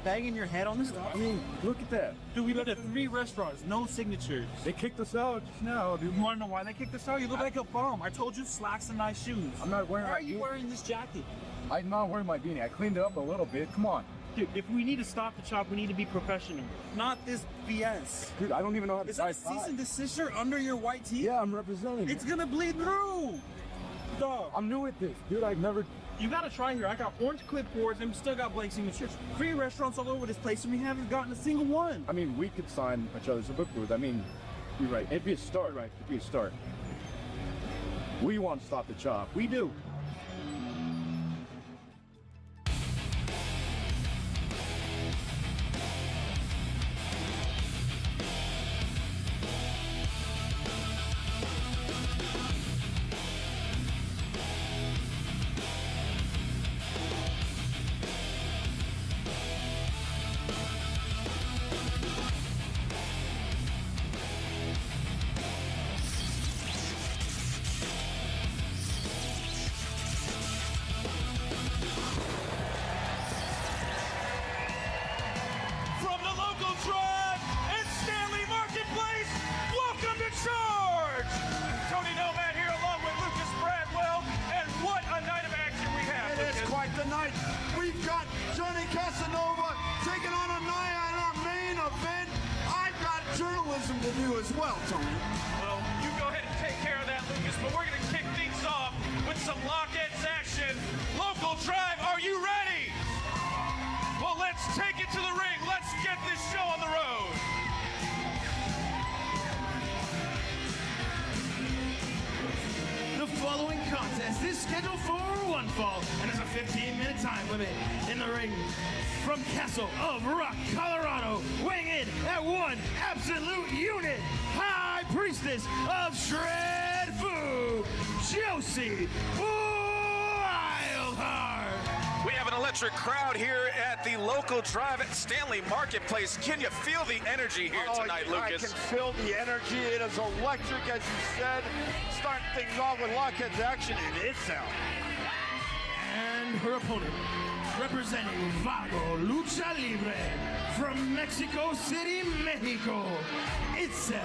banging your head on this? I mean, look at that. Dude, we went to 3 restaurants, no signatures. They kicked us out just now, dude. You wanna know why they kicked us out? You look like a bum. I told you slacks and nice shoes. I'm not wearing. Why are you wearing this jacket? I'm not wearing my beanie. I cleaned it up a little bit. Come on. Dude, if we need to stop the chop, we need to be professional. Not this BS. Dude, I don't even know how to Is that a tie cease tie. and desist shirt under your white tee? Yeah, I'm representing. It's gonna bleed through. Dog. I'm new at this, dude. I've never. You gotta try here. I got orange clipboards and still got blank signatures. 3 restaurants all over this place and we haven't gotten a single one. I mean, we could sign each other's book booth. I mean, you're right. It'd be a start, right? It'd be a start. We want to stop the chop. We do. From the local tribe and Stanley Marketplace, welcome to Charge! Tony Nomad here along with Lucas Bradwell, and what a night of action we have. It is quite the night. We've got Johnny Casanova taking on a Naya in our main event. I've got journalism to do as well, Tony. Well, you go ahead and take care of that, Lucas, but we're going to kick things off with some Lockheads action. Local tribe, are you ready? Well, let's take it to the ring. Let's get this show on the road. The following contest is scheduled for one fall and has a 15-minute time limit. In the ring, from Castle of Rock, Colorado, weighing in at 1 absolute unit, High Priestess of Shred Fu, Josie Wildheart. We have an electric crowd here at the local drive at Stanley Marketplace. Can you feel the energy here tonight, Lucas? I can feel the energy. It is electric, as you said. Starting things off with Lockheed's action, and it's out. And her opponent, representing Vago Lucha Libre from Mexico City, Mexico, Itzel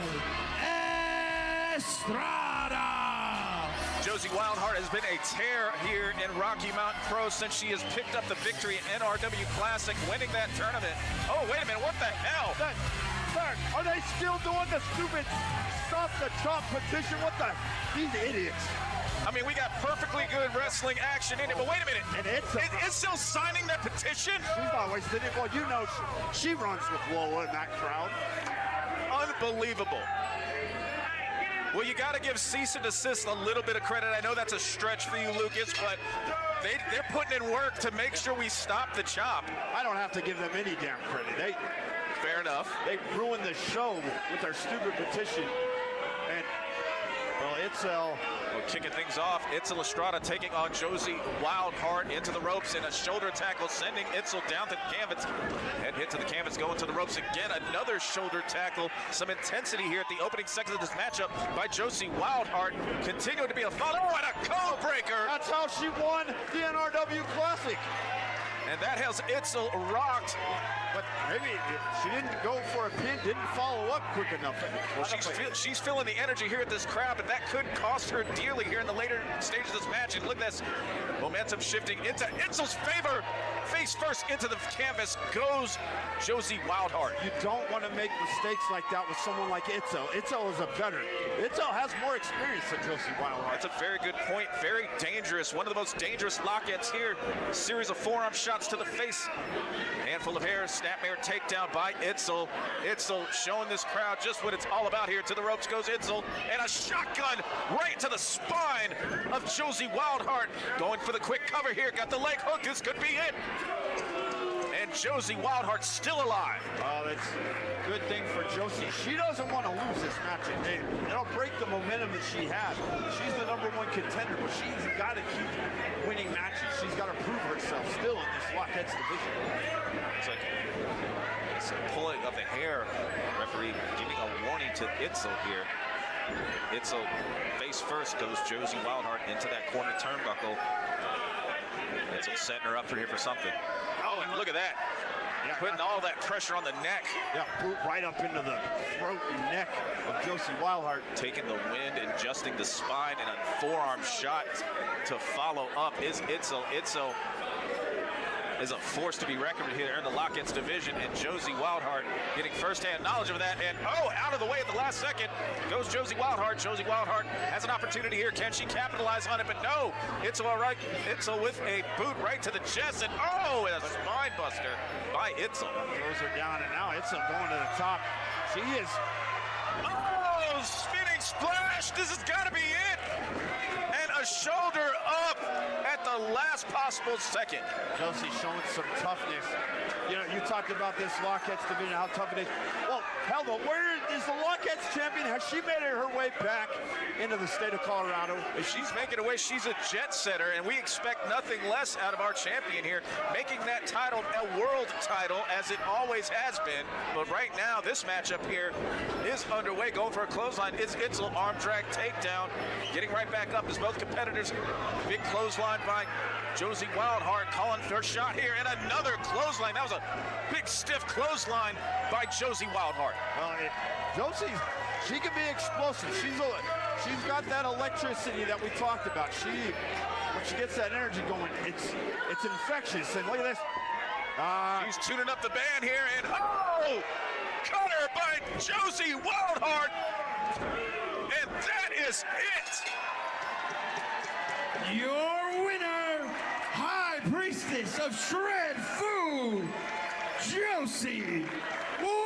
Estrada. Josie Wildheart has been a tear here in Rocky Mountain Pro since she has picked up the victory in NRW Classic, winning that tournament. Oh, wait a minute, what the hell? Sir, are they still doing the stupid stop the chop petition? What the? These idiots. I mean, we got perfectly good wrestling action in it, but wait a minute. And it's still signing that petition? She's not wasting it. Well, you know she runs with Lola in that crowd. Unbelievable. Well, you got to give cease and desist a little bit of credit. I know that's a stretch for you, Lucas, but they're putting in work to make sure we stop the chop. I don't have to give them any damn credit. Fair enough. They ruined the show with their stupid petition. And, well, Itzel. Well, kicking things off, Itzel Estrada taking on Josie Wildheart into the ropes in a shoulder tackle, sending Itzel down to the canvas. Head hit to the canvas, going to the ropes again. Another shoulder tackle. Some intensity here at the opening seconds of this matchup by Josie Wildheart. Continuing to be a follow. Oh, and a code breaker. That's how she won the NRW Classic. And that has Itzel rocked. But maybe she didn't go for a pin, didn't follow up quick enough. Well, she's feeling the energy here at this crowd, but that could cost her dearly here in the later stages of this match. And look at this momentum shifting into Itzel's favor. Face first into the canvas goes Josie Wildheart. You don't want to make mistakes like that with someone like Itzel. Itzel is a veteran. Itzel has more experience than Josie Wildheart. That's a very good point. Very dangerous. One of the most dangerous Lockheads here. Series of forearm shots to the face. Handful of hair. Snapmare takedown by Itzel. Itzel showing this crowd just what it's all about here. To the ropes goes Itzel. And a shotgun right to the spine of Josie Wildheart. Going for the quick cover here. Got the leg hook. This could be it. And Josie Wildheart still alive. Oh, that's a good thing for Josie. She doesn't want to lose this match. It'll break the momentum that she had. She's the #1 contender, but she's got to keep winning matches. She's got to prove herself still in this Lockheads division. It's like it's a pulling of the hair. Referee giving a warning to Itzel here. Itzel face first goes Josie Wildheart into that corner turnbuckle. Itzel setting her up for here for something. Oh, and look at that. putting all that pressure on the neck. Yeah, boot right up into the throat and neck of Josie Wildheart. Taking the wind and adjusting the spine, and a forearm shot to follow up is Itzel. Itzel is a force to be reckoned with here in the Lockets division, and Josie Wildheart getting firsthand knowledge of that, and out of the way at the last second goes Josie Wildheart. Josie Wildheart has an opportunity here. Can she capitalize on it? But no, Itzel all right. Itzel with a boot right to the chest, and a spine buster by Itzel. Throws her down, and now Itzel going to the top. She is. Oh, spinning splash. This has got to be it. And a shoulder up at the last possible second. Josie showing some toughness. You know, you talked about this Lockets division, how tough it is. Well, hell, where is the Lockets champion? Has she made her way back into the state of Colorado? If she's making her way, she's a jet setter, and we expect nothing less out of our champion here, making that title a world title, as it always has been. But right now, this matchup here is underway. Going for a clothesline. It's Itzel, arm drag takedown. Getting right back up as both competitors. Big clothesline by Josie Wildheart, calling for a shot here, and another clothesline. That was a big, stiff clothesline by Josie Wildheart. Well, Josie, she can be explosive. She's got that electricity that we talked about. When she gets that energy going, it's infectious. And look at this. She's tuning up the band here, and cutter by Josie Wildheart, and that is it. Your winner, High Priestess of Shred Fu, Josie Wildheart.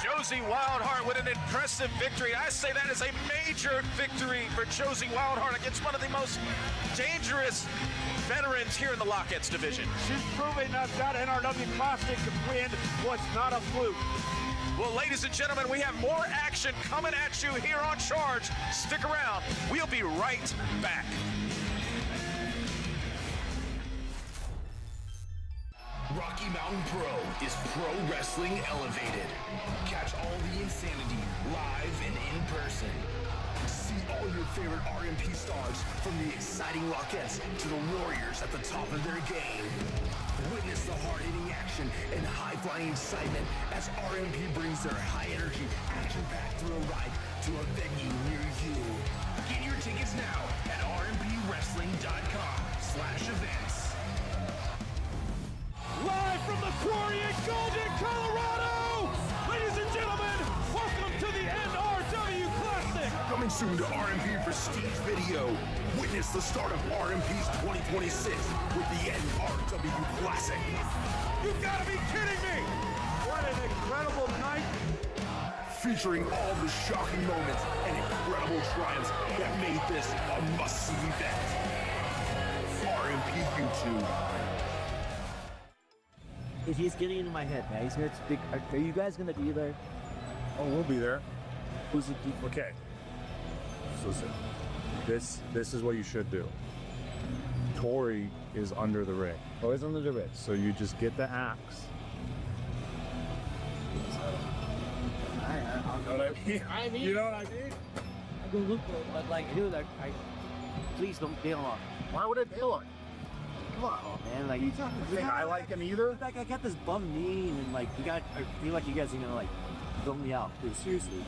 Josie Wildheart with an impressive victory. I say that is a major victory for Josie Wildheart against one of the most dangerous veterans here in the Lockets division. She's proving that NRW Classic win was not a fluke. Well, ladies and gentlemen, we have more action coming at you here on Charge. Stick around. We'll be right back. Rocky Mountain Pro is pro wrestling elevated. Catch all the insanity live and in person. See all your favorite RMP stars, from the exciting Lockets to the warriors at the top of their game. Witness the hard-hitting action and high-flying excitement as RMP brings their high-energy, action-packed thrill ride to a venue near you. Get your tickets now at rmpwrestling.com/events. Live from the Quarry in Golden, Colorado! Ladies and gentlemen, welcome to the NRW Classic! Coming soon to RMP Prestige Video. Witness the start of RMP's 2026 with the NRW Classic. You've got to be kidding me! What an incredible night! Featuring all the shocking moments and incredible triumphs that made this a must-see event. RMP YouTube. If he's getting into my head, man, he's gonna speak. Are you guys gonna be there? Oh, we'll be there. Who's the keeper? Okay. So listen, this is what you should do. Tori is under the ring. Always under the ring. So you just get the axe. I mean, You know what I mean? I go look for it, but like, dude, please don't bail on. Why would I bail on? Come on, man. Like, You think I like him either? Like, I got this bum knee, and like, I feel like you guys are gonna like throw me out. Dude, seriously.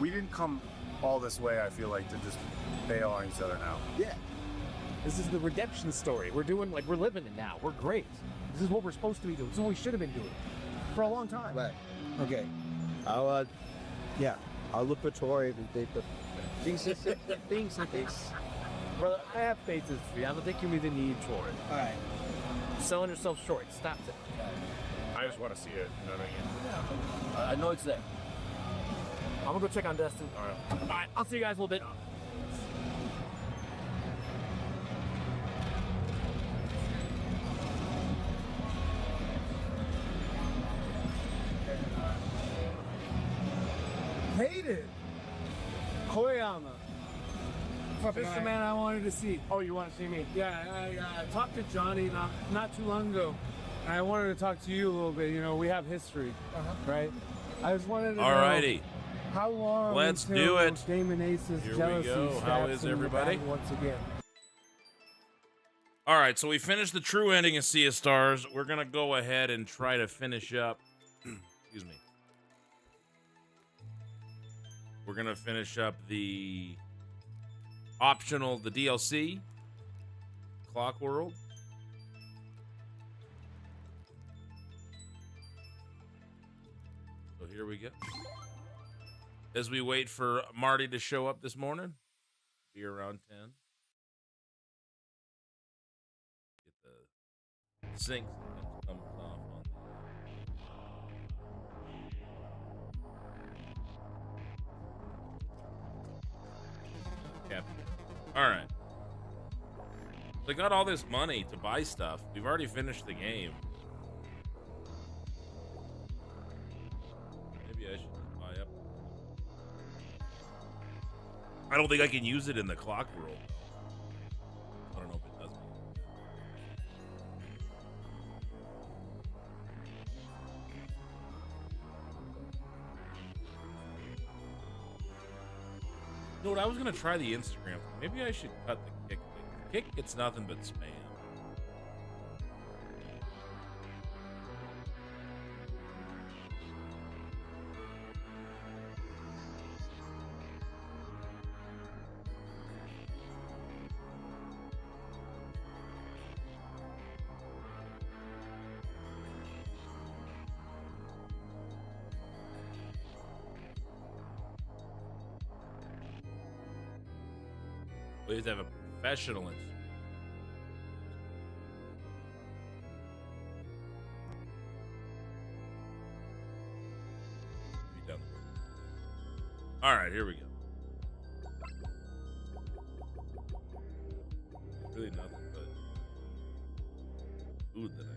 We didn't come all this way, I feel like, to just bail on each other now. Yeah. This is the redemption story. We're living it now. We're great. This is what we're supposed to be doing. This is what we should have been doing for a long time. Right. Okay. I'll look for Tori if they put things. Brother, I have faith in you. I don't think you really need for it. All right. Selling yourself short. Stop it. I just want to see it. You know what I mean? I know it's there. I'm gonna go check on Destin. All right. I'll see you guys in a little bit. Hayden Koyama. This the man I wanted to see. Oh, you want to see me? Yeah, I talked to Johnny not too long ago. And I wanted to talk to you a little bit. You know, we have history, right? I just wanted to Alrighty. know how long Let's until do it. Damon Ace's Here we jealousy go. How stabs is him in the everybody? back once again. All right, so we finished the true ending of Sea of Stars. We're gonna go ahead and try to finish up. Excuse me. We're gonna finish up the optional, the DLC, Clock World. So here we go. As we wait for Marty to show up this morning, be around 10. Get the sync comes off on the Captain. All right. They got all this money to buy stuff. We've already finished the game. Maybe I should just buy up. I don't think I can use it in the Clock World. I don't know if it does. You know what? I was gonna try the Instagram. Maybe I should cut the Kick thing. Kick gets nothing but spam. We have to have a professional instrument. All right, here we go. Really nothing but food that I.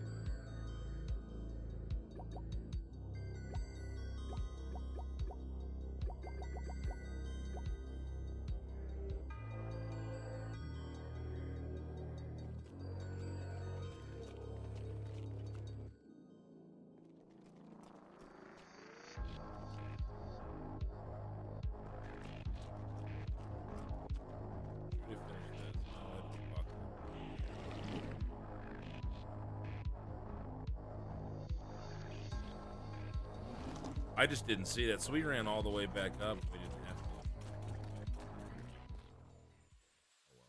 I just didn't see that, so we ran all the way back up. We didn't have to. Oh well.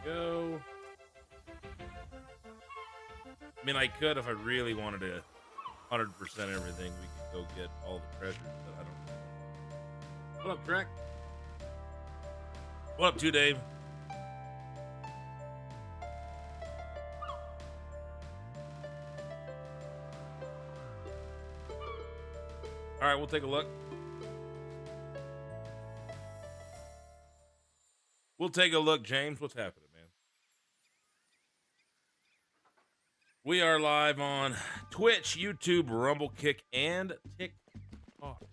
Go. I mean, I could if I really wanted to 100% everything. We could go get all the treasures, but I don't know. What up, Trek? What up, 2 Dave? All right, we'll take a look. We'll take a look, James. What's happening, man? We are live on Twitch, YouTube, Rumble, Kick, and TikTok.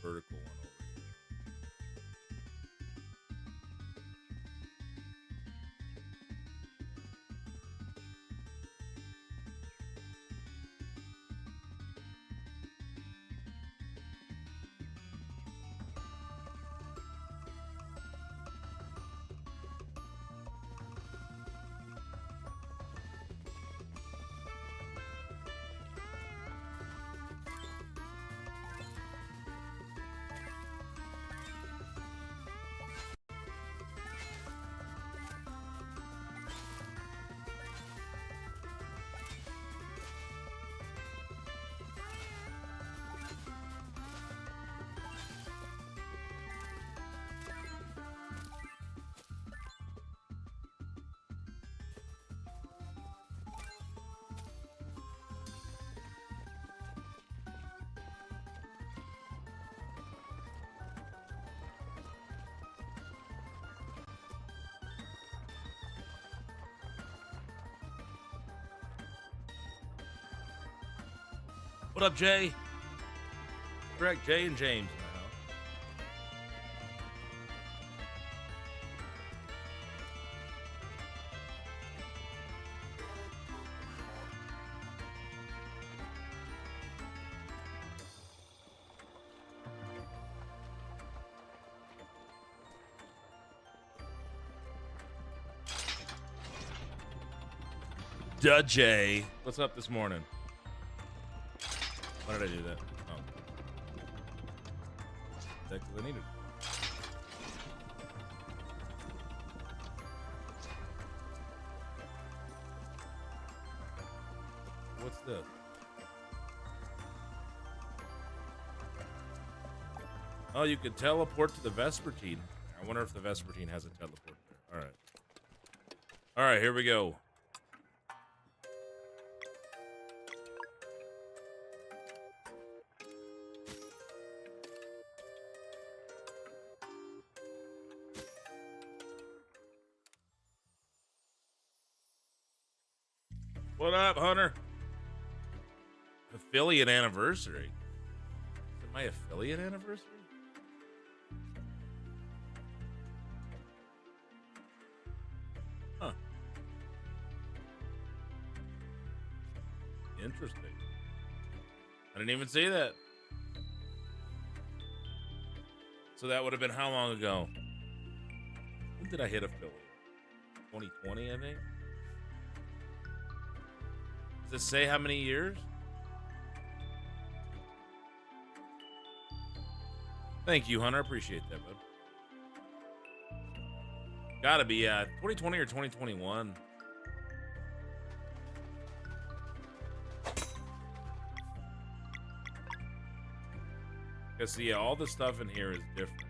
Vertical one over here. What up, Jay? Correct, Jay and James. Jay. What's up this morning? Why did I do that? Oh. That's because I needed. What's this? Oh, you could teleport to the Vespertine. I wonder if the Vespertine has a teleport there. All right. All right, here we go. What up, Hunter? Affiliate anniversary. Is it my affiliate anniversary? Huh. Interesting. I didn't even see that. So that would have been how long ago? When did I hit affiliate? 2020, I think. Does it say how many years? Thank you, Hunter. Appreciate that, bud. Gotta be 2020 or 2021. Because, yeah, all the stuff in here is different.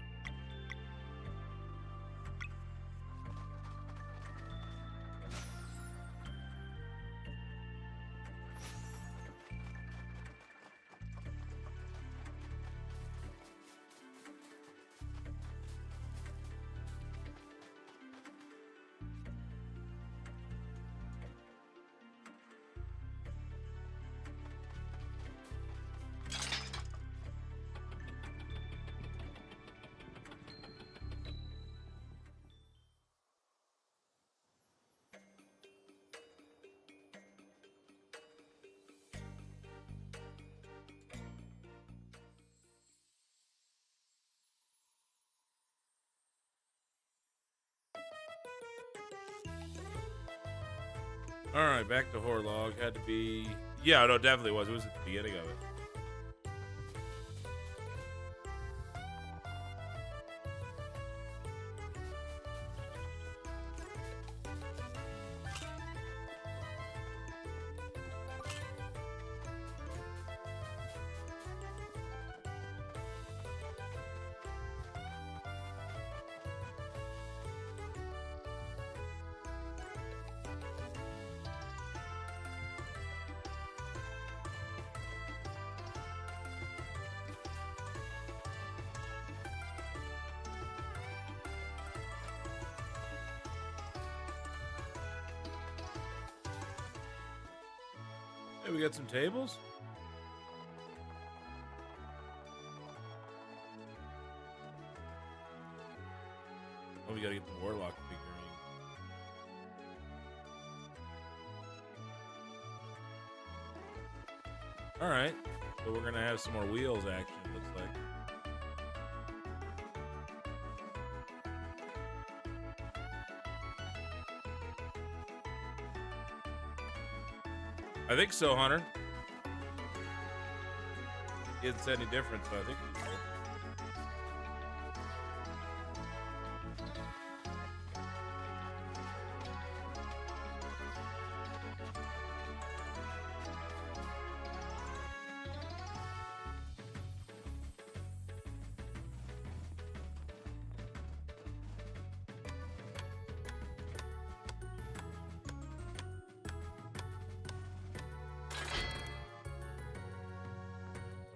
All right, back to Horlog. Had to be... Yeah, no, definitely was. It was at the beginning of it. Hey, we got some tables? Oh, we gotta get the Warlock figurine. Alright, so we're gonna have some more wheels action, it looks like. I think so, Hunter. He hasn't said any different, so I think he's right.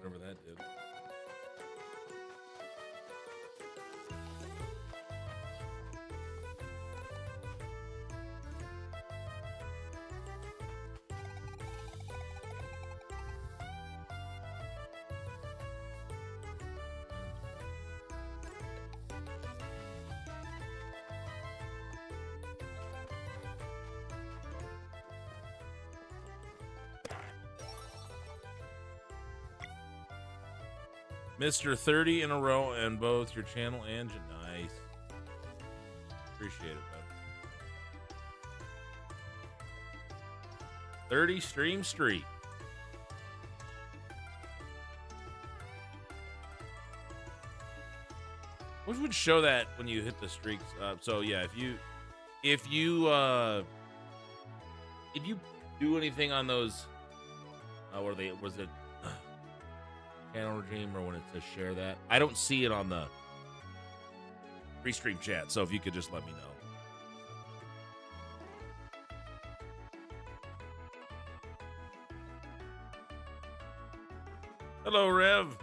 Whatever that did. Mr. 30 in a row and both your channel and nice. Appreciate it, bud. 30 Stream Street. Which would show that when you hit the streaks. So yeah, if you do anything on those, was it channel regime or when it says share that? I don't see it on the free stream chat. So if you could just let me know. Hello, Rev.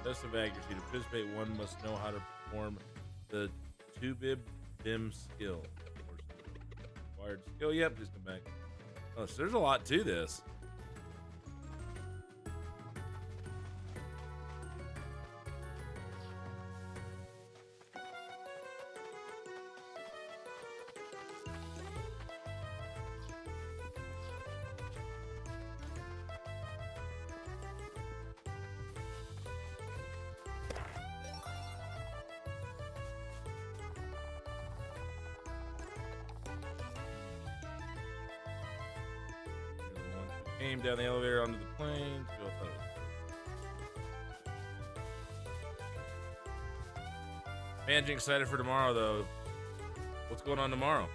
Test of accuracy. To participate, one must know how to perform the two-bib BIM skill. Required skill. Yep, please come back. Oh, so there's a lot to this. Came down the elevator onto the plane. Managing excited for tomorrow, though. What's going on tomorrow?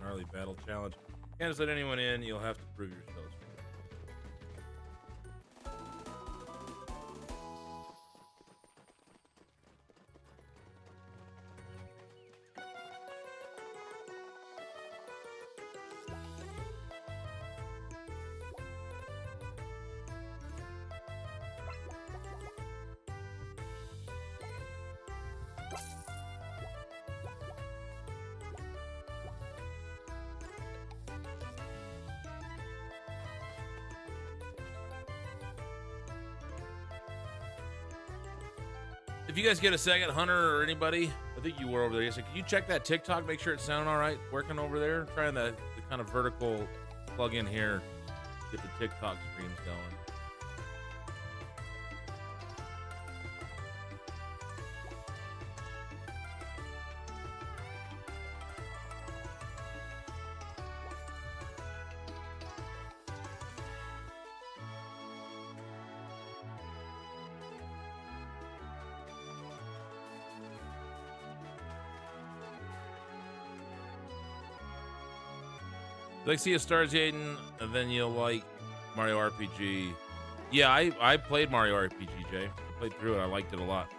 Gnarly battle challenge. Can't just let anyone in. You'll have to prove yourselves. If you guys get a second, Hunter or anybody, I think you were over there. So can you check that TikTok? Make sure it's sounding all right. Working over there. Trying the kind of vertical plug in here. Get the TikTok streams going. Like Sea of Stars, Jaden, and then you'll like Mario RPG. Yeah, I played Mario RPG, Jay. I played through it. I liked it a lot.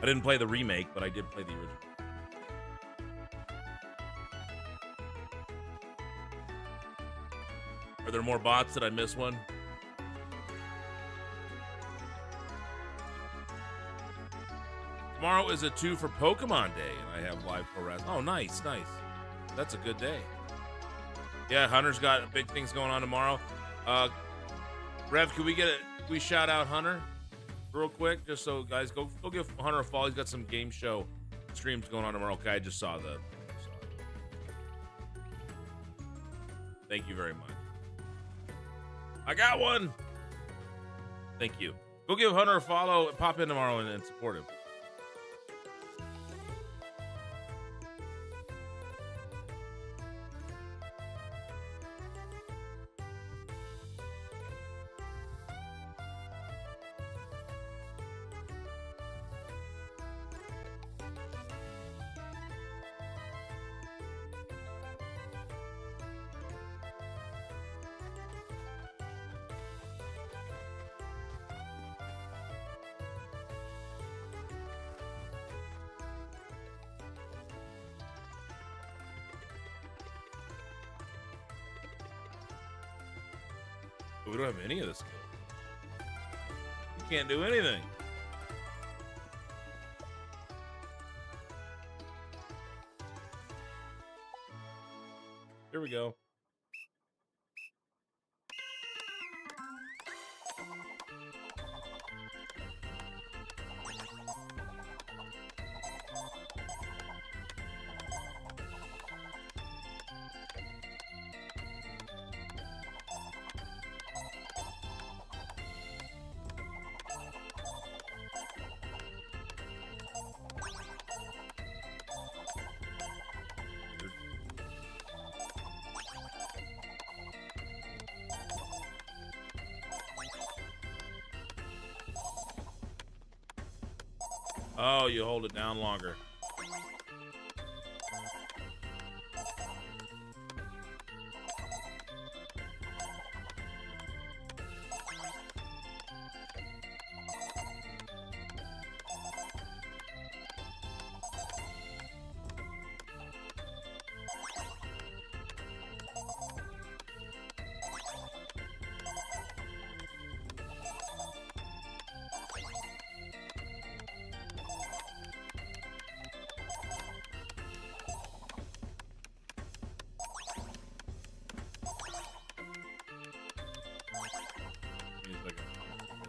I didn't play the remake, but I did play the original. Are there more bots? Did I miss one? Tomorrow is a 2 for Pokemon Day, and I have live pro wrestling. Oh, nice, nice. That's a good day. Yeah, Hunter's got big things going on tomorrow. Rev, can we shout out Hunter real quick? Just so guys, go give Hunter a follow. He's got some game show streams going on tomorrow. Okay, I just saw the. Thank you very much. I got one. Thank you. Go give Hunter a follow and pop in tomorrow and support him. We don't have any of this skill. You can't do anything. Here we go. Oh, you hold it down longer.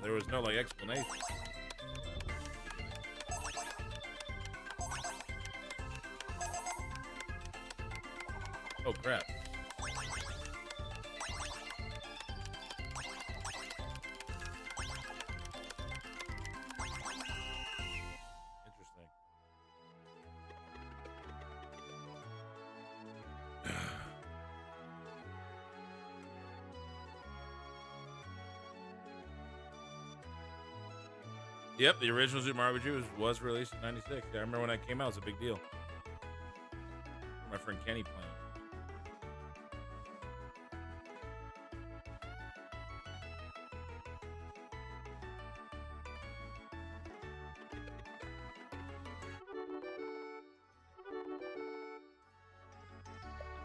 There was no like explanation. Oh crap. Interesting. Yep, the original Super Mario Bros. Was released in '96. Yeah, I remember when that came out, it was a big deal. My friend Kenny playing.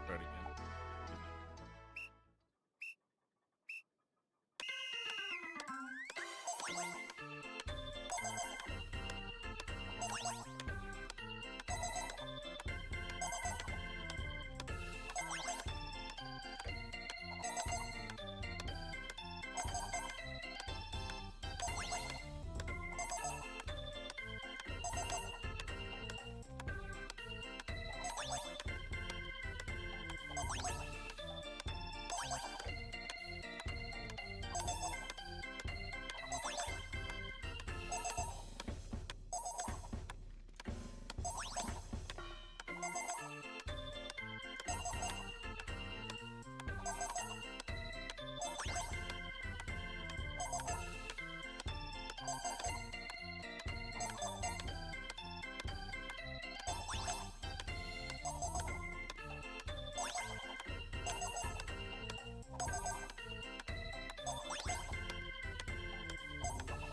Try it again.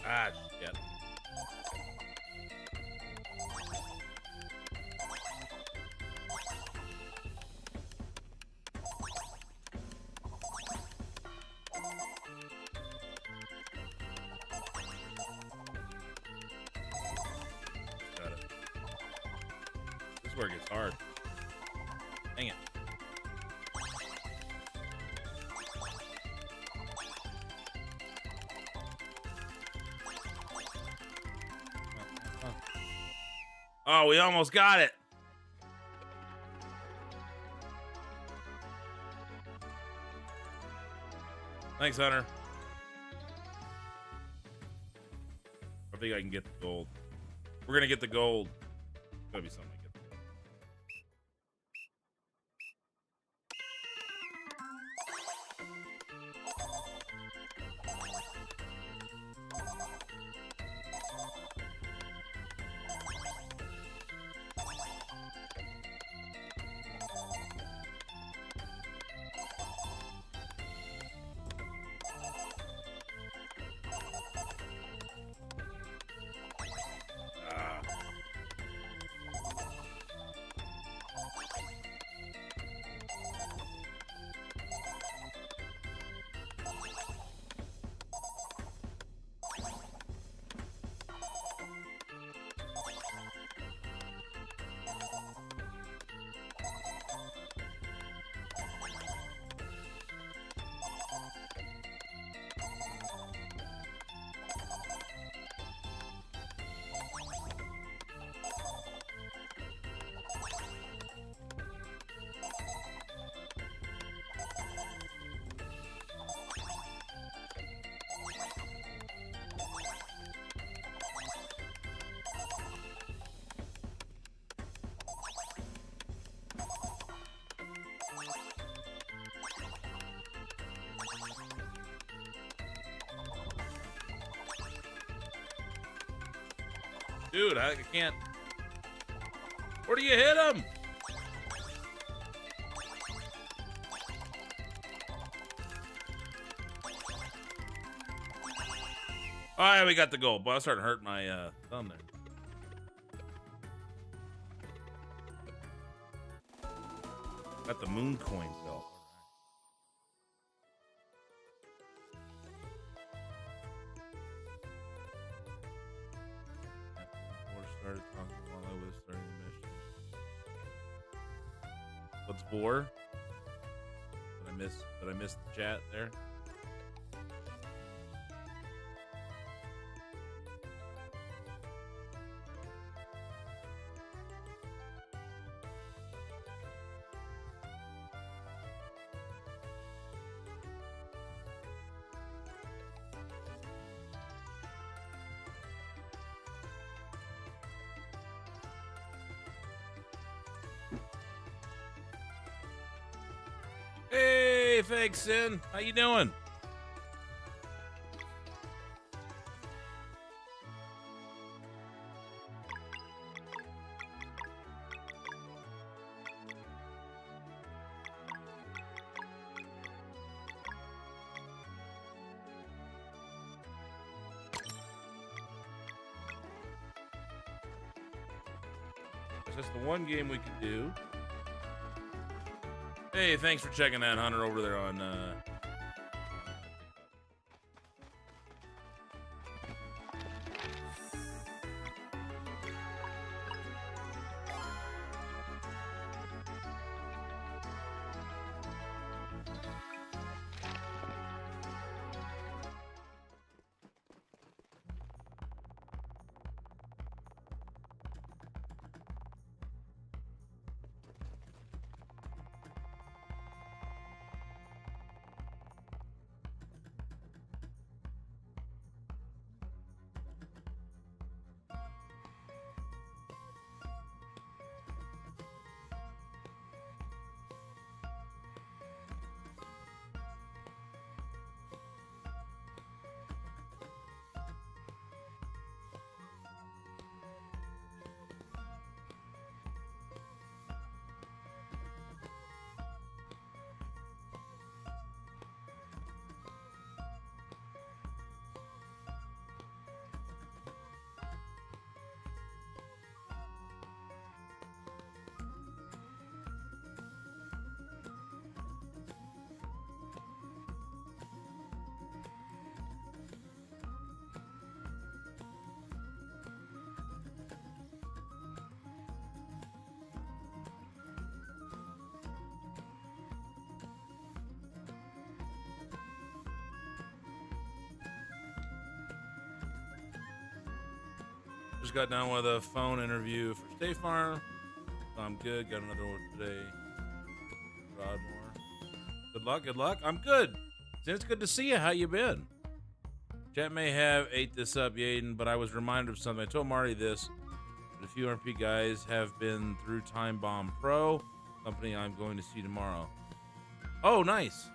Ah, shit. Got it. This is where it gets hard. Dang it. Oh, we almost got it. Thanks, Hunter. I think I can get the gold. We're gonna get the gold. It's gotta be something I get. Dude, I can't. Where do you hit him? Oh, yeah, we got the goal. But I started hurting my thumb there. Got the moon coin belt. Started talking while I was starting the mission. What's vor? Did I miss the chat there? Hey, Fake Sin, how you doing? That's the one game we could do. Hey, thanks for checking that, Hunter, over there on Just got done with a phone interview for State Farm. I'm good. Got another one today. Broadmoor. Good luck. Good luck. I'm good. It's good to see you. How you been? Chat may have ate this up, Yaden, but I was reminded of something. I told Marty this. A few RP guys have been through Time Bomb Pro, company I'm going to see tomorrow. Oh, nice.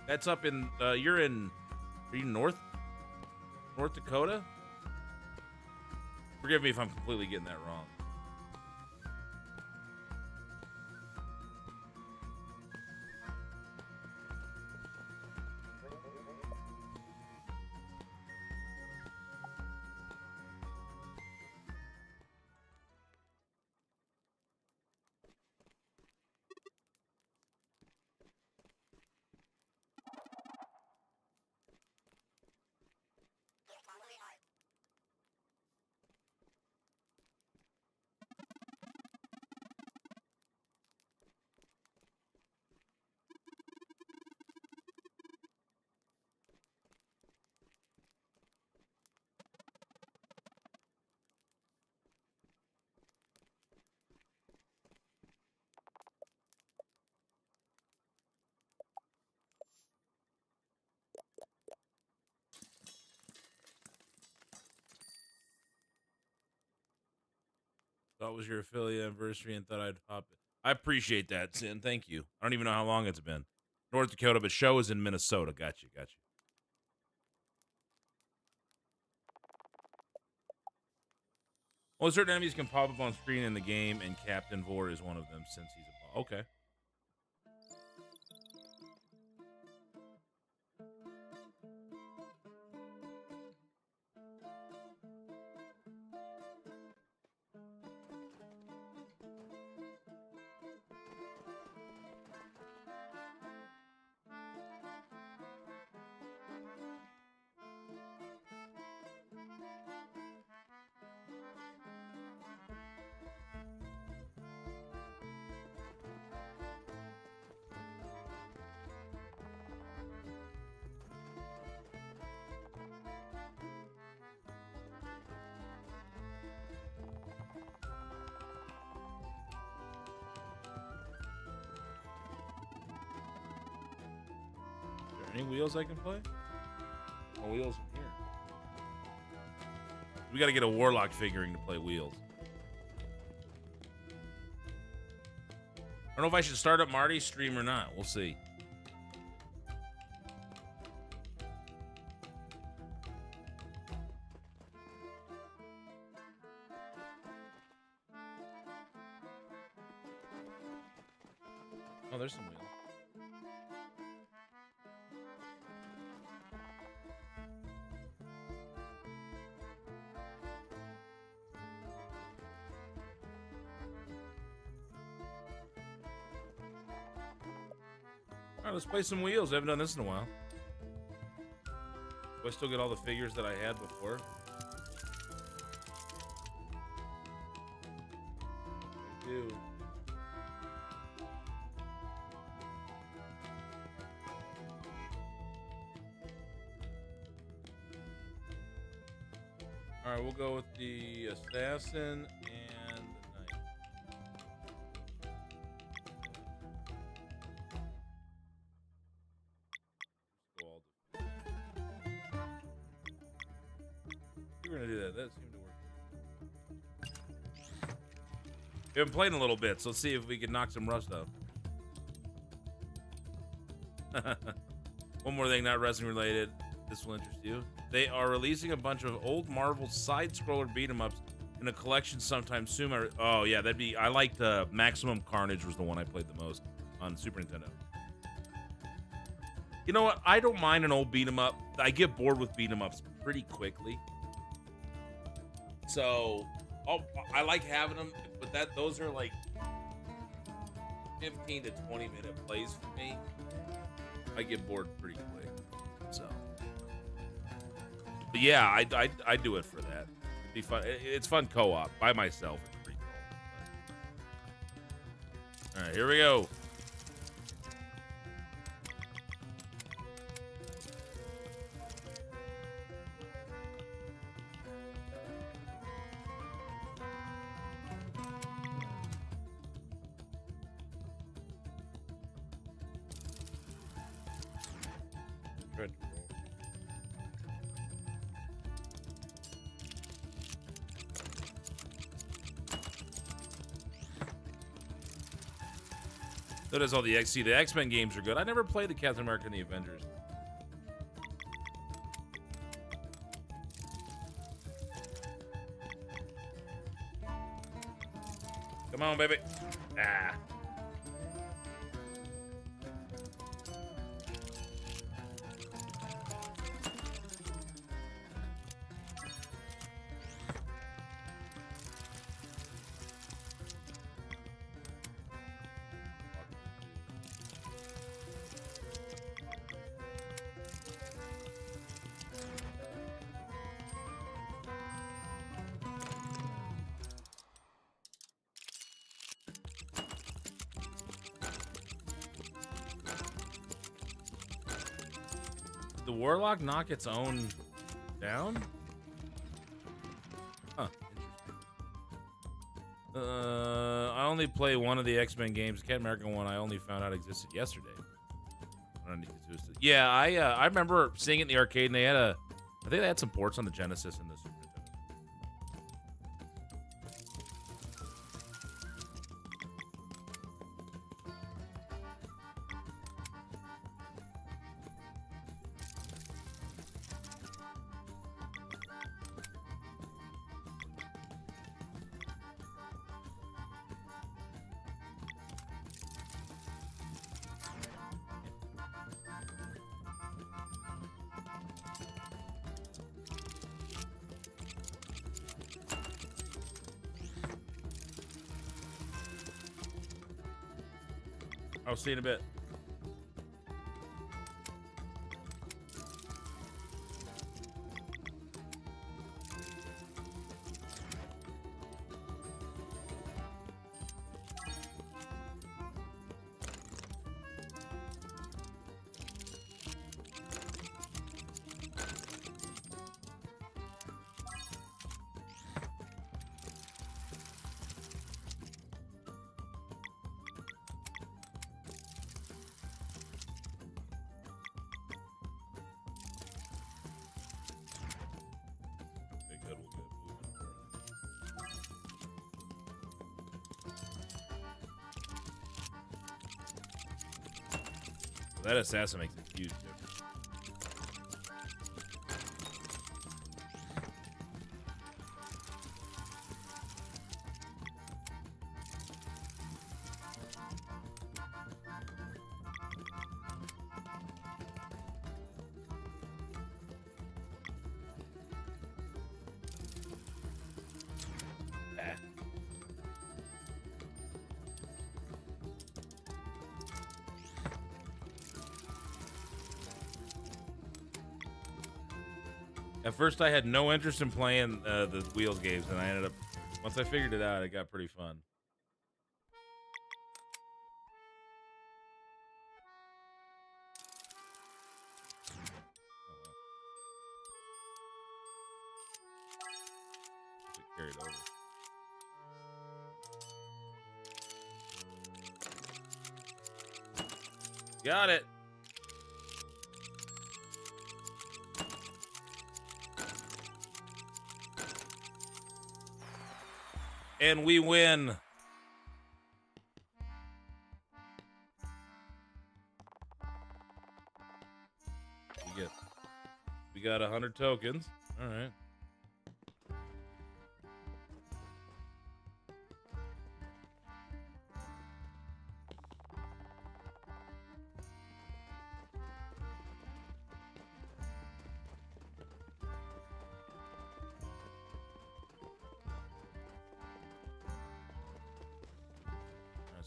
That's up in, are you North Dakota? Forgive me if I'm completely getting that wrong. Thought it was your affiliate anniversary and thought I'd hop in. I appreciate that, Sin. Thank you. I don't even know how long it's been. North Dakota, but show is in Minnesota. Got you. Well, certain enemies can pop up on screen in the game, and Captain Vor is one of them since he's a boss. Okay. Any wheels I can play? No wheels in here. We got to get a Warlock figuring to play wheels. I don't know if I should start up Marty's stream or not. We'll see. Oh, there's some wheels. All right, let's play some wheels. I haven't done this in a while. Do I still get all the figures that I had before? I do. All right, we'll go with the assassin and the knight. We're gonna do that. That seemed to work. We haven't played in a little bit, so let's see if we can knock some rust out. One more thing, not wrestling related. This will interest you. They are releasing a bunch of old Marvel side-scroller beat-em-ups in a collection sometime soon. Oh yeah, that'd be. I liked Maximum Carnage was the one I played the most on Super Nintendo. You know what? I don't mind an old beat-em-up. I get bored with beat-em-ups pretty quickly. So, I like having them, but those are like 15 to 20 minute plays for me. I get bored pretty quick. So, but yeah, I do it for that. It'd be fun. It's fun co-op by myself. It's pretty cool. All right, here we go. So does all the X. See, the X-Men games are good. I never played the Captain America and the Avengers. Come on, baby. Ah. The Warlock knock its own down? Huh. I only play one of the X-Men games. The Captain America one I only found out existed yesterday. Yeah, I remember seeing it in the arcade, and I think they had some ports on the Genesis and the Super Nintendo. I'll see you in a bit. That assassin makes a huge difference. At first, I had no interest in playing the Wheels games, and I ended up, once I figured it out, it got pretty fun. It carried over. Got it. And we win. We got 100 tokens. All right.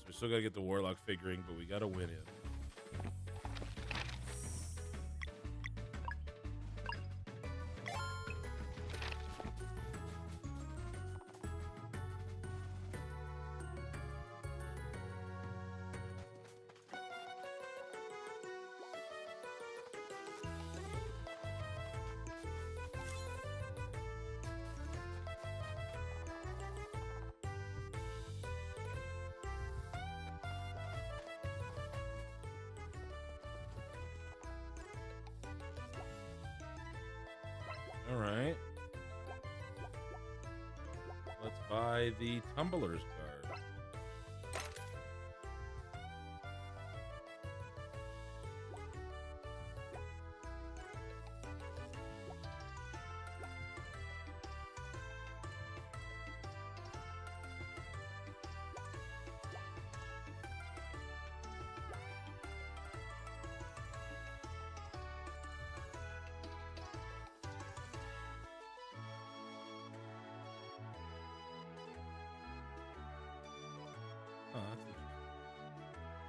We still gotta get the Warlock figuring, but we gotta win it. All right. Let's buy the Tumblers card.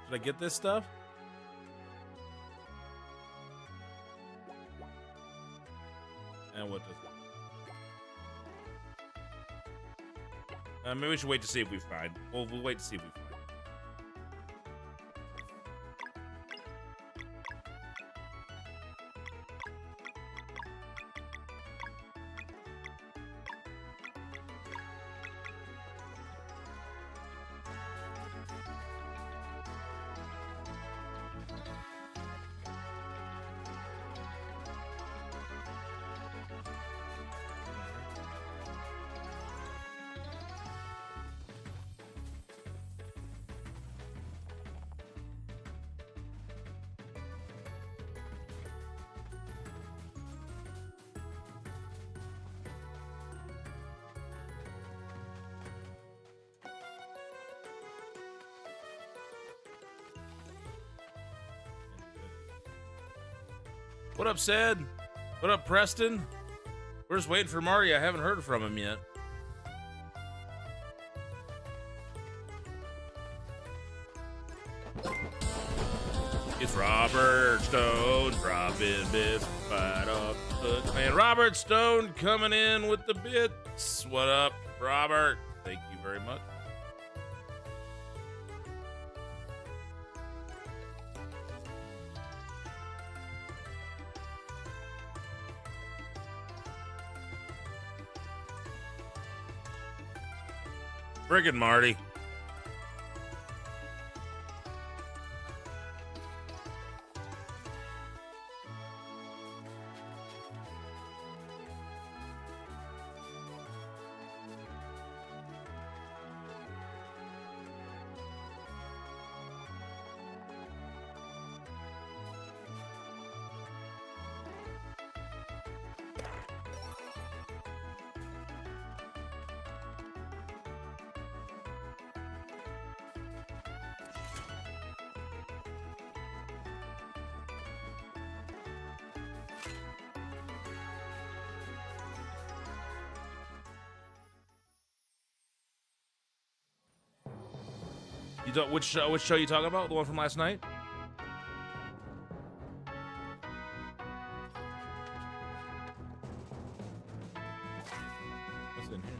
Should I get this stuff? And what does it? Maybe we should wait to see if we find. We'll wait to see if we find. What up, Sid? What up, Preston? We're just waiting for Marty. I haven't heard from him yet. It's Robert Stone dropping bits right off the clan. Robert Stone coming in with the bits. What up, Robert? Thank you very much. Friggin' Marty. You don't, which show you talking about? The one from last night? What's in here?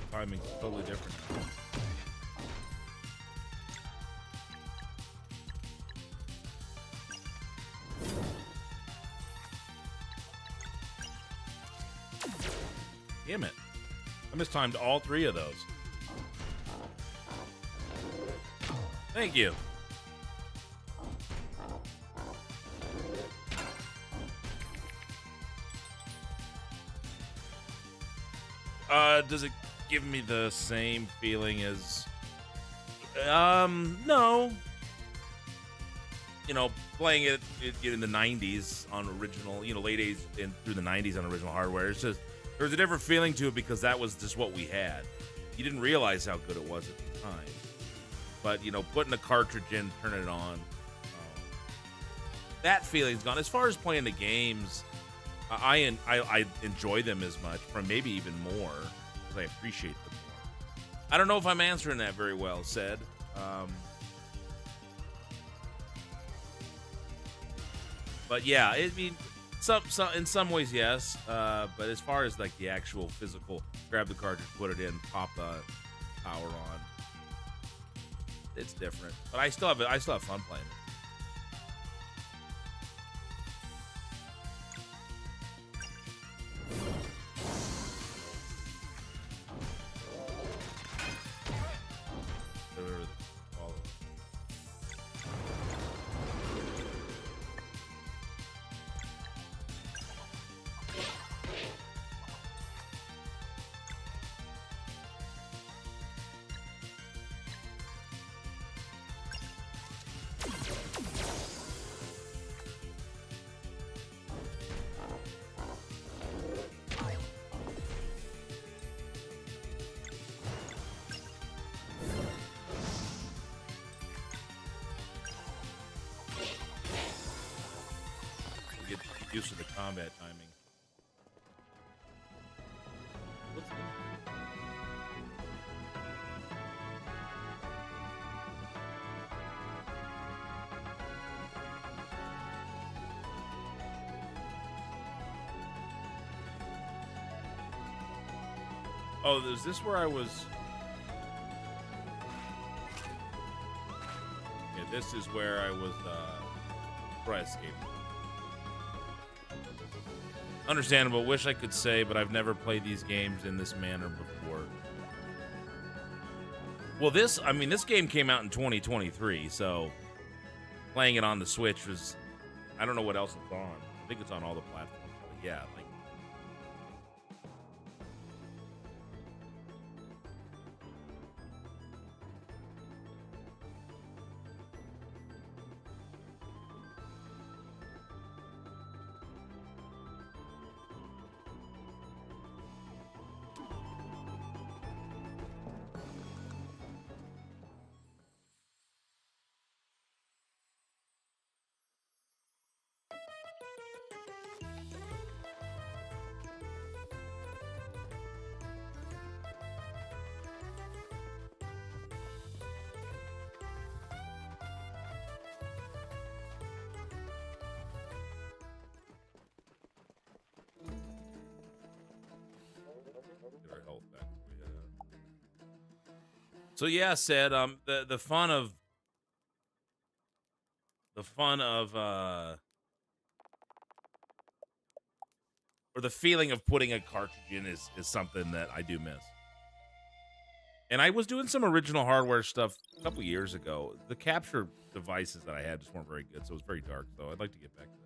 Timing's totally different. Damn it. I mistimed all three of those. Thank you. Does it give me the same feeling as no, you know, playing it in the 90s on original, you know, late 80s and through the 90s on original hardware, it's just there's a different feeling to it because that was just what we had. You didn't realize how good it was at the time, but you know, putting a cartridge in, turning it on, that feeling's gone. As far as playing the games, I enjoy them as much, or maybe even more. I appreciate them more. I don't know if I'm answering that very well, said. But yeah, I mean, some in some ways, yes. But as far as like the actual physical, grab the cartridge, put it in, pop the power on, it's different. But I still have fun playing it. used to the combat timing. What's this? Oh, is this where I was? Yeah, this is where I was, where I escaped. Understandable. Wish I could say, but I've never played these games in this manner before. Well, this game came out in 2023, so playing it on the Switch was, I don't know what else it's on. I think it's on all the platforms, but yeah, like, get our health back. So yeah, said the fun of or the feeling of putting a cartridge in is something that I do miss. And I was doing some original hardware stuff a couple years ago. The capture devices that I had just weren't very good, so it was very dark. So I'd like to get back to that.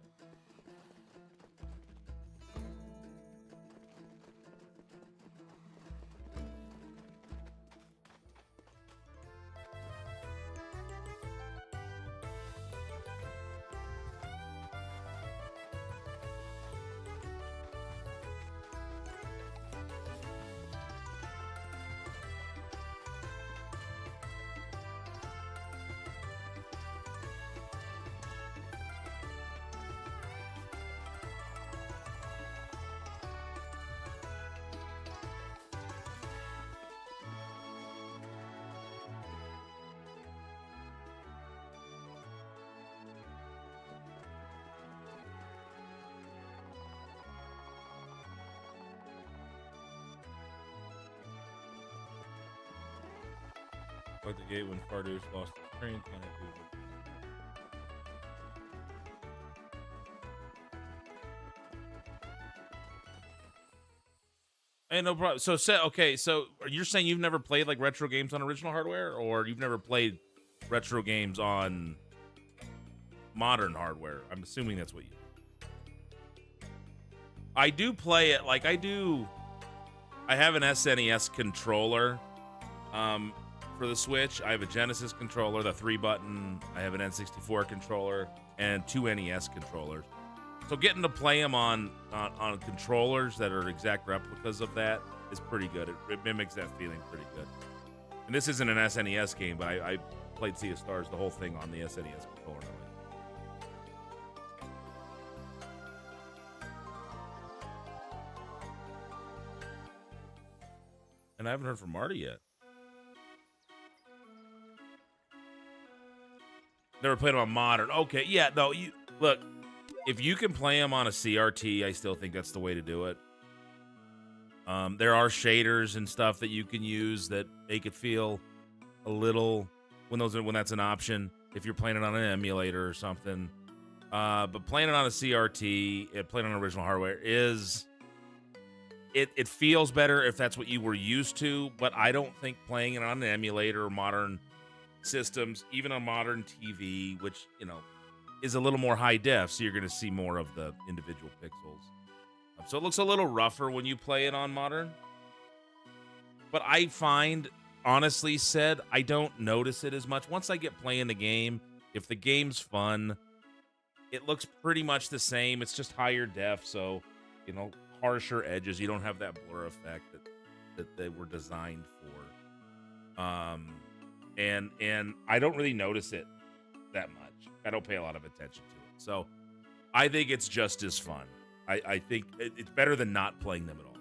Like the gate when Fardoos lost the train planet. Hey, no problem. So, okay, so you're saying you've never played like retro games on original hardware, or you've never played retro games on modern hardware? I'm assuming that's what you do. I do play it, like I have an SNES controller. For the Switch, I have a Genesis controller, the 3-button. I have an N64 controller and 2 NES controllers. So getting to play them on controllers that are exact replicas of that is pretty good. It mimics that feeling pretty good. And this isn't an SNES game, but I played Sea of Stars, the whole thing on the SNES controller. And I haven't heard from Marty yet. Never played them on modern. Okay, yeah, no, you look, if you can play them on a CRT, I still think that's the way to do it. There are shaders and stuff that you can use that make it feel a little when that's an option. If you're playing it on an emulator or something, but playing it on a CRT, playing on original hardware is it feels better if that's what you were used to. But I don't think playing it on an emulator or modern systems, even on modern TV, which is a little more high def, so you're going to see more of the individual pixels. So it looks a little rougher when you play it on modern. But I find, honestly said, I don't notice it as much. Once I get playing the game, if the game's fun, it looks pretty much the same. It's just higher def, so harsher edges. You don't have that blur effect that they were designed for. And I don't really notice it that much. I don't pay a lot of attention to it. So I think it's just as fun. I think it's better than not playing them at all.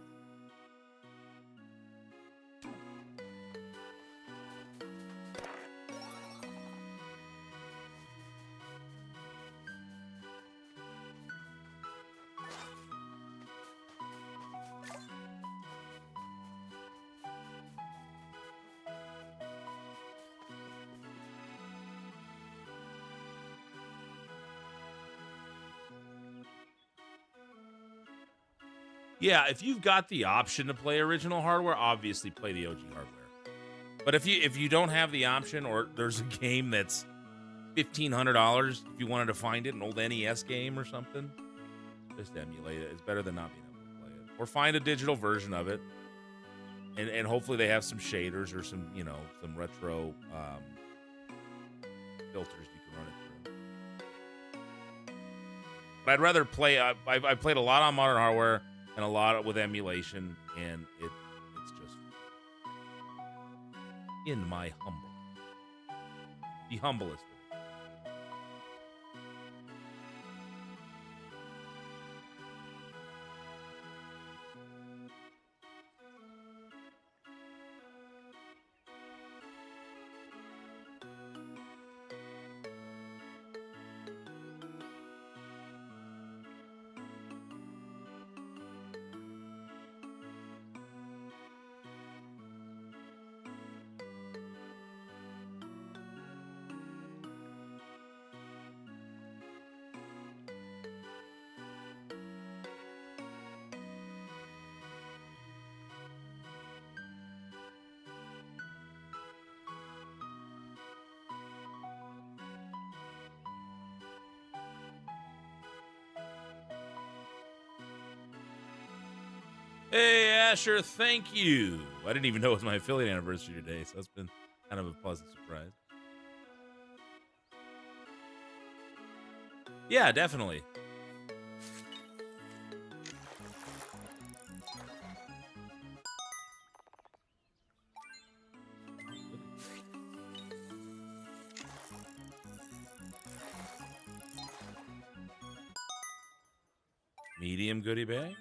Yeah, if you've got the option to play original hardware, obviously play the OG hardware. But if you don't have the option, or there's a game that's $1,500, if you wanted to find it, an old NES game or something, just emulate it. It's better than not being able to play it. Or find a digital version of it, and hopefully they have some shaders or some some retro filters you can run it through. But I'd rather play. I played a lot on modern hardware and a lot with emulation, and it's just in my the humblest. Hey, Asher, thank you. I didn't even know it was my affiliate anniversary today, so it's been kind of a pleasant surprise. Yeah, definitely. Medium goodie bag.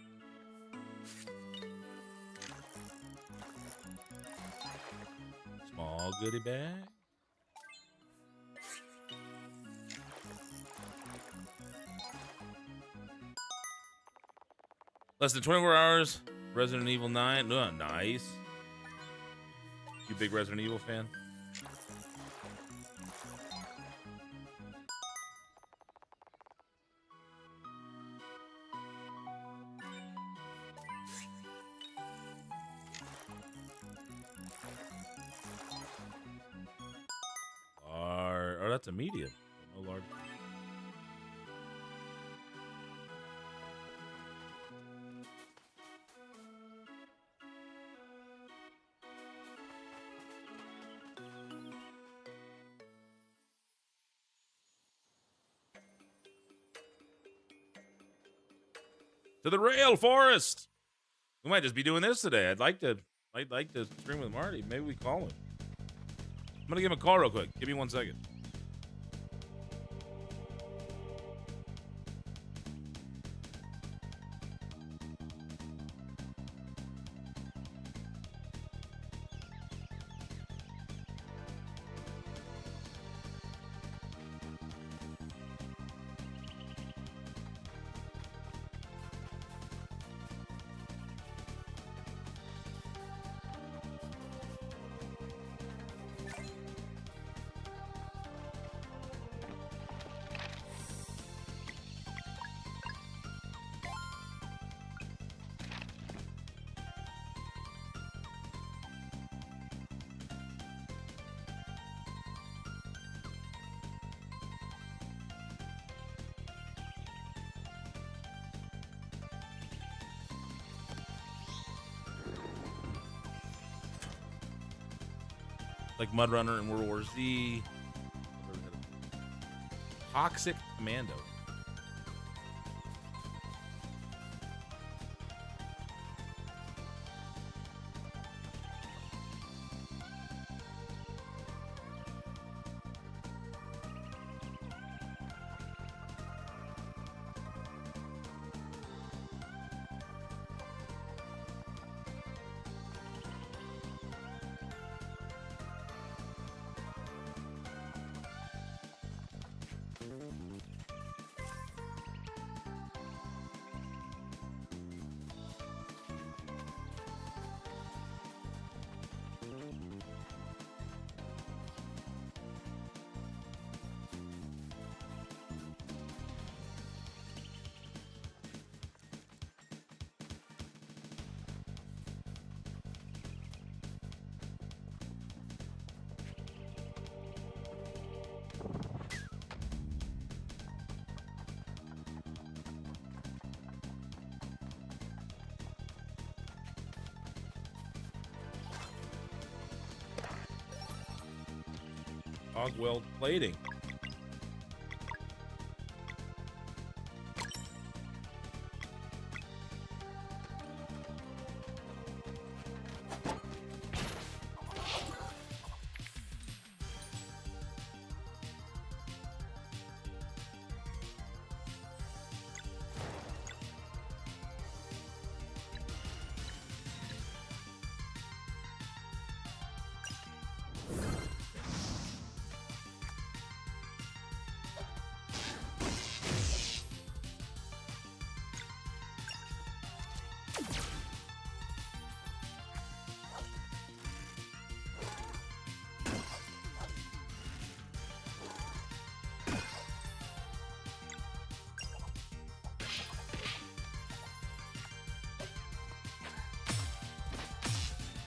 Small goodie bag. Less than 24 hours. Resident Evil 9. Oh, nice. You big Resident Evil fan? Oh, that's a medium. No large. To the rail, Forest. We might just be doing this today. I'd like to stream with Marty. Maybe we call him. I'm gonna give him a call real quick. Give me 1 second. Like Mud Runner in World War Z. Toxic Commando. Hog weld plating.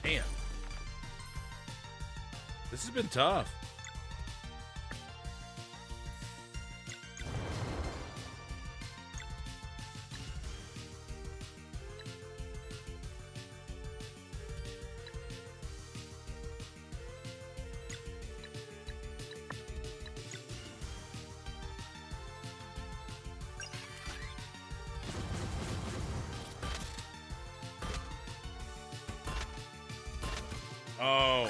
Man, this has been tough. Oh.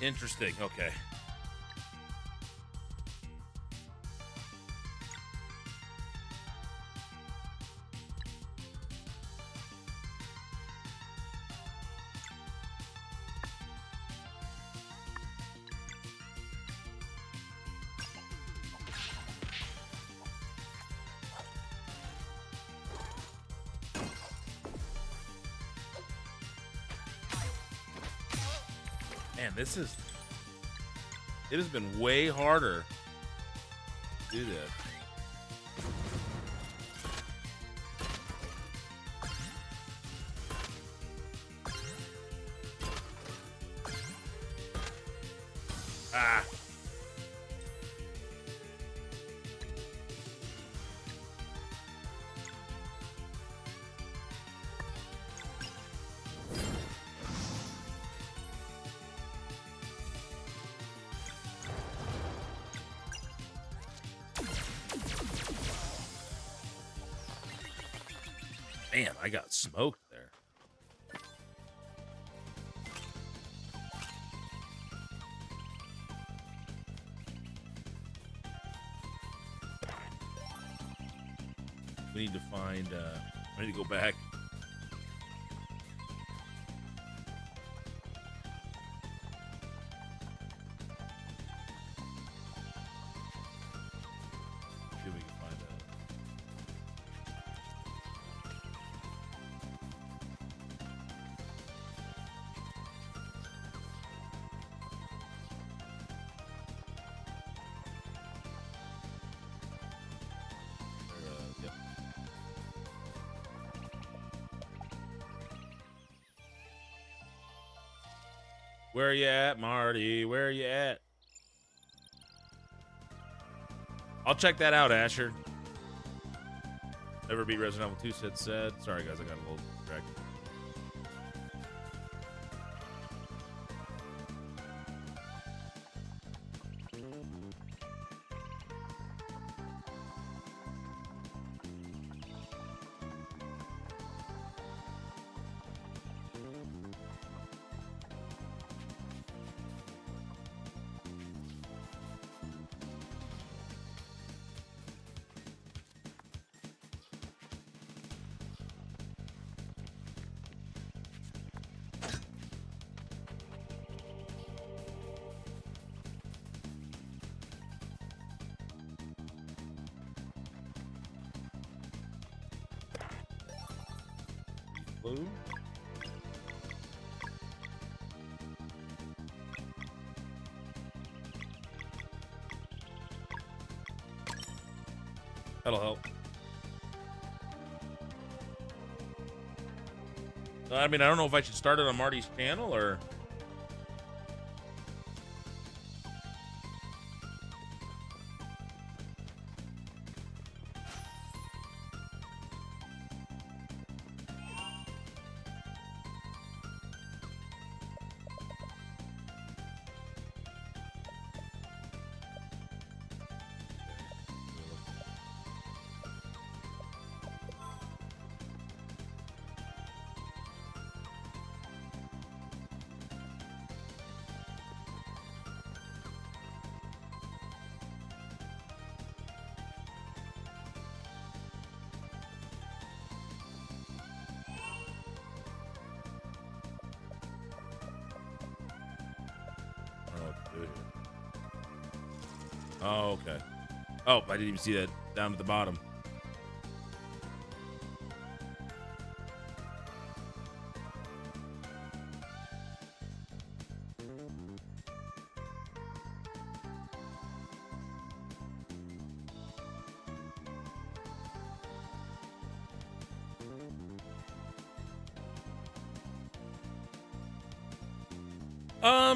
Interesting. Okay. Man, it has been way harder to do this. Ah. Man, I got smoked there. We need to find, I need to go back. See if we can find that. Yep. Where you at, Marty? Where you at? I'll check that out, Asher. Never beat Resident Evil 2, Sid said. Sorry, guys, I got a little distracted. Blue. That'll help. I mean, I don't know if I should start it on Marty's channel or... do here. Oh, okay. Oh, I didn't even see that down at the bottom.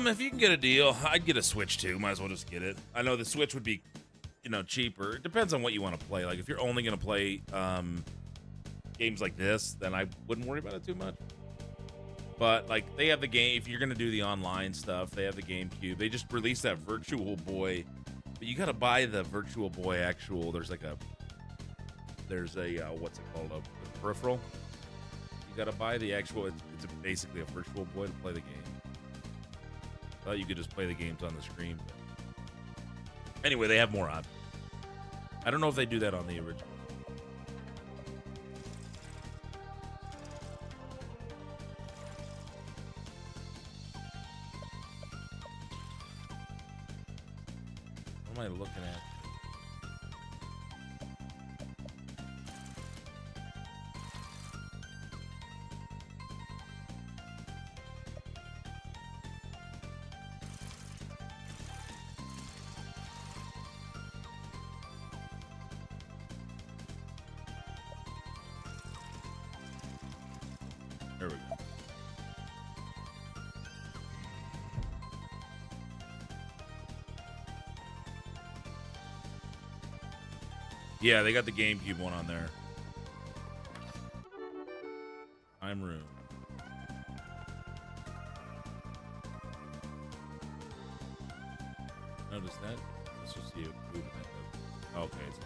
If you can get a deal, I'd get a Switch too. Might as well just get it. I know the Switch would be, cheaper. It depends on what you want to play. Like if you're only gonna play games like this, then I wouldn't worry about it too much. But like they have the game. If you're gonna do the online stuff, they have the GameCube. They just released that Virtual Boy, but you gotta buy the Virtual Boy actual. There's a what's it called? A peripheral. You gotta buy the actual. It's basically a Virtual Boy to play the game. I thought you could just play the games on the screen. But anyway, they have more options. I don't know if they do that on the original. What am I looking at? There we go. Yeah, they got the GameCube one on there. Time Room. Notice that? Let's just see if moving that does. Okay, it's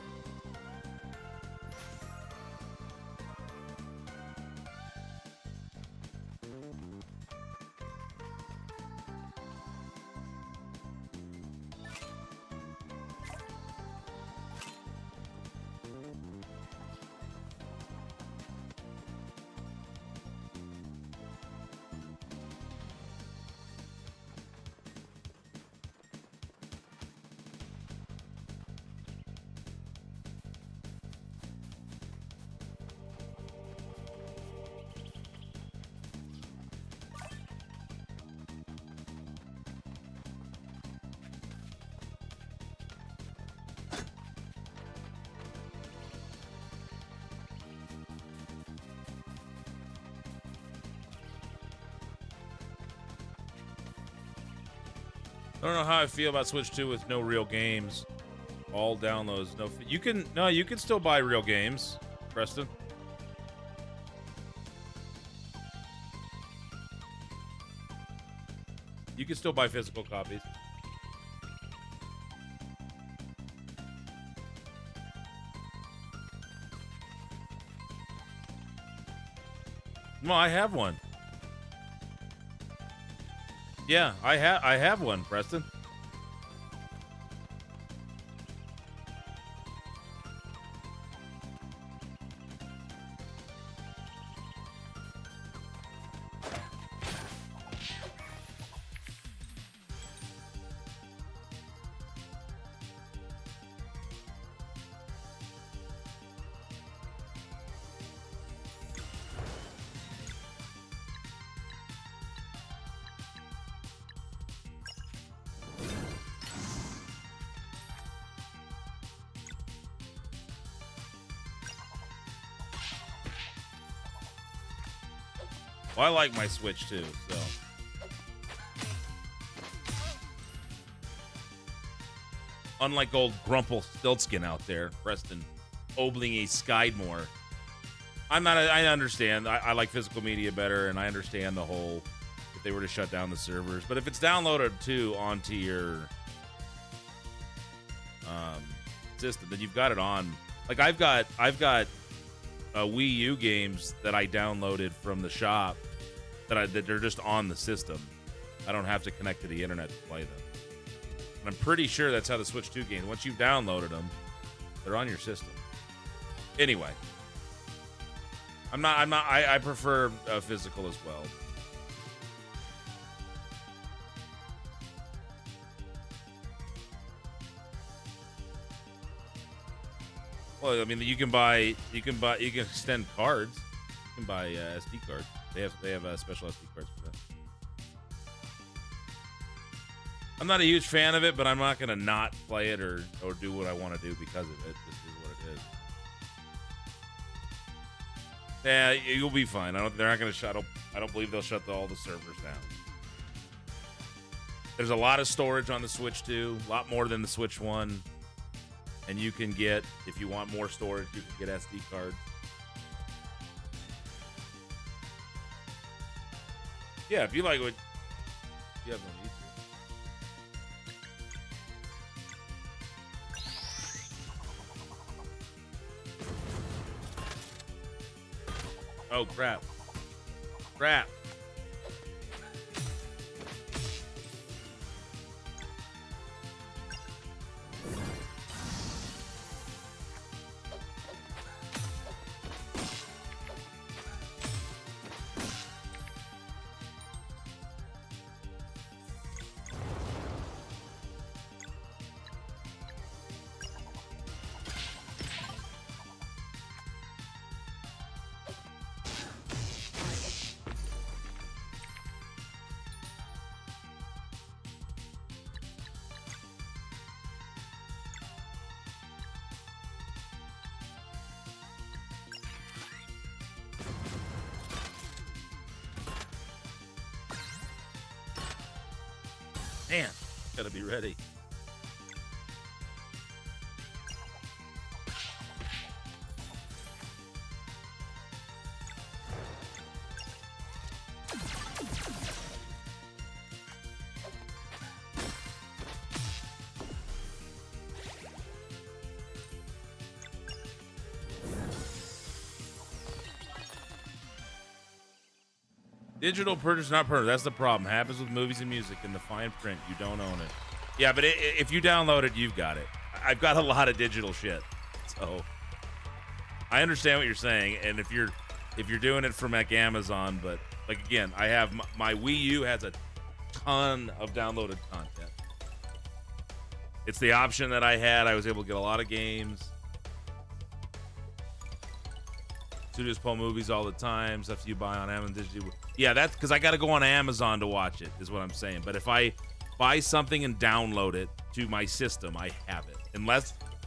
I don't know how I feel about Switch 2 with no real games. All downloads. You can still buy real games, Preston. You can still buy physical copies. No, I have one. Yeah, I have one, Preston. Well, I like my Switch too, so. Unlike old Grumple Stiltskin out there, Preston Obling a Skidmore. I understand. I like physical media better, and I understand the whole, if they were to shut down the servers. But if it's downloaded too onto your system, then you've got it on. Like I've got Wii U games that I downloaded from the shop that they're just on the system. I don't have to connect to the internet to play them. And I'm pretty sure that's how the Switch 2 games, once you've downloaded them, they're on your system. Anyway, I prefer physical as well. Well, I mean, you can extend cards. You can buy SD cards. They have special SD cards for that. I'm not a huge fan of it, but I'm not gonna not play it or do what I want to do because of it. This is what it is. Yeah, you'll be fine. They're not gonna shut. I don't believe they'll shut all the servers down. There's a lot of storage on the Switch 2, a lot more than the Switch 1. And you can get, if you want more storage, you can get SD cards. Yeah, if you like what you have on YouTube. Oh, crap. Crap. Man, gotta be ready. Digital purchase, not purchase. That's the problem. Happens with movies and music. In the fine print, you don't own it. Yeah, but if you download it, you've got it. I've got a lot of digital shit, so I understand what you're saying. And if you're doing it from like Amazon, but like again, I have my Wii U has a ton of downloaded content. It's the option that I had. I was able to get a lot of games. Studios pull movies all the time. Stuff you buy on Amazon. Yeah, that's because I got to go on Amazon to watch it, is what I'm saying. But if I buy something and download it to my system, I have it.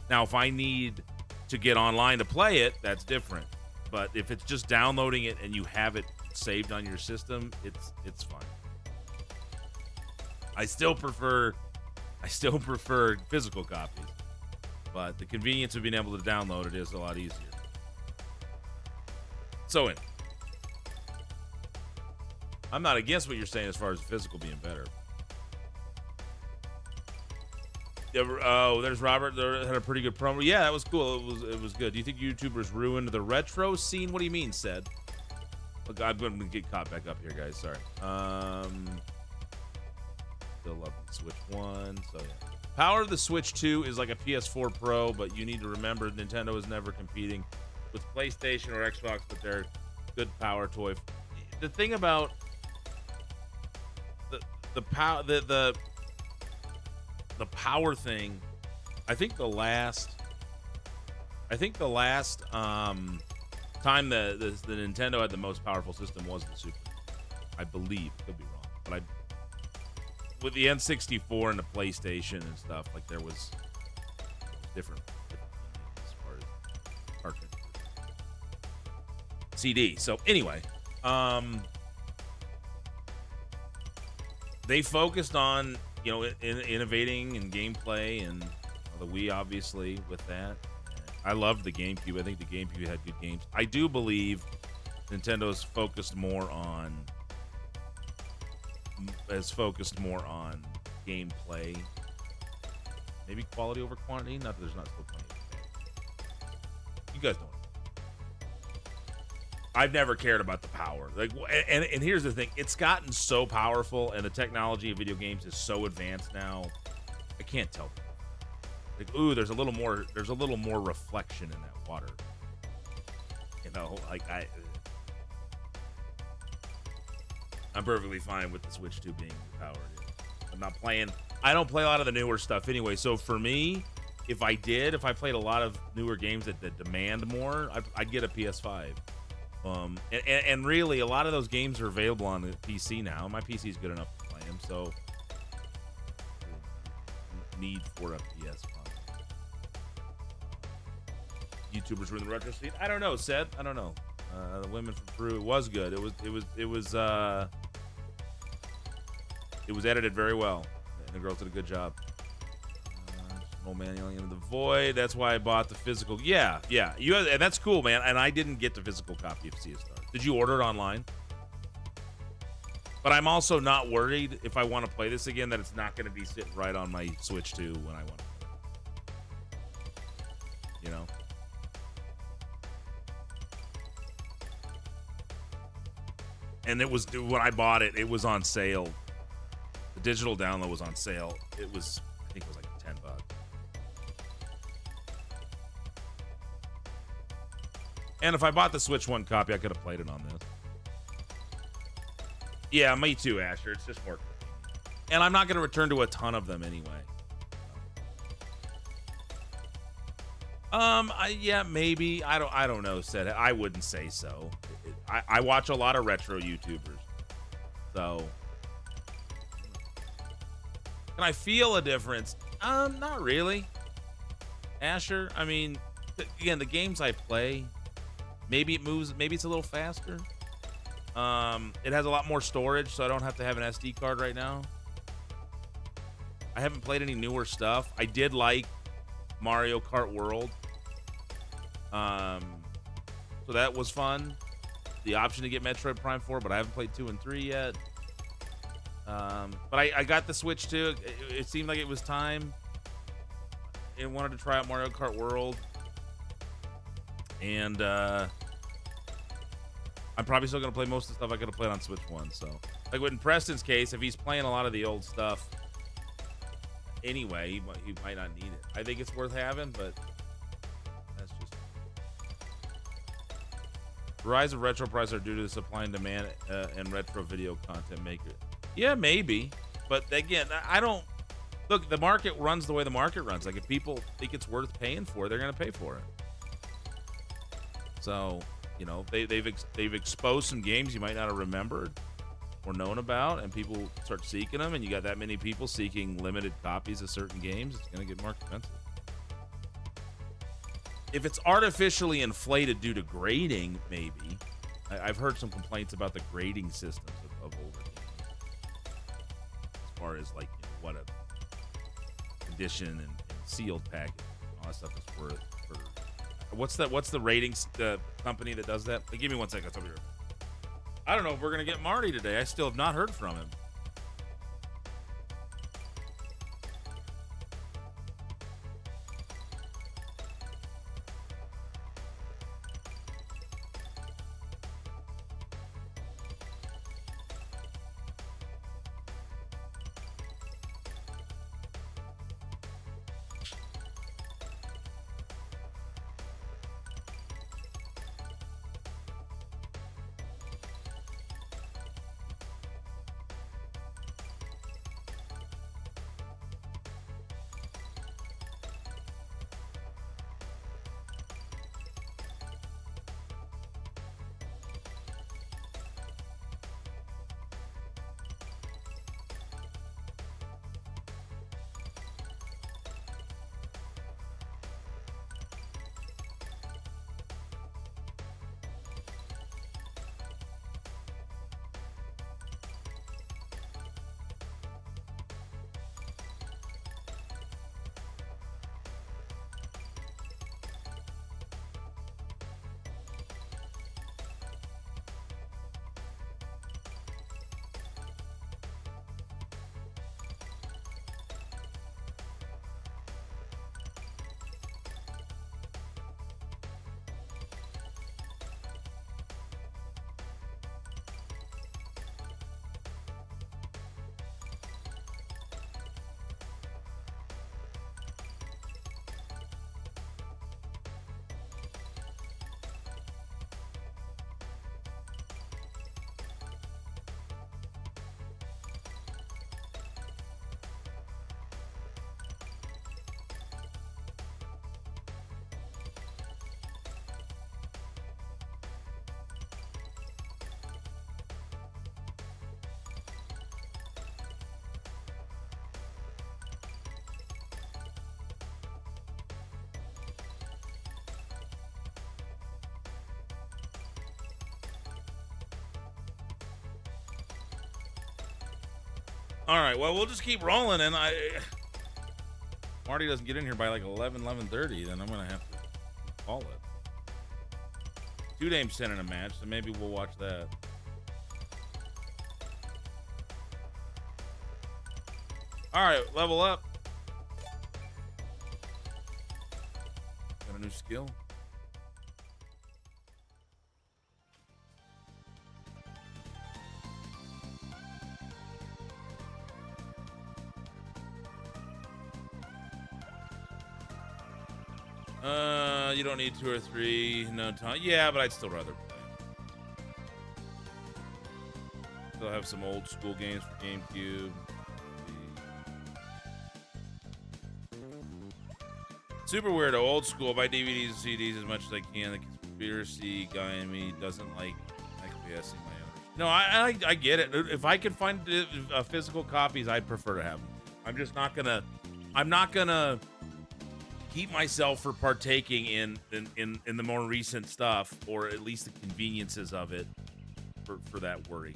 Now, if I need to get online to play it, that's different. But if it's just downloading it and you have it saved on your system, it's fine. I still prefer physical copies, but the convenience of being able to download it is a lot easier. So, I'm not against what you're saying as far as physical being better. Oh, there's Robert. They had a pretty good promo. Yeah, that was cool. It was good. Do you think YouTubers ruined the retro scene? What do you mean, said? Look, I'm going to get caught back up here, guys. Sorry. Still love the Switch 1. So, yeah. Power of the Switch 2 is like a PS4 Pro, but you need to remember Nintendo is never competing with PlayStation or Xbox, but they're good power toy. The thing about the power thing, I think the last time the Nintendo had the most powerful system was the Super. I believe, could be wrong, but with the N64 and the PlayStation and stuff, like there was different as far as cartridge. CD. So anyway, they focused on innovating and gameplay, and the Wii obviously with that. I loved the GameCube. I think the GameCube had good games. I do believe Nintendo's focused more on gameplay, maybe quality over quantity. Not that there's not still plenty. You guys know. I've never cared about the power. And here's the thing: it's gotten so powerful, and the technology of video games is so advanced now. I can't tell. Like, ooh, there's a little more reflection in that water. I'm perfectly fine with the Switch 2 being powered. I'm not playing. I don't play a lot of the newer stuff anyway. So for me, if I played a lot of newer games that demand more, I'd get a PS5. And really, a lot of those games are available on the PC now. My PC is good enough to play them, so need for a PS5. YouTubers were in the retro scene. I don't know, Seth. I don't know. The women from Peru, it was good. It was edited very well, and the girls did a good job. Old Man Alien in the Void. That's why I bought the physical. Yeah. And that's cool, man. And I didn't get the physical copy of Sea of Stars. Did you order it online? But I'm also not worried if I want to play this again that it's not going to be sitting right on my Switch 2 when I want to play it. You know? And it was, when I bought it, it was on sale. The digital download was on sale. It was, I think it was like $10. And if I bought the Switch 1 copy, I could have played it on this. Yeah, me too, Asher. It's just more. And I'm not going to return to a ton of them anyway. Yeah, maybe. I don't know, said I wouldn't say so. I watch a lot of retro YouTubers. So can I feel a difference? Not really. Asher, I mean, again, the games I play, maybe it moves, maybe it's a little faster. It has a lot more storage, so I don't have to have an SD card right now. I haven't played any newer stuff. I did like Mario Kart World. So that was fun. The option to get Metroid Prime 4, but I haven't played 2 and 3 yet. But I got the Switch too. It seemed like it was time. I wanted to try out Mario Kart World. And I'm probably still going to play most of the stuff I could have played on Switch 1. So, like in Preston's case, if he's playing a lot of the old stuff anyway, he might not need it. I think it's worth having, but that's just... Rise of retro prices are due to the supply and demand and retro video content maker. Yeah, maybe. But again, I don't... Look, the market runs the way the market runs. Like, if people think it's worth paying for, they're going to pay for it. So, you know, they've exposed some games you might not have remembered or known about, and people start seeking them, and you got that many people seeking limited copies of certain games, it's going to get more expensive. If it's artificially inflated due to grading, maybe. I've heard some complaints about the grading systems of older games. As far as, like, you know, what a condition and sealed package, all that stuff is worth. What's the ratings company that does that? Hey, give me 1 second. I'll be right back. I don't know if we're going to get Marty today. I still have not heard from him. All right, well, we'll just keep rolling, and Marty doesn't get in here by like 11:30, then I'm gonna have to call it. Two Dames sending a match, so maybe we'll watch that. All right, level up. Got a new skill. You don't need 2 or 3. No time. Yeah, but I'd still rather play. Still have some old school games for GameCube. Super weirdo, old school. Buy DVDs and CDs as much as I can. The conspiracy guy in me doesn't like acquiescing my own. No, I get it. If I could find physical copies, I'd prefer to have them. I'm just not gonna. I'm not gonna keep myself for partaking in the more recent stuff, or at least the conveniences of it, for that worry.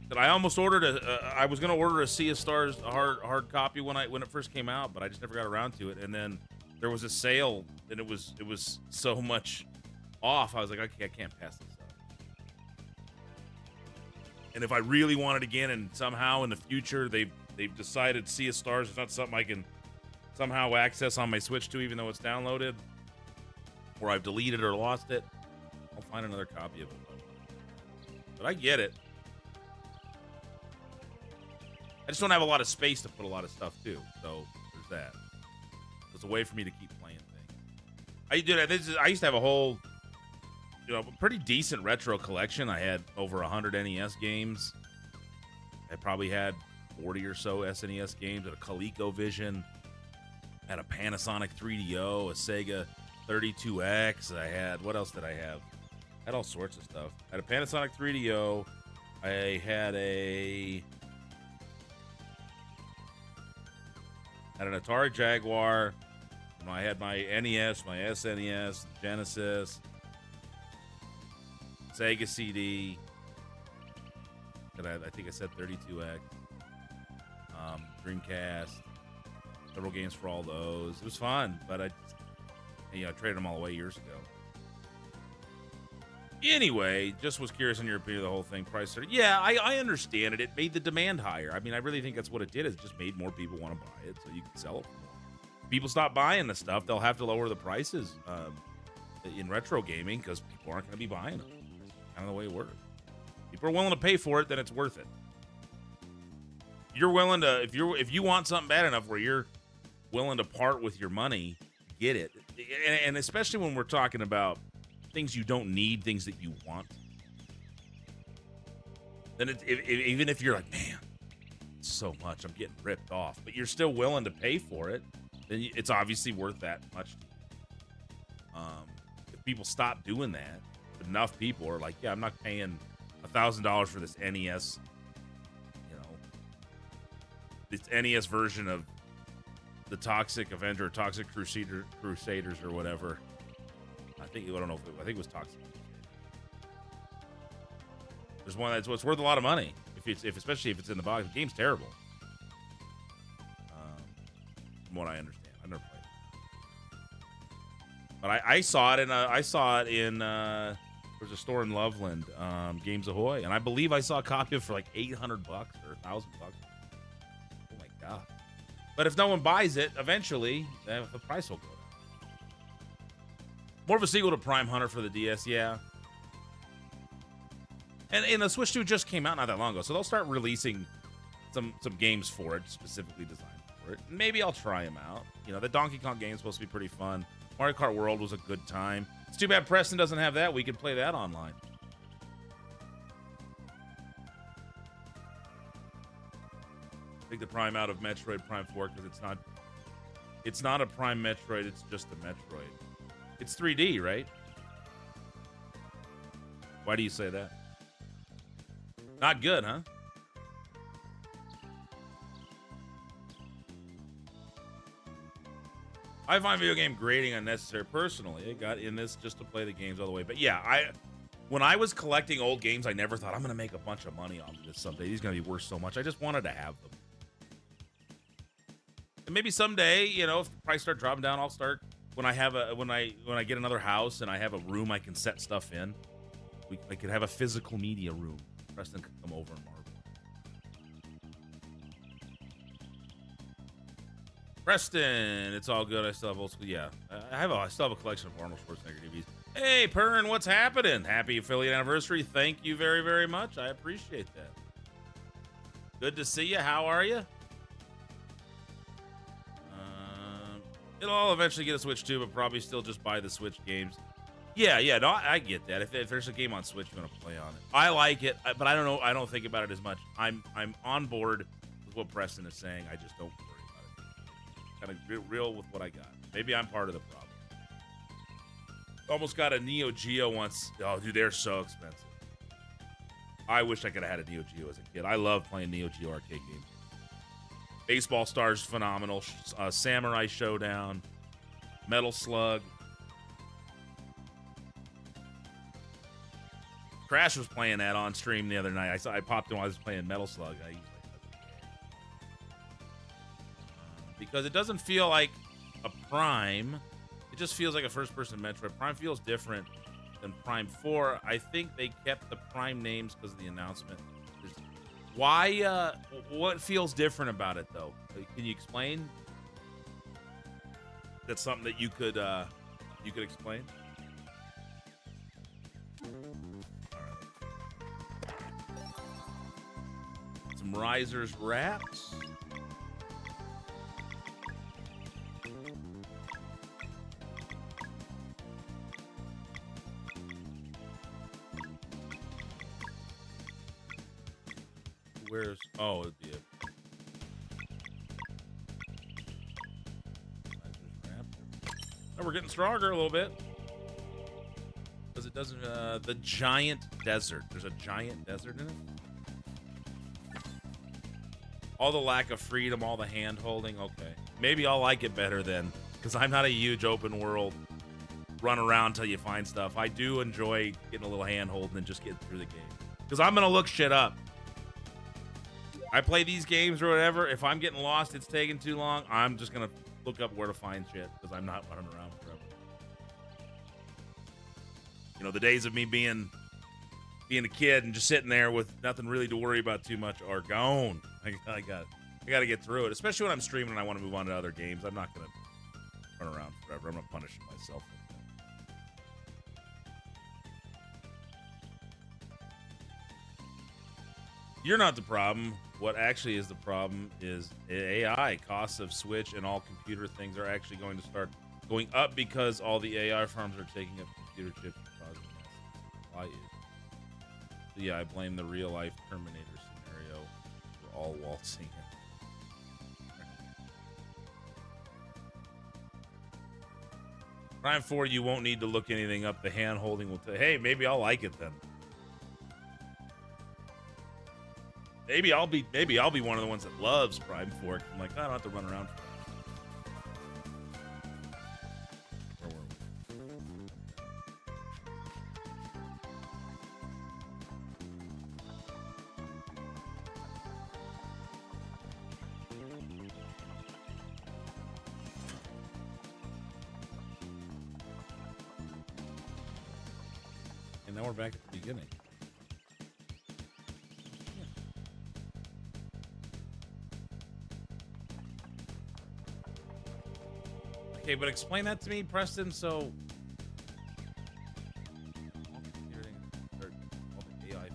But I almost ordered I was gonna order a Sea of Stars hard copy when it first came out, but I just never got around to it. And then there was a sale, and it was so much off. I was like, okay, I can't pass this up. And if I really want it again, and somehow in the future they've decided Sea of Stars is not something I can somehow access on my Switch too, even though it's downloaded, or I've deleted or lost it, I'll find another copy of it. But I get it. I just don't have a lot of space to put a lot of stuff too, so there's that. It's a way for me to keep playing things. I used to have a whole, pretty decent retro collection. I had over 100 NES games. I probably had 40 or so SNES games. I had a ColecoVision. I had a Panasonic 3DO, a Sega 32X. I had, what else did I have? I had all sorts of stuff. I had a Panasonic 3DO. I had an Atari Jaguar. I had my NES, my SNES, Genesis, Sega CD. I think I said 32X. Dreamcast. Several games for all those. It was fun, but I traded them all away years ago. Anyway, just was curious on your opinion of the whole thing. Price started. Yeah, I understand it. It made the demand higher. I mean, I really think that's what it did. It just made more people want to buy it, so you can sell it for more. People stop buying the stuff, they'll have to lower the prices in retro gaming, because people aren't going to be buying them. That's kind of the way it works. People are willing to pay for it, then it's worth it. You're willing to, if you want something bad enough where you're willing to part with your money, get it. And especially when we're talking about things you don't need, things that you want, then even if you're like, man, it's so much, I'm getting ripped off, but you're still willing to pay for it, then it's obviously worth that much. If people stop doing that, enough people are like, yeah, I'm not paying $1,000 for this NES, this NES version of the Toxic Avenger, Toxic Crusaders or whatever. I think it was Toxic. There's one that's worth a lot of money, especially if it's in the box. The game's terrible. From what I understand, I've never played it. But I saw it in there's a store in Loveland, Games Ahoy, and I believe I saw a copy of it for like $800 or $1,000. Oh my god! But if no one buys it, eventually the price will go down. More of a sequel to Prime Hunter for the DS, yeah. And the Switch 2 just came out not that long ago, so they'll start releasing some games for it, specifically designed for it. Maybe I'll try them out. The Donkey Kong game is supposed to be pretty fun. Mario Kart World was a good time. It's too bad Preston doesn't have that. We could play that online. Take the Prime out of Metroid Prime 4 because it's not a Prime Metroid, it's just a Metroid. It's 3D, right? Why do you say that? Not good, huh? I find video game grading unnecessary personally. I got in this just to play the games all the way. But yeah, When I was collecting old games, I never thought I'm going to make a bunch of money off of this someday. These are going to be worth so much. I just wanted to have them. And maybe someday, you know, if the price start dropping down, I'll start when I get another house and I have a room I can set stuff in. I could have a physical media room. Preston could come over and marvel. Preston, it's all good. I still have old school. Yeah, I still have a collection of Arnold Schwarzenegger DVDs. Hey, Pern, what's happening? Happy affiliate anniversary. Thank you very, very much. I appreciate that. Good to see you. How are you? It'll all eventually get a Switch too, but probably still just buy the Switch games. Yeah, no, I get that. If there's a game on Switch, you want to play on it. I like it, but I don't know. I don't think about it as much. I'm on board with what Preston is saying. I just don't worry about it. Kind of real with what I got. Maybe I'm part of the problem. Almost got a Neo Geo once. Oh, dude, they're so expensive. I wish I could have had a Neo Geo as a kid. I love playing Neo Geo arcade games. Baseball Stars, phenomenal. Samurai Showdown, Metal Slug. Crash was playing that on stream the other night. I popped in while I was playing Metal Slug. Because it doesn't feel like a Prime. It just feels like a first-person Metroid. Prime feels different than Prime 4. I think they kept the Prime names because of the announcement. Why? What feels different about it, though? Can you explain? That's something that you could explain. Some Risers wraps. Where's it'd be a oh, we're getting stronger a little bit because it doesn't the giant desert. There's a giant desert in it. All the lack of freedom, all the hand holding. Okay, maybe I'll like it better then because I'm not a huge open world run around till you find stuff. I do enjoy getting a little hand holding and just getting through the game because I'm gonna look shit up. I play these games or whatever. If I'm getting lost, it's taking too long, I'm just going to look up where to find shit because I'm not running around forever. You know, the days of me being a kid and just sitting there with nothing really to worry about too much are gone. I got to get through it, especially when I'm streaming and I want to move on to other games. I'm not going to run around forever. I'm not punishing myself. You're not the problem. What actually is the problem is AI. Costs of Switch and all computer things are actually going to start going up because all the AI farms are taking up computer chips and causing massive supply issues. So yeah, I blame the real life Terminator scenario for all waltzing in. Prime 4, you won't need to look anything up. The hand holding will tell. Hey, maybe I'll like it then. Maybe I'll be one of the ones that loves Prime 4. I'm like, I don't have to run around. Where were we? And now we're back at the beginning. Okay, but explain that to me, Preston. So, AI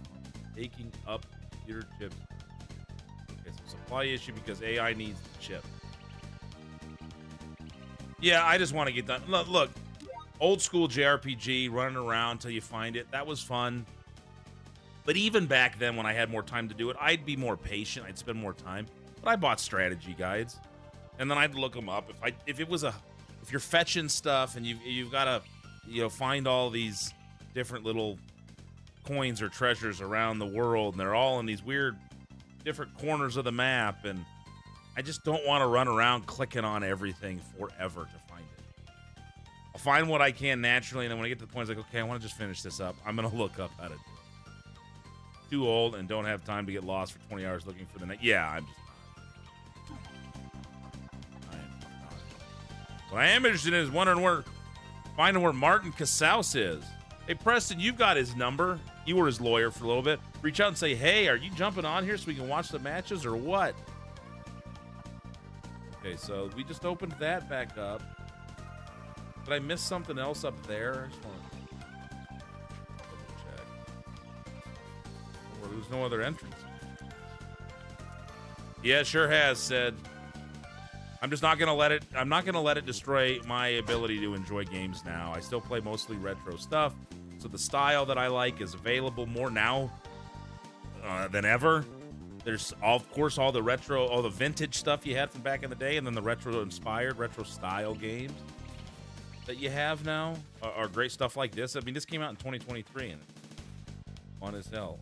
taking up computer chips. Okay, so supply issue because AI needs the chip. Yeah, I just want to get done. Look, old school JRPG, running around till you find it. That was fun. But even back then, when I had more time to do it, I'd be more patient. I'd spend more time. But I bought strategy guides, and then I'd look them up. If you're fetching stuff and you've got to find all these different little coins or treasures around the world, and they're all in these weird different corners of the map, and I just don't want to run around clicking on everything forever to find it. I'll find what I can naturally, and then when I get to the point, it's like, okay, I want to just finish this up. I'm gonna look up how to do it. Too old and don't have time to get lost for 20 hours looking for the next. Yeah, I'm just not. I am not. What I am interested in is finding where Martin Casals is. Hey, Preston, you've got his number. You were his lawyer for a little bit. Reach out and say, hey, are you jumping on here so we can watch the matches or what? Okay, so we just opened that back up. Did I miss something else up there? I just want to double check. Or there's no other entrance. Yeah, sure has, said. I'm just not gonna let it destroy my ability to enjoy games now. I still play mostly retro stuff, so the style that I like is available more now than ever. There's of course all the vintage stuff you had from back in the day, and then the retro style games that you have now are great stuff like this. I mean, this came out in 2023 and it's fun as hell.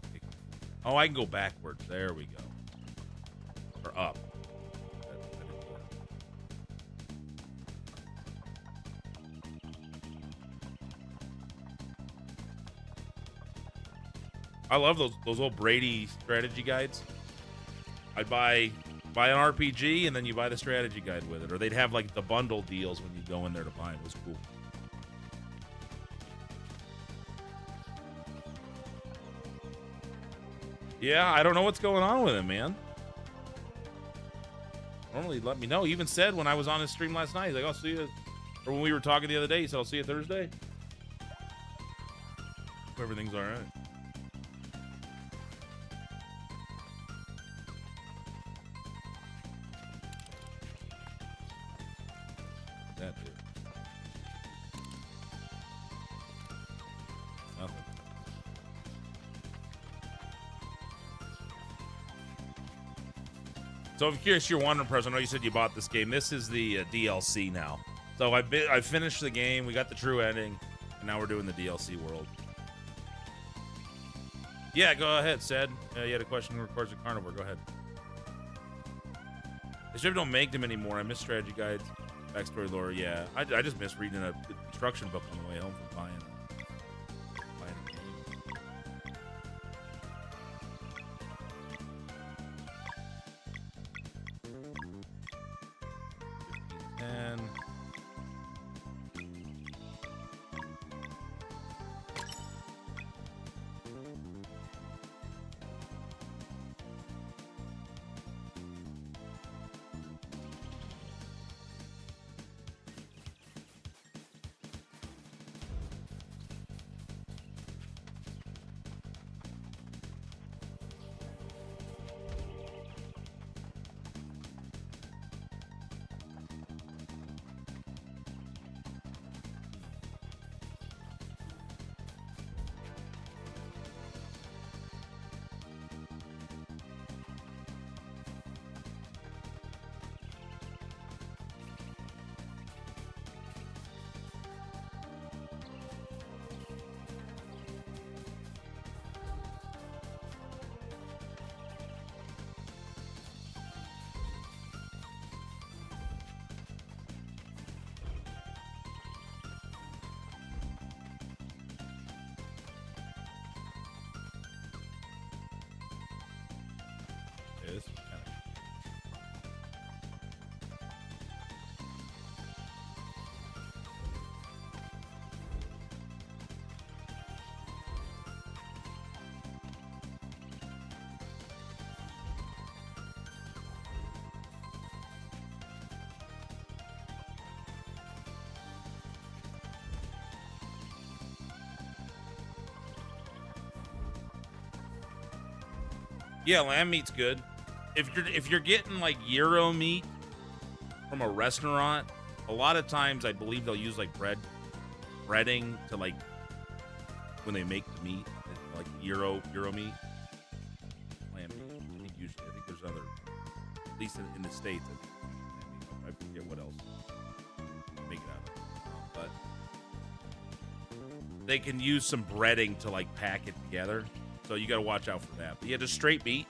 Oh, I can go backwards. There we go. Or up. I love those old Brady strategy guides. I'd buy an RPG and then you buy the strategy guide with it, or they'd have like the bundle deals when you go in there to buy it. It was cool. Yeah, I don't know what's going on with him, man. Normally, let me know. He even said when I was on his stream last night, he's like, "I'll see you," or when we were talking the other day, he said, "I'll see you Thursday." Hope everything's all right. That dude. Nothing. So if you're wondering, President, I know you said you bought this game. This is the DLC now. So I finished the game. We got the true ending, and now we're doing the DLC world. Yeah, go ahead, Sed. You had a question in regards to Carnivore. Go ahead. They sure don't make them anymore. I miss strategy guides, backstory lore. Yeah, I just miss reading a instruction book on the way home from buying a game. And this is kind of yeah, lamb meat's good. If you're getting like gyro meat from a restaurant, a lot of times I believe they'll use like breading to like when they make the meat, like gyro meat, lamb meat. I think there's other, at least in the States. I forget what else they make it out of, but they can use some breading to like pack it together. So you got to watch out for that. But yeah, just straight meat.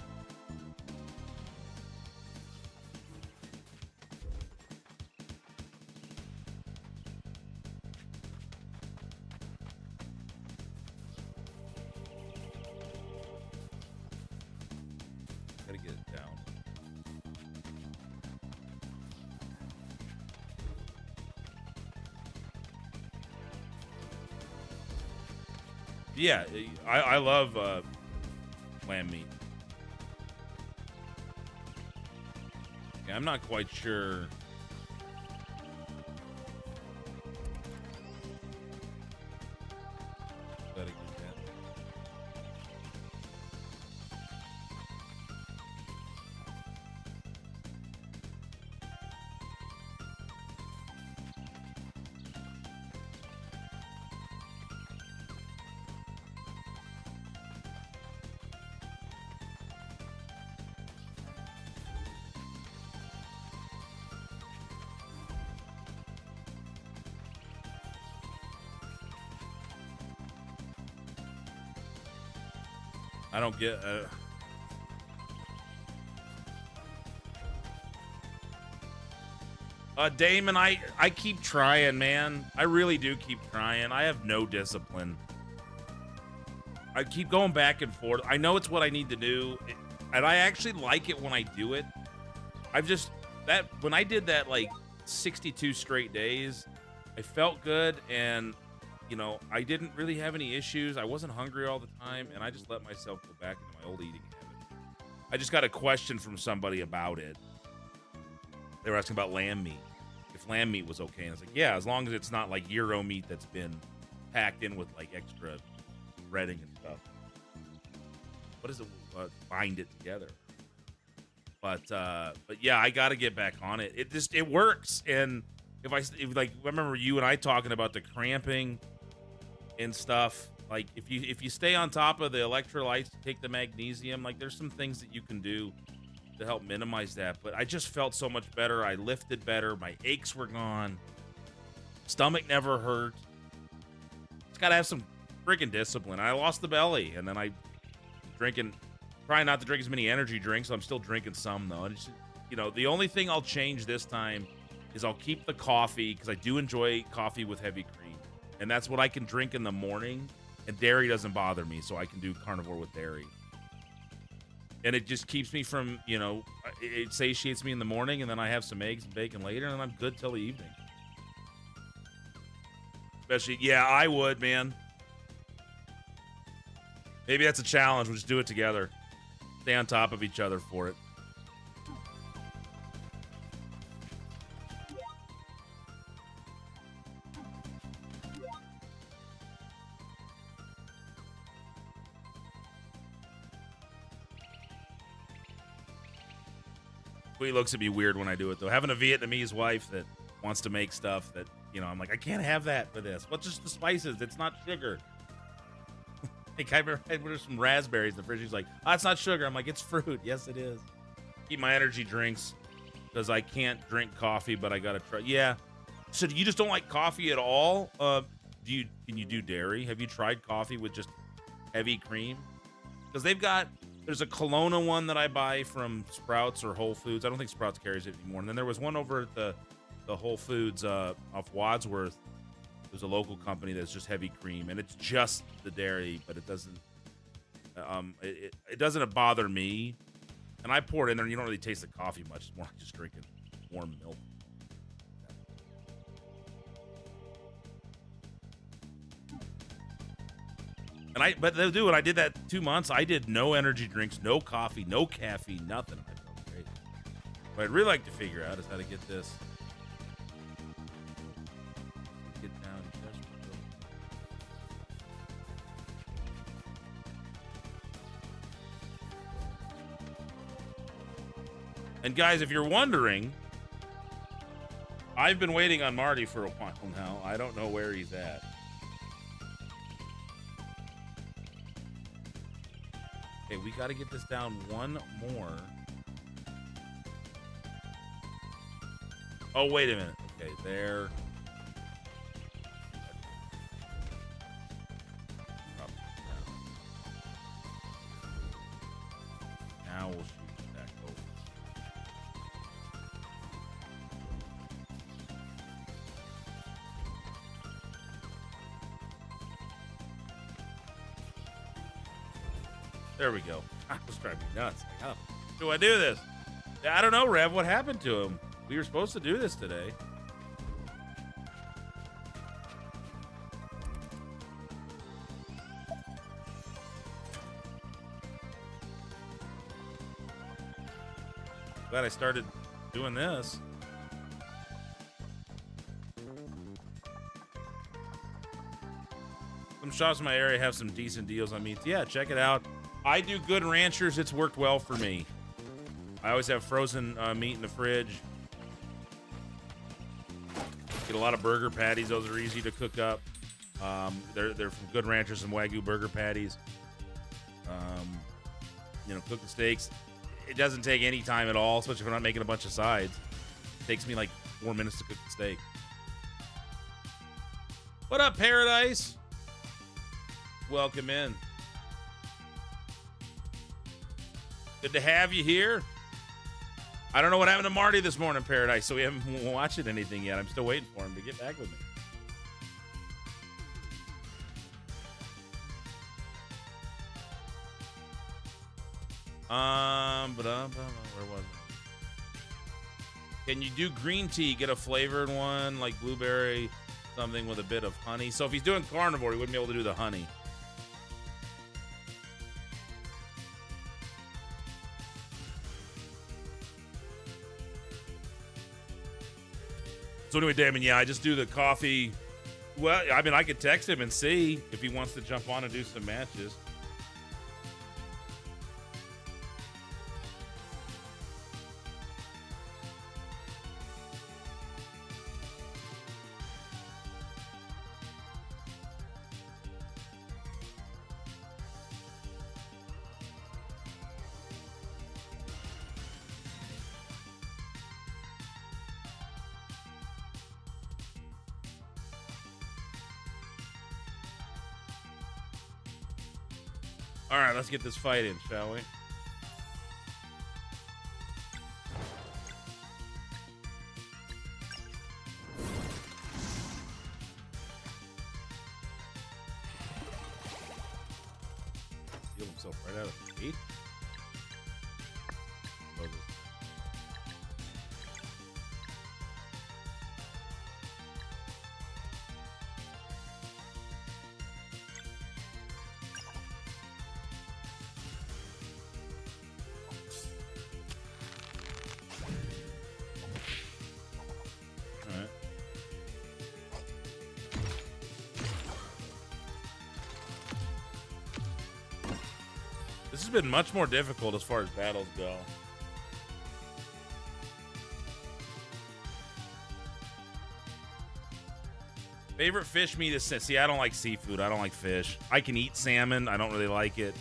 Yeah, I love lamb meat. Yeah, I'm not quite sure. Gotta get that. I don't get Damon, I keep trying, man. I really do keep trying. I have no discipline. I keep going back and forth. I know it's what I need to do, and I actually like it when I do it. When I did that like 62 straight days, I felt good, and you know, I didn't really have any issues. I wasn't hungry all the time, and I just let myself go back into my old eating habits. I just got a question from somebody about it. They were asking about lamb meat. If lamb meat was okay. And I was like, yeah, as long as it's not like gyro meat that's been packed in with like extra breading and stuff. What is it? Bind it together. But yeah, I got to get back on it. It works. And if I remember you and I talking about the cramping and stuff, like if you stay on top of the electrolytes, take the magnesium, like there's some things that you can do to help minimize that. But I just felt so much better. I lifted better. My aches were gone. Stomach never hurt. It's got to have some freaking discipline. I lost the belly, and then I trying not to drink as many energy drinks. I'm still drinking some though. And it's, you know, the only thing I'll change this time is I'll keep the coffee, because I do enjoy coffee with heavy cream, and that's what I can drink in the morning, and dairy doesn't bother me, so I can do carnivore with dairy. And it just keeps me from, you know, it satiates me in the morning, and then I have some eggs and bacon later, and I'm good till the evening. Especially, yeah, I would, man. Maybe that's a challenge. We'll just do it together. Stay on top of each other for it. He looks at me weird when I do it, though. Having a Vietnamese wife that wants to make stuff that, you know, I'm like, I can't have that for this. What's just the spices? It's not sugar. Like, I remember some raspberries in the fridge. He's like, oh, it's not sugar. I'm like, it's fruit. Yes, it is. Keep my energy drinks because I can't drink coffee, but I got to try. Yeah. So you just don't like coffee at all? Can you do dairy? Have you tried coffee with just heavy cream? Because there's a Kelowna one that I buy from Sprouts or Whole Foods. I don't think Sprouts carries it anymore. And then there was one over at the Whole Foods off Wadsworth. There's a local company that's just heavy cream, and it's just the dairy, but it doesn't it doesn't bother me. And I pour it in there, and you don't really taste the coffee much. It's more like just drinking warm milk. But dude, when I did that 2 months, I did no energy drinks, no coffee, no caffeine, nothing. I felt great. What I'd really like to figure out is how to get this. Get down just a little. And guys, if you're wondering, I've been waiting on Marty for a while now. I don't know where he's at. Okay, we got to get this down one more. Oh, wait a minute. Okay, there. Now we'll shoot it back over. There we go. I was driving me nuts. How do I do this? I don't know, Rev. What happened to him? We were supposed to do this today. Glad I started doing this. Some shops in my area have some decent deals on meats. Yeah, check it out. I do Good Ranchers. It's worked well for me. I always have frozen meat in the fridge. Get a lot of burger patties. Those are easy to cook up. They're from Good Ranchers and Wagyu burger patties. You know, cook the steaks. It doesn't take any time at all, especially if I'm not making a bunch of sides. It takes me like 4 minutes to cook the steak. What up, Paradise? Welcome in. Good to have you here. I don't know what happened to Marty this morning, Paradise, so we haven't watched anything yet. I'm still waiting for him to get back with me. Where was it? Can you do green tea? Get a flavored one like blueberry, something with a bit of honey. So if he's doing carnivore, he wouldn't be able to do the honey. So anyway, Damon, yeah, I just do the coffee. Well, I mean, I could text him and see if he wants to jump on and do some matches. All right, let's get this fight in, shall we? Heal himself right out of the gate. This has been much more difficult as far as battles go. Favorite fish meat is, see, I don't like seafood. I don't like fish. I can eat salmon. I don't really like it.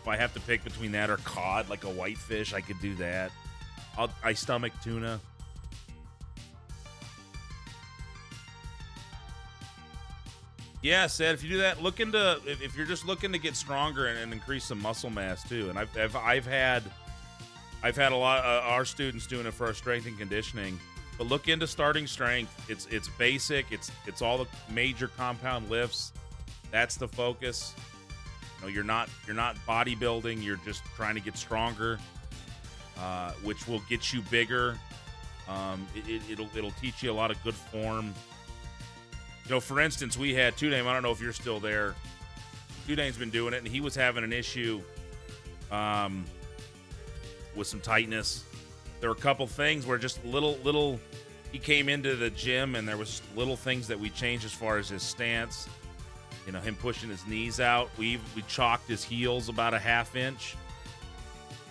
If I have to pick between that or cod, like a whitefish, I could do that. I stomach tuna. Yeah, Seth, if you do that, look into, if you're just looking to get stronger and increase some muscle mass too. And I've had a lot of our students doing it for our strength and conditioning. But look into starting strength. It's basic. It's all the major compound lifts. That's the focus. You know, you're not bodybuilding. You're just trying to get stronger, which will get you bigger. It'll teach you a lot of good form. You know, for instance, we had Tudane. I don't know if you're still there. Tudane's been doing it, and he was having an issue with some tightness. There were a couple things where just little. He came into the gym, and there was little things that we changed as far as his stance. You know, him pushing his knees out. We chalked his heels about a ½ inch,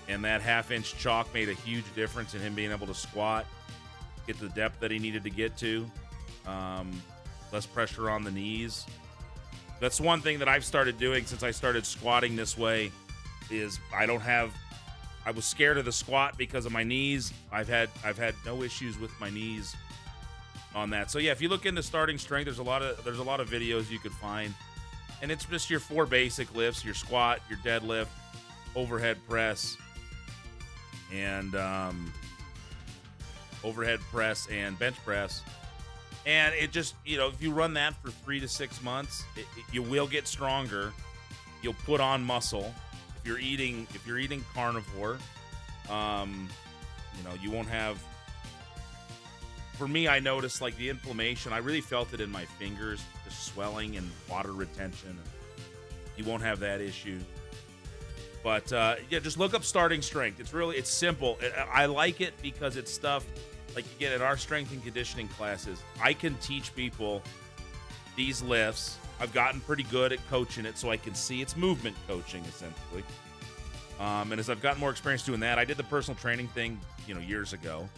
and that ½ inch chalk made a huge difference in him being able to squat, get the depth that he needed to get to. Less pressure on the knees. That's one thing that I've started doing since I started squatting this way is I was scared of the squat because of my knees. I've had no issues with my knees on that. So yeah, if you look into starting strength, there's a lot of videos you could find. And it's just your 4 basic lifts, your squat, your deadlift, overhead press, and bench press. And it just, you know, if you run that for 3 to 6 months, you will get stronger. You'll put on muscle. If you're eating carnivore, you know, you won't have. For me, I noticed like the inflammation. I really felt it in my fingers, just swelling and water retention. You won't have that issue. But yeah, just look up starting strength. It's simple. I like it because it's stuff like you get in our strength and conditioning classes. I can teach people these lifts. I've gotten pretty good at coaching it, so I can see it's movement coaching essentially. And as I've gotten more experience doing that, I did the personal training thing, years ago.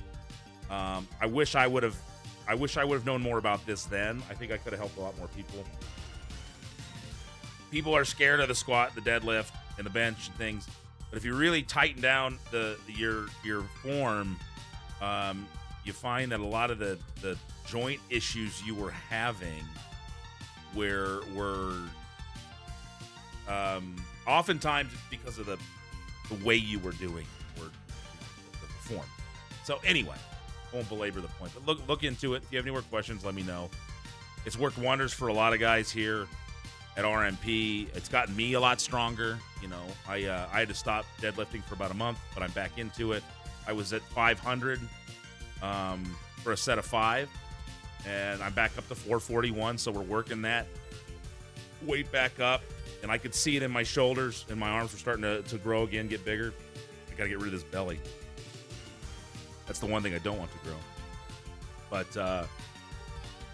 I wish I would have known more about this then. I think I could have helped a lot more people. People are scared of the squat, the deadlift, and the bench and things. But if you really tighten down your form, you find that a lot of the joint issues you were having were oftentimes because of the way you were doing or the form. So anyway, I won't belabor the point, but look into it. If you have any more questions, let me know. It's worked wonders for a lot of guys here at RMP. It's gotten me a lot stronger. I had to stop deadlifting for about a month, but I'm back into it. I was at 500 for a set of 5, and I'm back up to 441, so we're working that weight back up, and I could see it in my shoulders, and my arms were starting to grow again, get bigger. I got to get rid of this belly. That's the one thing I don't want to grow. But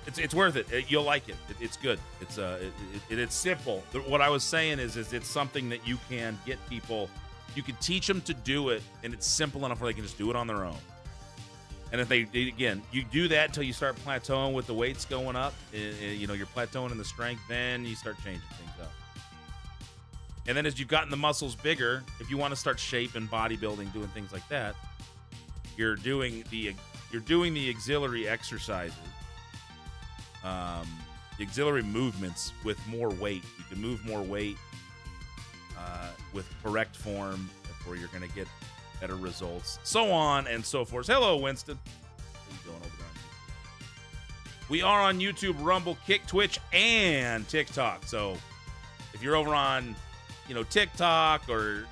it's worth it. You'll like it. It's good. It's simple. What I was saying is it's something that you can get people. You can teach them to do it, and it's simple enough where they can just do it on their own. And if you do that until you start plateauing with the weights going up, you're plateauing in the strength, then you start changing things up. And then as you've gotten the muscles bigger, if you want to start shape and bodybuilding, doing things like that, you're doing the auxiliary exercises, the auxiliary movements with more weight. You can move more weight with correct form, where you're going to get better results, so on and so forth. Hello, Winston. How you doing over there on YouTube? We are on YouTube, Rumble, Kick, Twitch, and TikTok. So if you're over on, TikTok or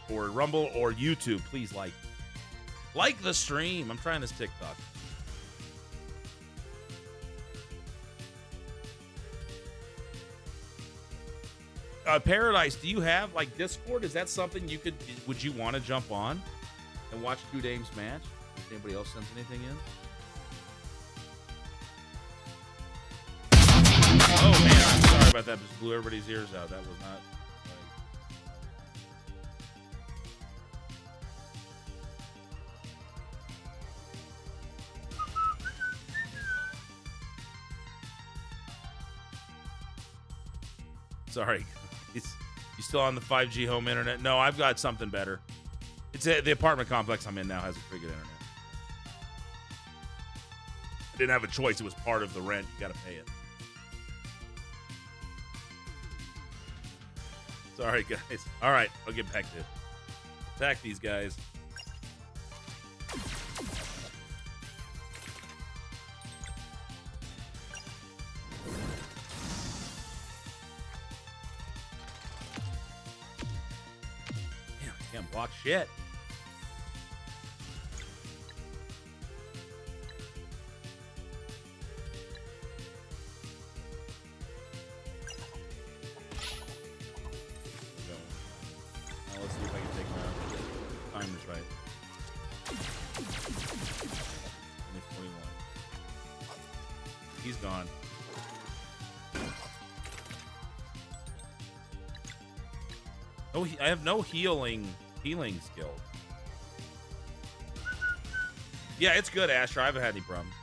Rumble or YouTube, please like the stream. I'm trying this TikTok. Paradise, do you have Discord? Is that something would you want to jump on and watch Two Dames match? If anybody else sends anything in? Oh man, I'm sorry about that. Just blew everybody's ears out. That was not. Sorry. You still on the 5G home internet? No, I've got something better. The apartment complex I'm in now has a pretty good internet. I didn't have a choice. It was part of the rent. You got to pay it. Sorry, guys. All right, I'll get back to it. Attack these guys. Can't block shit. Now let's see if I can take him out. Time is right. Only 41. He's gone. Oh, I have no healing skill. Yeah, it's good, Asher. I haven't had any problems.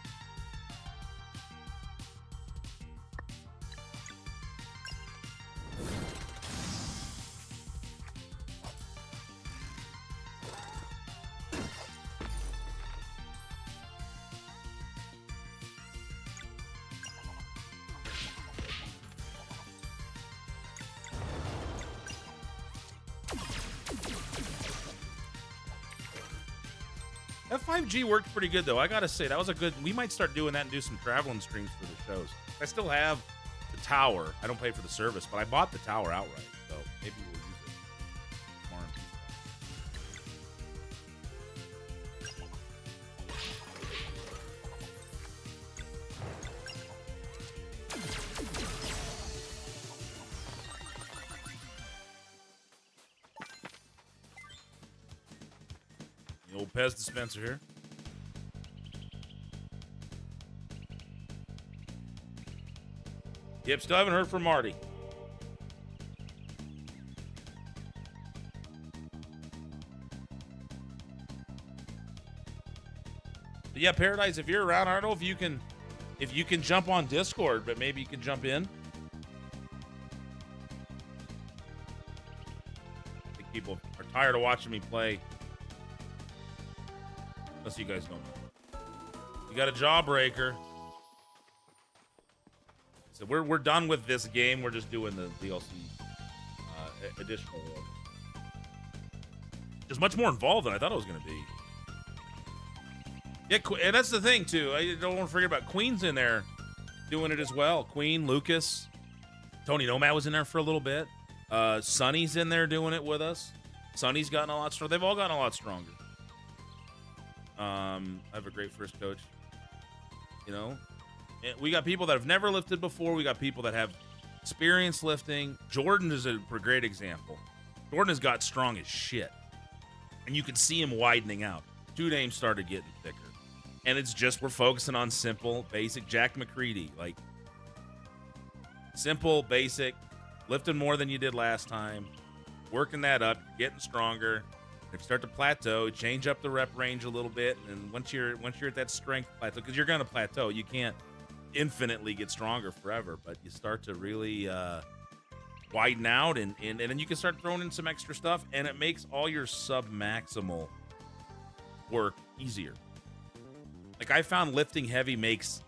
F5G worked pretty good, though. I gotta say, that was a good... We might start doing that and do some traveling streams for the shows. I still have the tower. I don't pay for the service, but I bought the tower outright, so maybe we'll use it more. Pez dispenser here. Yep, still haven't heard from Marty. But yeah, Paradise, if you're around, I don't know if you can jump on Discord, but maybe you can jump in. I think people are tired of watching me play. Unless you guys don't know. You got a Jawbreaker. So we're done with this game. We're just doing the DLC additional world. It's much more involved than I thought it was going to be. Yeah, and that's the thing too. I don't want to forget about Queen's in there doing it as well. Queen, Lucas, Tony Nomad was in there for a little bit. Sonny's in there doing it with us. Sonny's gotten a lot stronger. They've all gotten a lot stronger. I have a great first coach. You know, and we got people that have never lifted before. We got people that have experience lifting. Jordan is a great example. Jordan has got strong as shit, and you can see him widening out. Two names started getting thicker, and it's just we're focusing on simple, basic. Jack McCready, like simple, basic, lifting more than you did last time, working that up, getting stronger. If you start to plateau, change up the rep range a little bit, and once you're at that strength plateau, because you're going to plateau, you can't infinitely get stronger forever, but you start to really widen out, and then you can start throwing in some extra stuff, and it makes all your sub-maximal work easier. Like I found lifting heavy makes,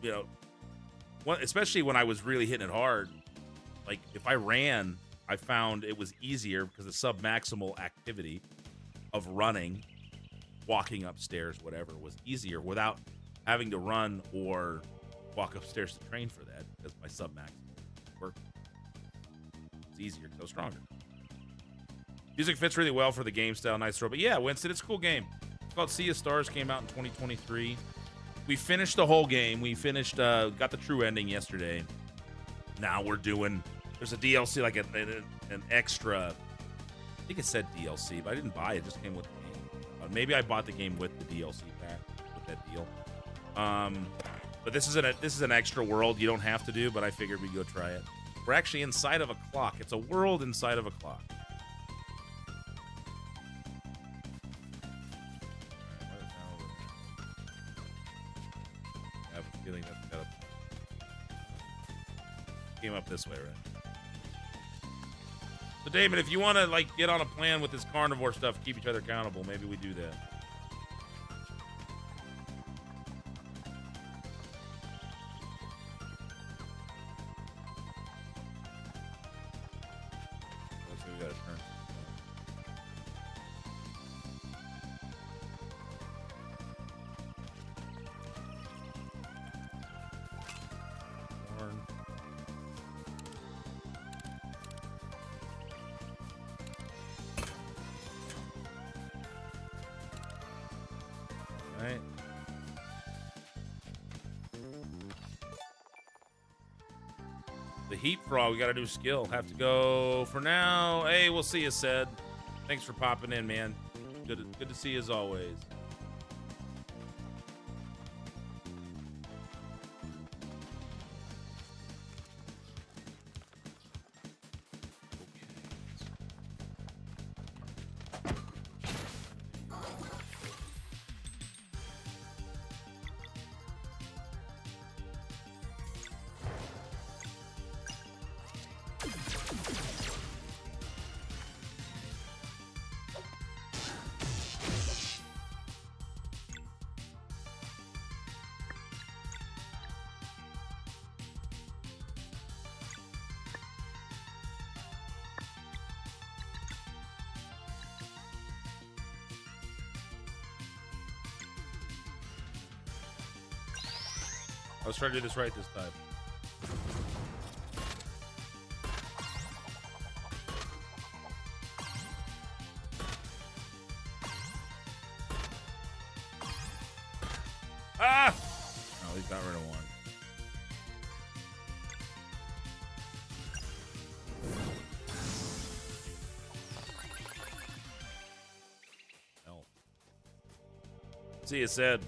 you know, especially when I was really hitting it hard. Like if I ran, I found it was easier because the sub-maximal activity of running, walking upstairs, whatever, was easier without having to run or walk upstairs to train for that because my sub-maximal work was easier because I was stronger. Music fits really well for the game style. Nice throw. But yeah, Winston, it's a cool game. It's called Sea of Stars, came out in 2023. We finished the whole game. We finished, got the true ending yesterday. Now we're doing... There's a DLC, like an extra. I think it said DLC, but I didn't buy it. It just came with the game. Maybe I bought the game with the DLC pack with that deal. But this is an extra world you don't have to do, but I figured we'd go try it. We're actually inside of a clock. It's a world inside of a clock. I have a feeling that's got a... Came up this way, right? So, Damon, if you want to like get on a plan with this carnivore stuff, keep each other accountable, maybe we do that. Looks like we got to turn. Right. The Heat Frog, we got a new skill. Have to go for now. Hey, we'll see you, Said. Thanks for popping in, man. Good to see you as always. Let's try to do this right this time. Ah! Oh, he's got rid of one. Hell. See you said.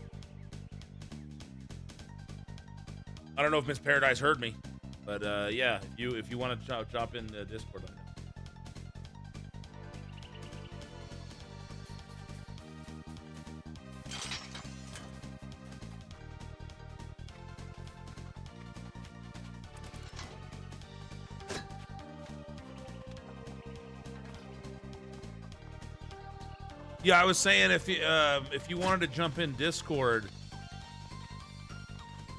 I don't know if Miss Paradise heard me, but yeah, if you want to drop in the Discord, let me know. Yeah, I was saying if you wanted to jump in Discord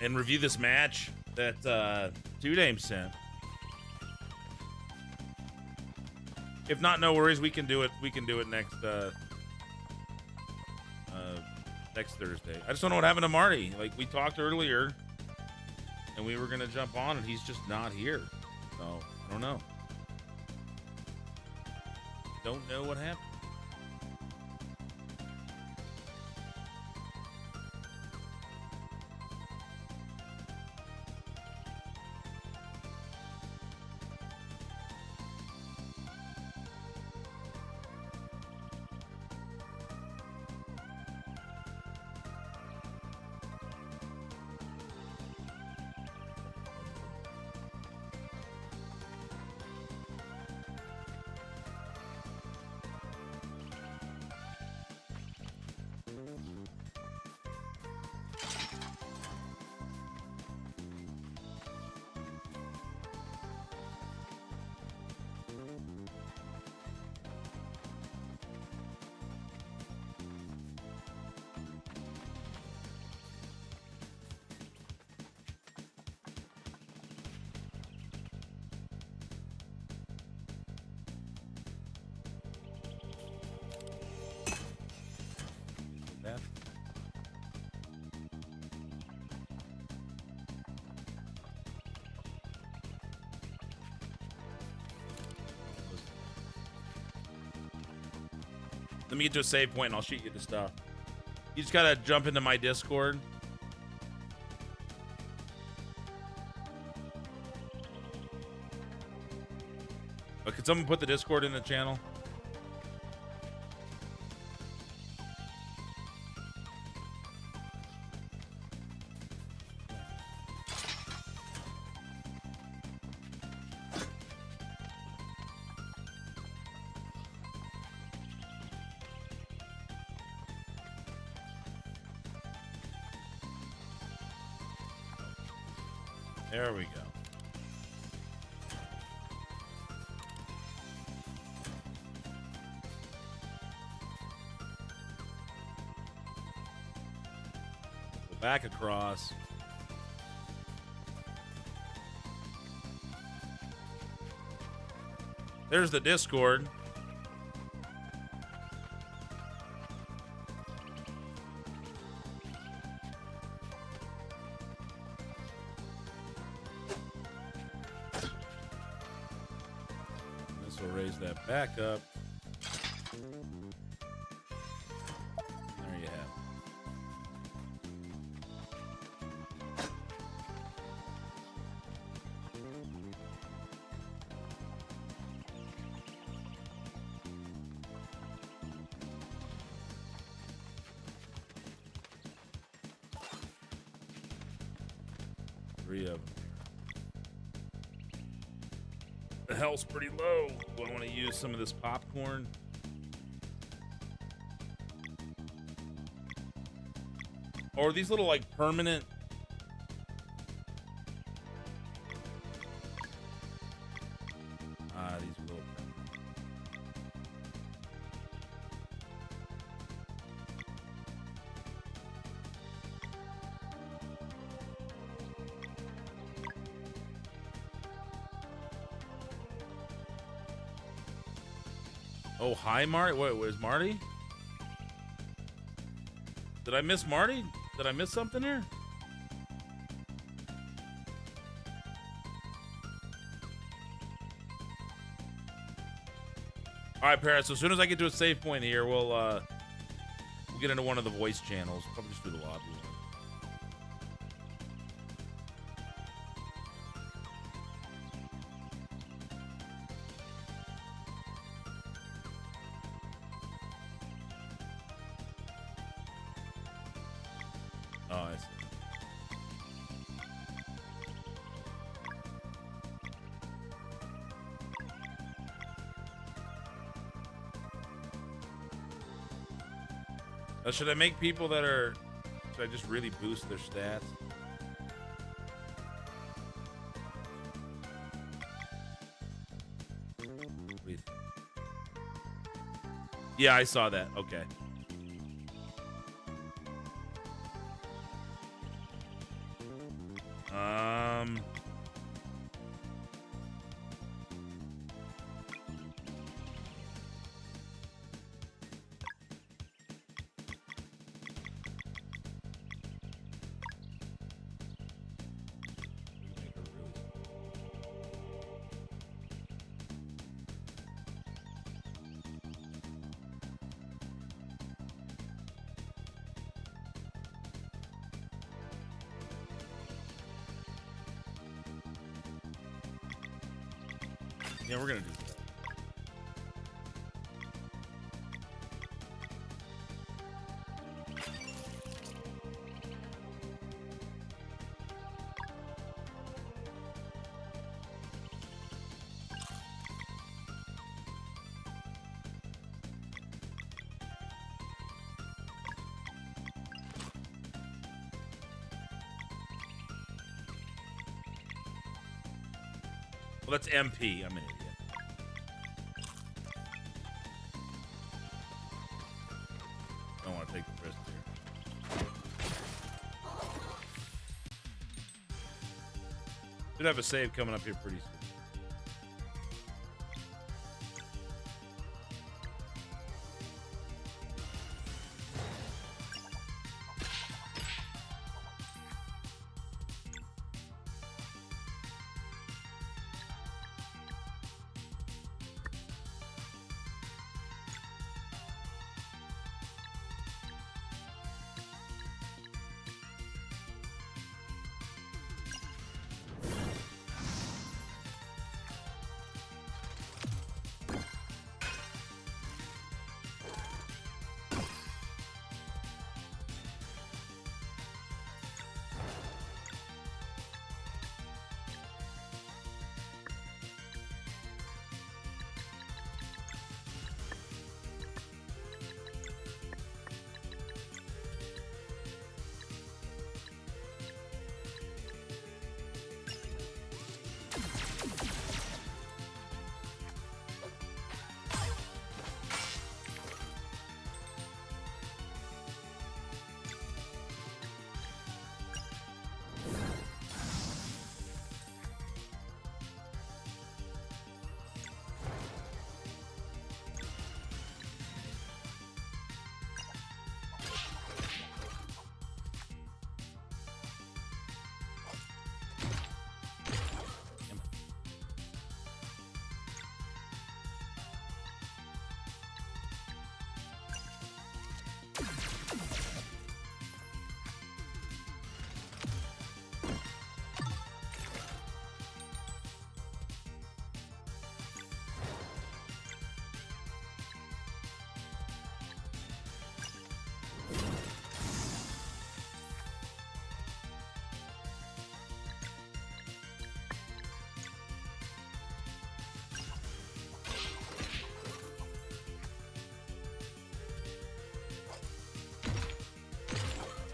and review this match that Two Dame sent. If not, no worries. We can do it. We can do it next next Thursday. I just don't know what happened to Marty. Like we talked earlier, and we were gonna jump on, and he's just not here. So I don't know. Don't know what happened. Let me get to a save point and I'll shoot you the stuff. You just gotta jump into my Discord. Oh, could someone put the Discord in the channel? There we go. Go back across. There's the Discord. This will raise that back up. There you have it. Three of them. The health's pretty low. Do I want to use some of this popcorn? Or are these little like permanent? These are little permanent. Oh, hi, Marty. Wait, where's Marty? Did I miss Marty? Did I miss something here? All right, Paris. So as soon as I get to a save point here, we'll get into one of the voice channels. Probably just do the lobby one. I see. Should I make people that are... Should I just really boost their stats? Yeah, I saw that. Okay. Yeah, we're gonna do that. Well, that's MP. I'm an idiot. Don't want to take the risk here. Should have a save coming up here pretty soon.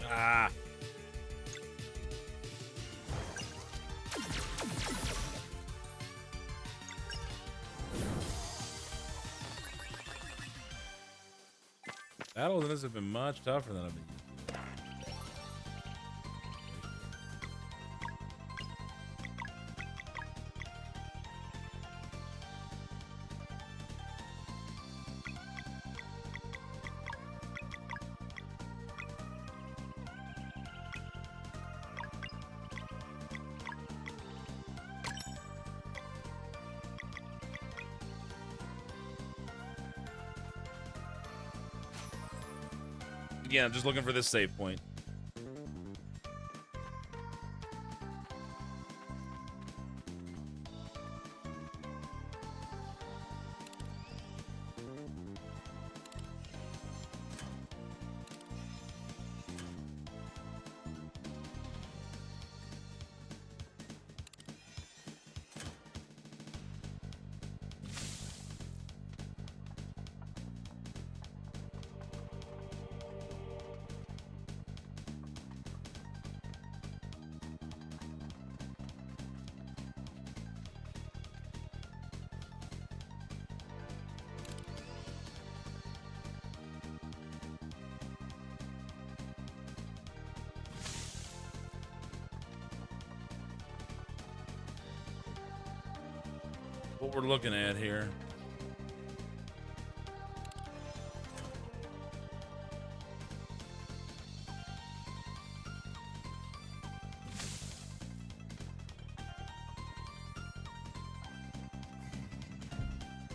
Ah. Battles in this have been much tougher than I've been used to. Again, I'm just looking for this save point. what we're looking at here.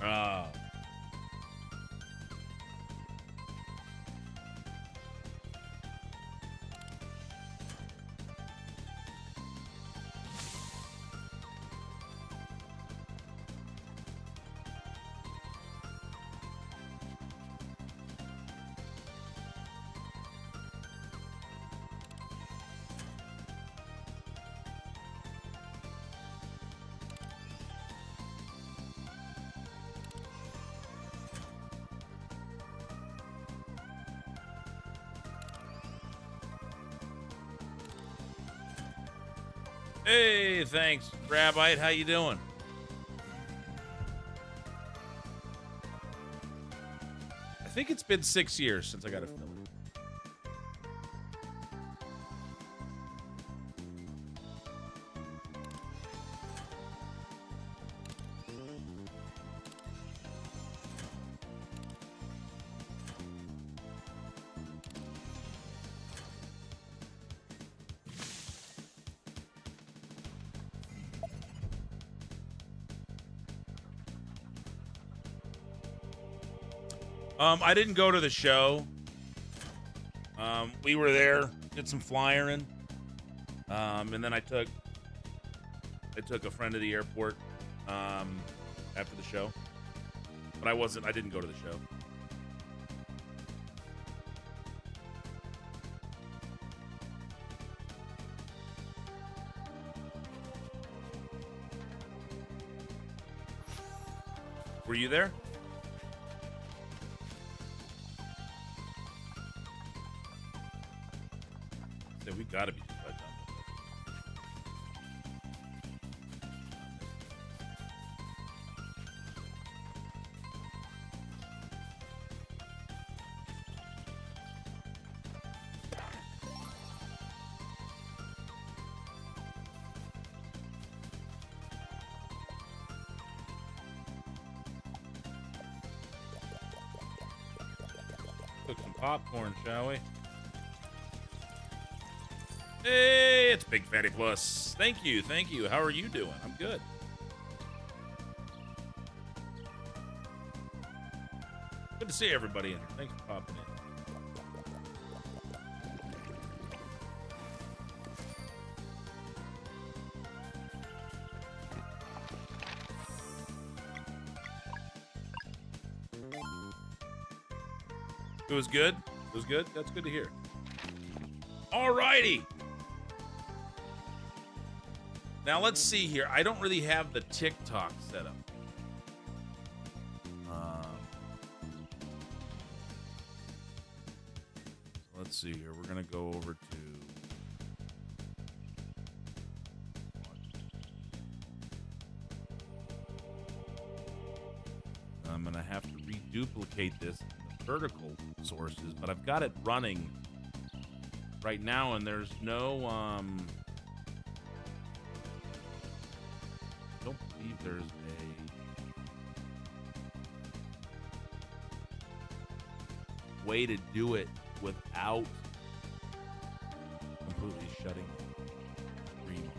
Ah. Hey, thanks, Rabite. How you doing? I think it's been 6 years since I got a Philly. I didn't go to the show. We were there, did some flyering, and then I took a friend to the airport after the show. But I didn't go to the show. Were you there? We gotta be just about done with this. Cook some popcorn, shall we? Hey, it's Big Fatty Plus. Thank you, thank you. How are you doing? I'm good. Good to see everybody in here. Thanks for popping in. It was good? It was good? That's good to hear. Alrighty. Now let's see here. I don't really have the TikTok set up. Let's see here. We're gonna go over to. I'm gonna have to reduplicate this in the vertical sources, but I've got it running right now, and there's no I don't believe there's a way to do it without completely shutting the stream off.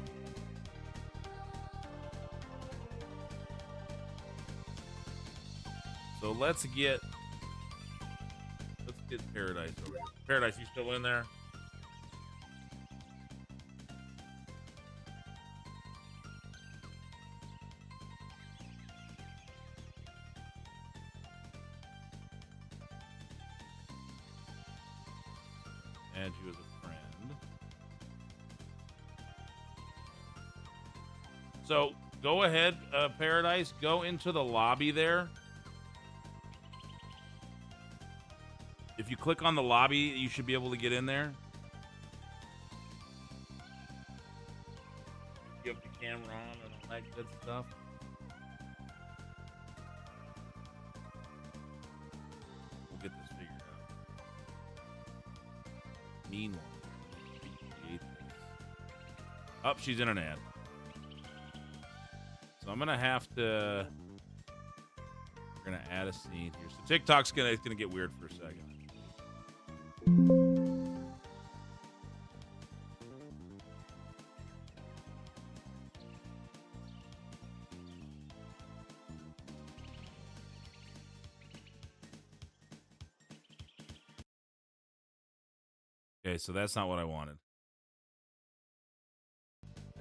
So let's get Paradise over here. Paradise, you still in there? Add you as a friend. So go ahead, Paradise. Go into the lobby there. If you click on the lobby, you should be able to get in there. You have the camera on and all that good stuff. We'll get this figured out. Meanwhile, oh, she's in an ad. So I'm gonna have to. We're gonna add a scene here. So TikTok's gonna get weird for a second. Okay, so that's not what I wanted.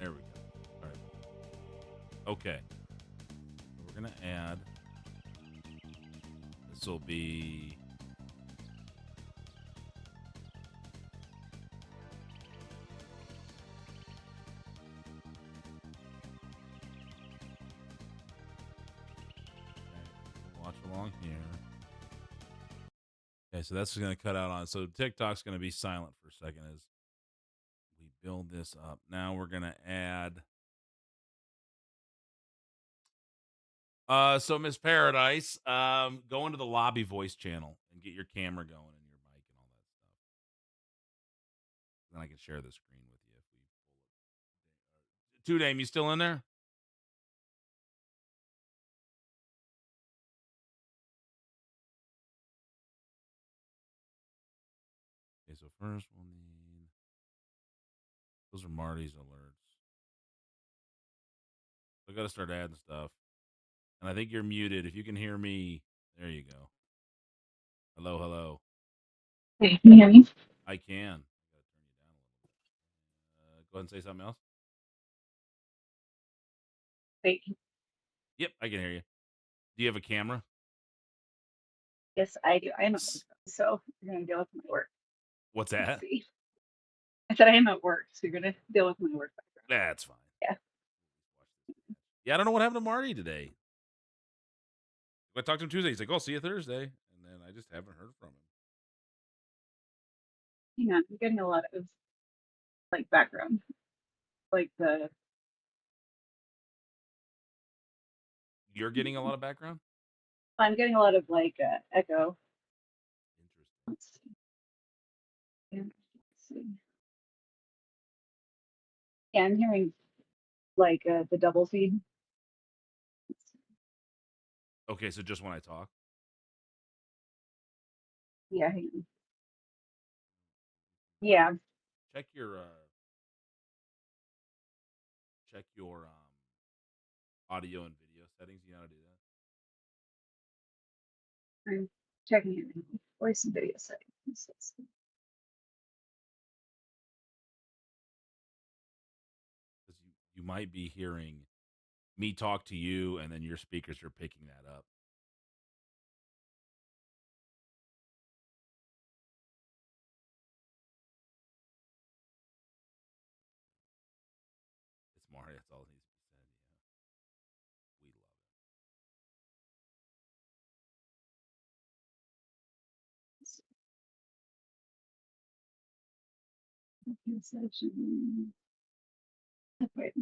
There we go. All right. Okay. We're gonna add. This will be. Watch along here. Okay, so that's going to cut out on. So TikTok's going to be silent for a second as we build this up. Now we're going to add. So Miss Paradise, go into the lobby voice channel and get your camera going and your mic and all that stuff. Then I can share the screen with you if we pull it. Two Dame, you still in there? Okay, so first we'll need. Those are Marty's alerts. So I got to start adding stuff. And I think you're muted. If you can hear me, there you go. Hello, hello. Hey, can you hear me? I can. Go ahead and say something else. Wait, Yep, I can hear you. Do you have a camera? yes, I do. I am at work, so you're gonna deal with my work. What's Let's that? see. I said I am at work, so you're gonna deal with my work background. That's fine. Yeah. Yeah, I don't know what happened to Marty today. I talked to him Tuesday. He's like, "Oh, see you Thursday," and then I just haven't heard from him. Hang on, I'm getting a lot of like background, like the. You're getting a lot of background. I'm getting a lot of like echo. Let's see. Yeah, let's see. Yeah, I'm hearing like the double feed. Okay, so just when I talk. Yeah, hang on. Yeah, Check your audio and video settings. You know how to do that? I'm checking it now. Voice and video settings. Let's see. Because you might be hearing me talk to you, and then your speakers are picking that up. It's Mario. That's all that needs to be said. Yeah, we love it. Wait.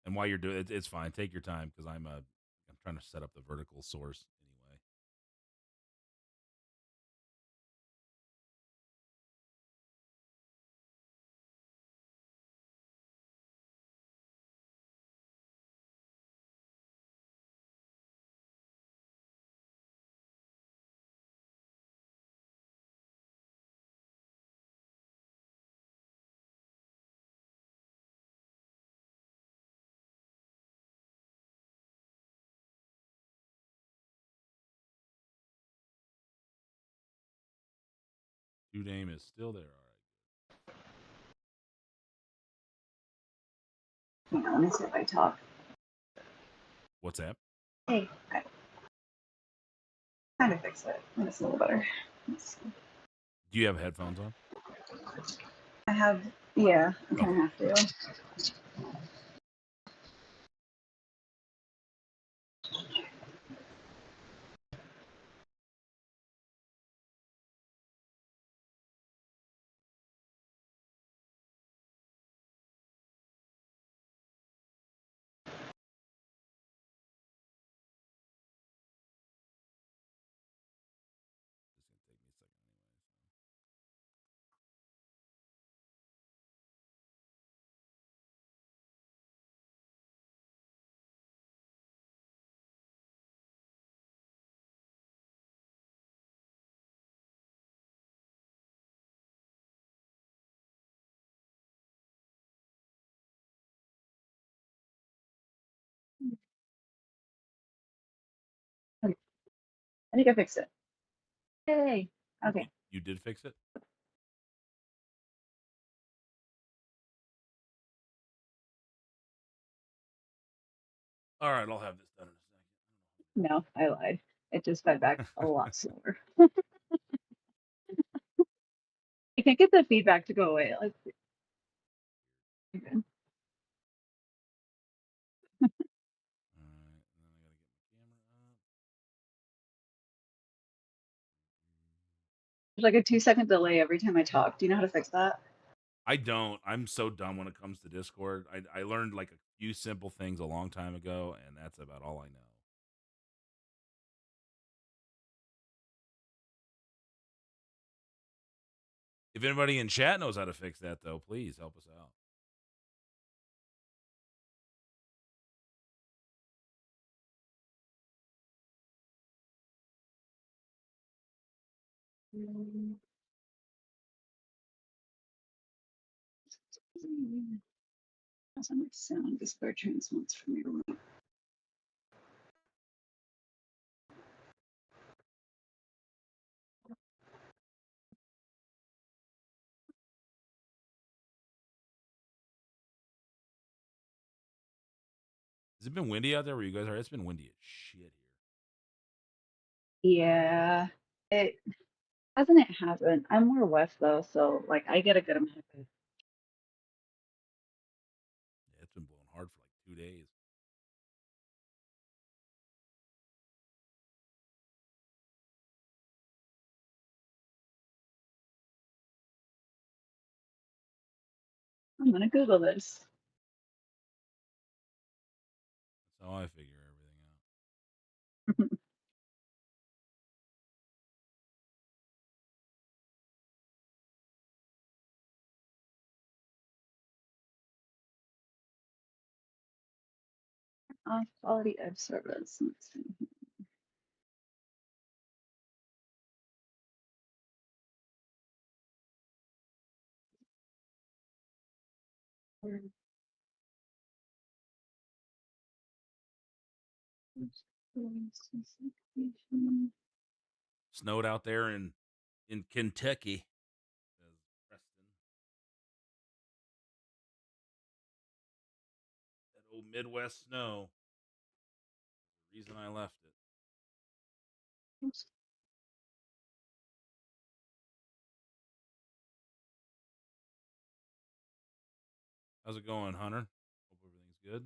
And while you're doing it, it's fine. Take your time because I'm trying to set up the vertical source anyway. Two Dame is still there. All right. Hang on, let me see if I talk. What's that? Hey, I kind of fixed it. It's a little better. Do you have headphones on? I have, yeah, I kind of have to. I think I fixed it. Yay. Okay. You did fix it? All right, I'll have this done in a second. No, I lied. It just fed back a lot slower. I can't get the feedback to go away. Let's see. Okay. There's like a 2-second delay every time I talk. Do you know how to fix that? I don't. I'm so dumb when it comes to Discord. I learned like a few simple things a long time ago, and that's about all I know. If anybody in chat knows how to fix that, though, please help us out. How's that much sound Discord transmits from your room? Has it been windy out there where you guys are? It's been windy as shit here. Yeah, it hasn't. It hasn't. I'm more west though, so like I get a good amount of. Yeah, it's been blowing hard for like 2 days. I'm gonna Google this. That's how I figure everything out. Quality of service. Let's see. Snowed out there in Kentucky. Says Preston. That old Midwest snow. The reason I left it. How's it going, Hunter? Hope everything's good.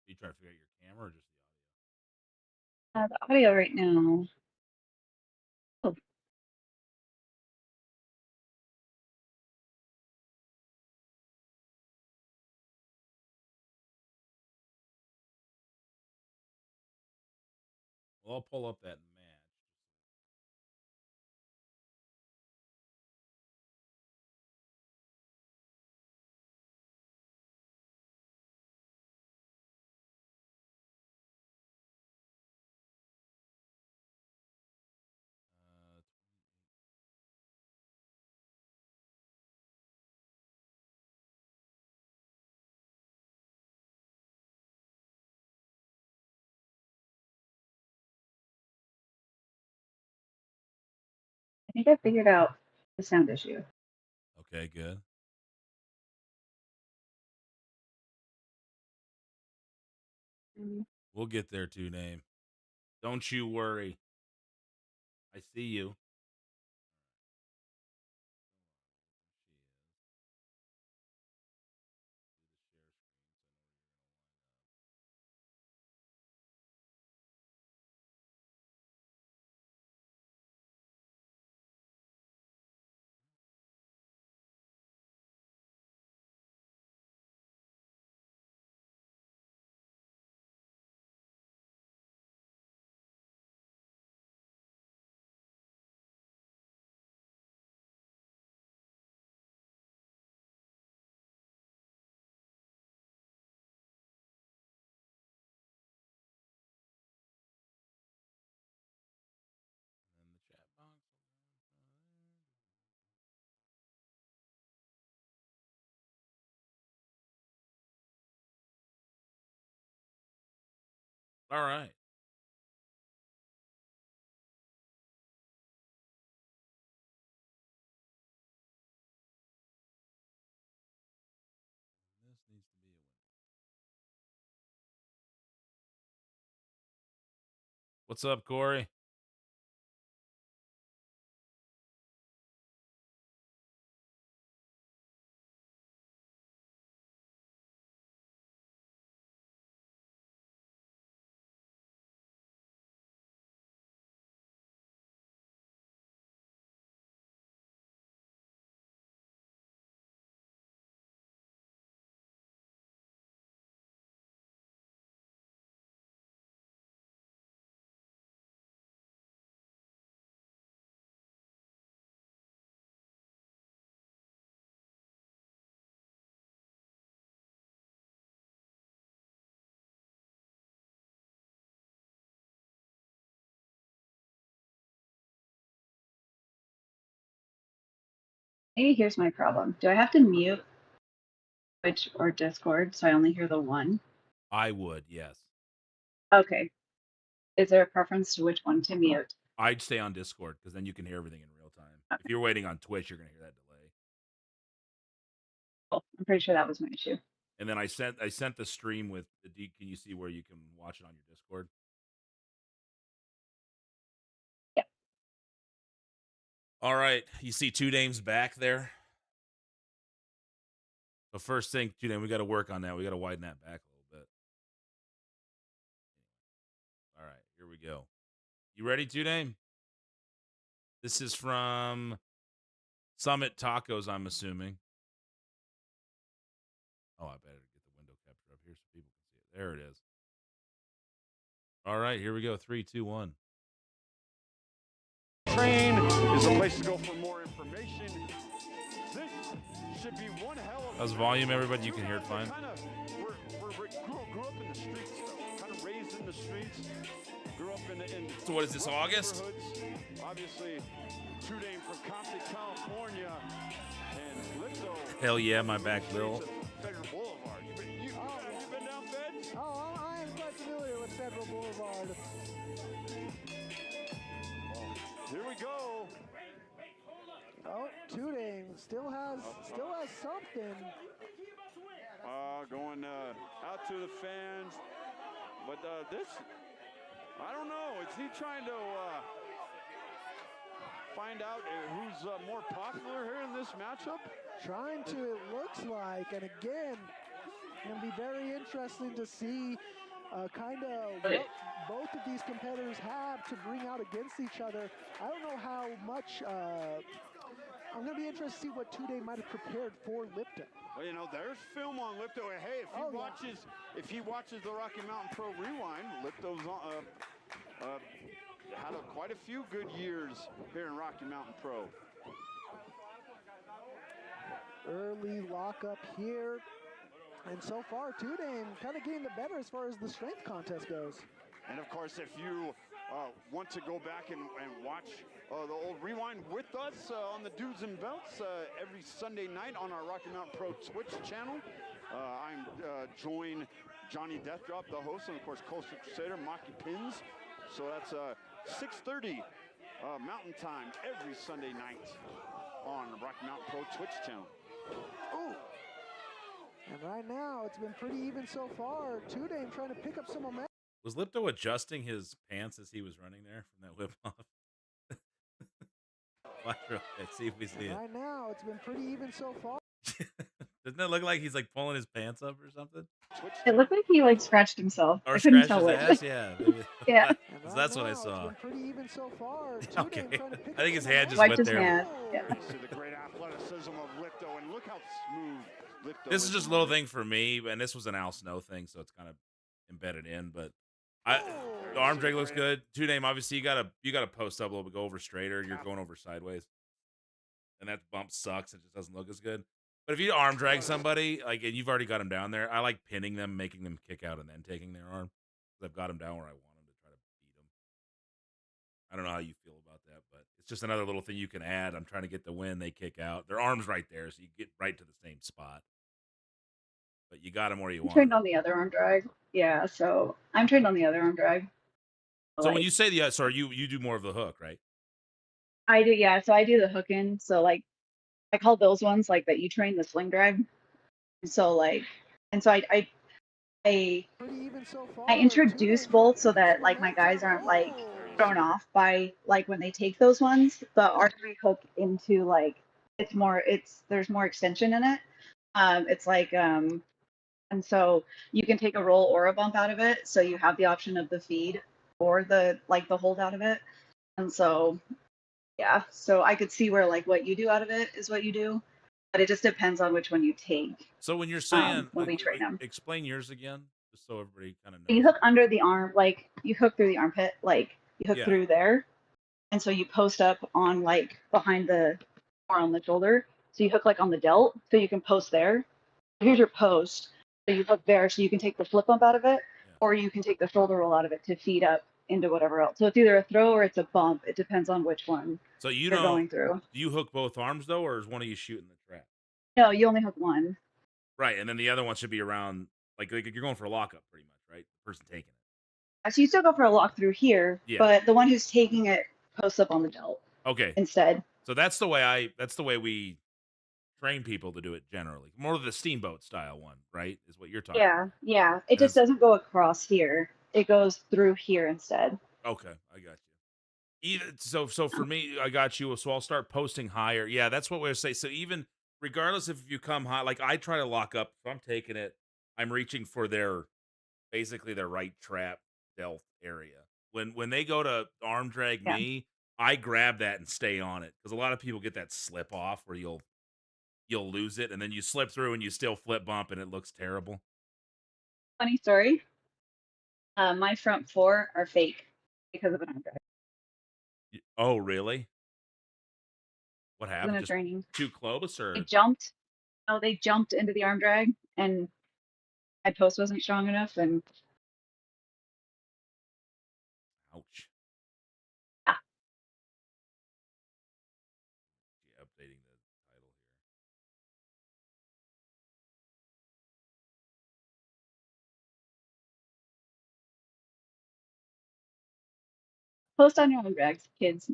You trying to figure out your camera or just the The audio right now. Oh. Well, I'll pull up that match. I think I figured out the sound issue. Okay, good. We'll get there too, name. Don't you worry. I see you. All right. This needs to be a win. What's up, Corey? Maybe here's my problem. Do I have to mute Twitch or Discord so I only hear the one? I would, yes. Okay. Is there a preference to which one to mute? I'd stay on Discord because then you can hear everything in real time. Okay. If you're waiting on Twitch, you're gonna hear that delay. Cool. I'm pretty sure that was my issue. And then I sent the stream with the D. Can you see where you can watch it on your Discord? Yeah. All right. You see Two Dames back there? But first thing, Two Dame, we got to work on that. We got to widen that back a little bit. All right. Here we go. You ready, Two Dame? This is from Summit Tacos, I'm assuming. Oh, I better get the window capture up here so people can see it. There it is. All right, here we go. 3, 2, 1. Train is a place to go for more information. This should be one hell of a... How's volume, everybody? You can hear it fine. Grew up in the streets, though. Kind of raised in the streets. Grew up in So what is this, August? Obviously, Two Dame from Compton, California, and Lipto. Hell yeah, my back, Bill. Federal Boulevard. You been down Feds? Oh, I am quite familiar with Federal Boulevard. Here we go. Oh, Two Dame still has something. Going out to the fans, but this, I don't know. Is he trying to find out who's more popular here in this matchup? Trying to, it looks like, and again, it'll be very interesting to see kind of what both of these competitors have to bring out against each other. I don't know how much. I'm going to be interested to see what Two Dame might have prepared for Lipto. Well, you know, there's film on Lipto. Hey, if he watches the Rocky Mountain Pro Rewind, Lipto's had quite a few good years here in Rocky Mountain Pro. Early lockup here. And so far, Two Dame kind of getting the better as far as the strength contest goes. And of course, if you want to go back and watch the old Rewind with us on the Dudes and Belts every Sunday night on our Rocky Mountain Pro Twitch channel, I'm joined Johnny Deathdrop, the host, and of course Coastal Crusader, Maki Pins. So that's 6:30 Mountain Time every Sunday night on the Rocky Mountain Pro Twitch channel. Ooh. And right now, it's been pretty even so far. Two Dame trying to pick up some momentum. Was Lipto adjusting his pants as he was running there from that whip off? Watch real quick, see if we see it. Right now, it's been pretty even so far. Doesn't it look like he's like pulling his pants up or something? It looked like he like scratched himself. Or I couldn't scratched tell his which. ass? Yeah. Maybe. Yeah. 'Cause that's what I saw. It's been pretty even so far. Okay. I think his hand just Wiped went his there. hand. Yeah. To the great athleticism of Lipto, and look how smooth Lipto This is just a little thing for me, and this was an Al Snow thing, so it's kind of embedded in. But the arm drag looks good. Two Dame, obviously you gotta post up a little bit, go over straighter. You're going over sideways, and that bump sucks. It just doesn't look as good. But if you arm drag somebody, like, and you've already got them down there, I like pinning them, making them kick out, and then taking their arm. I've got them down where I want them to try to beat them. I don't know how you feel about that, but it's just another little thing you can add. I'm trying to get the win. They kick out. Their arm's right there, so you get right to the same spot. But you got them where you I'm want trained them. on the other arm drag. Yeah, so I'm trained on the other arm drag. So when you say the sorry, you do more of the hook, right? I do, yeah. So I do the hook in. So like, I call those ones like that you train the sling drag. So like, and so I introduce both so that like my guys aren't like thrown off by like when they take those ones. The archery hook into like there's more extension in it. It's like and so you can take a roll or a bump out of it. So you have the option of the feed or the hold out of it. And so yeah, so I could see where like what you do out of it is what you do, but it just depends on which one you take. So when you're saying when we train them, explain yours again, just so everybody kind of knows. you hook under the arm, like you hook through the armpit, like you hook Yeah. through there, and so you post up on like behind the or on the shoulder. So you hook like on the delt, so you can post there. Here's your post, so you hook there, so you can take the flip bump out of it, or you can take the shoulder roll out of it to feed up into whatever else. So it's either a throw or it's a bump. It depends on which one So you you're don't going through. Do you hook both arms though, or is one of you shooting the trap? No, you only hook one. Right, and then the other one should be around like you're going for a lockup pretty much, right? The person taking it. So you still go for a lock through here, Yeah. but the one who's taking it posts up on the delt Okay. instead. So that's the way we train people to do it generally. More of the steamboat style one, right? Is what you're talking about. Yeah. It just doesn't go across here. It goes through here instead. Okay, I got you. So for me, I got you. So I'll start posting higher. Yeah, that's what we say. So even regardless if you come high, like I try to lock up. If I'm taking it, I'm reaching for basically their right trap delt area. When they go to arm drag me, I grab that and stay on it because a lot of people get that slip off where you'll lose it and then you slip through and you still flip bump and it looks terrible. Funny story. My front four are fake because of an arm drag. Oh, really? What In happened? a Just training. too close or? They jumped. No, they jumped into the arm drag, and my post wasn't strong enough, and Ouch. Yeah. Updating the title here. post on your own drags, kids.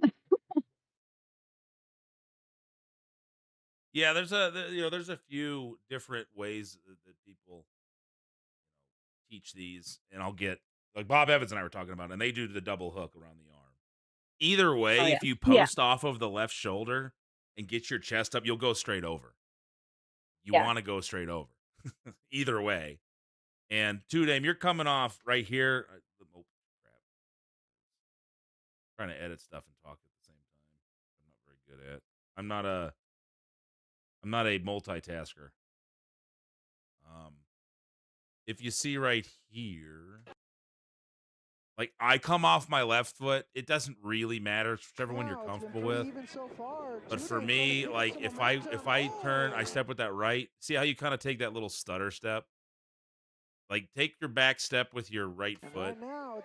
Yeah, there's a few different ways that people teach these, and I'll get like Bob Evans and I were talking about, and they do the double hook around the arm. Either way, Oh, yeah. if you Yeah. post off of the left shoulder and get your chest up, you'll go straight over. You Yeah. want to go straight over. Either way. And Two Dame, you're coming off right here. Oh, crap. Trying to edit stuff and talk at the same time. I'm not very good at. I'm not a multitasker. If you see right here, like I come off my left foot, it doesn't really matter. It's whichever one you're comfortable with. But for me, like if I turn, I step with that right. See how you kind of take that little stutter step? Like take your back step with your right foot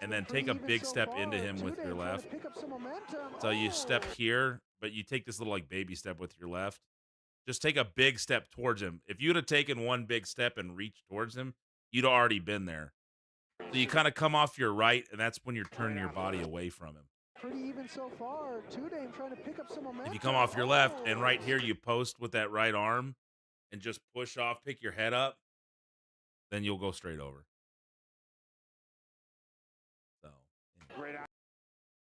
and then take a big step into him with your left. So you step here, but you take this little like baby step with your left. Just take a big step towards him. If you'd have taken one big step and reached towards him, you'd already been there. So you kind of come off your right, and that's when you're turning your body away from him. pretty even so far. Two Dame trying to pick up some momentum. If you come off your left and right here you post with that right arm and just push off, pick your head up, then you'll go straight over. So,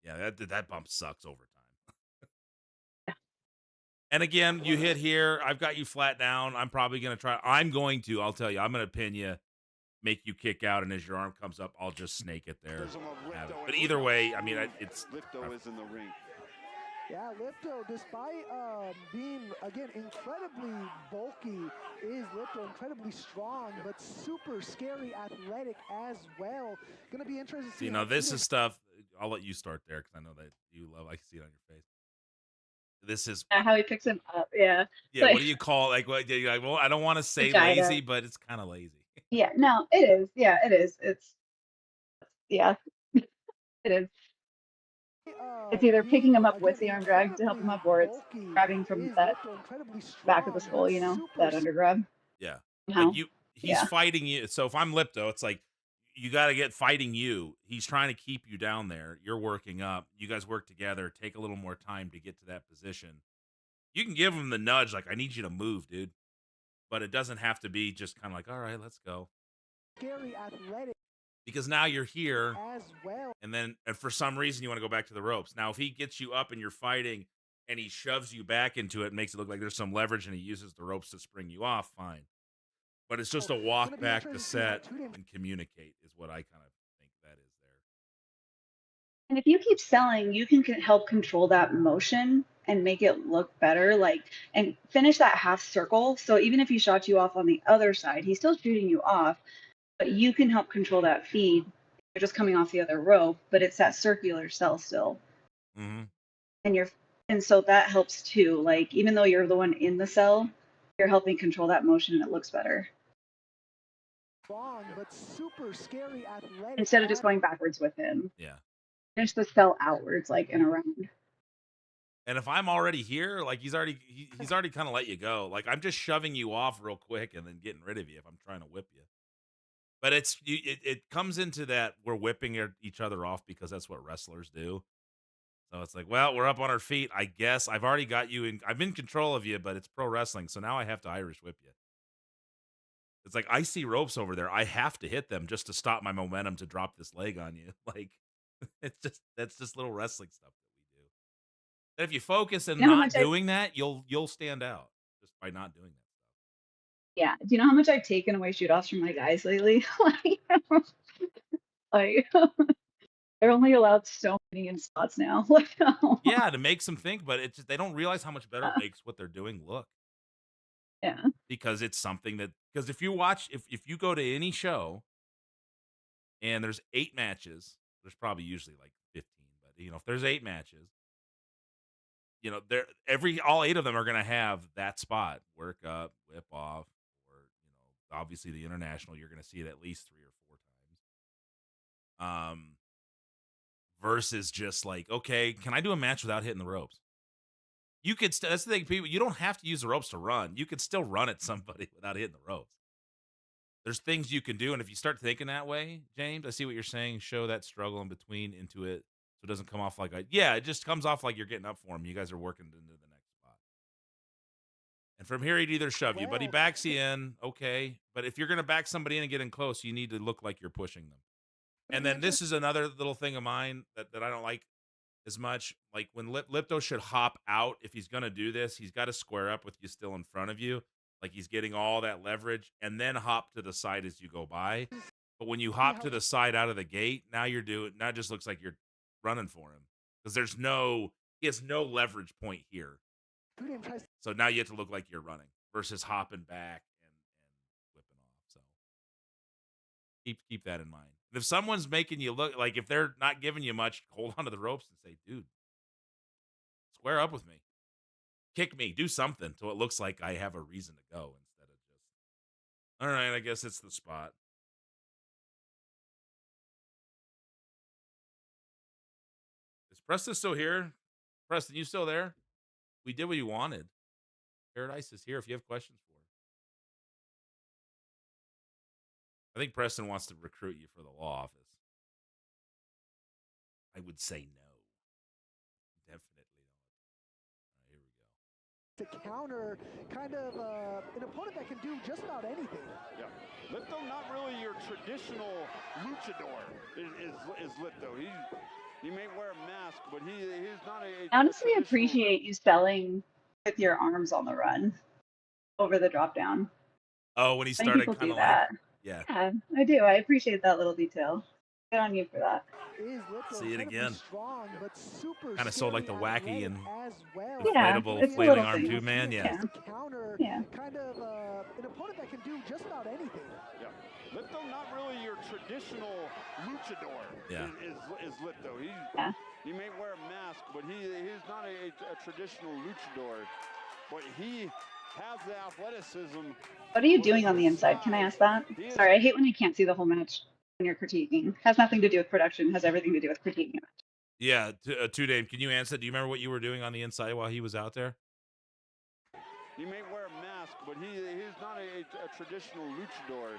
yeah, that bump sucks over time. And again, you hit here. I've got you flat down. I'm probably going to try. I'll tell you, I'm going to pin you, make you kick out, and as your arm comes up, I'll just snake it there. But either way, I mean, it's Lipto is in the ring. Yeah, Lipto, despite being, again, incredibly bulky, is Lipto incredibly strong, but super scary athletic as well. Going to be interesting to see. You know, this is stuff. I'll let you start there because I know that you love. I can see it on your face. This is how he picks him up. Yeah. Yeah. Like, What do you call like? Well, I don't want to say Vagina. lazy, but it's kind of lazy. yeah. No, it is. Yeah, it is. Yeah, it is. It's either picking him up with the arm drag to help him up, or it's grabbing from that back of the skull. You know, that undergrab. Yeah. Somehow. Like he's fighting you. So if I'm Lipto, it's like you got to get fighting you. He's trying to keep you down there. You're working up. You guys work together. Take a little more time to get to that position. You can give him the nudge, like, I need you to move, dude. But it doesn't have to be just kind of like, all right, let's go. Scary athletic Because now you're here, as well. and for some reason you want to go back to the ropes. Now, if he gets you up and you're fighting, and he shoves you back into it and makes it look like there's some leverage, and he uses the ropes to spring you off, fine. But it's just a walk back the set and communicate is what I kind of think that is there. And if you keep selling, you can help control that motion and make it look better, like, and finish that half circle. So even if he shot you off on the other side, he's still shooting you off, but you can help control that feed. You're just coming off the other rope, but it's that circular cell still. Mm-hmm. And so that helps too. Like, even though you're the one in the cell, you're helping control that motion and it looks better. Strong, but super scary athletic. Instead of just going backwards with him. Yeah. Finish the cell outwards, like, and around. And if I'm already here, like he's already kind of let you go. Like I'm just shoving you off real quick and then getting rid of you if I'm trying to whip you. But it comes into that we're whipping each other off because that's what wrestlers do. So it's like, well, we're up on our feet. I guess I've already got you in. I'm in control of you, but it's pro wrestling, so now I have to Irish whip you. It's like I see ropes over there. I have to hit them just to stop my momentum to drop this leg on you. Like that's just little wrestling stuff that we do. And if you focus and not doing that, you'll stand out just by not doing that stuff. Yeah. Do you know how much I've taken away shoot offs from my guys lately? like they're only allowed so many in spots now. Yeah, to make them think, but it's just, they don't realize how much better it makes what they're doing look. Yeah. Because it's something because if you watch, if you go to any show and there's 8 matches, there's probably usually like 15, but if there's 8 matches, all 8 of them are going to have that spot, work up, whip off, or, obviously the international, you're going to see it at least 3 or 4 times. Versus just like, okay, can I do a match without hitting the ropes? You could, that's the thing, people, you don't have to use the ropes to run. You could still run at somebody without hitting the ropes. There's things you can do, and if you start thinking that way, James, I see what you're saying. Show that struggle in between into it, so it doesn't come off like it just comes off like you're getting up for him. You guys are working into the next spot. And from here, he'd either shove you, but he backs you in, okay. But if you're going to back somebody in and get in close, you need to look like you're pushing them. And then this is another little thing of mine that I don't like as much. Like when Lipto should hop out, if he's going to do this, he's got to square up with you still in front of you. Like he's getting all that leverage and then hop to the side as you go by. But when you hop to the side out of the gate, now it just looks like you're running for him because he has no leverage point here. So now you have to look like you're running versus hopping back and whipping off. So keep that in mind. And if someone's making you look like, if they're not giving you much, hold onto the ropes and say, dude, square up with me. Kick me. Do something so it looks like I have a reason to go instead of just, all right, I guess it's the spot. Is Preston still here? Preston, you still there? We did what you wanted. Paradise is here if you have questions for her. I think Preston wants to recruit you for the law office. I would say no. to counter kind of an opponent that can do just about anything. Yeah. Lithgow, not really your traditional luchador is Lithgow. He may wear a mask, but he's not a I honestly traditional- appreciate you selling with your arms on the run over the drop down. Oh, when he Many started people kind do of like, that. yeah. Yeah, I do. I appreciate that little detail. Good on you for that. Is Lithgow See it incredibly again. strong, but super Kind of sold like the scary wacky and as well. Yeah, inflatable it's a flailing little arm thing. tube man. Yeah. To counter Yeah. kind of an opponent that can do just about anything. Yeah. Lithgow, not really your traditional luchador Yeah. is Lithgow. He may wear a mask, but he's not a traditional luchador. But he has the athleticism. What are you doing on the inside? Can I ask that? Sorry, I hate when I can't see the whole match when you're critiquing. Has nothing to do with production. Has everything to do with critiquing it. Yeah. Two Dame, can you answer? Do you remember what you were doing on the inside while he was out there? He may wear a mask, but he's not a traditional luchador.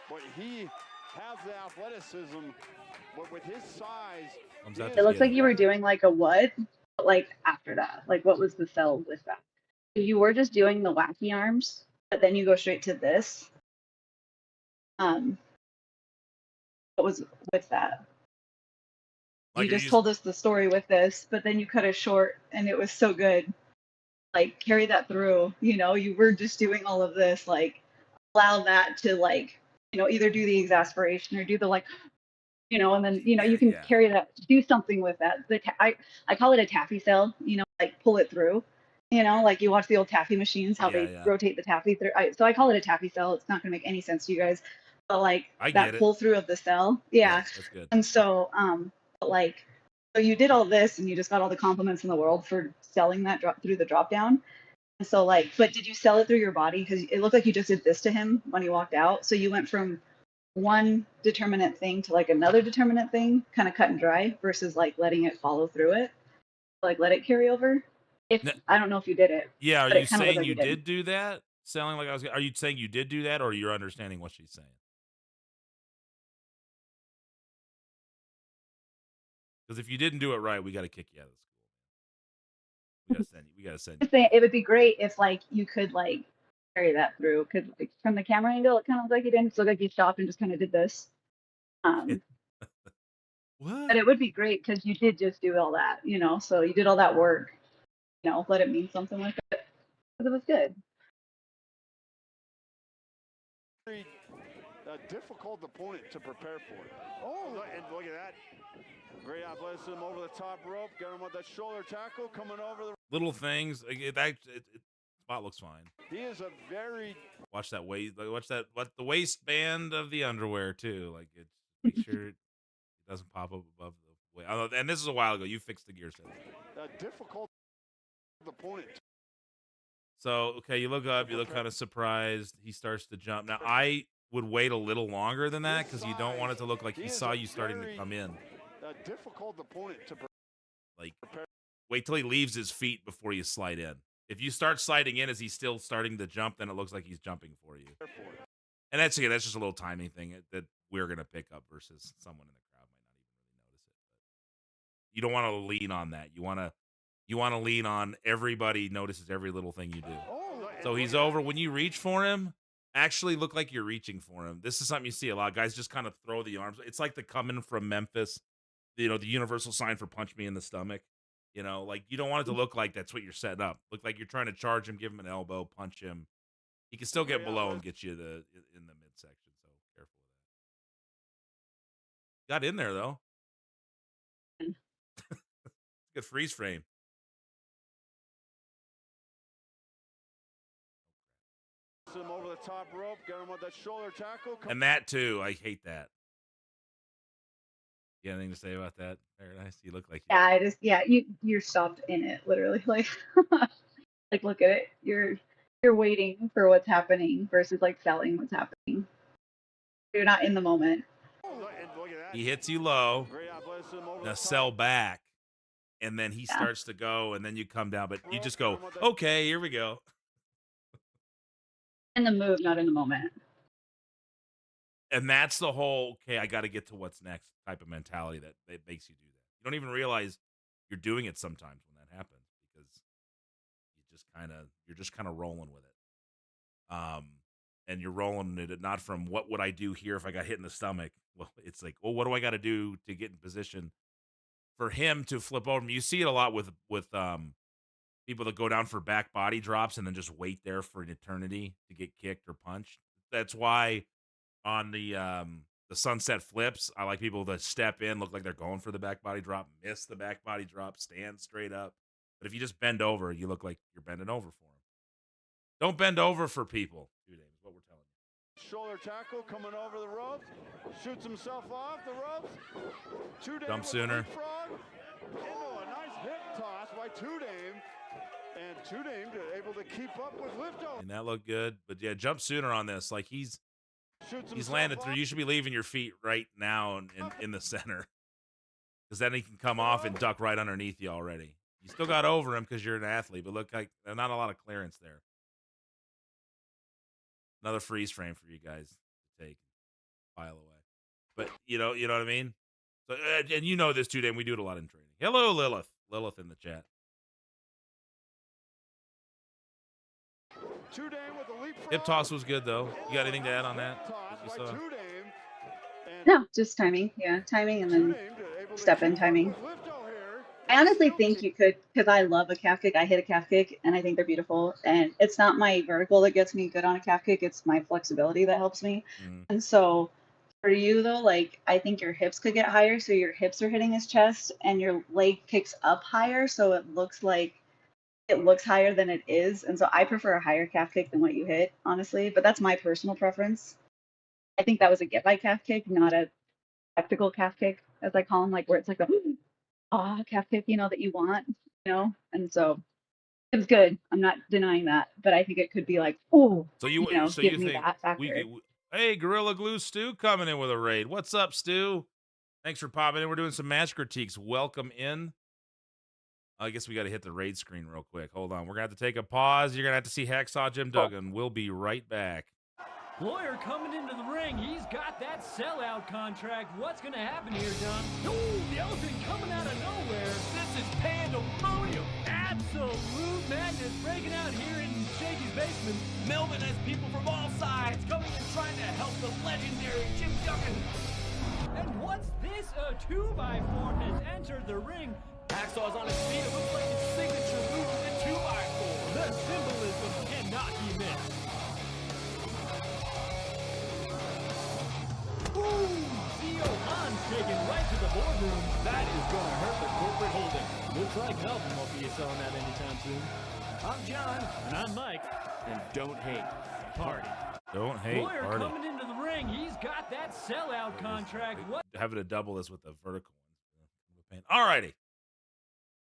But he has the athleticism. But with his size, It looks like you were doing like a what? But like after that, like what was the sell with that? You were just doing the wacky arms, but then you go straight to this. What was with that? Like, You are just told us the story with this, but then you cut it short, and it was so good. Like carry that through. You know, you were just doing all of this. Like allow that to like either do the exasperation or do the like. And then you can carry that, do something with that. I call it a taffy cell. Like pull it through. Like you watch the old taffy machines, how they rotate the taffy through. So I call it a taffy cell. It's not going to make any sense to you guys, but like I that get it. pull through of the cell, yeah. That's good. And so, but like, so you did all this, and you just got all the compliments in the world for selling that through the drop down. And so like, but did you sell it through your body? Because it looked like you just did this to him when he walked out. So you went from one determinate thing to like another determinate thing, kind of cut and dry, versus like letting it follow through it, like let it carry over. I don't know if you did it. Yeah, are but it you kinda looked saying like you did. did do that? Sounding like I was. Are you saying you did do that, or you're understanding what she's saying? Because if you didn't do it right, we got to kick you out of the school. We got to send you. Just saying, it would be great if like you could like carry that through, because like from the camera angle, it kind of looked like you didn't. It looked like you stopped and just kind of did this. What? But it would be great because you did just do all that, So you did all that work, let it mean something like that. Because it was good. Very difficult opponent to prepare for. Oh, and look at that. Great athleticism over the top rope. Got him with that shoulder tackle coming over the. Little things. Spot looks fine. He is a very. Watch that waist. Watch that. What the waistband of the underwear too. Like it. Make sure it doesn't pop up above the way. And this is a while ago. You fixed the gear set. Difficult opponent. So okay, you look up. You look kind of surprised. He starts to jump. Now I would wait a little longer than that because you don't want it to look like he saw you starting to come in. Difficult opponent to like wait till he leaves his feet before you slide in. If you start sliding in as he's still starting to jump, then it looks like he's jumping for you. And that's just a little timing thing that we're gonna pick up versus someone in the crowd might not even really notice it. But you don't want to lean on that. You want to lean on everybody notices every little thing you do. So he's over. When you reach for him, actually look like you're reaching for him. This is something you see a lot. Guys just kind of throw the arms. It's like the coming from Memphis. The universal sign for punch me in the stomach. Like you don't want it to look like that's what you're setting up. Look like you're trying to charge him, give him an elbow, punch him. He can still get below and get you in the midsection. So careful with that. Got in there though. Good freeze frame. Him over the top rope. Got him with that shoulder tackle. And that too, I hate that. You got anything to say about that? Paradise? You look like You're stopped in it literally, like like look at it. You're waiting for what's happening versus like selling what's happening. You're not in the moment. He hits you low. Now sell back, and then he starts to go, and then you come down, but you just go, okay, here we go. In the move, not in the moment. And that's the whole, okay, I got to get to what's next type of mentality that makes you do that. You don't even realize you're doing it sometimes when that happens because you just you're just kind of rolling with it. And you're rolling it not from what would I do here if I got hit in the stomach. Well, it's like, well, what do I got to do to get in position for him to flip over? You see it a lot with people that go down for back body drops and then just wait there for an eternity to get kicked or punched. That's why on the sunset flips, I like people that step in, look like they're going for the back body drop, miss the back body drop, stand straight up. But if you just bend over, you look like you're bending over for them. Don't bend over for people, dude. Is what we're telling you. Shoulder tackle coming over the ropes, shoots himself off the ropes. Two Dame Jump sooner. Into a nice hip toss by Two Dame, and Two Dame able to keep up with Lifto. And that looked good, but yeah, jump sooner on this. Like he's landed through. You should be leaving your feet right now in the center, because then he can come off and duck right underneath you already. You still got over him because you're an athlete, but look like there's not a lot of clearance there. Another freeze frame for you guys to take, file away. But you know what I mean. So, and you know this too, Dan. We do it a lot in training. Hello, Lilith. Lilith in the chat. Hip toss was good though. You got anything to add on that? No, just timing. Yeah, timing and then step in timing. I honestly think you could, because I love a calf kick. I hit a calf kick, and I think they're beautiful. And it's not my vertical that gets me good on a calf kick. It's my flexibility that helps me. And so for you, though, like, I think your hips could get higher. So your hips are hitting his chest, and your leg kicks up higher. So it looks higher than it is. And so I prefer a higher calf kick than what you hit, honestly. But that's my personal preference. I think that was a get by calf kick, not a spectacle calf kick, as I call them, like where it's like a calf kick, that you want, and so it was good. I'm not denying that, but I think it could be like, so you give me think that factor. Hey, Gorilla Glue Stu coming in with a raid. What's up, Stu? Thanks for popping in. We're doing some match critiques. Welcome in. I guess we got to hit the raid screen real quick. Hold on. We're going to have to take a pause. You're going to have to see Hacksaw Jim Duggan. We'll be right back. Lawyer coming into the ring. He's got that sellout contract. What's going to happen here, John? Ooh, the elephant coming out of nowhere. This is pandemonium. Absolute madness breaking out here in Shaky's basement. Melvin has people from all sides coming and trying to help the legendary Jim Duggan. And what's this? A 2x4 has entered the ring. Hacksaw's on his feet. It looks like his signature move is a 2x4. The symbolism cannot be missed. Ooh, Theo Hans taken right to the boardroom. That is going to hurt the corporate holding. Looks like Melvin won't be selling that anytime soon. I'm John. And I'm Mike. And don't hate. Party. Don't hate. Lawyer Party. coming into the ring. He's got that sellout contract. What? Having to double this with the vertical one. All righty.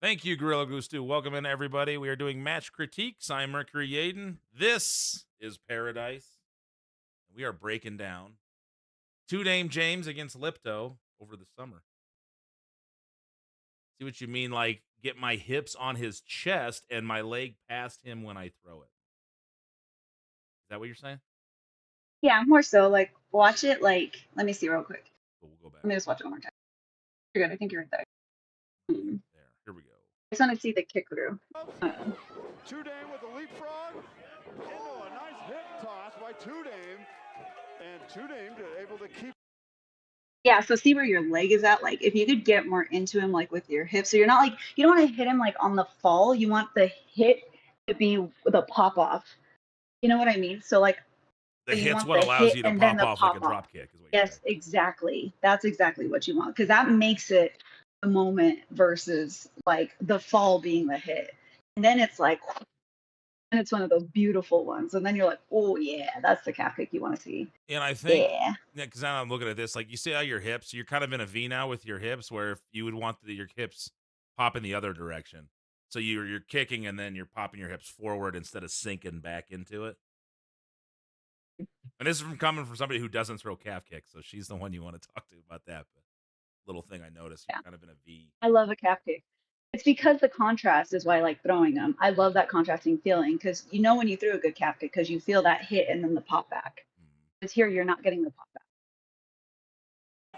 Thank you, Gorilla Glue Stu. Welcome in, everybody. We are doing match critiques. I'm Mercury Yaden. This is Paradise. We are breaking down Two Dame James against Lipto over the summer. See what you mean, like get my hips on his chest and my leg past him when I throw it. Is that what you're saying? Yeah, more so. Like, watch it. Like, let me see real quick. We'll go back. Let me just watch it one more time. You're good. I think you're right there. There. Here we go. I just want to see the kick through. Two Dame with a leapfrog into a nice hip toss by Two Dame, and Two Dame able to keep. Yeah, so see where your leg is at. Like, if you could get more into him, like with your hips, so you're not like, you don't want to hit him like on the fall. You want the hit to be the pop off. You know what I mean? So like, the hit's what allows you to pop off like a drop kick. Yes, exactly. That's exactly what you want, because that makes it the moment versus like the fall being the hit. And then it's like, and it's one of those beautiful ones. And then you're like, oh yeah, that's the calf kick you want to see. And I think, because now I'm looking at this, like you see how your hips, you're kind of in a V now with your hips, where if you would want your hips pop in the other direction. So you're kicking and then you're popping your hips forward instead of sinking back into it. And this is coming from somebody who doesn't throw calf kicks, so she's the one you want to talk to about that. But little thing I noticed, you're kind of in a V. I love a calf kick. It's because the contrast is why I like throwing them. I love that contrasting feeling, because you know when you threw a good calf kick, because you feel that hit and then the pop back. Because here you're not getting the pop back.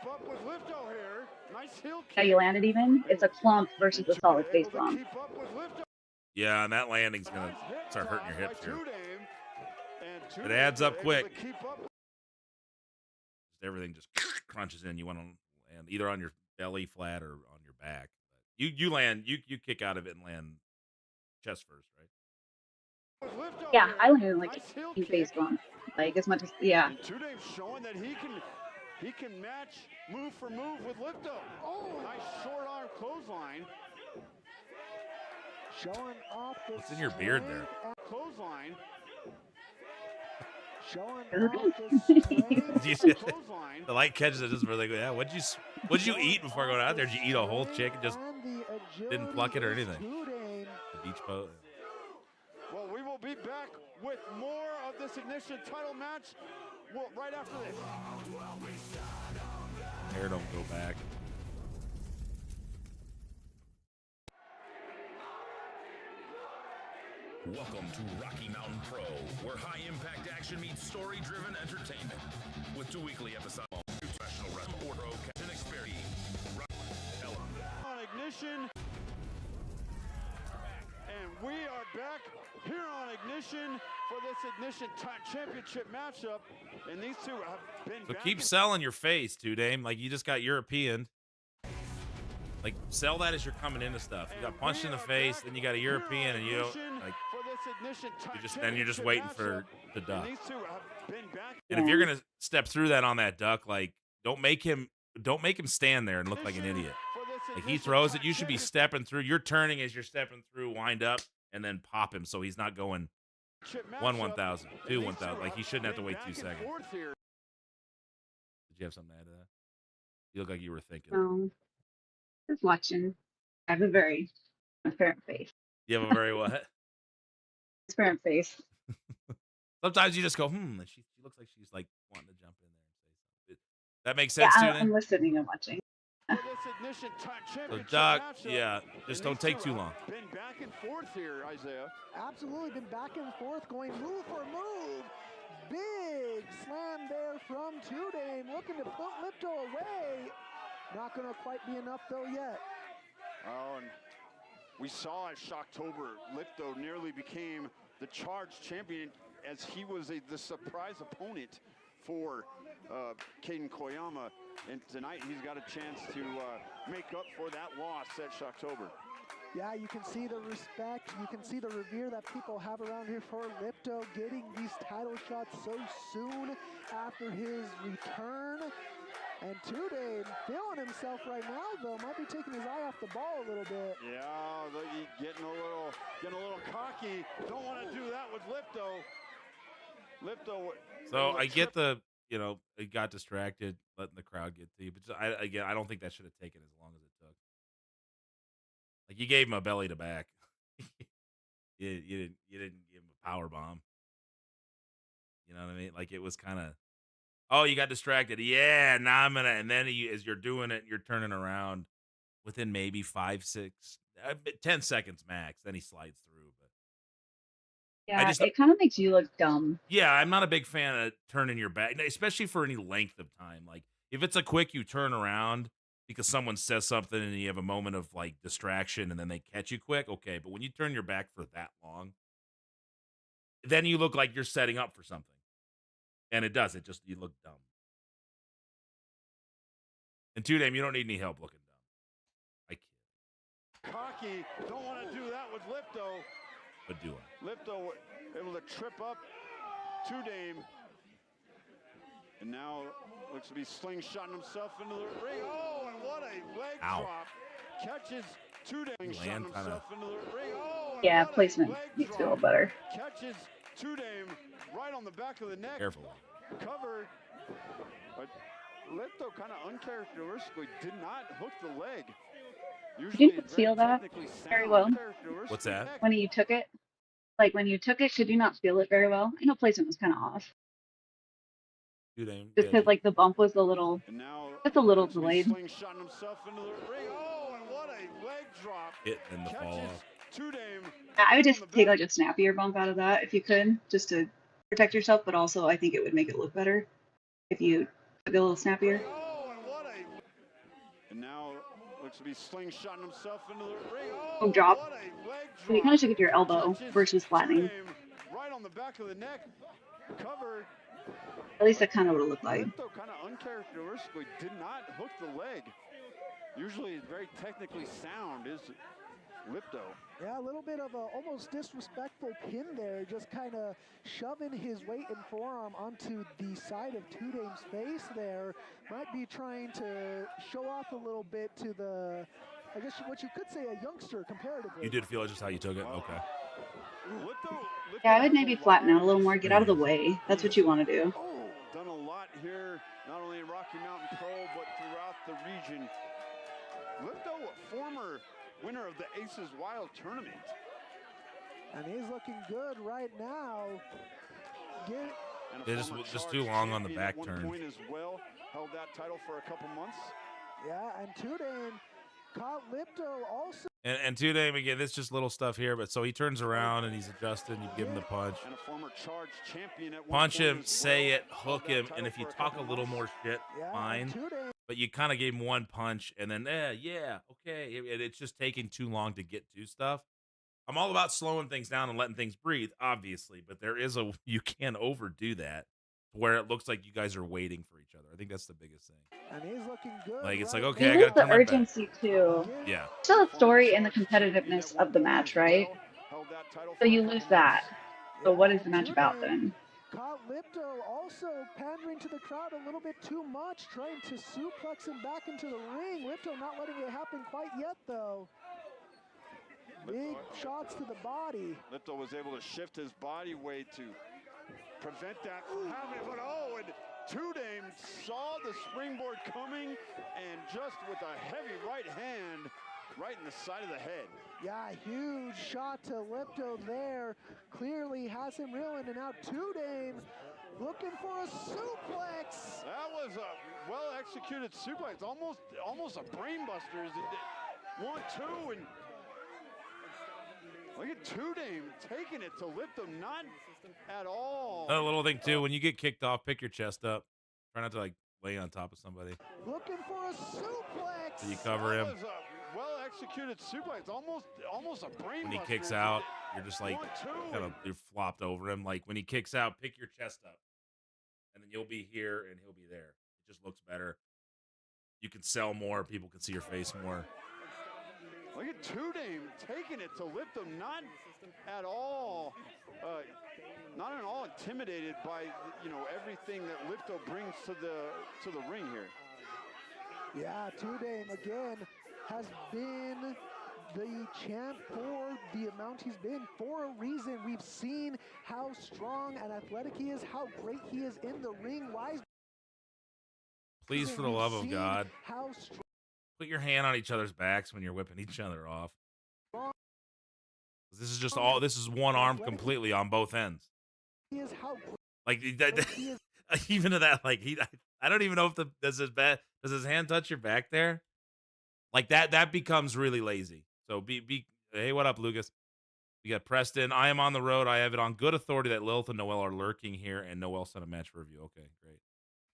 Up with Lifto here. Nice heel kick. How you landed even? It's a clump versus a solid face bump. Yeah, and that landing's gonna start hurting your hips here. And It adds up able quick. to keep up. Everything just crunches in. You want to land either on your belly flat or on your back. But you land, you kick out of it and land chest first, right? Yeah, I landed like Nice heel in kick. face bump. Like as much as yeah. And Tudame's showing that he can match move for move with Lifto. Oh, nice short arm clothesline. Showing off the What's in your beard there? Clothesline. Showing off the strength. Clothesline. The light catches it just where they go. Yeah, what'd you eat before going out there? Did you eat a whole chicken? Just didn't pluck it or anything. The beach boat. Well, we will be back with more of this Ignition title match right after this. Hair don't go back. Welcome to Rocky Mountain Pro, where high-impact action meets story-driven entertainment. With 2 weekly episodes of professional wrestling or pro captain experience. On Ignition. And we are back here on Ignition for this Ignition Championship matchup. And these two have been So back keep and selling your face, too, Dame. Like you just got European. Like sell that as you're coming into stuff. You got punched in the face, then you got a European, and you don't like. for this Ignition You're just waiting for the duck. These two have been back. And if you're gonna step through that on that duck, like don't make him stand there and look like an idiot. Like he throws it, you should be stepping through. You're turning as you're stepping through, wind up, and then pop him so he's not going 1,000, 1,000. Like he shouldn't have to wait 2 seconds. Did you have something to add to that? You look like you were thinking. Just watching. I have a very transparent face. You have a very what? Transparent face. Sometimes you just go, and she looks like she's like wanting to jump in there and say something. That makes Yeah, sense, too, I'm listening and watching. So, Doc, yeah, just don't take too long. Been back and forth here, Isaiah. Absolutely been back and forth, going move for move. Big slam there from Tudane, looking to put Lifto away. Not going to quite be enough though yet. Oh, and we saw as Shocktober, Lifto nearly became the Charged champion as he was the surprise opponent for Caden Koyama. And tonight he's got a chance to make up for that loss at Shocktober. Yeah, you can see the respect, you can see the revere that people have around here for Lifto, getting these title shots so soon after his return. And Tudane feeling himself right now, though, might be taking his eye off the ball a little bit. Yeah, getting a little cocky. Don't want to do that with Lifto. So I get it got distracted, letting the crowd get to you. But I don't think that should have taken as long as it took. Like you gave him a belly to back. you didn't give him a power bomb. You know what I mean? Like it was kind of, oh, you got distracted. Yeah, now I'm gonna. And then as you're doing it, you're turning around within maybe 5, 6, 10 seconds max. Then he slides through. But Yeah, it kind of makes you look dumb. yeah, I'm not a big fan of turning your back, especially for any length of time. Like if it's a quick, you turn around because someone says something and you have a moment of like distraction and then they catch you quick. Okay, but when you turn your back for that long, then you look like you're setting up for something. And it does. You look dumb. And Tudame, you don't need any help looking dumb. I kid. Cocky. Don't want to do that with Lifto. But do it. Lifto able to trip up Tudame. And now looks to be slingshotting himself into the ring. Oh, and what a leg drop. Catches Tudame shotting himself into the ring. Oh, and Yeah, what a placement leg needs to be a drop. little better. Catches Tudame right on the back of the neck. Careful. Covered. But Lifto kind of uncharacteristically did not hook the leg. You didn't feel that very well. What's that? When you took it? Like when you took it, could you not feel it very well? I know placement was kind of off. Tudame. Just because like the bump was just a little delayed. Slingshotting himself into the ring. Oh, and what a leg drop. Hit and the fall off. Tudame. I would just take like a snappier bump out of that if you could, just to protect yourself, but also I think it would make it look better if you took it a little snappier. And now Looks to be slingshotting himself into the ring. Oh, drop. What a leg So you kind of took it to your elbow Touches versus flattening. Dame right on the back of the neck. Cover. At least that kind of what it looked like. Lipto kind of uncharacteristically did not hook the leg. Usually very technically sound is Lipto. Yeah, a little bit of a almost disrespectful pin there, just kind of shoving his weight and forearm onto the side of Two Dame's face there. Might be trying to show off a little bit to the, I guess what you could say, a youngster comparatively. You did feel it just how you took it? Okay. Yeah, I would maybe flatten out a little more, get out of the way. That's what you want to do. Done a lot here, not only in Rocky Mountain Pro, but throughout the region. Lipto, a former winner of the Aces Wild tournament. And he's looking good right now. It just too long on the back at one turn. point as well, held that title for a couple months. Yeah, and Two Dame caught Lipto also. And Two Dame again, this is just little stuff here, but so he turns around and he's adjusted and you give him the punch. And a former charged champion at one Punch point him, as say well, it, hook him, and if you talk a little more shit, fine. But you kind of gave him one punch and then, yeah, okay. It's just taking too long to get to stuff. I'm all about slowing things down and letting things breathe, obviously, but you can't overdo that where it looks like you guys are waiting for each other. I think that's the biggest thing. And he's looking good. Like, it's right like, okay, I You lose got the to urgency too. Yeah. Still a story in the competitiveness of the match, right? So you lose that. So what is the match about then? Caught Lipto also pandering to the crowd a little bit too much, trying to suplex him back into the ring. Lipto not letting it happen quite yet, though. Big shots to the body. Lipto was able to shift his body weight to prevent that from happening. But and Two Dame saw the springboard coming and just with a heavy right hand right in the side of the head. Yeah, huge shot to Lipto there. Clearly has him reeling, and now Two Dame looking for a suplex. That was a well-executed suplex, almost a brainbuster. 1-2, and look at Two Dame taking it to Lipto, not at all. Another little thing too, when you get kicked off, pick your chest up. Try not to like lay on top of somebody. Looking for a suplex. So you cover him. That was a well-executed suplex, almost a brainbuster. When he kicks out, you're just like you're flopped over him. Like when he kicks out, pick your chest up, and then you'll be here and he'll be there. It just looks better. You can sell more. People can see your face more. Look at Two Dame taking it to Lipto, not at all intimidated by everything that Lipto brings to the ring here. Yeah, Two Dame again has been the champ for the amount he's been for a reason. We've seen how strong and athletic he is, how great he is in the ring. Wise. Please, for the love of God, put your hand on each other's backs when you're whipping each other off. This is just this is one arm completely on both ends. Like even to that, like I don't even know if does his hand touch your back there? Like that becomes really lazy. So hey, what up, Lucas? We got Preston. I am on the road. I have it on good authority that Lilith and Noel are lurking here, and Noel sent a match for review. Okay, great.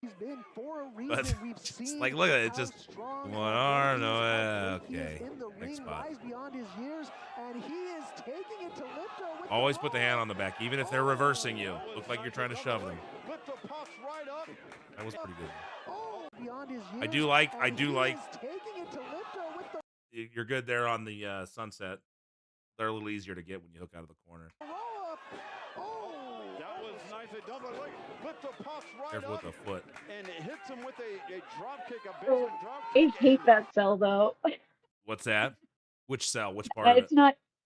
He's been for a reason. We've seen like, look at it. It's just one arm. No, okay. Next spot. Beyond his years, and he is taking it to Lipto with always put the hand on the back, even if they're reversing you. Look like you're trying to shove them. That was pretty good. Beyond his years, I do like. taking it to Lipto with the You're good there on the sunset. They're a little easier to get when you hook out of the corner. That was nicely done, but look, Lipto pops right Careful with up the foot. and it hits him with a drop kick, a Oh, basement drop I kick. hate that cell though. What's that? Which cell? Which part of It's it?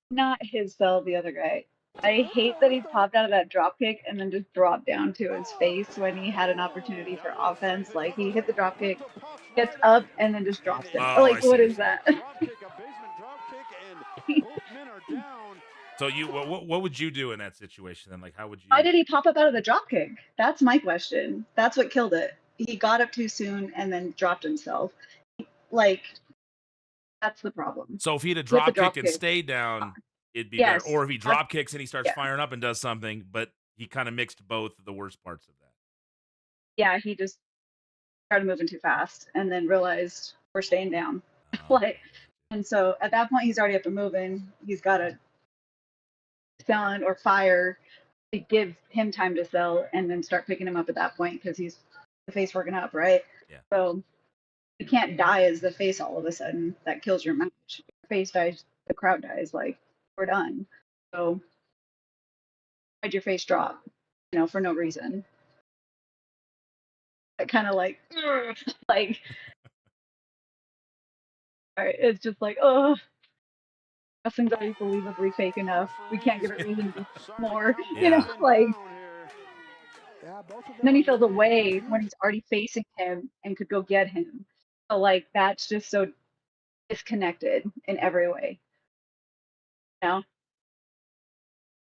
not his cell, the other guy. I hate that he popped out of that drop kick and then just dropped down to his face when he had an opportunity for offense. Like he hit the drop kick, gets up, and then just drops it. Oh, Like I what see. is that? Drop kick, a basement drop kick, and both men are down. So you, what would you do in that situation then? Like, how would you? Why did he pop up out of the drop kick? That's my question. That's what killed it. He got up too soon and then dropped himself. Like that's the problem. So if he'd have With the drop kick and stayed down, it'd be Yes. better. Or if he drop kicks and he starts Yeah. firing up and does something, but he kind of mixed both of the worst parts of that. Yeah, he just started moving too fast and then realized we're staying down. Like, and so at that point, he's already up and moving. He's got to stun or fire to give him time to sell and then start picking him up at that point because he's the face working up, right? Yeah. So you can't die as the face all of a sudden. That kills your match. If your face dies, the crowd dies. Like, we're done. So why'd your face drop? You know, for no reason. It kind of like, like, it's just like, oh, wrestling's already believably fake enough. We can't give it reason to be more. You know, like. And then he feels away when he's already facing him and could go get him. So like that's just so disconnected in every way. You know?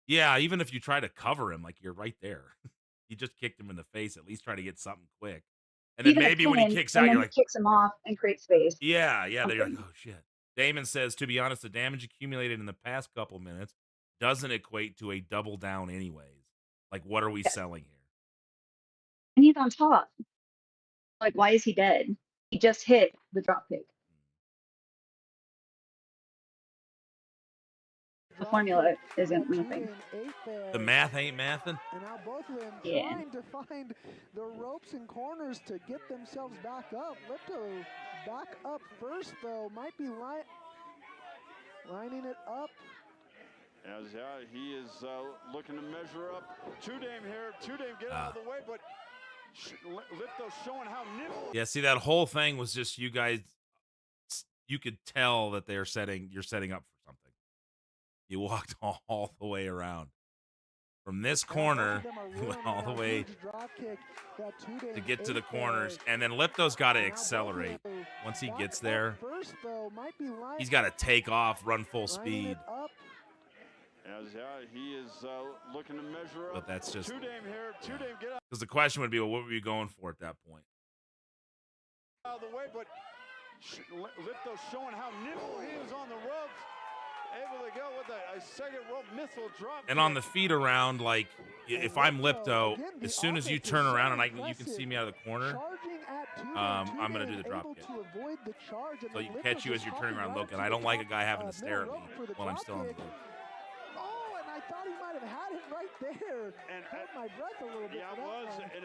Yeah, even if you try to cover him, like you're right there. You just kicked him in the face. At least try to get something quick. And then Even a maybe when he pin, kicks and out, then you're he like, kicks him off and creates space. yeah. Then you're like, oh shit. Damon says, to be honest, the damage accumulated in the past couple minutes doesn't equate to a double down anyways. Like, what are we selling here? And he's on top. Like, why is he dead? He just hit the drop kick. The formula isn't moving. The math ain't mathing. And now both of them Yeah. trying to find the ropes and corners to get themselves back up. Lipto back up first, though. Might be lining it up. As he is looking to measure up. Two Dame here. Two Dame get out of the way, but Lipto showing how nimble. Yeah, see, that whole thing was just you guys. You could tell that you're setting up for something. You walked all the way around from this corner, you went all the way to get to the corners, and then Lipto's got to accelerate. Once he gets there, he's got to take off, run full speed. As he is looking to measure up. But that's just Two Dame here. Two Dame get out because the question would be, well, what were you going for at that point? of the way, but Lipto showing how nimble he is on the ropes. Able to go with a second rope missile drop. And on the feed around, like, if I'm Lipto, as soon as you turn around and you can see me out of the corner, I'm going to do the drop kick. So you can catch you as you're turning around looking. I don't like a guy having to stare at me while I'm still on the rope. Oh, and I thought he might have had it right there. And held my breath a little bit. Yeah, it was. And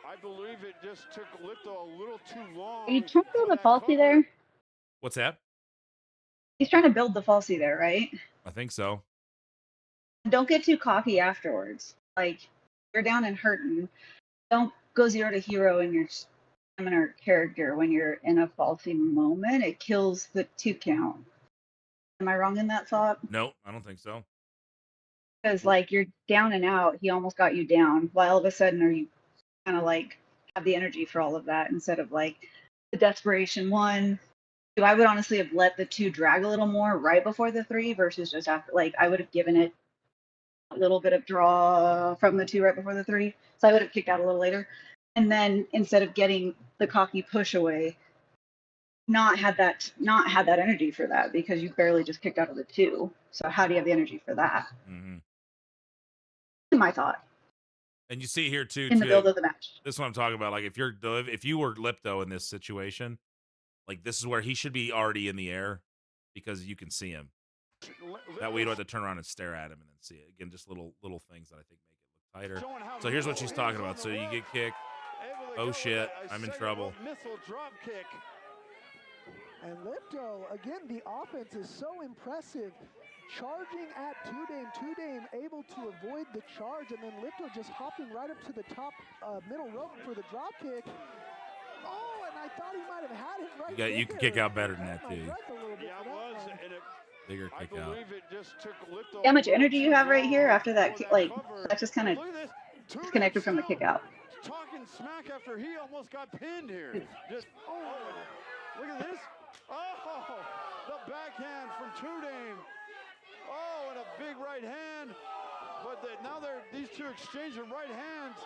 I believe it just took Lipto a little too long. Are you trying to build a falsy there? What's that? He's trying to build the falsy there, right? I think so. Don't get too cocky afterwards. Like, you're down and hurting. Don't go 0 to hero in your stamina character when you're in a falsy moment. It kills the 2 count. Am I wrong in that thought? No, I don't think so. Because, like, you're down and out. He almost got you down. Why all of a sudden are you kind of, like, have the energy for all of that instead of, like, the desperation 1? I would honestly have let the 2 drag a little more right before the 3 versus just after. Like, I would have given it a little bit of draw from the 2 right before the 3. So I would have kicked out a little later. And then instead of getting the cocky push away, not had that energy for that because you barely just kicked out of the 2. So how do you have the energy for that? Mm-hmm. My thought. And you see here too, in the build of the match. This is what I'm talking about. Like if you were Lipto in this situation, like this is where he should be already in the air because you can see him. That way you don't have to turn around and stare at him and then see it. Again, just little things that I think make it look tighter. So here's what she's talking about. So you get kicked. Oh shit, I'm in trouble. Missile drop kick. And Lipto, again, the offense is so impressive. Charging at Two Dame able to avoid the charge, and then Lipto just hopping right up to the top middle rope for the drop kick. Oh, and I thought he might have had it right there. You can kick out better than that too. Yeah, it was. And bigger kick out. It just took Lipto. How much energy you have right here after that kick, like that just kind of disconnected from the kick out. Talking smack after he almost got pinned here. Just look at this. Oh, the backhand from Two Dame. Oh, and a big right hand. But now these 2 exchanging right hands.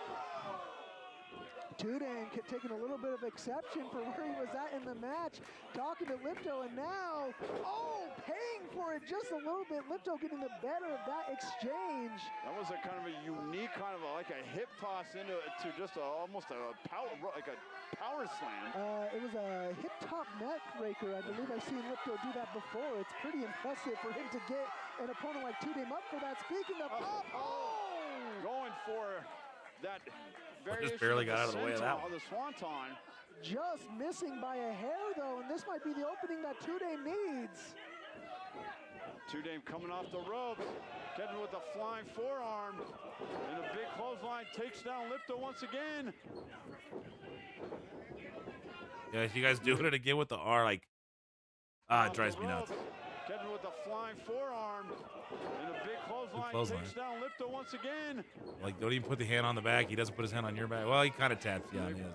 Two Dame taking a little bit of exception for where he was at in the match, talking to Lipto, and now, paying for for it just a little bit. Lipto getting the better of that exchange. That was a kind of a unique like a hip toss into to just almost a power slam. It was a hip top neck breaker. I believe I've seen Lipto do that before. It's pretty impressive for him to get an opponent like Tudame up for that. Speaking of up, going for that variation just barely got out of the way of that one. The swanton. Just missing by a hair though, and this might be the opening that Tudame needs. Tudame coming off the ropes, getting with a flying forearm, and a big clothesline takes down Lipto once again. Yeah, if you guys doing it again with the R, like, it drives me nuts. Getting with a flying forearm, and a big clothesline takes down Lipto once again. Like, don't even put the hand on the back. He doesn't put his hand on your back. Well, he kind of taps you on his.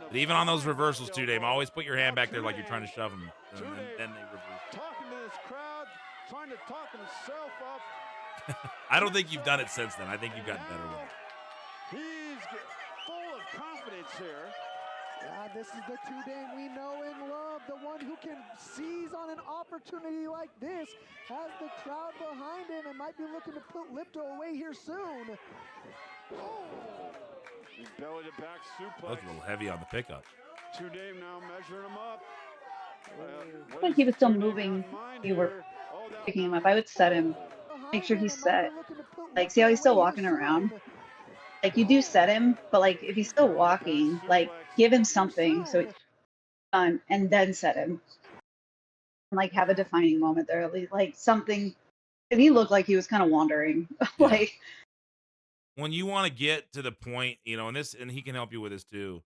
But even on those reversals, Tudame, always put your hand back there like you're trying to shove him, and then they reverse. Talking to this crowd, trying to talk himself up. I don't think you've done it since then. I think you've gotten better with it. He's full of confidence here. Yeah, this is the Tudame we know and love, the one who can seize on an opportunity like this, has the crowd behind him and might be looking to put Lipto away here soon. Belly to back suplex. That was a little heavy on the pickup. Tudame now measuring him up. I think he was still moving. You were picking him up. I would set him, make sure he's set. Like, see how he's still walking around? Like, you do set him, but like, if he's still walking, like, give him something so it's done, and then set him. And, like, have a defining moment there, at least, like something. And he looked like he was kind of wandering, like. When you want to get to the point, and he can help you with this too.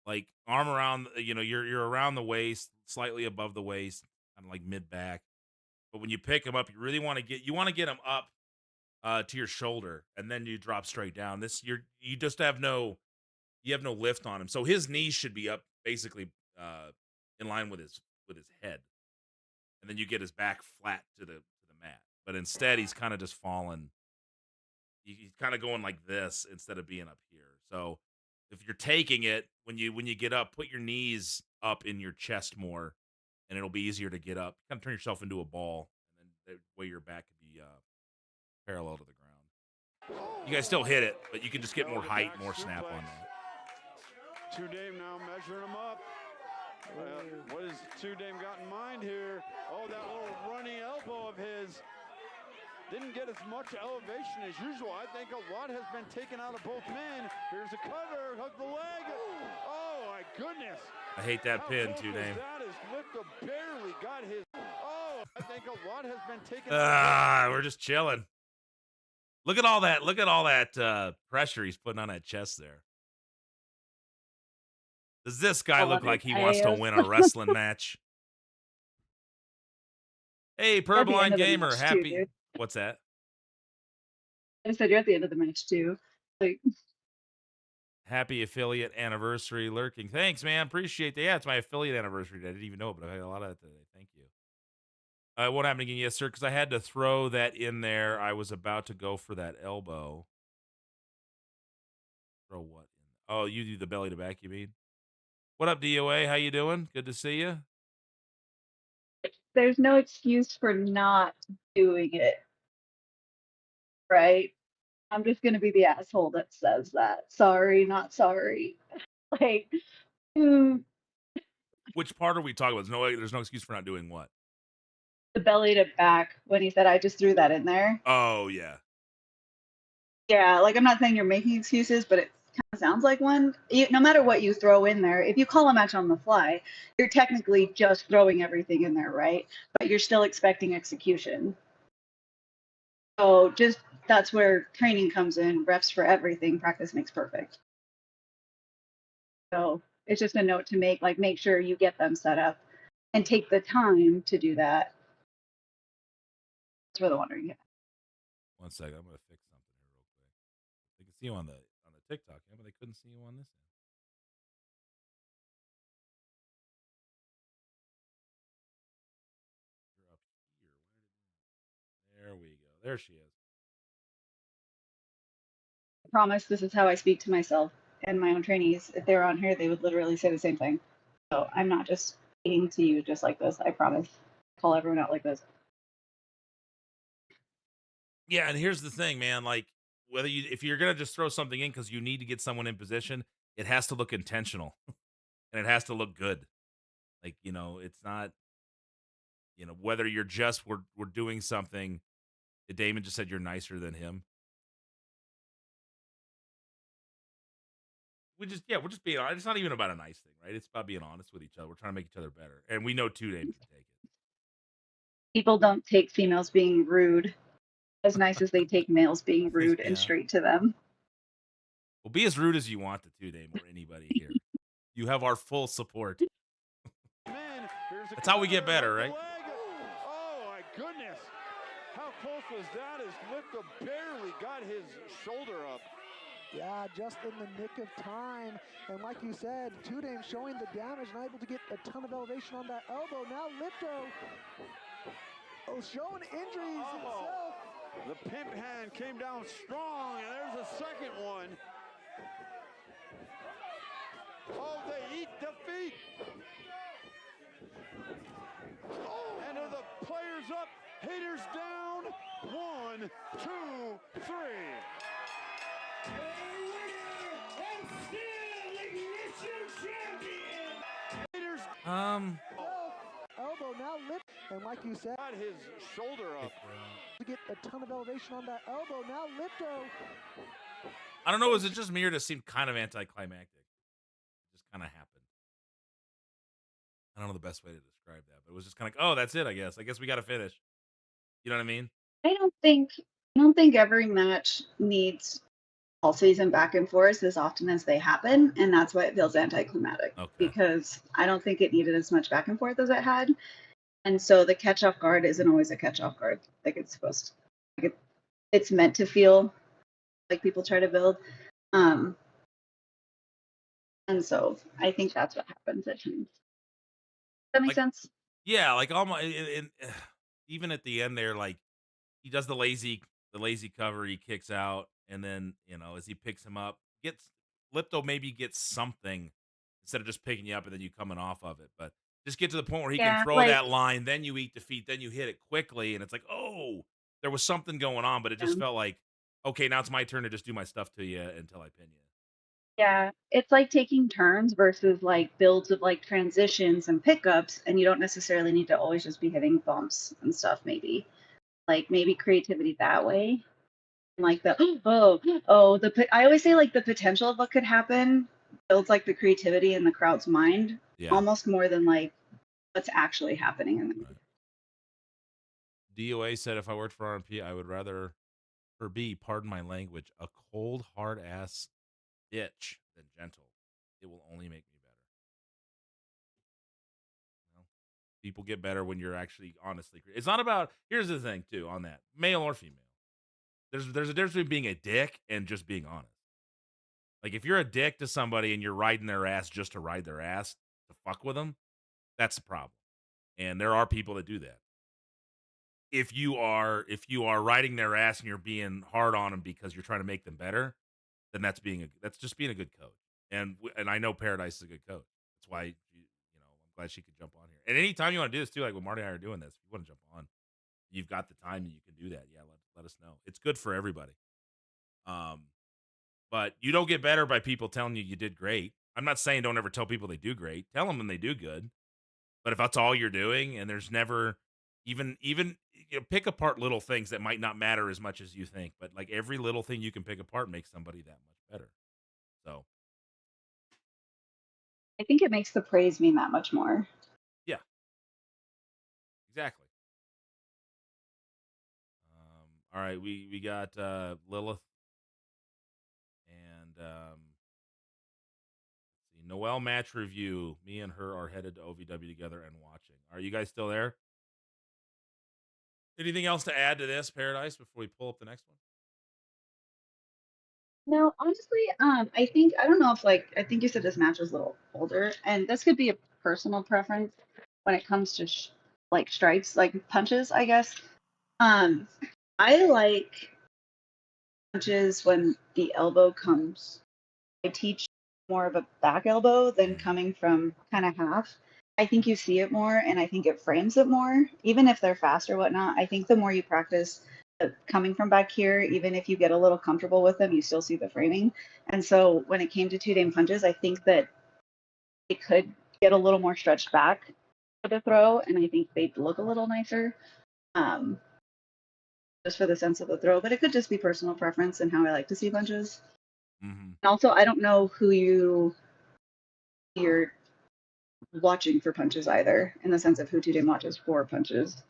Like arm around, you're around the waist, slightly above the waist, kind of like mid back. But when you pick him up, you really want to get him up to your shoulder, and then you drop straight down. You just have no lift on him, so his knees should be up basically in line with his head, and then you get his back flat to the mat. But instead, he's kind of just falling. He's kind of going like this instead of being up here. So if you're taking it, when you get up, put your knees up in your chest more, and it'll be easier to get up. Kind of turn yourself into a ball, and then that way your back could be parallel to the ground. You guys still hit it, but you can just get more height, more snap on that. Tudame now measuring him up. What has Tudame got in mind here? Oh, that little running elbow of his. Didn't get as much elevation as usual. I think a lot has been taken out of both men. Here's a cover, hook the leg. Oh my goodness. I hate that pin, Tudame. That is Lipto barely got his. Oh, I think a lot has been taken out. We're just chilling. Look at all that. Look at all that pressure he's putting on that chest there. Does this guy look like he wants to win a wrestling match? Hey, Purblind Gamer, happy. Too, what's that? I said you're at the end of the match too. Like, happy affiliate anniversary lurking. Thanks, man. Appreciate that. Yeah, it's my affiliate anniversary. I didn't even know it, but I had a lot of that today. Thank you. It won't happen again, yes, sir, because I had to throw that in there. I was about to go for that elbow. Throw what in? Oh, you do the belly to back, you mean? What up, DOA? How you doing? Good to see you. there's no excuse for not doing it, right? I'm just gonna be the asshole that says that. Sorry, not sorry. Like, Which part are we talking about? There's no excuse for not doing what? the belly to back when he said I just threw that in there. Oh, yeah. Yeah, like I'm not saying you're making excuses, but it kind of sounds like one. No matter what you throw in there, if you call a match on the fly, you're technically just throwing everything in there, right? But you're still expecting execution. So just that's where training comes in. Refs for everything. Practice makes perfect. So it's just a note to make, like make sure you get them set up and take the time to do that. That's for the wondering. 1 second, I'm gonna fix something here real quick. They can see you on the TikTok, yeah, but they couldn't see you on this end. You're up here. There we go. There she is. I promise this is how I speak to myself and my own trainees. If they were on here, they would literally say the same thing. So I'm not just speaking to you just like this. I promise. Call everyone out like this. Yeah, and here's the thing, man. Like, if you're gonna just throw something in because you need to get someone in position, it has to look intentional and it has to look good. Like, it's not, whether you're just we're doing something. Damon just said you're nicer than him. We're just being honest. It's not even about a nice thing, right? It's about being honest with each other. We're trying to make each other better, and we know 2 Dame can take it. People don't take females being rude as nice as they take males being rude and Yeah. straight to them. Well, be as rude as you want to, 2 Dame, or anybody here. You have our full support. That's how we get better, right? Oh my goodness. How close was that as Lithgow barely got his shoulder up. Yeah, just in the nick of time. And like you said, 2 Dame showing the damage and able to get a ton of elevation on that elbow. Now Lithgow showing injuries himself. The pimp hand came down strong, and there's a second one. Oh, they eat defeat. And are the players up, haters down. 1, 2, 3. Elbow now lift, and like you said, got his shoulder up. To get a ton of elevation on that elbow. Now Lithgow. I don't know. Was it just me or does it seem kind of anticlimactic? It just kind of happened. I don't know the best way to describe that, but it was just kind of like, oh, that's it. I guess we got to finish. You know what I mean? I don't think every match needs all season back and forth as often as they happen, and that's why it feels anticlimactic. Okay. Because I don't think it needed as much back and forth as it had, and so the catch off guard isn't always a catch off guard like it's supposed to. Like it's meant to feel like people try to build, and so I think that's what happens at times. Does that make sense? Yeah, like almost, even at the end there, like he does the lazy cover, he kicks out, and then as he picks him up, Lithgow maybe gets something instead of just picking you up and then you coming off of it. But just get to the point where he can throw that line, then you eat defeat, then you hit it quickly, and it's like, oh, there was something going on, but it just felt like, okay, now it's my turn to just do my stuff to you until I pin you. Yeah, it's like taking turns versus like builds of like transitions and pickups, and you don't necessarily need to always just be hitting bumps and stuff. Maybe creativity that way. Like I always say like the potential of what could happen builds like the creativity in the crowd's mind, almost more than like what's actually happening in the movie. DOA said if I worked for RMP, I would rather be, pardon my language, a cold, hard ass bitch than gentle. It will only make me better. People get better when you're actually honestly. It's not about. Here's the thing too on that, male or female. There's a difference between being a dick and just being honest. Like if you're a dick to somebody and you're riding their ass just to ride their ass to fuck with them, that's the problem. And there are people that do that. If you are riding their ass and you're being hard on them because you're trying to make them better, then that's just being a good coach. And I know Paradise is a good coach. That's why I'm glad she could jump on here. And anytime you want to do this too, like when Marty and I are doing this, if you want to jump on, you've got the time and you can do that. Yeah, let us know. It's good for everybody. But you don't get better by people telling you did great. I'm not saying don't ever tell people they do great. Tell them when they do good. But if that's all you're doing and there's never even pick apart little things that might not matter as much as you think, but like every little thing you can pick apart makes somebody that much better. So I think it makes the praise mean that much more. Yeah, exactly. All right, we got Lilith and Noelle match review. Me and her are headed to OVW together and watching. Are you guys still there? Anything else to add to this, Paradise, before we pull up the next one? No, honestly, I think you said this match was a little older, and this could be a personal preference when it comes to strikes, like punches, I guess. I like punches when the elbow comes. I teach more of a back elbow than coming from kind of half. I think you see it more, and I think it frames it more. Even if they're fast or whatnot, I think the more you practice coming from back here, even if you get a little comfortable with them, you still see the framing. And so when it came to 2-Dame punches, I think that it could get a little more stretched back for the throw, and I think they'd look a little nicer, just for the sense of the throw. But it could just be personal preference and how I like to see punches. And also, I don't know who you're watching for punches either, in the sense of who 2-Dame watches for punches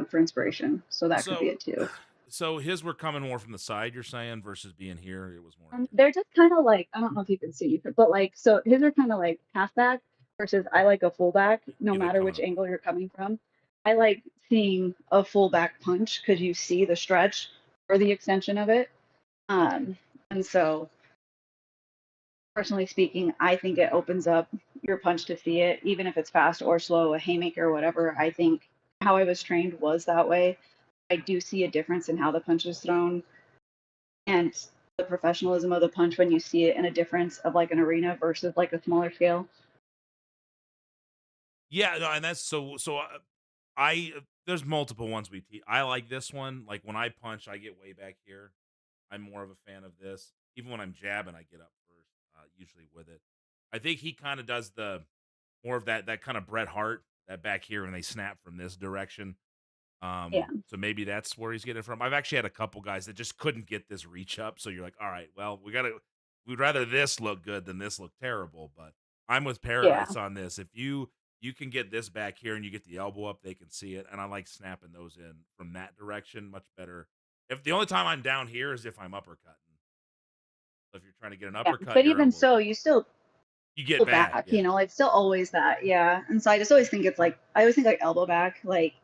for inspiration. So that could be it too. So his were coming more from the side, you're saying, versus being here. It was more. They're just kind of like, I don't know if you can see, but like, so his are kind of like half back versus I like a full back, no matter which angle you're coming from. I like seeing a full back punch because you see the stretch or the extension of it. And so, personally speaking, I think it opens up your punch to see it, even if it's fast or slow, a haymaker or whatever. I think how I was trained was that way. I do see a difference in how the punch is thrown and the professionalism of the punch when you see it in a difference of like an arena versus like a smaller scale. Yeah, no, and that's so. There's multiple ones we teach. I like this one. Like when I punch, I get way back here. I'm more of a fan of this. Even when I'm jabbing, I get up first, usually with it. I think he kind of does the more of that kind of Bret Hart, that back here when they snap from this direction. So maybe that's where he's getting it from. I've actually had a couple guys that just couldn't get this reach up. So you're like, all right, well, we'd rather this look good than this look terrible. But I'm with Paradise on this. If you can get this back here and you get the elbow up, they can see it. And I like snapping those in from that direction much better. If the only time I'm down here is if I'm uppercutting. So if you're trying to get an uppercut, but even so, you get go back. You know, it's still always that. Yeah. And so I just always think it's like, I always think like elbow back, like,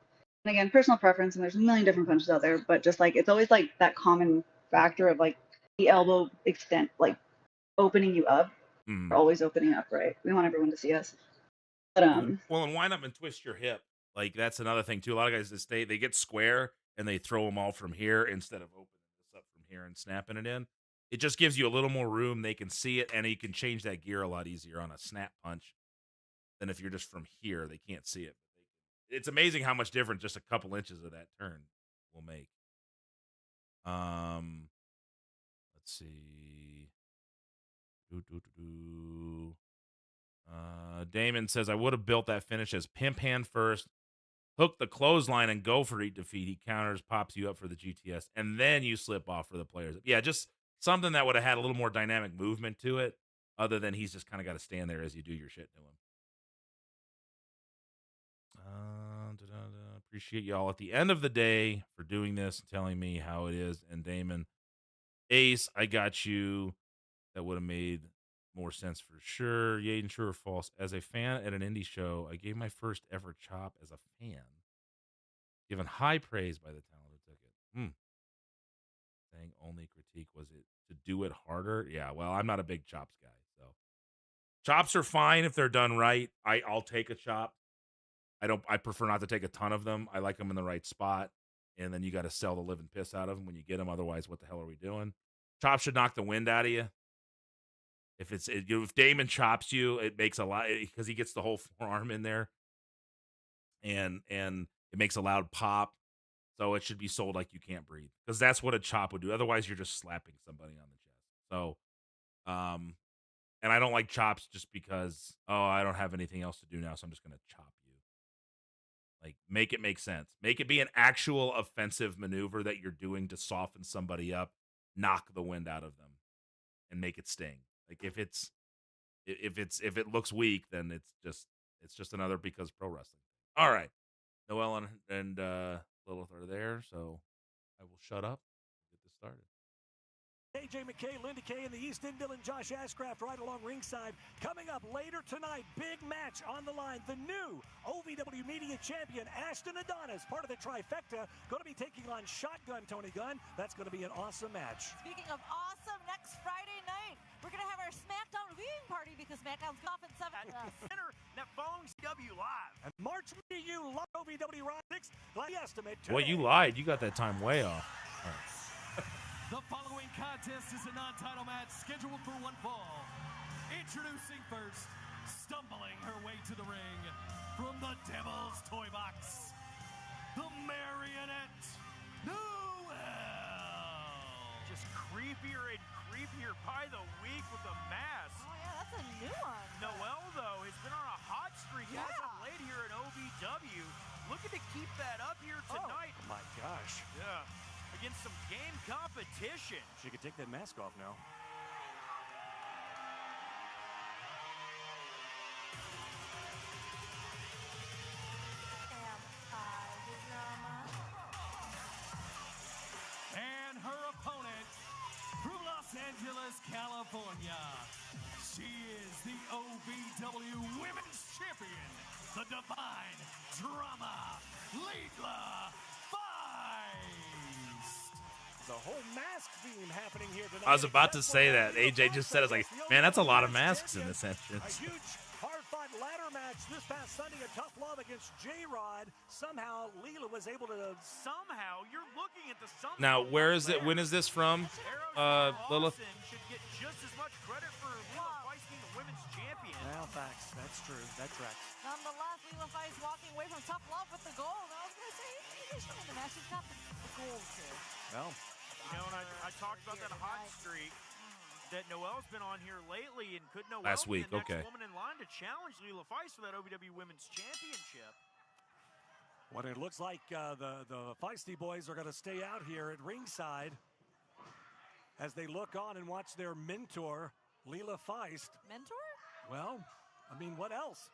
and again, personal preference, and there's a million different punches out there, but just like, it's always like that common factor of like the elbow extent, like opening you up. We're always opening up, right? We want everyone to see us. But well, and wind up and twist your hip. Like that's another thing too. A lot of guys just they get square and they throw them all from here instead of opening this up from here and snapping it in. It just gives you a little more room. They can see it, and you can change that gear a lot easier on a snap punch than if you're just from here. They can't see it. It's amazing how much different just a couple inches of that turn will make. Let's see. Damon says, I would have built that finish as pimp hand first, hook the clothesline, and go for defeat. He counters, pops you up for the GTS, and then you slip off for the players. Yeah, just something that would have had a little more dynamic movement to it, other than he's just kind of got to stand there as you do your shit to him. Appreciate y'all at the end of the day for doing this and telling me how it is. And Damon, Ace, I got you. That would have made more sense for sure. Yaden, true or false? As a fan at an indie show, I gave my first ever chop as a fan. Given high praise by the talent who took it. Saying only critique was it to do it harder. Yeah, well, I'm not a big chops guy, so chops are fine if they're done right. I'll take a chop. I prefer not to take a ton of them. I like them in the right spot, and then you got to sell the living piss out of them when you get them. Otherwise, what the hell are we doing? Chops should knock the wind out of you. If Damon chops you, it makes a lot because he gets the whole forearm in there, and it makes a loud pop. So it should be sold like you can't breathe because that's what a chop would do. Otherwise, you're just slapping somebody on the chest. So, and I don't like chops just because I don't have anything else to do now, so I'm just gonna chop you. Like, make it make sense. Make it be an actual offensive maneuver that you're doing to soften somebody up, knock the wind out of them, and make it sting. Like if it looks weak, then it's just another because pro wrestling. All right, Noel and Lilith are there, so I will shut up and get this started. AJ McKay, Linda Kay in the East End, Dylan, Josh Ashcraft right along ringside. Coming up later tonight, big match on the line. The new OVW Media Champion, Ashton Adonis, part of the trifecta, going to be taking on Shotgun Tony Gunn. That's going to be an awesome match. Speaking of awesome, next Friday night, we're going to have our SmackDown viewing party because SmackDown's off at 7. Winner that phones W Live. And March you love OVW Raw 6. Estimate. Well, you lied. You got that time way off. All right. The following contest is a non-title match scheduled for one fall. Introducing first, stumbling her way to the ring from the Devil's Toy Box, the Marionette, Noelle creepier and creepier by the week with the mask. Oh, yeah, that's a new one. Noelle, though, has been on a hot streak as of late here in OVW. Looking to keep that up here tonight. Oh my gosh. Yeah. Against some game competition. She could take that mask off now. And her opponent from Los Angeles, California. She is the OVW Women's Champion, the Divine Drama, Leela Feist. The whole mask theme happening here tonight. I was about to say that. AJ just said, "I was like, man, that's a lot of masks in this A entrance." huge hard-fought ladder match this past Sunday, a tough love against J-Rod. Somehow, Leela was able to... Somehow, you're looking at the somehow. Now, where is it? When is this from? Lilith? Should get just as much credit for Leela Feist being the women's champion. Well, facts. That's true. That tracks. Nonetheless, Leela Feist walking away from tough love with the gold. I was going to say, maybe she's in the match. She's got the gold too. Well, you know, and I talked about that hot streak that Noelle's been on here lately, and could Noelle Last week, be the okay. next woman in line to challenge Leela Feist for that OVW Women's Championship? Well, it looks like the Feisty boys are going to stay out here at ringside as they look on and watch their mentor, Leela Feist. Mentor? Well, I mean, what else?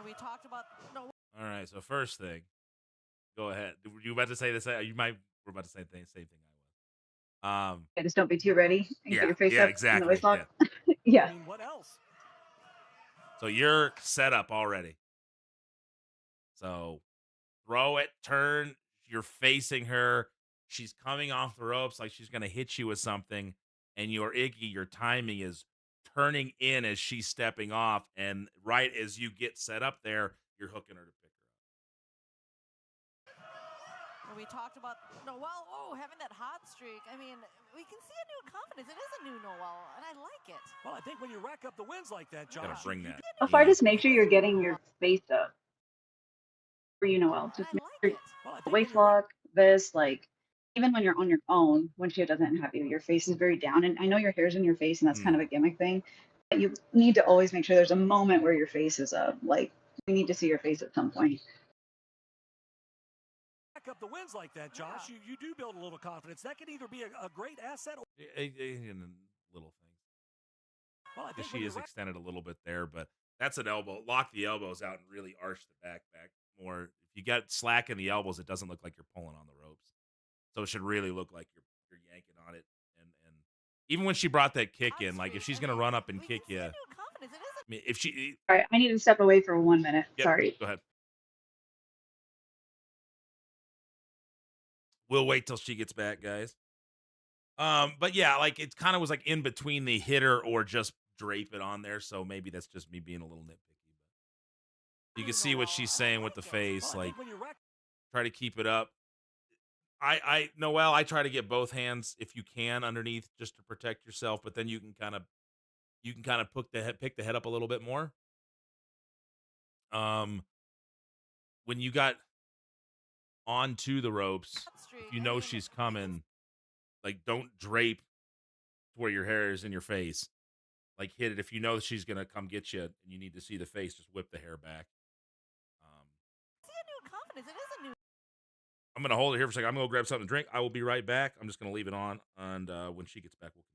We talked about no. All right. So first thing, go ahead. Were you about to say this? You might. We're about to say the same thing I was. Yeah, just don't be too ready and Yeah, get your face yeah, up. exactly, In the waist lock. yeah. Yeah. I mean, what else? So you're set up already. So throw it, turn. You're facing her. She's coming off the ropes like she's going to hit you with something. And your Iggy, your timing is turning in as she's stepping off. And right as you get set up there, you're hooking her to pick her up. We talked about Noelle, having that hot streak. I mean, we can see a new confidence. It is a new Noelle, and I like it. Well, I think when you rack up the wins like that, Josh, Gotta bring that. So far, just make sure you're getting your face up. For you, Noelle. Just make sure waist lock, this, like, even when you're on your own, when she doesn't have you, your face is very down. And I know your hair's in your face, and that's kind of a gimmick thing. But you need to always make sure there's a moment where your face is up. Like, we need to see your face at some point. rack up the wins like that, Josh, you do build a little confidence. That could either be a great asset or Little things. well, I think She is extended a little bit there, but that's an elbow. Lock the elbows out and really arch the back more. If you got slack in the elbows, it doesn't look like you're pulling on the ropes. So it should really look like you're yanking on it. And even when she brought that kick in, like if she's gonna run up and kick you, I mean, if she All right, I need to step away for 1 minute. Yep, Sorry. go ahead. We'll wait till she gets back, guys. But yeah, like it kind of was like in between the hitter or just drape it on there. So maybe that's just me being a little nitpicky. But you can see what she's saying with the face. Like, try to keep it up. Noelle, I try to get both hands if you can underneath just to protect yourself. But then you can kind of pick the head up a little bit more. When you got onto the ropes, if you know she's coming, like don't drape where your hair is in your face. Like hit it if you know she's gonna come get you and you need to see the face. Just whip the hair back. See a new confidence. It is a new. I'm gonna hold it here for a second. I'm gonna go grab something to drink. I will be right back. I'm just gonna leave it on, and when she gets back, we'll continue.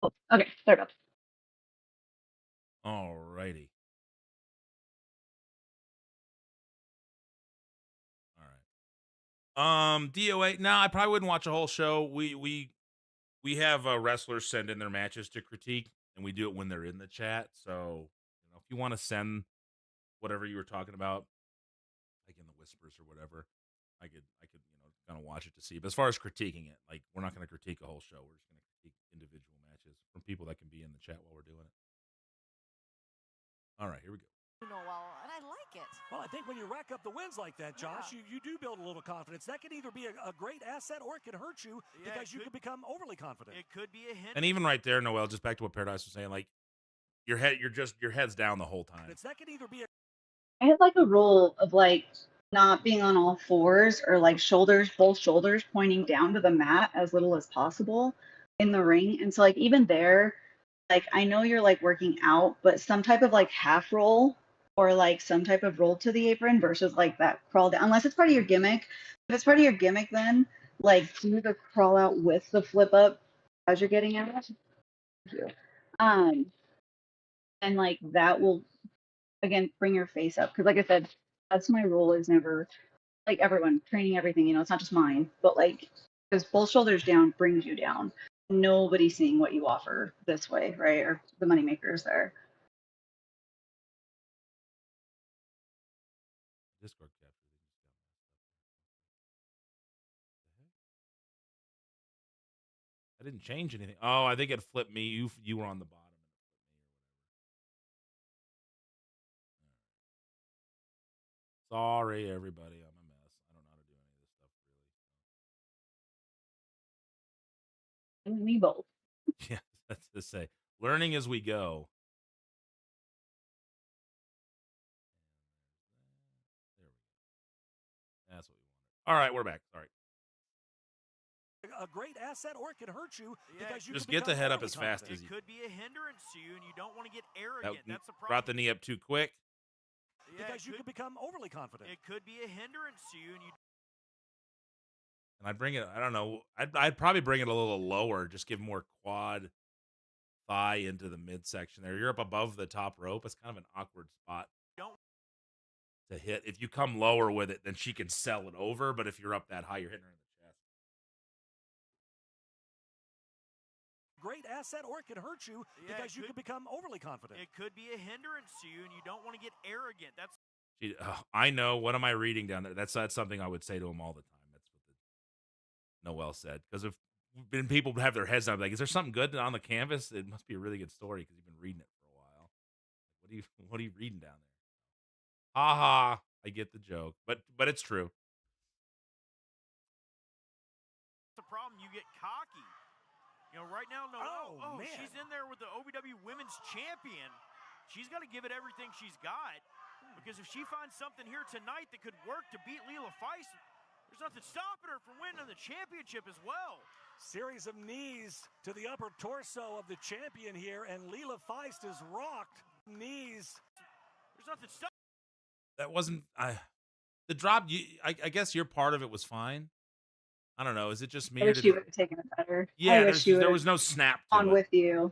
Oh, okay, sorry about that. All righty. All right. DOA. No, I probably wouldn't watch a whole show. We have wrestlers send in their matches to critique, and we do it when they're in the chat. So if you want to send whatever you were talking about, like in the whispers or whatever, I could kind of watch it to see. But as far as critiquing it, like we're not going to critique a whole show. We're just going to critique individual matches from people that can be in the chat while we're doing it. All right, here we go. Noel, and I like it. Well, I think when you rack up the wins like that, Josh, you do build a little confidence. That could either be a great asset or it could hurt you because you could become overly confident. It could be a hint. And even right there, Noel, just back to what Paradise was saying, like your head's down the whole time. That could either be I had like a rule of like not being on all fours or like both shoulders pointing down to the mat as little as possible in the ring. And so like even there, like I know you're like working out, but some type of like half roll or like some type of roll to the apron versus like that crawl down, unless it's part of your gimmick. If it's part of your gimmick, then like do the crawl out with the flip up as you're getting out. And like that will again bring your face up, because like I said, that's my rule, is never like everyone training everything, you know, it's not just mine, but like because both shoulders down brings you down. Nobody's seeing what you offer this way, right? Or the money makers there. Discord capture. I didn't change anything. Oh, I think it flipped me. You were on the bottom. Sorry, everybody. I'm a mess. I don't know how to do any of this stuff really. And me both. Yeah, that's to say. Learning as we go. There we go. That's what we wanted. All right, we're back. Sorry. a great asset or it can hurt you because you Just can get the become head up overly as fast confident. as you Could be a hindrance to you, and you don't want to get That arrogant. That's the problem. brought the knee up too quick. Because you could become overly confident. It could be a hindrance to you, and you. And I'd bring it, I don't know, I'd probably bring it a little lower, just give more quad thigh into the midsection there. You're up above the top rope. It's kind of an awkward spot to hit. If you come lower with it, then she can sell it over. But if you're up that high, you're hitting her in the chest. Great asset or it can hurt you because you can become overly confident. It could be a hindrance to you, and you don't want to get arrogant. That's I know. What am I reading down there? That's something I would say to him all the time. That's what Noel said. Because if people have their heads down, like, is there something good on the canvas? It must be a really good story because you've been reading it for a while. What are you reading down there? Ha ha. I get the joke, but it's true. the problem. You get cocky. You know, right now, man. She's in there with the OVW Women's Champion. She's got to give it everything she's got. Because if she finds something here tonight that could work to beat Leila Feist, there's nothing stopping her from winning the championship as well. Series of knees to the upper torso of the champion here, and Leila Feist is rocked. Knees. There's nothing stopping. That wasn't the drop. I guess your part of it was fine. I don't know. Is it just me? I wish you would have taken it better. Yeah, I wish you there would've was no snap to on it. with you.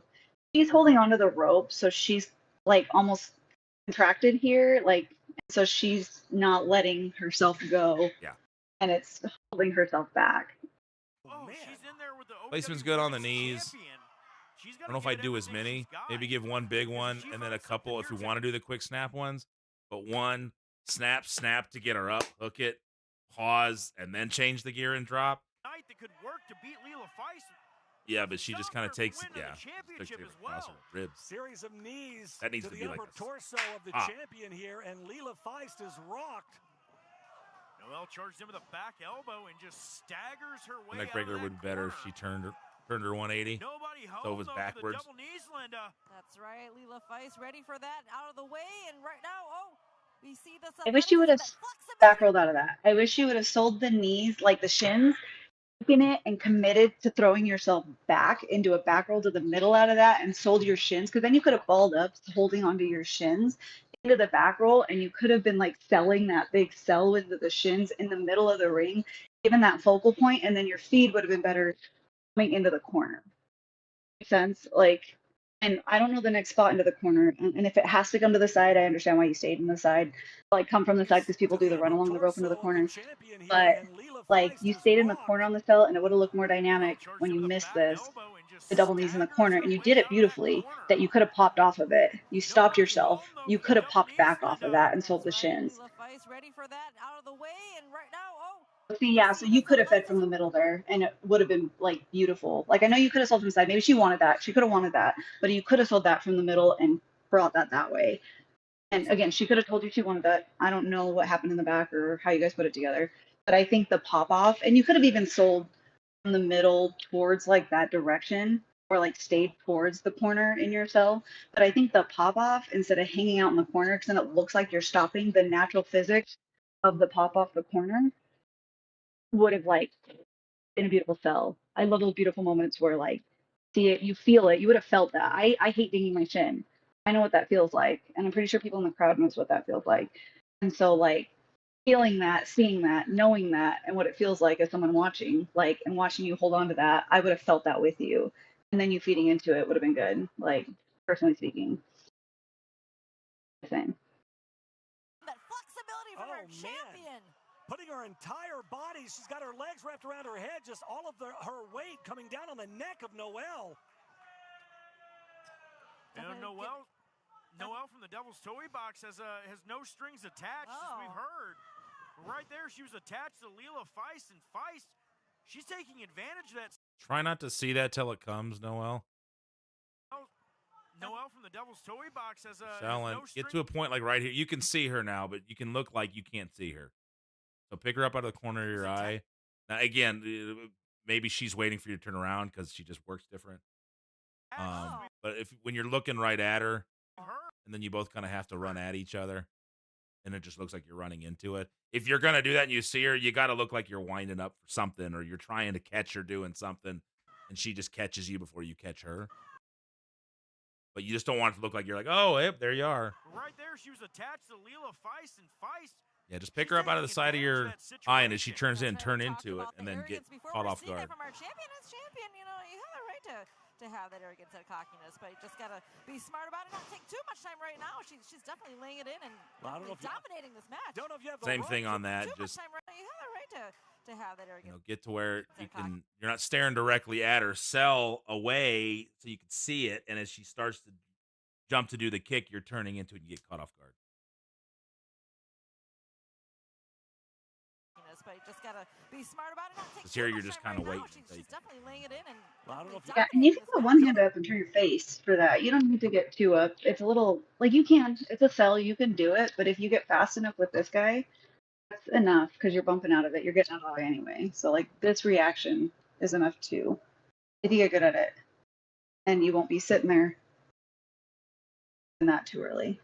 She's holding onto the rope, so she's like almost contracted here, like, so she's not letting herself go. Yeah. And it's holding herself back. Oh, she's in there with the Placement's good on the knees. I don't know if I do as many. Maybe give one big one and then a couple if we want to do the quick snap ones. But one snap to get her up, hook it, pause, and then change the gear and drop. Night that could work to beat Leila Feist. Yeah, but she just kind of takes it. Yeah, takes it across her ribs. Series of knees That needs to to the be like upper a torso of the champion here, and Leila Feist is rocked. Noel charged in with a back elbow and just staggers her way And that Gregor would be better if she turned her 180. Nobody home, So it was though, backwards. For the double knees, Linda. That's right. Leila Feist ready for that, out of the way, and right now, we see this. I wish you would have back rolled out of that. I wish you would have sold the knees, like the shins, taken it and committed to throwing yourself back into a back roll to the middle out of that and sold your shins, because then you could have balled up holding onto your shins into the back roll, and you could have been like selling that big sell with the shins in the middle of the ring, given that focal point, and then your feed would have been better coming into the corner. Makes sense? Like, and I don't know the next spot into the corner, and if it has to come to the side, I understand why you stayed in the side. Like, come from the side because people do the run along the rope into the corner. But like, you stayed in the corner on the cell, and it would have looked more dynamic when you missed this the double knees in the corner, and you did it beautifully, that you could have popped off of it. You stopped yourself. You could have popped back off of that and sold the shins. Ready for that out of the way, and right now, See, yeah, so you could have fed from the middle there, and it would have been like beautiful. Like I know you could have sold from the side. Maybe she wanted that. She could have wanted that, but you could have sold that from the middle and brought that way. And again, she could have told you she wanted that. I don't know what happened in the back or how you guys put it together, but I think the pop off, and you could have even sold from the middle towards like that direction, or like stayed towards the corner in your cell. But I think the pop off, instead of hanging out in the corner, because then it looks like you're stopping the natural physics of the pop off the corner, would have like been a beautiful cell. I love those beautiful moments where like see it, you feel it. You would have felt that. I hate dinging my shin. I know what that feels like, and I'm pretty sure people in the crowd knows what that feels like. And so like feeling that, seeing that, knowing that, and what it feels like as someone watching, like, and watching you hold on to that, I would have felt that with you. And then you feeding into it would have been good, like, personally speaking. Same. that flexibility from our champion. Putting her entire body, she's got her legs wrapped around her head, just all of her weight coming down on the neck of Noelle. And Noelle from the Devil's Toy Box has no strings attached, as we've heard. Right there, she was attached to Leela Feist, and Feist, she's taking advantage of that. Try not to see that till it comes, Noelle. Noelle from the Devil's Toy Box has Shallon, no get to a point like right here. You can see her now, but you can look like you can't see her. So pick her up out of the corner of your eye. Now, again, maybe she's waiting for you to turn around because she just works different. But when you're looking right at her, and then you both kind of have to run at each other, and it just looks like you're running into it. If you're going to do that and you see her, you got to look like you're winding up for something, or you're trying to catch her doing something, and she just catches you before you catch her. But you just don't want it to look like you're like, oh, yep, there you are. Right there, she was attached to Leela Feist, and Feist. Yeah, just pick her up out of the side of your eye, and as she turns in, turn into it, and then get caught off guard. From our champion as champion, you know, you have the right to have that arrogance and cockiness, but you just gotta be smart about it. Not take too much time right now. She's definitely laying it in and dominating this match. Don't know if you have the Same thing on that. Too Just much time right now. You have the right to have that arrogance. get to where you're not staring directly at her. Sell away so you can see it, and as she starts to jump to do the kick, you're turning into it and you get caught off guard. But you just gotta be smart about it. Not take Because here too you're much just time kind of right now. waiting. She's definitely laying it in and. Yeah, and you can put one hand up and turn your face for that. You don't need to get two up. It's a little, like you can. It's a sell. You can do it. But if you get fast enough with this guy, that's enough because you're bumping out of it. You're getting out of the way anyway. So like this reaction is enough too. If you get good at it, and you won't be sitting there that too early.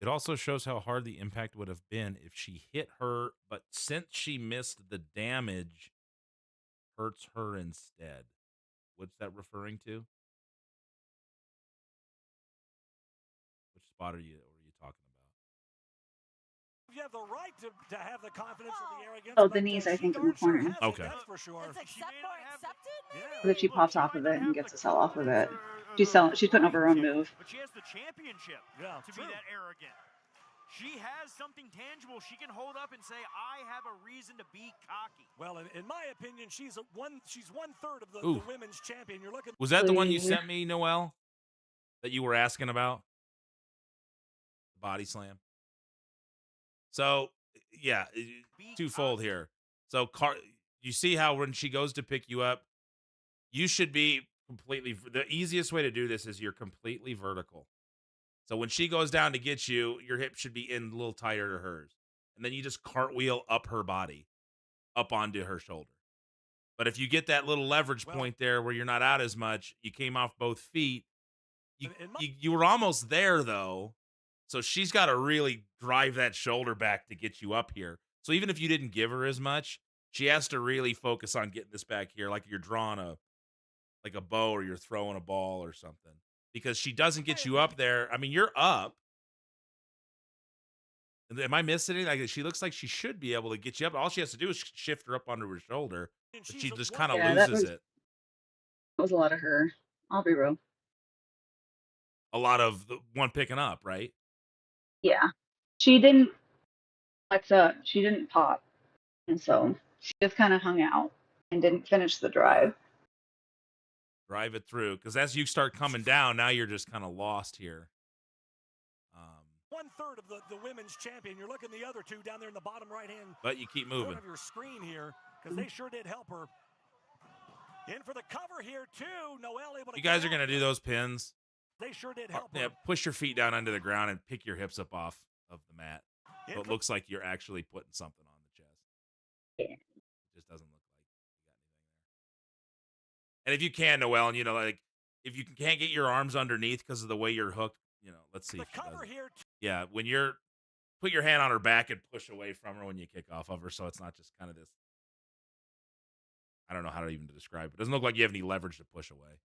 It also shows how hard the impact would have been if she hit her, but since she missed the damage, hurts her instead. What's that referring to? Which spot are you talking about? You have the right to have the confidence or the arrogance. Oh, the knees, I think, in the corner. Okay. That's for sure. So that she pops off of it and gets a sell off of it. She's putting up her own move. But she has the championship to be that arrogant. She has something tangible she can hold up and say, I have a reason to be cocky. Well, in my opinion, she's one third of the women's champion. You're looking. Was that the one you sent me, Noelle? That you were asking about? Body slam. So, yeah, twofold here. So, you see how when she goes to pick you up, you should be completely. The easiest way to do this is you're completely vertical. So when she goes down to get you, your hip should be in a little tighter to hers. And then you just cartwheel up her body, up onto her shoulder. But if you get that little leverage point there where you're not out as much, you came off both feet. You were almost there, though. So she's got to really drive that shoulder back to get you up here. So even if you didn't give her as much, she has to really focus on getting this back here like you're drawing a bow or you're throwing a ball or something. Because she doesn't get you up there. I mean, you're up. Am I missing it? Like, she looks like she should be able to get you up. All she has to do is shift her up onto her shoulder. But she just kind of loses it. That was a lot of her. I'll be real. A lot of the one picking up, right? Yeah. She didn't flex up. She didn't pop. And so she just kind of hung out and didn't finish the drive. Drive it through, because as you start coming down, now you're just kind of lost here. 1/3 of the women's champion. You're looking the other two down there in the bottom right-hand But you keep moving. corner of your screen here, because they sure did help her. In for the cover here, too. Noelle able to You guys get are going to out. do those pins. They sure did help Yeah, her. push your feet down onto the ground and pick your hips up off of the mat. So it looks like you're actually putting something on the chest. It just doesn't look like you got anything there. And if you can, Noelle, and like if you can't get your arms underneath because of the way you're hooked, let's see if she does it. Yeah, when you're put your hand on her back and push away from her when you kick off of her, so it's not just kind of this. I don't know how to even describe it. It doesn't look like you have any leverage to push away.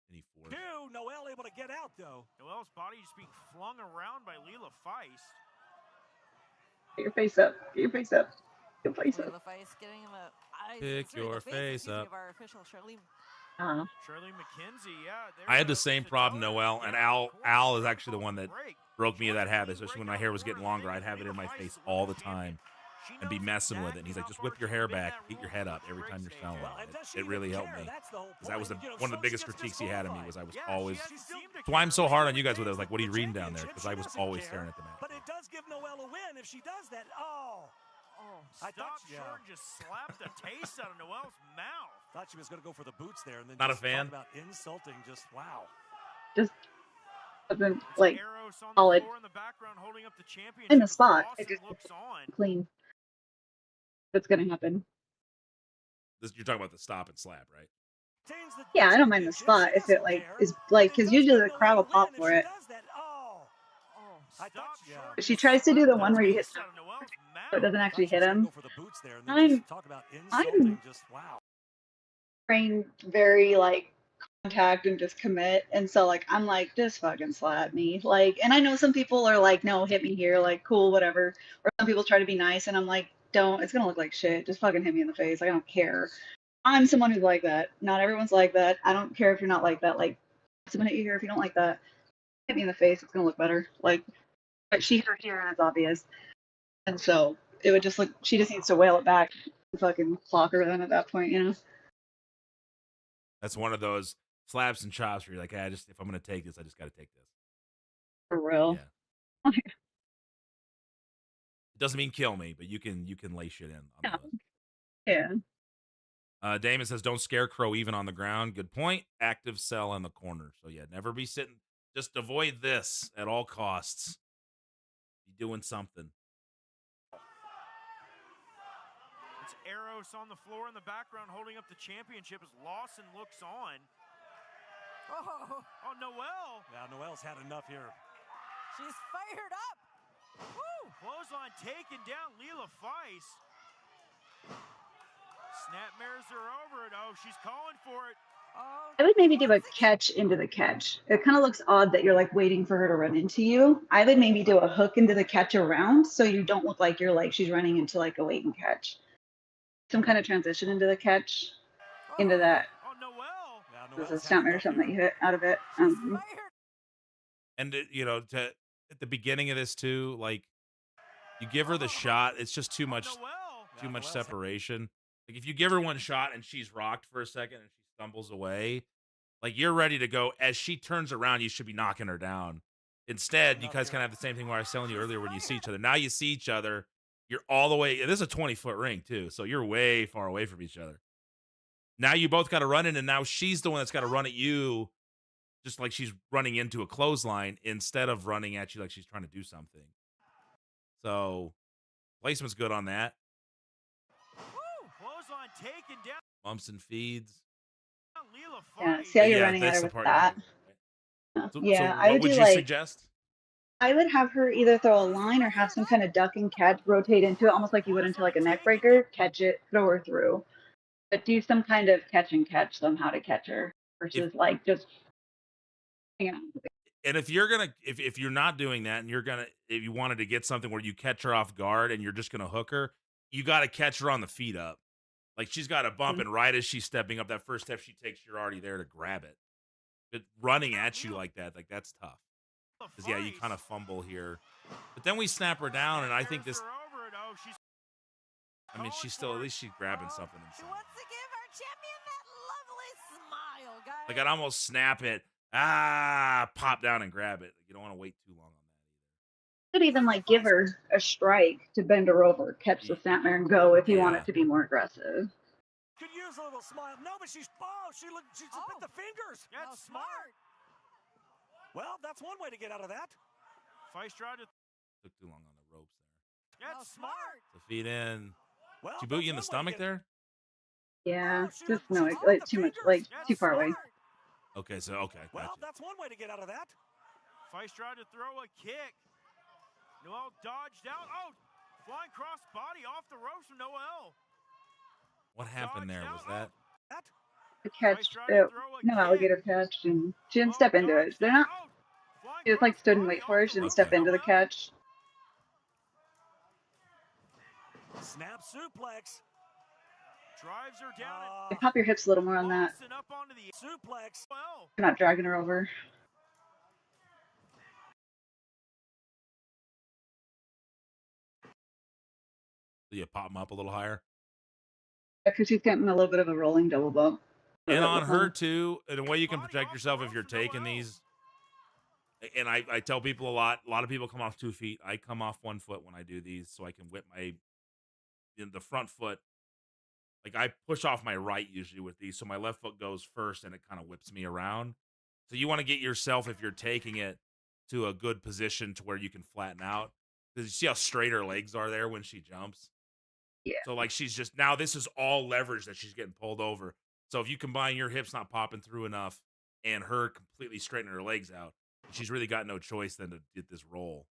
Any force. Noelle able to get out, though. Noelle's body just being flung around by Leila Feist. Get your face up. Get your face up. Get your face up. Leila Feist getting him a Pick your face up. Of our official Charlene. Shirley McKenzie, yeah. I had the same problem, Noelle, and Al is actually the one that broke me of that habit, especially when my hair was getting longer. I'd have it in my face all the time and be messing with it. And he's like, just whip your hair back, get your head up every time you're selling it. It really helped me. Because that was one of the biggest critiques he had of me was I was always. That's why I'm so hard on you guys with it. I was like, what are you reading down there? Because I was always staring at the mat. But it does give Noelle a win if she does that. I thought short and just slapped a taste out of Noelle's mouth. Thought she was going to go for the boots there, and then Not a just fan? talk about insulting. Just wow. Just wasn't like solid in the spot. It just clean. That's gonna happen. You're talking about the stop and slap, right? Yeah, I don't mind the spot if it is because usually the crowd will pop for it. If she tries to do the one where you hit, so it doesn't actually hit him. I'm trained very contact and just commit, and so I'm like, just fucking slap me, and I know some people are like, no, hit me here, cool, whatever, or some people try to be nice, and I'm like, don't, it's gonna look like shit, just fucking hit me in the face, I don't care. I'm someone who's like that. Not everyone's like that. I don't care if you're not like that. Someone hit you here, if you don't like that, hit me in the face, it's gonna look better. But she hurt here and it's obvious, and so it would just look, she just needs to whale it back and fucking clock her then at that point, That's one of those slaps and chops where you're like, if I'm gonna take this, I just gotta take this. For real. Yeah. It doesn't mean kill me, but you can lay shit in. Yeah. Damon says, don't scarecrow even on the ground. Good point. Active cell in the corner. So yeah, never be sitting. Just avoid this at all costs. Be doing something. It's Eros on the floor in the background holding up the championship as Lawson looks on. Oh, Noelle. Yeah, Noelle's had enough here. She's fired up. Woo! Clothesline taken down Leila Feist. Snapmares are over it. Oh, she's calling for it. I would maybe do a catch into the catch. It kind of looks odd that you're waiting for her to run into you. I would maybe do a hook into the catch around so you don't look like you're she's running into a wait and catch. Some kind of transition into the catch, into that. There's a stuntman or something that you hit out of it. And at the beginning of this too, you give her the shot, it's just too much separation. If you give her one shot and she's rocked for a second and she stumbles away, you're ready to go. As she turns around, you should be knocking her down. Instead, you guys kind of have the same thing where I was telling you earlier when you see each other. Now you see each other, you're all the way. This is a 20-foot ring too, so you're way far away from each other. Now you both got to run in, and now she's the one that's got to run at you, just like she's running into a clothesline instead of running at you like she's trying to do something. So placement's good on that. Clothesline taken down. Bumps and feeds. Yeah, see how you're running at her with that. Yeah, I would what would do you suggest? I would have her either throw a line or have some kind of duck and catch, rotate into it, almost like you would into a neck breaker, catch it, throw her through. But do some kind of catch and catch somehow to catch her versus just hang on. And if you're gonna, if you're not doing that, and if you wanted to get something where you catch her off guard and you're just gonna hook her, you got to catch her on the feet up. She's got to bump, and right as she's stepping up, that first step she takes, you're already there to grab it. But running at you like that, that's tough. Because yeah, you kind of fumble here, but then we snap her down, and I think this. I mean, she's still, at least she's grabbing something inside. She wants to give our champion that lovely smile, Like, I'd almost snap it, pop down and grab it. You don't want to wait too long on that. Could even like give her a strike to bend her over, catch the snapmare, and go if you want Yeah. it to be more aggressive. Could use a little smile. No, but she's she bit the fingers. That's smart. Well, that's one way to get out of that. Feist tried to. Took too long on the ropes there. That's smart. The feet in. Well, Did she boot you in the stomach there? Yeah, just no, like too much, like too far away. Okay, so okay. Well, Gotcha. that's one way to get out of that. Feist tried to throw a kick. Noel dodged out. Oh, flying cross body off the ropes from Noel. What happened there? Was that? The catch, no alligator catch, and she didn't step into it. They're not. She just like stood and wait for her. She didn't step into the catch. Snap suplex. Drives her down. You pop your hips a little more on that. And up onto the suplex. Well, You're not dragging her over. Do you pop them up a little higher? Because she's getting a little bit of a rolling double bump. And on her too, in a way you can protect yourself if you're taking these. And I tell people a lot of people come off 2 feet. I come off 1 foot when I do these, so I can whip the front foot. Like, I push off my right usually with these, so my left foot goes first and it kind of whips me around. So you want to get yourself, if you're taking it, to a good position to where you can flatten out. Because you see how straight her legs are there when she jumps? Yeah. So like she's just, now this is all leverage that she's getting pulled over. So if you combine your hips not popping through enough and her completely straightening her legs out, she's really got no choice than to get this roll.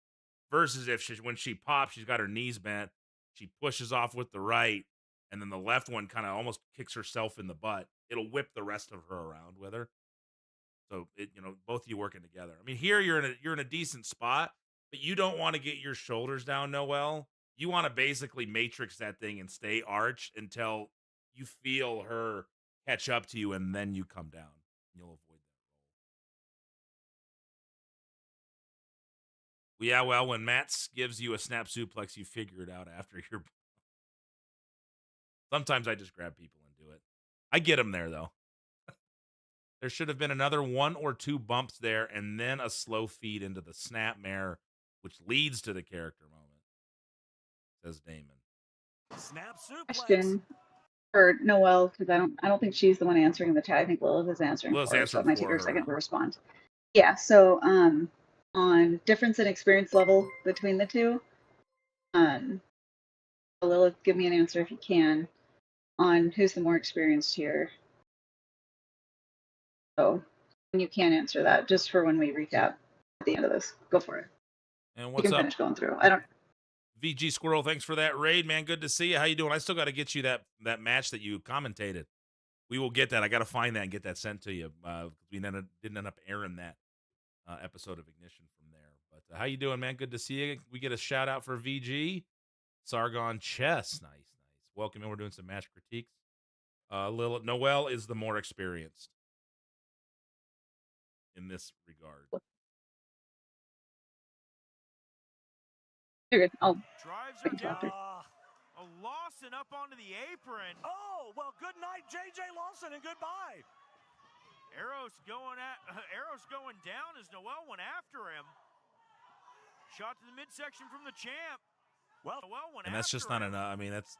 Versus if when she pops, she's got her knees bent, she pushes off with the right, and then the left one kind of almost kicks herself in the butt. It'll whip the rest of her around with her. So both of you working together. I mean, here you're in a decent spot, but you don't want to get your shoulders down, Noel. You want to basically matrix that thing and stay arched until you feel her catch up to you, and then you come down. You'll avoid that roll. Yeah, well, when Matt gives you a snap suplex, you figure it out after you're. Sometimes I just grab people and do it. I get them there, though. There should have been another 1 or 2 bumps there, and then a slow feed into the snapmare, which leads to the character moment. Says Damon. Snap suplex. Question for Noelle, because I don't think she's the one answering in the chat. I think Lilith is answering. Lilith's for her, so it might take her a answering second to respond. Yeah. So on difference in experience level between the two, Lilith, give me an answer if you can on who's the more experienced here. So you can answer that just for when we recap at the end of this. Go for it. And You what's can up? finish going through. I don't. VG Squirrel, thanks for that raid, man. Good to see you. How you doing? I still got to get you that match that you commentated. We will get that. I got to find that and get that sent to you. We didn't end up airing that episode of Ignition from there. But how you doing, man? Good to see you. We get a shout out for VG. Sargon Chess. Nice. Welcome in. We're doing some match critiques. Noelle is the more experienced in this regard. You're good. Drives I her can talk to down. Lawson up onto the apron. Oh, well, good night, JJ Lawson, and goodbye. Arrow's going down as Noel went after him. Shot to the midsection from the champ. Well, Noel went And that's just not enough. I mean, that's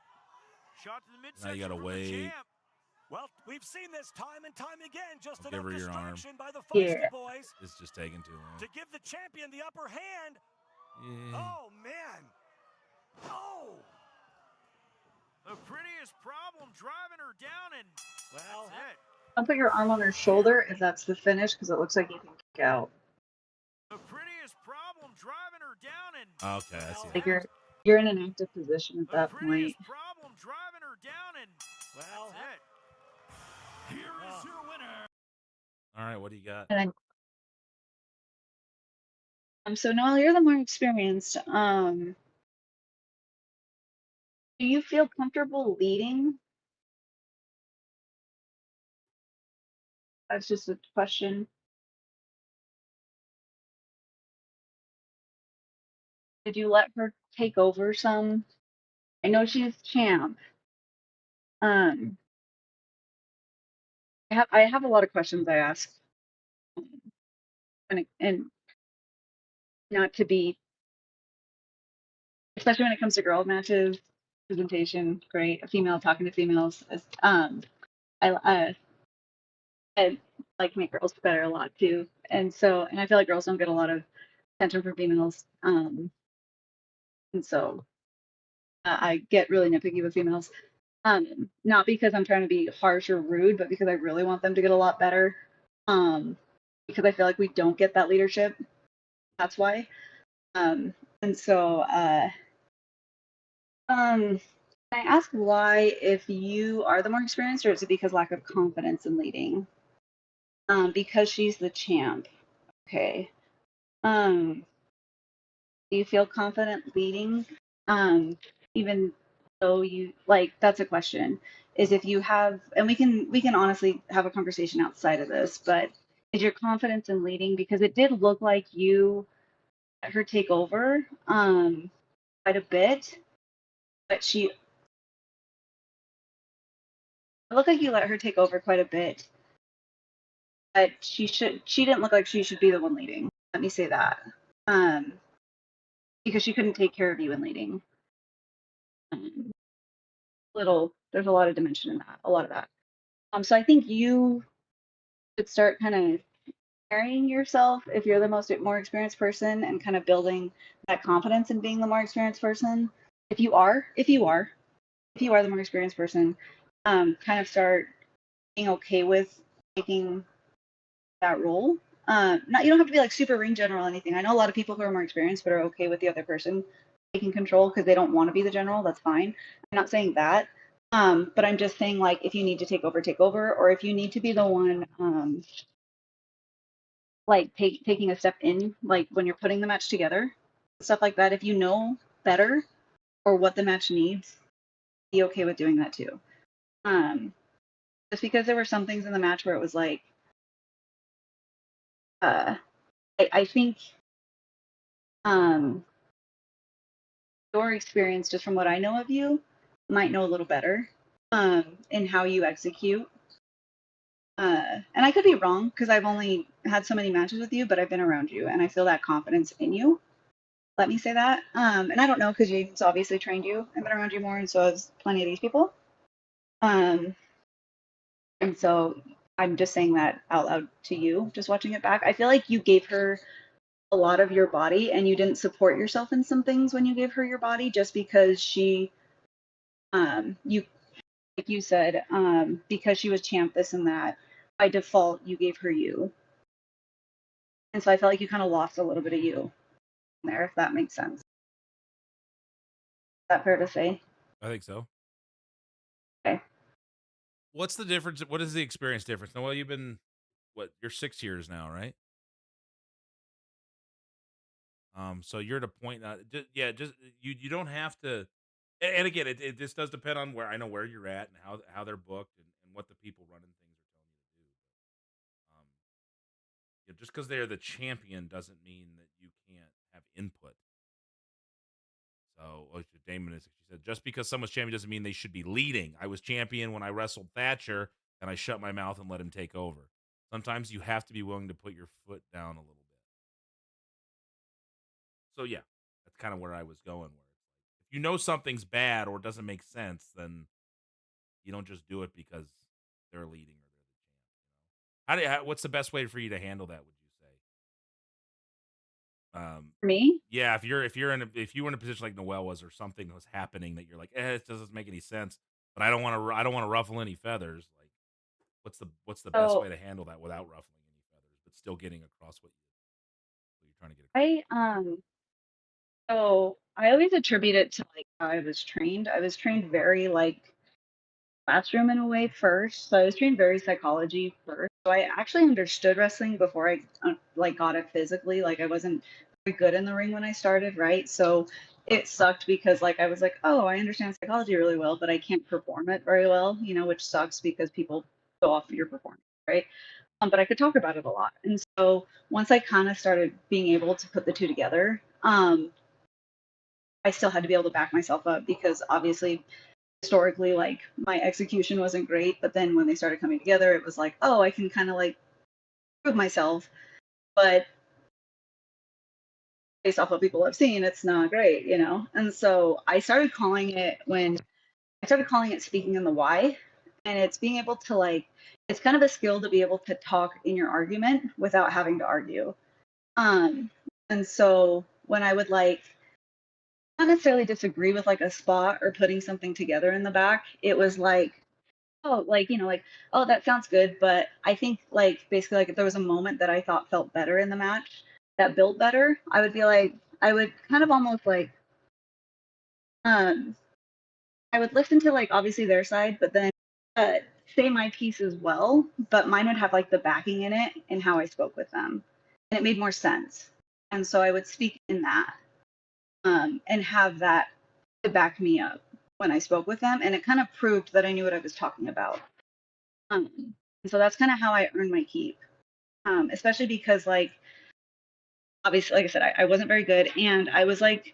shot to the now midsection you got to from the wait. champ. Well, we've seen this time and time again. Just Give enough her your arm. distraction by the Feisty boys It's just taking too long. to give the champion the upper hand. Yeah. Oh, man. Oh. The prettiest problem driving her down, and well, that's it. Don't put your arm on her shoulder if that's the finish, because it looks like you can kick out. The prettiest problem driving her down, and Okay, I see. Like you're in an active position at that point. problem driving her down, and well, that's it. Here is your winner. All right, what do you got? And then, so Noelle, you're the more experienced. Do you feel comfortable leading? That's just a question. Did you let her take over some? I know she's champ. And I have a lot of questions I ask, and not to be, especially when it comes to girl matches, presentation, great. A female talking to females. I like make girls better a lot too, and I feel like girls don't get a lot of attention from females, and so I get really nitpicky with females. Not because I'm trying to be harsh or rude, but because I really want them to get a lot better. Because I feel like we don't get that leadership. That's why. And so, can I ask why, if you are the more experienced, or is it because lack of confidence in leading? Because she's the champ. Okay. Do you feel confident leading? Even though you like, that's a question. Is if you have, and we can honestly have a conversation outside of this, but is your confidence in leading, because it did look like you let her take over quite a bit, but it looked like you let her take over quite a bit, but she didn't look like she should be the one leading. Let me say that. Because she couldn't take care of you in leading. There's a lot of dimension in that, a lot of that. So I think you should start kind of carrying yourself if you're the more experienced person, and kind of building that confidence in being the more experienced person. If you are the more experienced person, kind of start being okay with taking that role. You don't have to be like super ring general or anything. I know a lot of people who are more experienced but are okay with the other person taking control because they don't want to be the general. That's fine. I'm not saying that. But I'm just saying, like, if you need to take over, or if you need to be the one, like taking a step in, like when you're putting the match together, stuff like that. If you know better or what the match needs, be okay with doing that too. Just because there were some things in the match where it was like, I think your experience, just from what I know of you, might know a little better in how you execute. And I could be wrong because I've only had so many matches with you, but I've been around you and I feel that confidence in you. Let me say that. And I don't know, because James obviously trained you and been around you more, and so has plenty of these people. And so I'm just saying that out loud to you, just watching it back. I feel like you gave her a lot of your body, and you didn't support yourself in some things when you gave her your body, just because she, you, like you said, because she was champ, this and that, by default, you gave her you. And so I felt like you kind of lost a little bit of you there, if that makes sense. Is that fair to say? I think so. Okay. What's the difference? What is the experience difference? Noelle, you've been, you're 6 years now, right? So you're at a point that, you don't have to, and again, it just does depend on where you're at and how they're booked and what the people running things are telling you to do. Just because they're the champion doesn't mean that you can't have input. So, Damon, she said, just because someone's champion doesn't mean they should be leading. I was champion when I wrestled Thatcher, and I shut my mouth and let him take over. Sometimes you have to be willing to put your foot down a little bit. So, yeah, that's kind of where I was going. Where if you know something's bad or doesn't make sense, then you don't just do it because they're leading or they're the champ. What's the best way for you to handle that? Would you say? Me? Yeah, if you were in a position like Noelle was, or something was happening that you're like, it doesn't make any sense, but I don't want to ruffle any feathers. Like, what's the best way to handle that without ruffling any feathers, but still getting across what you're trying to get across? So I always attribute it to like how I was trained. I was trained very like classroom in a way first. So I was trained very psychology first. So I actually understood wrestling before I like got it physically. Like I wasn't very good in the ring when I started, right? So it sucked because like I was like, oh, I understand psychology really well, but I can't perform it very well, which sucks because people go off of your performance, right? But I could talk about it a lot. And so once I kind of started being able to put the two together, I still had to be able to back myself up, because obviously historically, like my execution wasn't great, but then when they started coming together, it was like, oh, I can kind of like prove myself. But based off what people have seen, it's not great, you know? And so I started calling it speaking in the why. And it's being able to like, it's kind of a skill to be able to talk in your argument without having to argue. And so when I would like, not necessarily disagree with like a spot or putting something together in the back, it was like, oh, like, you know, like, oh, that sounds good. But I think like basically like if there was a moment that I thought felt better in the match that built better, I would be like, I would kind of almost like, I would listen to like obviously their side, but then say my piece as well. But mine would have like the backing in it and how I spoke with them, and it made more sense. And so I would speak in that, and have that to back me up when I spoke with them, and it kind of proved that I knew what I was talking about. And so that's kind of how I earned my keep, especially because like obviously, like I said, I wasn't very good, and I was like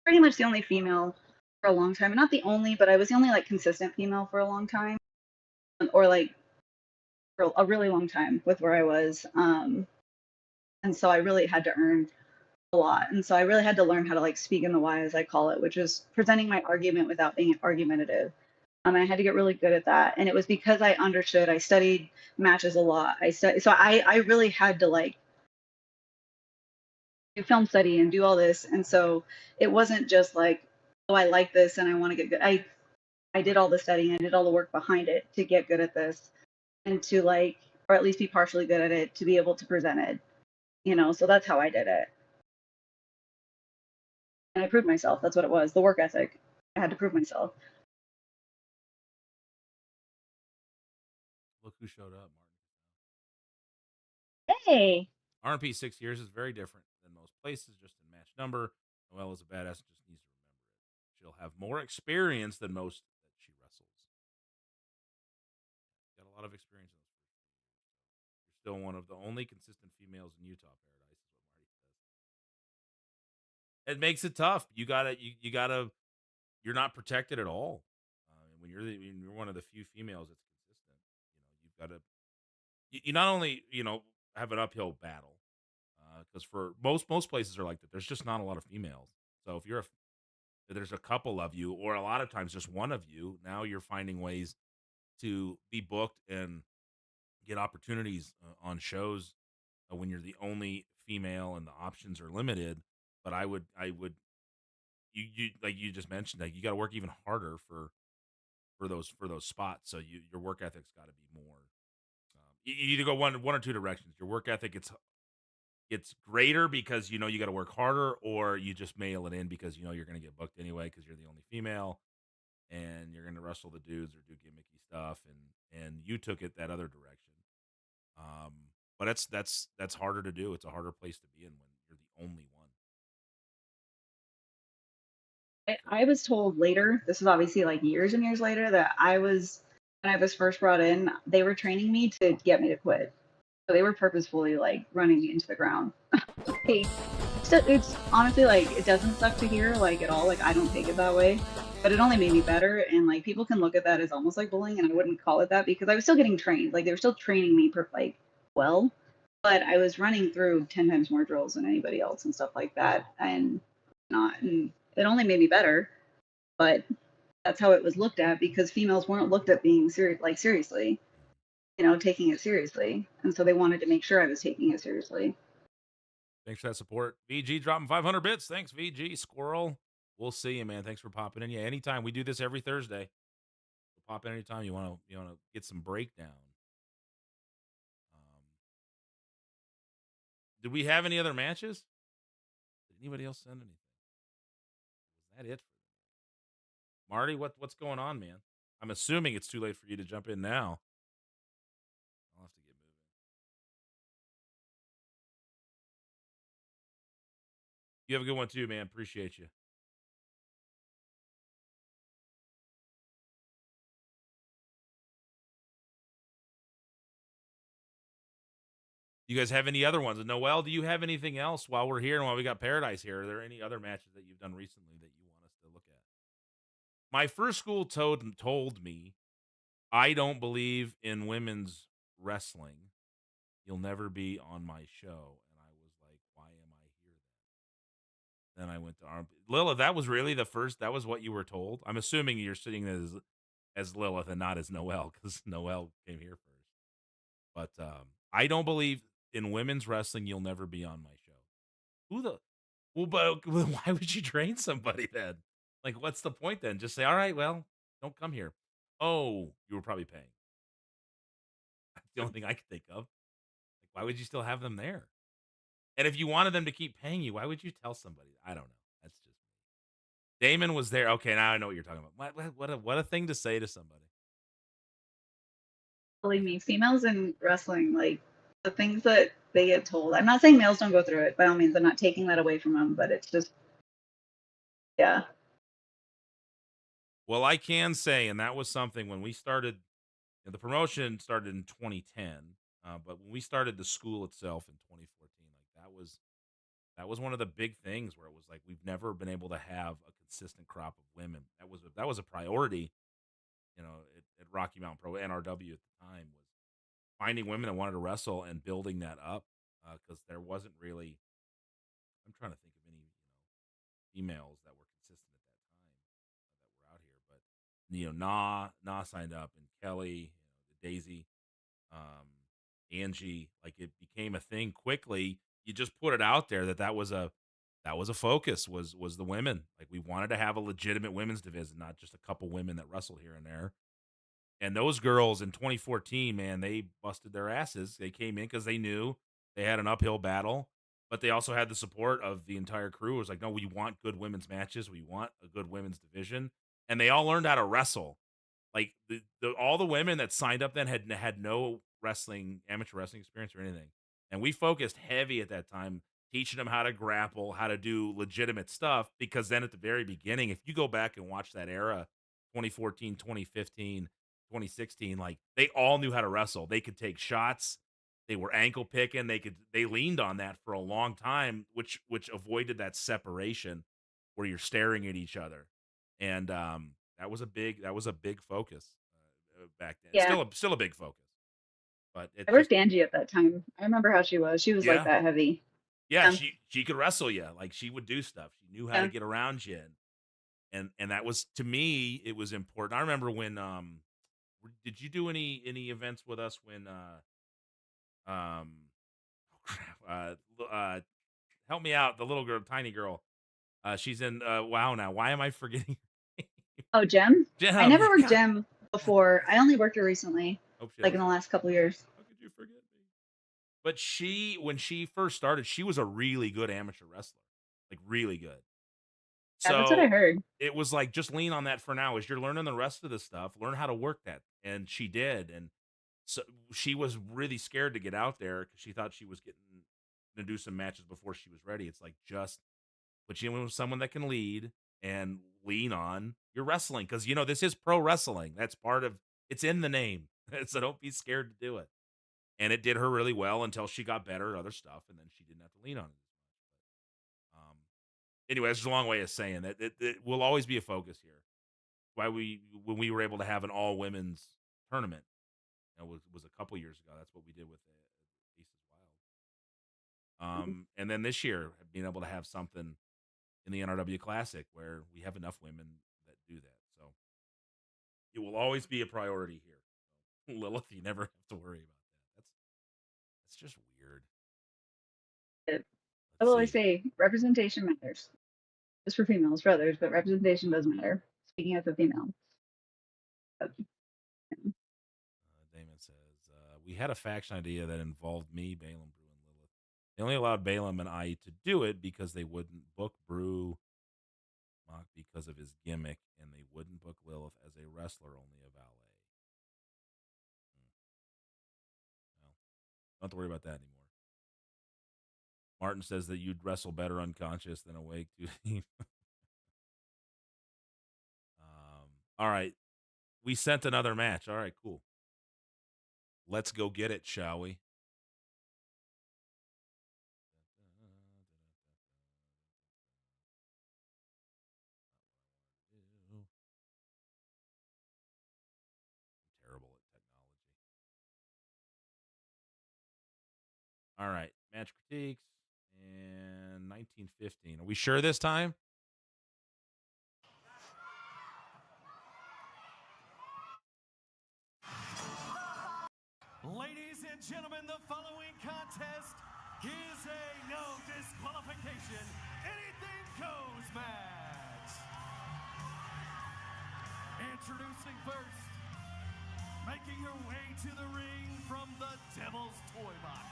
pretty much the only female for a long time. Not the only, but I was the only like consistent female for a long time, or like for a really long time with where I was. And so I really had to earn a lot. And so I really had to learn how to like speak in the why, as I call it, which is presenting my argument without being argumentative. I had to get really good at that. And it was because I understood, I studied matches a lot. So I really had to like do film study and do all this. And so it wasn't just like, oh, I like this and I want to get good. I did all the studying, I did all the work behind it to get good at this and to like, or at least be partially good at it to be able to present it, you know? So that's how I did it. And I proved myself. That's what it was. The work ethic. I had to prove myself. Look who showed up, Martin. Hey. RMP 6 years is very different than most places, just in match number. Noelle is a badass, just needs to remember it. She'll have more experience than most that she wrestles. Got a lot of experience in those first few years. You're still one of the only consistent females in Utah Paradise, is what Marty says. It makes it tough. You gotta, you're not protected at all. When you're one of the few females that's consistent, you've got to, you not only, have an uphill battle, because for most places are like that. There's just not a lot of females. So if there's a couple of you, or a lot of times just one of you, now you're finding ways to be booked and get opportunities on shows when you're the only female and the options are limited. But I would, you like you just mentioned, that you got to work even harder for those spots. So your work ethic's got to be more. You either go one or two directions. Your work ethic it's greater because you got to work harder, or you just mail it in because you're going to get booked anyway because you're the only female, and you're going to wrestle the dudes or do gimmicky stuff, and you took it that other direction. But that's harder to do. It's a harder place to be in when you're the only one. I was told later, this is obviously like years and years later, that when I was first brought in, they were training me to get me to quit. So they were purposefully like running me into the ground. It's honestly like, it doesn't suck to hear like at all. Like I don't take it that way, but it only made me better. And like people can look at that as almost like bullying, and I wouldn't call it that because I was still getting trained. Like they were still training me well, but I was running through 10 times more drills than anybody else and stuff like that. And it only made me better, but that's how it was looked at because females weren't looked at being seriously, taking it seriously. And so they wanted to make sure I was taking it seriously. Thanks for that support. VG dropping 500 bits. Thanks, VG. Squirrel. We'll see you, man. Thanks for popping in. Yeah, anytime. We do this every Thursday. So pop in anytime you want to get some breakdown. Did we have any other matches? Did anybody else send anything? Was that it? Marty, what's going on, man? I'm assuming it's too late for you to jump in now. I'll have to get moving. You have a good one too, man. Appreciate you. You guys have any other ones? Noelle, do you have anything else while we're here and while we got Paradise here? Are there any other matches that you've done recently that you want us to look at? my first school told me, I don't believe in women's wrestling. You'll never be on my show. And I was like, why am I here then? Then I went to Lilith. That was really the first. That was what you were told. I'm assuming you're sitting as Lilith and not as Noelle, because Noelle came here first. But I don't believe in women's wrestling. You'll never be on my show. Who the? Well, but why would you train somebody then? Like, what's the point then? Just say, all right, well, don't come here. Oh, you were probably paying. That's the only thing I could think of. Like, why would you still have them there? And if you wanted them to keep paying you, why would you tell somebody? I don't know. That's just Damon was there. Okay, now I know what you're talking about. What a thing to say to somebody. Believe me, females in wrestling, like the things that they get told. I'm not saying males don't go through it. By all means, I'm not taking that away from them, but it's just, yeah. Well, I can say, and that was something when we started, the promotion started in 2010, but when we started the school itself in 2014, like that was one of the big things where it was like we've never been able to have a consistent crop of women. That was a priority, at Rocky Mountain Pro NRW at the time, was finding women that wanted to wrestle and building that up, because there wasn't really. I'm trying to think of any females that were consistent at that time that were out here, but Na signed up, and Kelly, the Daisy, Angie, like it became a thing quickly. You just put it out there that was a focus, was the women. Like, we wanted to have a legitimate women's division, not just a couple women that wrestled here and there. And those girls in 2014, man, they busted their asses. They came in because they knew they had an uphill battle, but they also had the support of the entire crew. It was like, no, we want good women's matches. We want a good women's division. And they all learned how to wrestle. Like, all the women that signed up then had no amateur wrestling experience or anything. And we focused heavy at that time, teaching them how to grapple, how to do legitimate stuff, because then at the very beginning, if you go back and watch that era, 2014, 2015, 2016, like, they all knew how to wrestle. They could take shots. They were ankle picking. They leaned on that for a long time, which avoided that separation where you're staring at each other. And that was a big focus back then. Yeah. Still a big focus. But I worked Angie at that time. I remember how she was. She was like that heavy. Yeah, she could wrestle you. Like, she would do stuff. She knew how to get around you. And that was, to me, it was important. I remember when did you do any events with us when help me out, the little girl, tiny girl. She's in WoW now. Why am I forgetting? Oh, Jem? Jem. I never worked Jem before. I only worked her recently, like in the last couple years. How could you forget me? But when she first started, she was a really good amateur wrestler, like really good. Yeah, that's what I heard. It was like, just lean on that for now. As you're learning the rest of the stuff, learn how to work that. And she did. And so she was really scared to get out there because she thought she was going to do some matches before she was ready. It's like, just put you in with someone that can lead and lean on your wrestling. Because, this is pro wrestling. That's it's in the name. So don't be scared to do it. And it did her really well until she got better at other stuff. And then she didn't have to lean on it. Anyway, it's just a long way of saying that it will always be a focus here. Why when we were able to have an all women's tournament, was a couple years ago. That's what we did with Aces Wild. And then this year, being able to have something in the NRW Classic where we have enough women that do that. So it will always be a priority here. Lilith, you never have to worry about that. That's just weird. I will always say representation matters. Just for females, for others, but representation does matter. Speaking as a female. Damon says, we had a faction idea that involved me, Balaam, Brew, and Lilith. They only allowed Balaam and I to do it because they wouldn't book Brew Mock because of his gimmick, and they wouldn't book Lilith as a wrestler, only a valet. Well, don't have to worry about that anymore. Martin says that you'd wrestle better unconscious than awake. All right. We sent another match. All right, cool. Let's go get it, shall we? All right. Match critiques and 1915. Are we sure this time? Ladies and gentlemen, the following contest is a no disqualification, anything goes match. Introducing first, making her way to the ring from the Devil's Toy Box.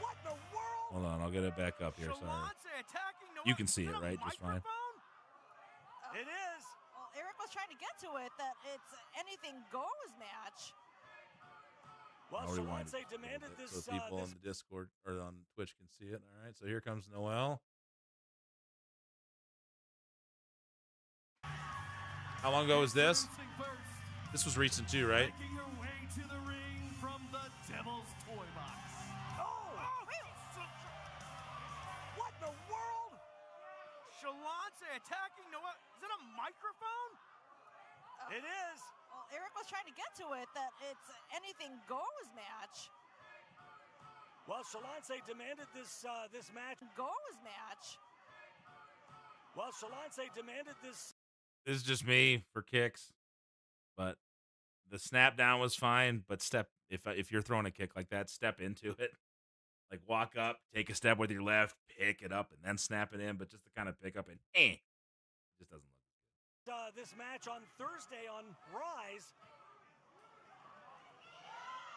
What in the world? Hold on. I'll get it back up here. Sorry. You can see it, right? Just fine. It is. Well, Eric was trying to get to it that it's anything goes match. Well, I'll rewind Shalance it demanded a little bit this. so people on the Discord or on Twitch can see it. All right. So here comes Noelle. How long ago was this? This was recent too, right? Making her way to the ring from the Devil's Toy Box. What in the world? Shalance attacking Noelle. Is that a microphone? It is. Well, Eric was trying to get to it that it's anything goes match. Well, Shalance demanded this this match. Goes match. Well, Shalance demanded this. This is just me for kicks, but the snap down was fine. But if you're throwing a kick like that, step into it, like walk up, take a step with your left, pick it up, and then snap it in. But just to kind of pick up and it just doesn't look. This match on Thursday on Rise.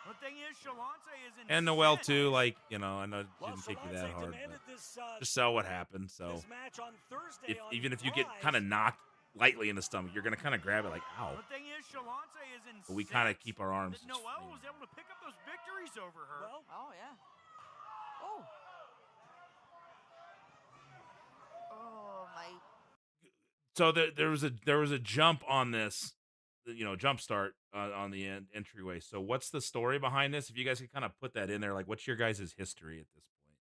The thing is, Shalance is in. And Noelle too, like I know it didn't take you that hard, but just sell what happened. So This match on Thursday on even if you Rise. get kind of knocked lightly in the stomach, you're gonna kind of grab it like ow. The thing is, Shalance is in. But we kind of keep our arms. That Noelle was able to pick up those victories over her. Well, oh yeah. Oh. Oh my. So there was a jump on this, jump start on the entryway. So what's the story behind this? If you guys could kind of put that in there, like what's your guys' history at this point?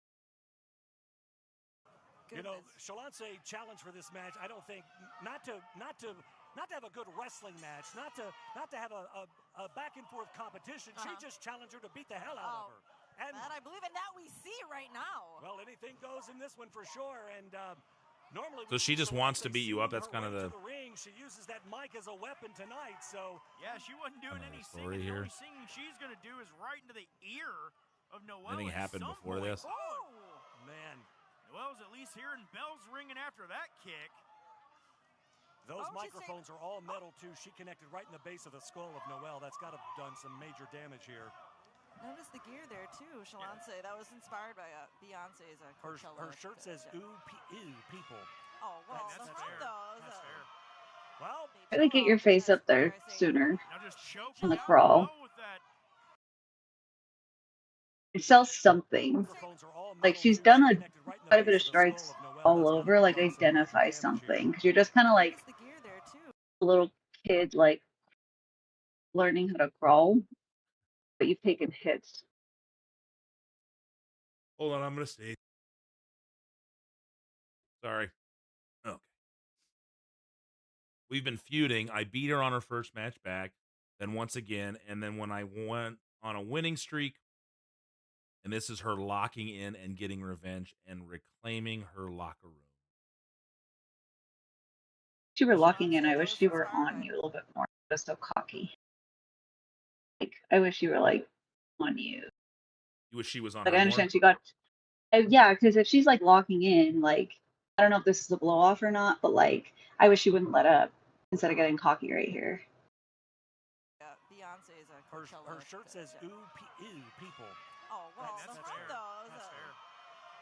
You know, Shalance challenged for this match. I don't think not to have a good wrestling match, not to have a back and forth competition. She just challenged her to beat the hell out of her. And that I believe in. That we see right now. Well, anything goes in this one for sure. And normally, So she just wants to beat you up. That's kind of the ring. She uses that mic as a weapon tonight. So yeah, she wasn't doing any story singing. here. The only singing she's gonna do is right into the ear of Noelle. Anything at happened some before point. this? Oh man. Noelle's at least hearing bells ringing after that kick. Those microphones are all metal too. She connected right in the base of the skull of Noelle. That's got to have done some major damage here. Notice the gear there too, Shalance. That was inspired by Beyonce's Her shirt says "Ooh, people." Oh well, That's some fair. of those. That's fair. Well, Try to get your face up there sooner Now just choke on the her out crawl. with that. It sells something. Like she's done quite a bit of strikes all over. Like identify something because you're just kind of like a little kid, like learning how to crawl, but you've taken hits. Hold on, I'm gonna see. Sorry. Okay. We've been feuding. I beat her on her first match back, then once again, and then when I went on a winning streak, and this is her locking in and getting revenge and reclaiming her locker room. If you were locking in, I wish you were on you a little bit more. Just so cocky. Like I wish you were like on you. You wish she was on Like her I more? understand she got. Yeah, because if she's like locking in, like I don't know if this is a blow off or not, but like I wish she wouldn't let up instead of getting cocky right here. Yeah, Beyonce's her shirt says "Ooh, people." Oh well, That's some fair. of those. That's fair.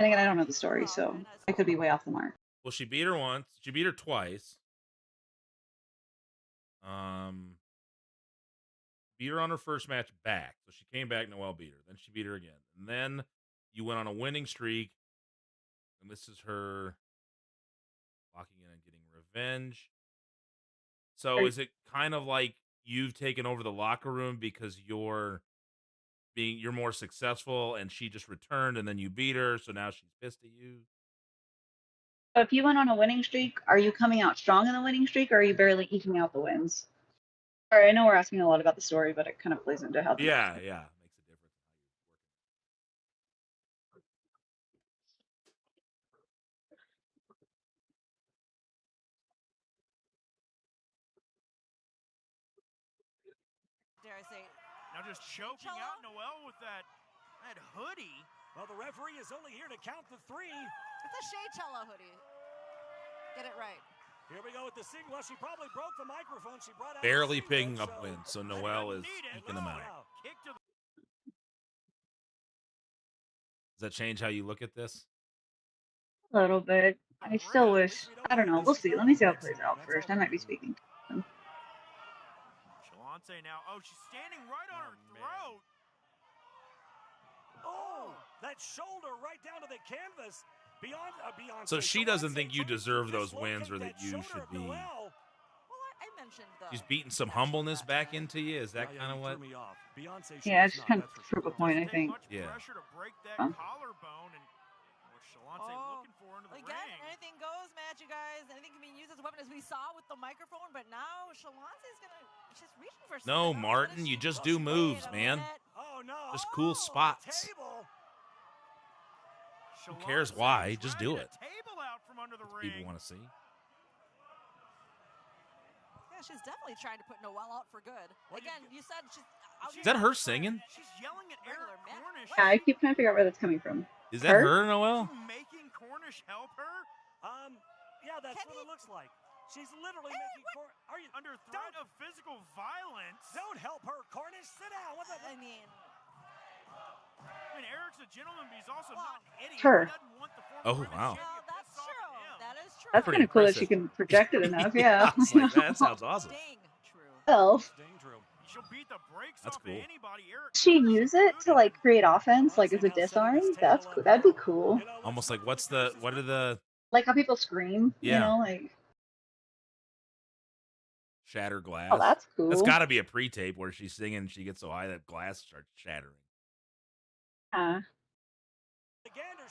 And again, I don't know the story, so I could be way off the mark. Well, she beat her once. She beat her twice. Beat her on her first match back. So she came back, Noelle beat her. Then she beat her again. And then you went on a winning streak. And this is her locking in and getting revenge. So is it kind of like you've taken over the locker room because you're more successful and she just returned and then you beat her, so now she's pissed at you? So if you went on a winning streak, are you coming out strong in the winning streak, or are you barely eking out the wins? Sorry, I know we're asking a lot about the story, but it kind of plays into how. Yeah, makes a difference. Now just choking out Noelle with that hoodie. Well, the referee is only here to count the 3. It's a Shea Cello hoodie. Get it right. Here we go with the signal. Well, she probably broke the microphone. She brought out Barely picking up wins, so Noelle is eking them out. Does that change how you look at this? A little bit. I still wish. I don't know. We'll see. Let me see how it plays out first. I might be speaking. Shalante now. Oh, she's standing right on her throat. Oh, that shoulder right down to the canvas. Beyond. So she doesn't think you deserve those wins or that you should be. Well, I mentioned She's beating some humbleness back into you. Is that kind of what? Yeah, it's just kind of prove a point, I think. Yeah. Pressure to break that collarbone, and what Shalante looking for into the Again, ring. anything goes match, you guys. Anything can be used as a weapon, as we saw with the microphone. But now Shalante's she's reaching for something. No, Martin, you just do moves, man. Oh no! Just cool spots. Who cares why? Just do it. People want to see. Yeah, she's definitely trying to put Noelle out for good. Again, you said she's. Is that her singing? She's yelling at Eric Cornish. Yeah, I keep trying to figure out where that's coming from. Is that her, Noelle? Making Cornish help her? Yeah, that's what it looks like. She's literally making Are you under threat of physical violence? Don't help her, Cornish. Sit down. What the? I mean, Eric's a gentleman, but he's also not an idiot. Her. He doesn't want the Oh, wow. well, that's true. That is true. That's kind of cool that she can project it enough. Yeah. I was like, that sounds awesome. Well, She'll beat the brakes That's off cool. of anybody. Eric she use it to like create offense, like as a disarm. That's cool. That'd be cool. Almost like what are the Like how people scream. Yeah. You know, like. shatter glass? Oh, that's cool. That's got to be a pre-tape where she's singing and she gets so high that glass starts shattering. Gander,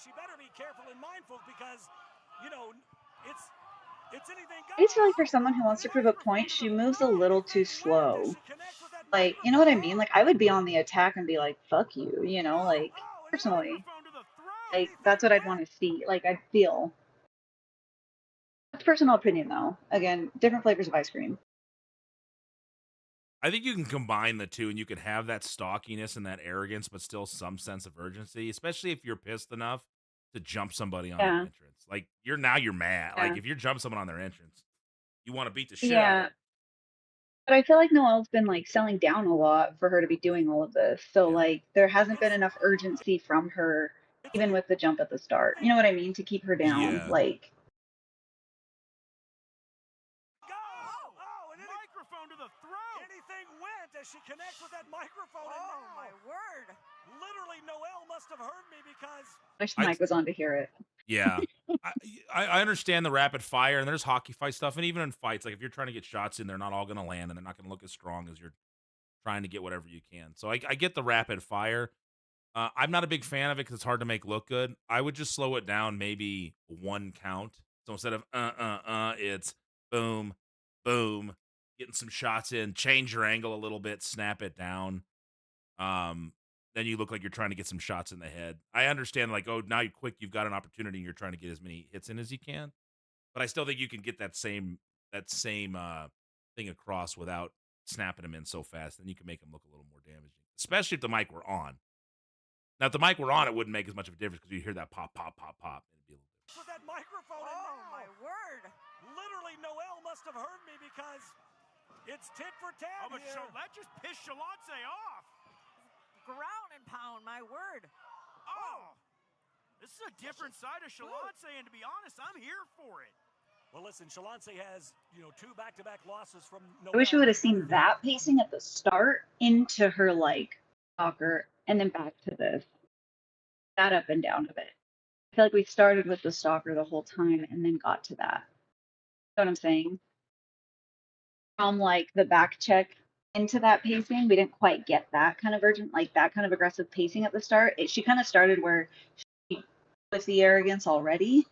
she better be careful and mindful because, it's anything. I just feel like for someone who wants to prove a point, she moves a little too slow. Like, you know what I mean? Like, I would be on the attack and be like, fuck you, like, personally. Like, that's what I'd want to see. Like, I'd feel. That's personal opinion, though. Again, different flavors of ice cream. I think you can combine the two and you can have that stockiness and that arrogance, but still some sense of urgency, especially if you're pissed enough to jump somebody on their entrance. Like, you're mad. Yeah. Like, if you jump someone on their entrance, you want to beat the shit out of them. But I feel like Noelle's been, like, selling down a lot for her to be doing all of this. So, like, there hasn't been enough urgency from her, even with the jump at the start. You know what I mean? To keep her down. Yeah. Like, Microphone to the throat. Anything went as she connects with that microphone. Oh, my word. Literally, Noelle must have heard me because. I wish Mike was on to hear it. Yeah. I understand the rapid fire, and there's hockey fight stuff, and even in fights, like if you're trying to get shots in, they're not all going to land, and they're not going to look as strong as you're trying to get whatever you can. So I get the rapid fire. I'm not a big fan of it because it's hard to make look good. I would just slow it down, maybe one count. So instead of it's boom, boom, getting some shots in, change your angle a little bit, snap it down. Then you look like you're trying to get some shots in the head. I understand, like, oh, now you're quick, you've got an opportunity, and you're trying to get as many hits in as you can. But I still think you can get that same thing across without snapping them in so fast. Then you can make them look a little more damaging, especially if the mic were on. Now, if the mic were on, it wouldn't make as much of a difference because you hear that pop, pop, pop, pop. It'd be a little different. With that microphone. Oh, my word. Literally, Noelle must have heard me because it's tit for tat. Oh, but that just pissed Shalante off. Ground and pound, my word. Oh, this is a different side of Shalante, and to be honest, I'm here for it. Well, listen, Shalante has, 2 back-to-back losses from Noelle. I wish we would have seen that pacing at the start into her, like, stalker, and then back to this. That up and down of it. I feel like we started with the stalker the whole time and then got to that. You know what I'm saying? From, like, the back check into that pacing, we didn't quite get that kind of urgent, like that kind of aggressive pacing at the start. She kind of started where she was the arrogance already.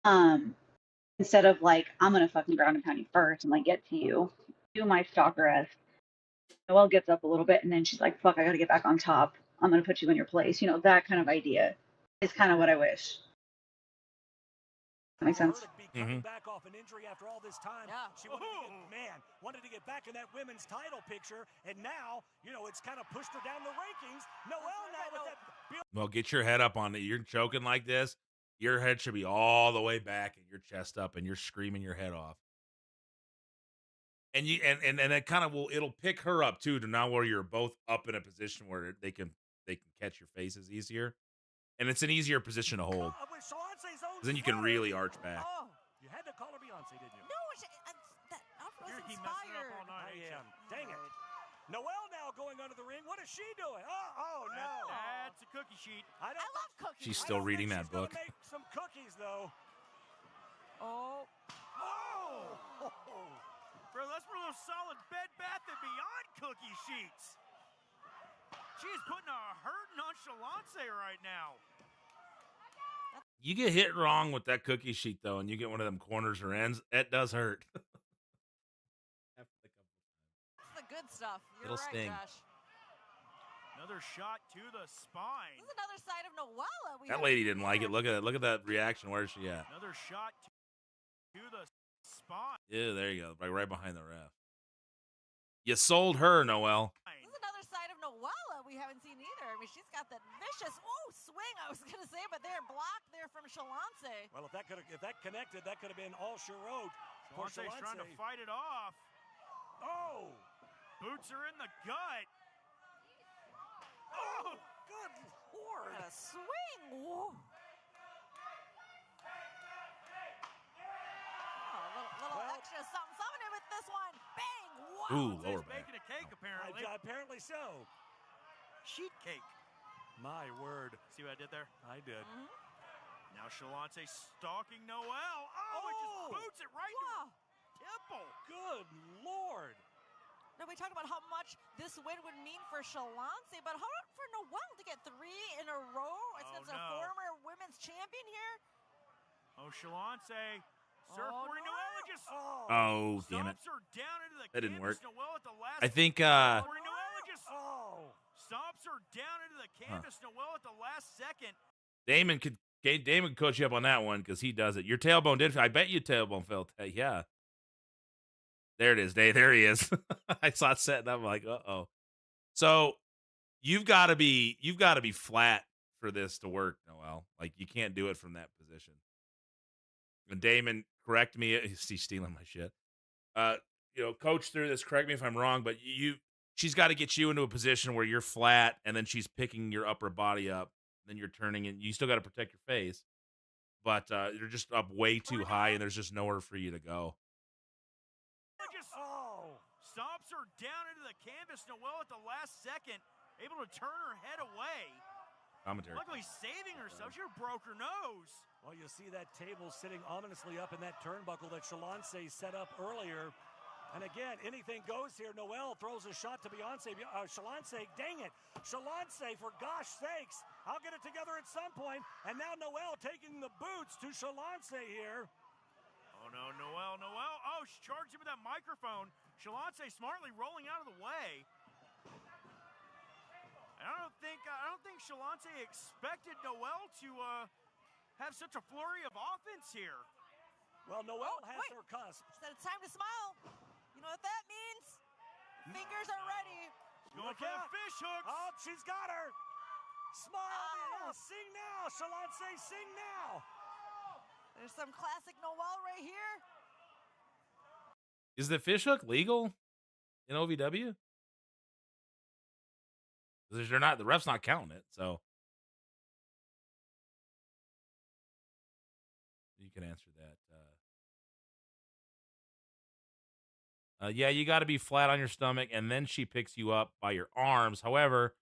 Instead of like, I'm gonna fucking ground and pound you first and like get to you, do my stalker-esque. Noelle gets up a little bit and then she's like, fuck, I gotta get back on top. I'm gonna put you in your place. That kind of idea is kind of what I wish. That makes sense. Coming back off an injury after all this time. Yeah. She wanted to get back in that women's title picture, and now, it's kind of pushed her down the rankings. Noelle now with that. Well, get your head up on it. You're choking like this. Your head should be all the way back and your chest up, and you're screaming your head off. And it kind of it'll pick her up too, to now where you're both up in a position where they can catch your faces easier. And it's an easier position to hold. Then you can really arch back. Oh, you had to call her Beyonce, didn't you? No, I was inspired. I am. Dang it. Noelle now going under the ring. What is she doing? Oh no. That's a cookie sheet. I love cookies. She's still reading that book. Make some cookies though. Oh. Bro, that's one of those solid Bed Bath & Beyond cookie sheets. She's putting a hurt nonchalance right now. You get hit wrong with that cookie sheet, though, and you get one of them corners or ends, it does hurt. That's the good stuff. You're It'll right, sting. Josh. Another shot to the spine. This is another side of Noella. That lady didn't like it. Look at that reaction. Where is she at? Another shot to the spine. Yeah, there you go. Right behind the ref. You sold her, Noelle. This is another side of Noella we haven't seen either. I mean, she's got that vicious swing, I was going to say, but they're blocked there from Shalance. Well, if that connected, that could have been all she wrote. Shalance's trying to fight it off. Oh! Boots are in the gut. Oh, good Lord! What a swing! Whoa. Little extra something with this one. Bang! Wow! Ooh, lower back. Baking a cake, apparently. Apparently so. Sheet cake. My word. See what I did there? I did. Now Shalance stalking Noelle. Oh, it just boots it right to her temple. Good Lord. Now, we talked about how much this win would mean for Shalance, but how about for Noelle to get 3 in a row against a former women's champion here? Oh, Shalance. Surfboarding Noelle just Damn it. stomps her down into the That didn't work. Noelle at the last I think Noelle just stomps her down into the canvas. Noelle at the last second. Damon could coach you up on that one because he does it. Your tailbone did. I bet you tailbone felt. Yeah. There it is, Dave. There he is. I saw it setting up. I'm like, So you've got to be flat for this to work, Noelle. Like you can't do it from that position. And Damon, correct me. He's stealing my shit. Coach through this. Correct me if I'm wrong, but she's got to get you into a position where you're flat, and then she's picking your upper body up. Then you're turning, and you still got to protect your face, but you're just up way too high, and there's just nowhere for you to go. Stomps her down into the canvas. Noelle at the last second, able to turn her head away. Commentary. Luckily saving herself. She broke her nose. Well, you see that table sitting ominously up in that turnbuckle that Shalance set up earlier. And again, anything goes here. Noelle throws a shot to Beyonce. Shalance, dang it. Shalance, for gosh sakes. I'll get it together at some point. And now Noelle taking the boots to Shalance here. Oh, no, Noelle. Oh, she charged him with that microphone. Shalance smartly rolling out of the way. I don't think Shalance expected Noelle to have such a flurry of offense here. Well, Noelle has her cusp. She said it's time to smile. You know what that means? Fingers are ready. Going for the fish hooks. Oh, she's got her. Smile. Sing now, Shalance, sing now. There's some classic Noelle right here. Is the fish hook legal in OVW? Because they're not. The ref's not counting it, so you can answer that. Yeah, you got to be flat on your stomach, and then she picks you up by your arms. However,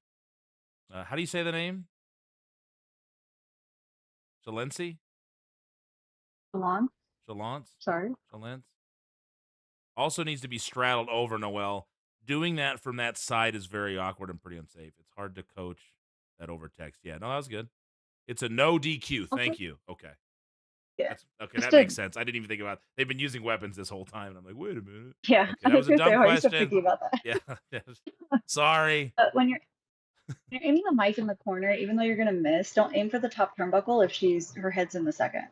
how do you say the name? Shalance? Shalance? Sorry. Shalance? Also needs to be straddled over Noelle. Doing that from that side is very awkward and pretty unsafe. It's hard to coach that over text. Yeah, no, that was good. It's a no DQ. Thank you. Okay. Yeah. That makes sense. I didn't even think about it. They've been using weapons this whole time, and I'm like, wait a minute. Yeah. Okay, that was a dumb question. Thinking about that. Yeah. Sorry. But when you're aiming the mic in the corner, even though you're gonna miss, don't aim for the top turnbuckle if her head's in the second.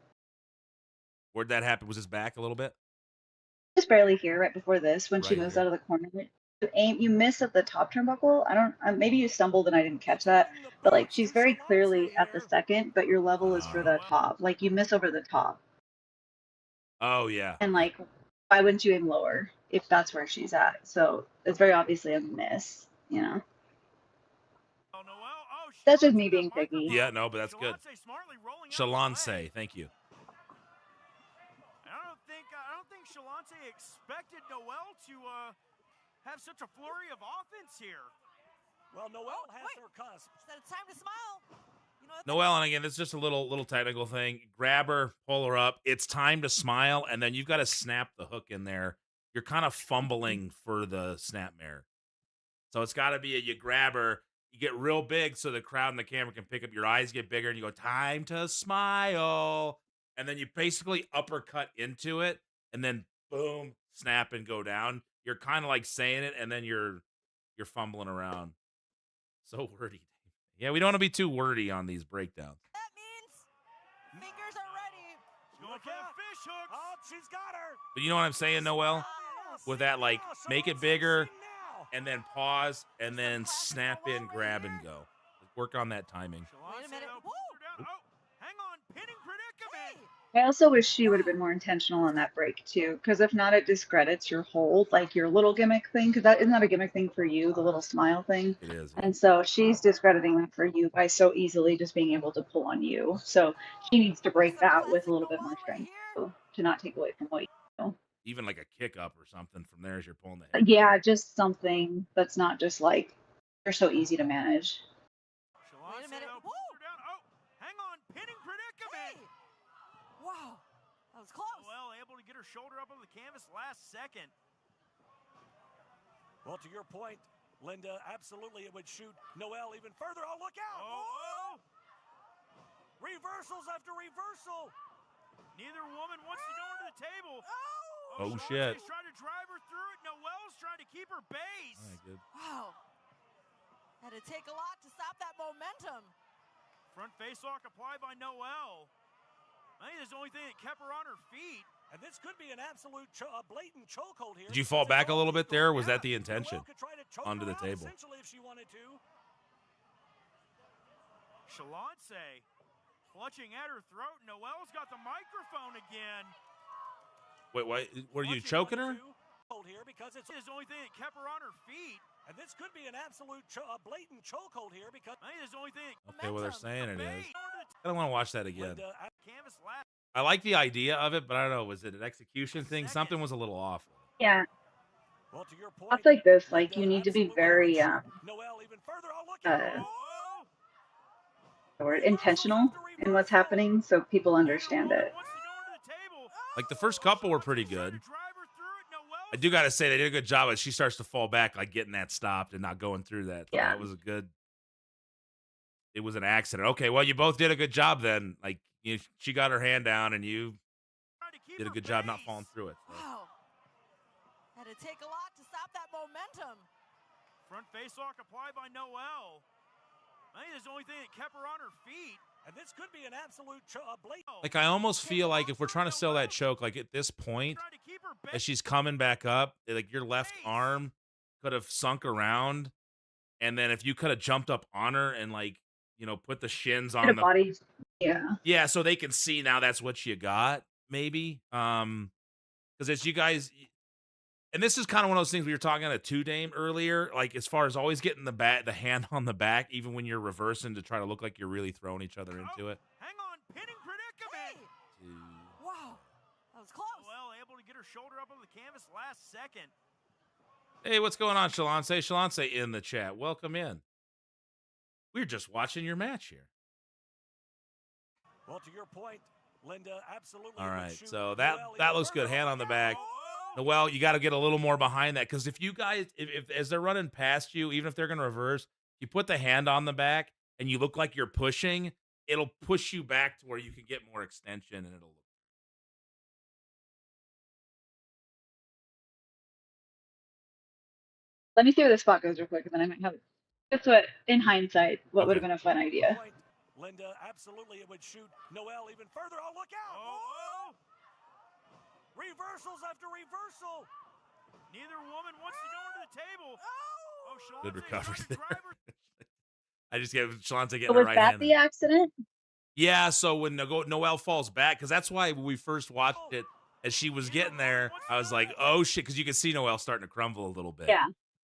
Where'd that happen? Was his back a little bit? Just barely here right before this when she Right moves here. out of the corner. You miss at the top turnbuckle. I don't. Maybe you stumbled and I didn't catch that. But like she's very clearly at the second, but your level is for the top. Like you miss over the top. Oh yeah. And like, why wouldn't you aim lower if that's where she's at? So it's very obviously a miss. You know. That's just me being picky. Yeah, no, but that's good. Shalance, thank you. I don't think Shalance expected Noelle to have such a flurry of offense here. Well, Noelle has her cusp. Said it's time to smile. You know what? Noelle, and again, it's just a little technical thing. Grab her, pull her up. It's time to smile, and then you've got to snap the hook in there. You're kind of fumbling for the snapmare. So it's got to be you grab her, you get real big so the crowd and the camera can pick up. Your eyes get bigger, and you go, time to smile. And then you basically uppercut into it, and then boom, snap and go down. You're kind of like saying it, and then you're fumbling around. So wordy. Yeah, we don't want to be too wordy on these breakdowns. That means fingers are ready. Going for the fish hooks. Oh, she's got her. But you know what I'm saying, Noelle? With that, like, make it bigger, and then pause, and then snap in, grab, and go. Work on that timing. Wait a minute. Woo! Hang on, pinning predicament. I also wish she would have been more intentional on that break too, because if not, it discredits your hold, like your little gimmick thing. Because that isn't that a gimmick thing for you, the little smile thing. It is. And so she's discrediting that for you by so easily just being able to pull on you. So she needs to break that with a little bit more strength to not take away from what you do. Even like a kick up or something from there as you're pulling the head. Yeah, just something that's not just like they're so easy to manage. Wait a minute. Woo! Hang on, pinning predicament. Wow, that was close. Noelle able to get her shoulder up on the canvas last second. Well, to your point, Linda, absolutely it would shoot Noelle even further. Oh, look out! Oh! Reversals after reversal. Neither woman wants to go into the table. Oh, shit. She's trying to drive her through it. Noelle's trying to keep her base. All right, good. Wow. Had to take a lot to stop that momentum. Front face lock applied by Noelle. I think that's the only thing that kept her on her feet. And this could be an absolute blatant chokehold here. Did you fall back a little bit there, or was that the intention? Onto the table. Essentially, if she wanted to. Shalance clutching at her throat. Noelle's got the microphone again. Wait, what? Were you choking her? Here because it's the only thing that kept her on her feet. And this could be an absolute blatant chokehold here because I think that's the only thing. Okay, well, they're saying it is. I don't want to watch that again. Canvas lap. I like the idea of it, but I don't know. Was it an execution thing? Something was a little off. Yeah. Well, to your point, Stuff like this, like you need to be very Noelle even further. Oh, look out. Intentional in what's happening so people understand it. Like the first couple were pretty good. I do got to say they did a good job as she starts to fall back, like getting that stopped and not going through that. Yeah. That was a good. It was an accident. Okay, well, you both did a good job then. Like she got her hand down and you did a good job not falling through it. So. Wow. Had to take a lot to stop that momentum. Front face lock applied by Noelle. I think that's the only thing that kept her on her feet. And this could be an absolute blatant. Like I almost feel like if we're trying to sell that choke, like at this point, as she's coming back up, like your left arm could have sunk around, and then if you could have jumped up on her and like put the shins on the body, yeah, so they can see now that's what you got, maybe. Because as you guys, and this is kind of one of those things we were talking on a 2-Dame earlier, like as far as always getting the hand on the back, even when you're reversing to try to look like you're really throwing each other into it. Hang on, pinning predicament. Wow, that was close. Noelle able to get her shoulder up on the canvas last second. Hey, what's going on, Shalance? Shalance in the chat. Welcome in. We're just watching your match here. Well, to your point, Linda, absolutely. All right, so that looks good. Hand on the back. Noelle, you got to get a little more behind that because if you guys, if as they're running past you, even if they're going to reverse, you put the hand on the back and you look like you're pushing, it'll push you back to where you can get more extension and it'll look. Let me see where the spot goes real quick, and then I might have. That's what, in hindsight, what would have been a fun idea. Linda, absolutely, it would shoot Noelle even further. Oh, look out! Reversals after reversal. Neither woman wants to go into the table. Oh, Shalonte Good recovery trying to there. drive her. I just gave Shalonte getting So the was right that hand. the accident? Yeah, so when Noelle falls back, because that's why when we first watched it, as she was getting there, I was like, oh shit, because you could see Noelle starting to crumble a little bit. Yeah.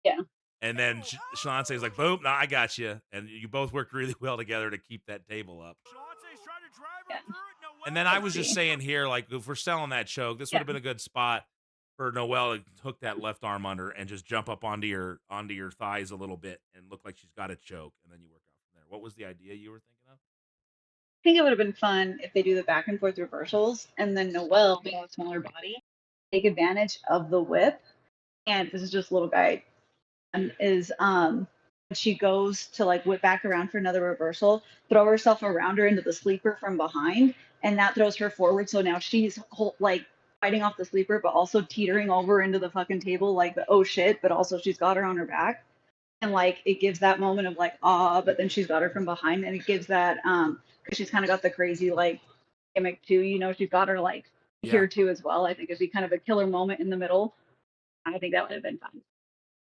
Yeah. And then Shalonte's like, boom, no, I got you. And you both worked really well together to keep that table up. Shalonte's trying to drive her through it. Noelle. And then I was just saying here, like, if we're selling that choke, this would have been a good spot for Noelle to hook that left arm under and just jump up onto your thighs a little bit and look like she's got a choke, and then you work out from there. What was the idea you were thinking of? I think it would have been fun if they do the back and forth reversals and then Noelle, being a smaller body, take advantage of the whip. And this is just a little guy, is she goes to like whip back around for another reversal, throw herself around her into the sleeper from behind, and that throws her forward. So now she's like fighting off the sleeper, but also teetering over into the fucking table, like the oh shit, but also she's got her on her back. And like it gives that moment of like but then she's got her from behind, and it gives that because she's kind of got the crazy like gimmick too, you know, she's got her like here too as well. I think it'd be kind of a killer moment in the middle. I think that would have been fun.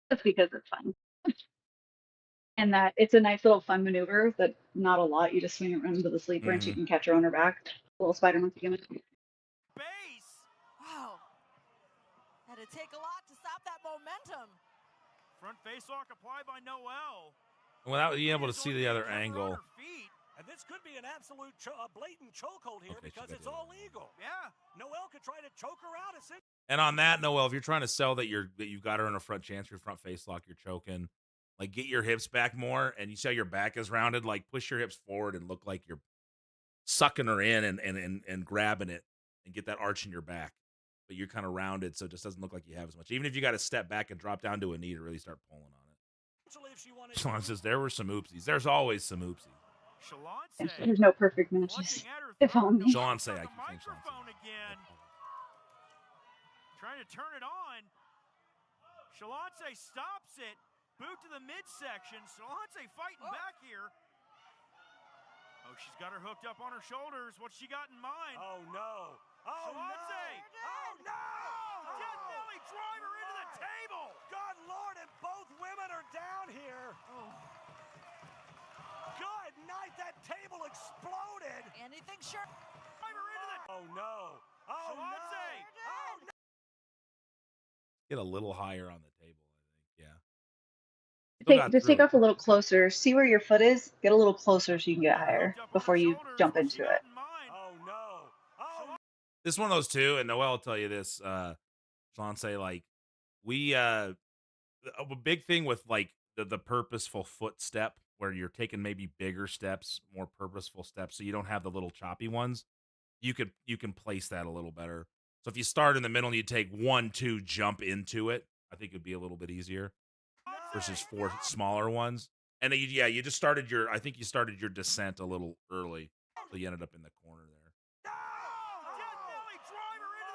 Just because it's fun. And that it's a nice little fun maneuver that not a lot. You just swing it around into the sleeper and she can catch her on her back. A little spider monkey gimmick. Wow. Had to take a lot to stop that momentum. Front face lock applied by Noelle. Without being able to see the other angle. And this could be an absolute blatant chokehold here because it's all legal. Yeah. Noelle could try to choke her out. And on that, Noelle, if you're trying to sell that you've got her in a front chance, your front face lock, you're choking, like get your hips back more, and you see how your back is rounded, like push your hips forward and look like you're sucking her in and grabbing it and get that arch in your back. But you're kind of rounded, so it just doesn't look like you have as much. Even if you got to step back and drop down to a knee to really start pulling on it. Shalon says there were some oopsies. There's always some oopsies. There's no perfect matches. If only. Shalon say I can think Microphone again. Trying to turn it on. Shalonte stops it. Boot to the midsection. Shalonte fighting back here. Oh, she's got her hooked up on her shoulders. What's she got in mind? Oh, no. Oh, Shalonte. Oh, no. Dead belly driver into the table. God, Lord, and both women are down here. Good night. That table exploded. Anything sure. Oh, no. Oh, Shalonte. no. Oh, no. Get a little higher on the table, I think. Yeah. Just take off a little closer. See where your foot is. Get a little closer so you can get higher before you jump into it. Oh, no. Oh, This is one of those too, and Noelle will tell you this. Shalon say like we a big thing with like the purposeful footstep where you're taking maybe bigger steps, more purposeful steps, so you don't have the little choppy ones. You can place that a little better. So if you start in the middle and you take 1, 2, jump into it, I think it'd be a little bit easier versus 4 smaller ones. And then you just started I think you started your descent a little early, so you ended up in the corner there.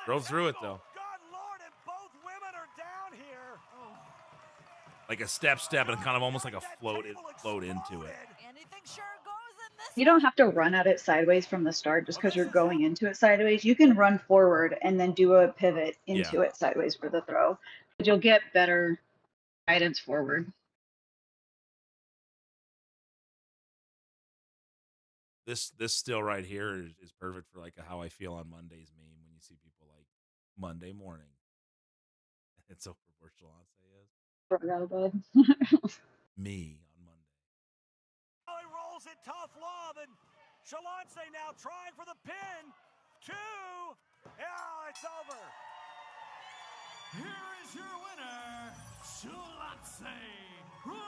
Drove through it though. God, Lord, and both women are down here. Like a step, and kind of almost like a float into it. Anything sure goes in this. You don't have to run at it sideways from the start just because you're going into it sideways. You can run forward and then do a pivot into it sideways for the throw. But you'll get better guidance forward. This still right here is perfect for like a How I Feel on Mondays meme when you see people like Monday morning. It's over where Shalonte is. Me on Monday. Oh, he rolls it tough love, and Shalonte now trying for the pin. 2. Yeah, it's over. Here is your winner, Shalonte Royale.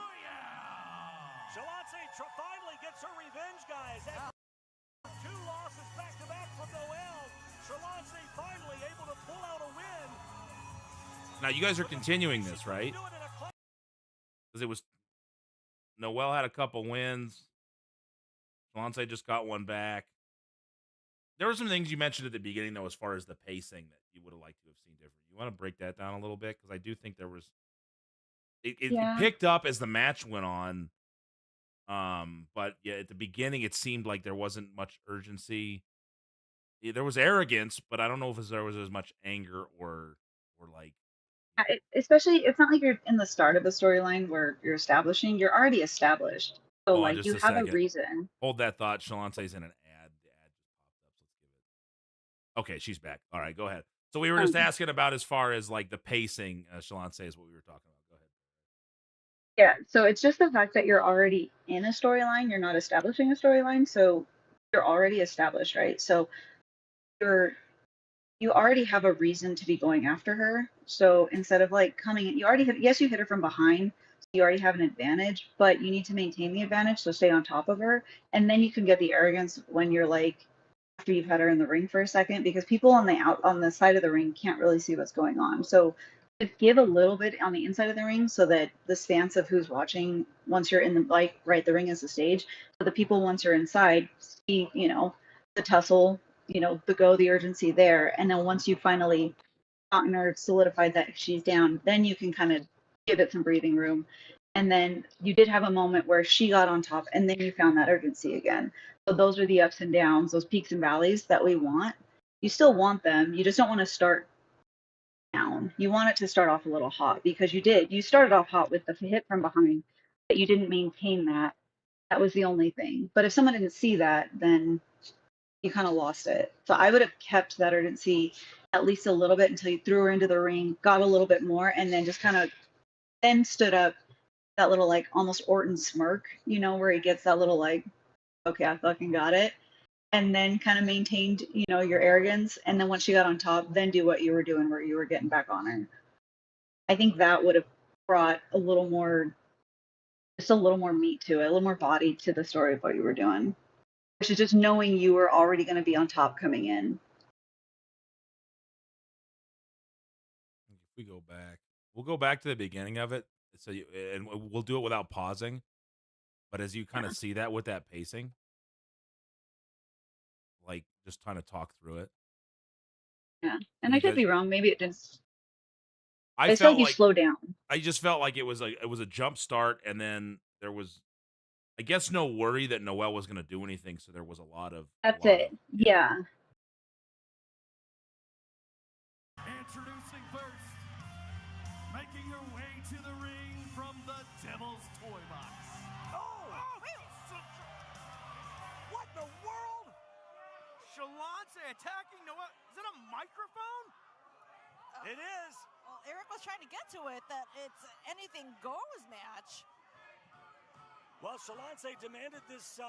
Shalonte finally gets her revenge, guys. After 2 losses back-to-back from Noelle, Shalonte finally able to pull out a win. Now you guys are continuing this, right? Because it was Noelle had a couple wins. Shalonte just got one back. There were some things you mentioned at the beginning, though, as far as the pacing that you would have liked to have seen different. You want to break that down a little bit? Because I do think there was... It picked up as the match went on. But yeah, at the beginning, it seemed like there wasn't much urgency. there was arrogance, but I don't know if there was as much anger or like. Especially, it's not like you're in the start of a storyline where you're establishing. You're already established, so Hold on like just you a have a second. reason. Hold that thought. Shalonce's in an ad. The ad just popped up. Let's give it. Okay, she's back. All right, go ahead. So we were just asking about as far as like the pacing. Shalonce is what we were talking about. Go ahead. Yeah, so it's just the fact that you're already in a storyline. You're not establishing a storyline, so you're already established, right? So you already have a reason to be going after her. So instead of like coming in, you already have, yes, you hit her from behind, so you already have an advantage, but you need to maintain the advantage, so stay on top of her. And then you can get the arrogance when you're like, after you've had her in the ring for a second, because people on the side of the ring can't really see what's going on. So just give a little bit on the inside of the ring so that the stance of who's watching, once you're in the, like, right, the ring is the stage, so the people once you're inside see, the tussle, the urgency there. And then once you finally gotten her solidified that she's down, then you can kind of give it some breathing room. And then you did have a moment where she got on top, and then you found that urgency again. So those are the ups and downs, those peaks and valleys that we want. You still want them. You just don't want to start down. You want it to start off a little hot, because you did. You started off hot with the hit from behind, but you didn't maintain that. That was the only thing. But if someone didn't see that, then you kind of lost it. So I would have kept that urgency at least a little bit until you threw her into the ring, got a little bit more, and then just kind of then stood up, that little like almost Orton smirk, where he gets that little like, okay, I fucking got it. And then kind of maintained, your arrogance. And then once she got on top, then do what you were doing where you were getting back on her. I think that would have brought just a little more meat to it, a little more body to the story of what you were doing. Versus just knowing you were already going to be on top coming in. If we go back, we'll go back to the beginning of it. So and we'll do it without pausing. But as you kind of see that with that pacing, like just trying to talk through it. Yeah, and I could be wrong. Maybe it didn't. I felt like you slow down. I just felt like it was a jump start, and then there was, I guess, no worry that Noelle was going to do anything. So there was a lot of. That's it. Yeah. Introducing first, making her way to the ring from the Devil's Toy Box. What in the world? Shalonce attacking Noelle. Is that a microphone? It is. Well, Eric was trying to get to it, that it's anything goes match. Well, Shalonce demanded this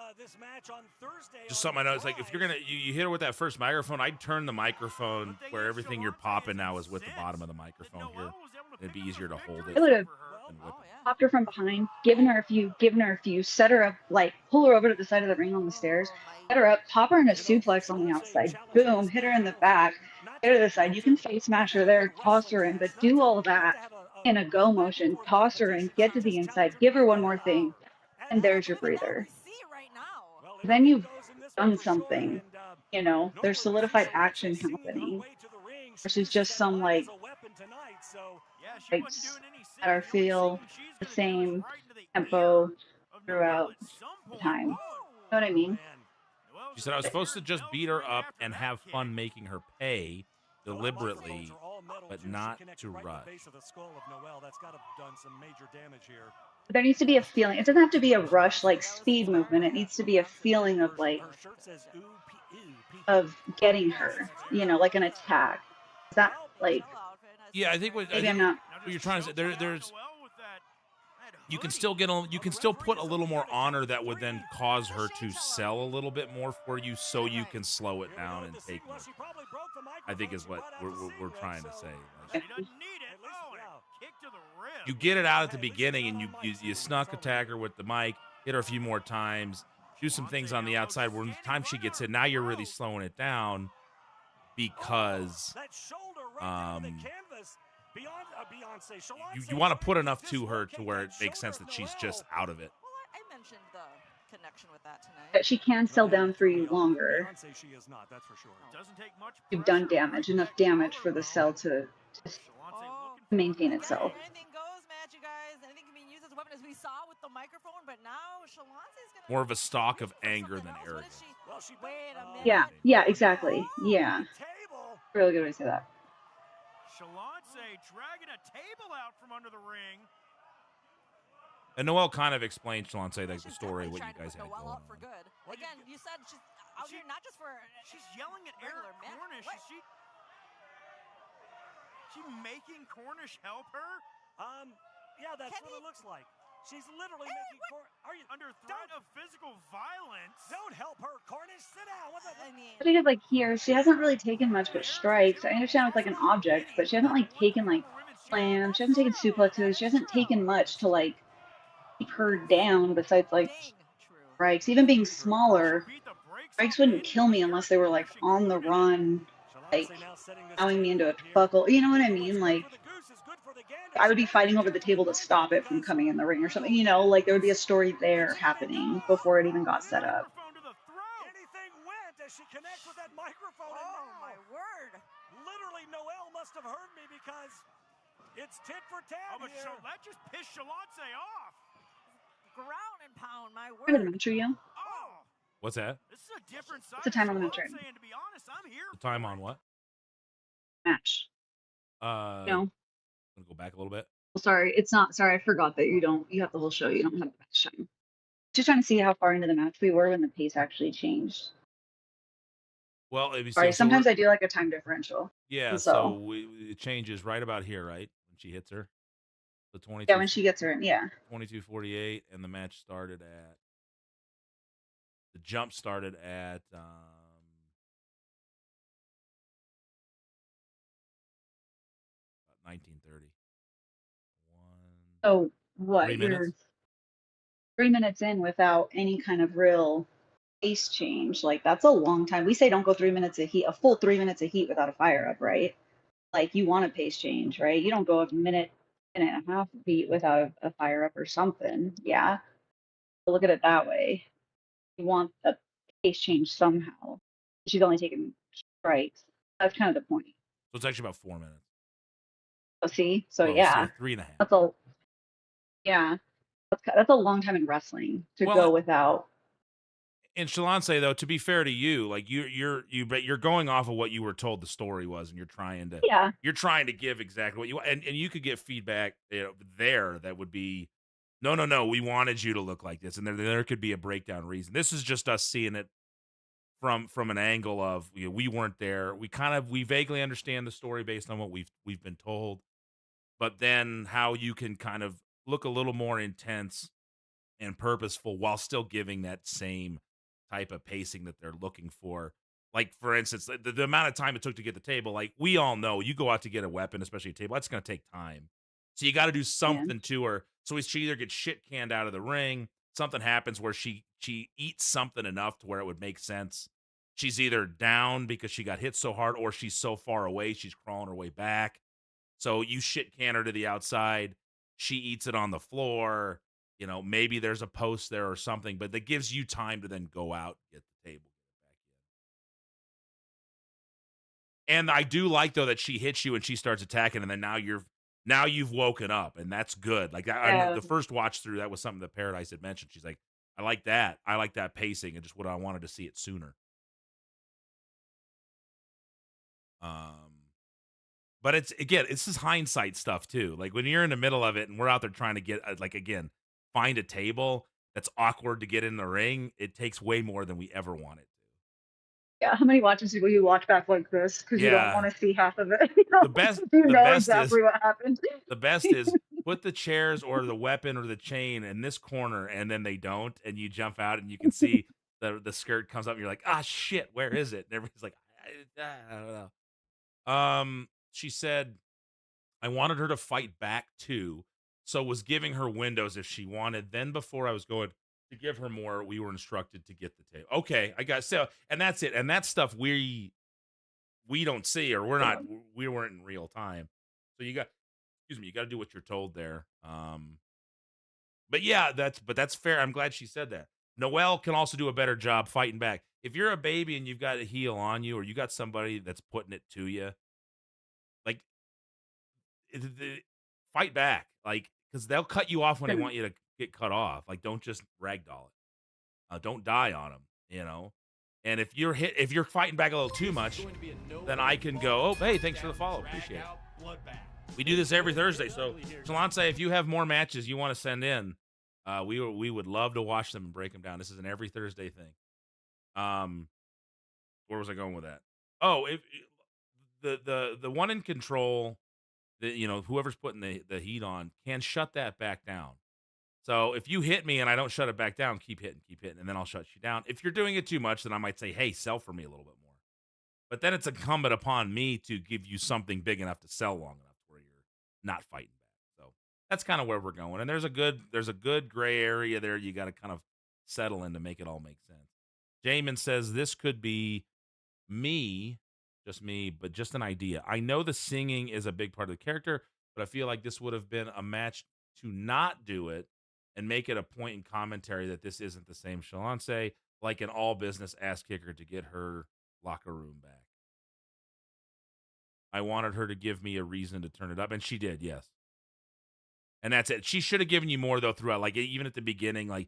match on Thursday. Just something I know. It's like if you're gonna you hit her with that first microphone, I'd turn the microphone where everything you're popping now is with the bottom of the microphone here. It'd be easier to hold it. I would have popped her from behind, given her a few, set her up, like pull her over to the side of the ring on the stairs, set her up, pop her in a suplex on the outside, boom, hit her in the back, hit her to the side. You can face smash her there, toss her in, but do all that in a go motion, toss her in, get to the inside, give her one more thing, and there's your breather. Then you've done something, there's solidified action happening versus just some like that are feel the same tempo throughout the time. You know what I mean? She said I was supposed to just beat her up and have fun making her pay deliberately, but not to rush. There needs to be a feeling. It doesn't have to be a rush like speed movement. It needs to be a feeling of like getting her, like an attack. Is that like? Yeah, I think what you're trying to say there's you can still put a little more on her that would then cause her to sell a little bit more for you, so you can slow it down and take more. I think is what we're trying to say. Like, you get it out at the beginning, and you snuck attack her with the mic, hit her a few more times, do some things on the outside. When the time she gets in, now you're really slowing it down because you want to put enough to her to where it makes sense that she's just out of it. I mentioned the connection with that tonight. That she can sell down for you longer. You've done damage, enough damage for the cell to maintain itself. Anything goes, match, you guys. Anything can be used as a weapon happen as we saw with the microphone, but now Shalonce's gonna More of a stock of anger than arrogance. wait a minute. Yeah, yeah, exactly. Yeah. Really good way to say that. Shalonce dragging a table out from under the ring. And Noelle kind of explained Shalonce like the story what you guys had going Noelle on. up for good. Again, you said she's out here not just for she's yelling at Eric Cornish. Is she making Cornish help her? Yeah, that's what it looks like. She's literally making Cornish under threat of physical violence. Don't help her, Cornish. Sit down. Because like here, she hasn't really taken much but strikes. I understand it's like an object, but she hasn't like taken like slams. She hasn't taken suplexes. She hasn't taken much to like keep her down. Besides like strikes, even being smaller, strikes wouldn't kill me unless they were like on the run, like allowing me into a buckle. You know what I mean? Like I would be fighting over the table to stop it from coming in the ring or something. You know, like there would be a story there happening before it even got set up. Anything went as she connects with that microphone. Oh my word! Literally, Noelle must have heard me because it's tit for tat here. That just pissed Shalonce off. Ground and pound, my word. Remember the match review? What's that? This is a different side. What's the time on the match? And to be honest, I'm here. The time on what? Match. No. I'm gonna go back a little bit. Well, sorry, it's not. Sorry, I forgot that you have the whole show. You don't have the match time. Just trying to see how far into the match we were when the pace actually changed. Well, if you Sorry, so sometimes we're- I do like a time differential. Yeah, And so it changes right about here, right? When she hits her. The 22. Yeah, when she gets her in, yeah. 22:48, and the match started at. The jump started at 19:30. So what? 3 You're minutes? 3 minutes in without any kind of real pace change. Like that's a long time. We say don't go 3 minutes of heat, a full 3 minutes of heat without a fire up, right? Like you want a pace change, right? You don't go a minute and a half of heat without a fire up or something. Yeah. So look at it that way. You want a pace change somehow. She's only taken strikes. That's kind of the point. So it's actually about 4 minutes. So see, so Well, yeah, so 3.5. That's a long time in wrestling to Well, go without. And Shalonce, though, to be fair to you, like you're going off of what you were told the story was, and you're trying to give exactly what you want, and you could get feedback there that would be, no, we wanted you to look like this, and there could be a breakdown reason. This is just us seeing it from an angle of we weren't there. We vaguely understand the story based on what we've been told, but then how you can kind of look a little more intense and purposeful while still giving that same type of pacing that they're looking for. Like, for instance, the amount of time it took to get the table, like we all know, you go out to get a weapon, especially a table, that's going to take time. So you got to do something to her. So she either gets shit canned out of the ring, something happens where she eats something enough to where it would make sense. She's either down because she got hit so hard, or she's so far away, she's crawling her way back. So you shit can her to the outside. She eats it on the floor. You know, maybe there's a post there or something, but that gives you time to then go out and get the table. And I do like, though, that she hits you and she starts attacking, and then now you've woken up, and that's good. Like I the first watch through, that was something that Paradise had mentioned. She's like, I like that. I like that pacing, and just what I wanted to see it sooner. But it's this is hindsight stuff too. Like when you're in the middle of it and we're out there trying to get find a table that's awkward to get in the ring, it takes way more than we ever wanted. Yeah, how many watches will you watch back like this because you don't want to see half of it? The best, exactly what happened. The best is put the chairs or the weapon or the chain in this corner, and then they don't, and you jump out and you can see the skirt comes up, and you're like, ah, shit, where is it? And everybody's like, I don't know. She said, I wanted her to fight back too, so was giving her windows if she wanted. Then before I was going to give her more, we were instructed to get the table. Okay, I got so, and that's it. And that stuff we don't see, or we weren't in real time. So you got to do what you're told there. But yeah, that's fair. I'm glad she said that. Noelle can also do a better job fighting back. If you're a baby and you've got a heel on you, or you got somebody that's putting it to you, like fight back. Like because they'll cut you off when they want you to get cut off. Like, don't just ragdoll it. Don't die on them, you know. And if you're fighting back a little too much, then I can go, oh, hey, thanks for the follow. Appreciate it. We do this every Thursday. So, Shalance, if you have more matches you want to send in, we would love to watch them and break them down. This is an every Thursday thing. Where was I going with that? Oh, if the one in control, whoever's putting the heat on can shut that back down. So if you hit me and I don't shut it back down, keep hitting, and then I'll shut you down. If you're doing it too much, then I might say, hey, sell for me a little bit more. But then it's incumbent upon me to give you something big enough to sell long enough where you're not fighting back. So that's kind of where we're going. And there's a good gray area there you got to kind of settle in to make it all make sense. Jamin says this could be just me, but just an idea. I know the singing is a big part of the character, but I feel like this would have been a match to not do it and make it a point in commentary that this isn't the same Shalance, like an all business ass kicker to get her locker room back. I wanted her to give me a reason to turn it up, and she did, yes. And that's it. She should have given you more, though, throughout. Like, even at the beginning, like,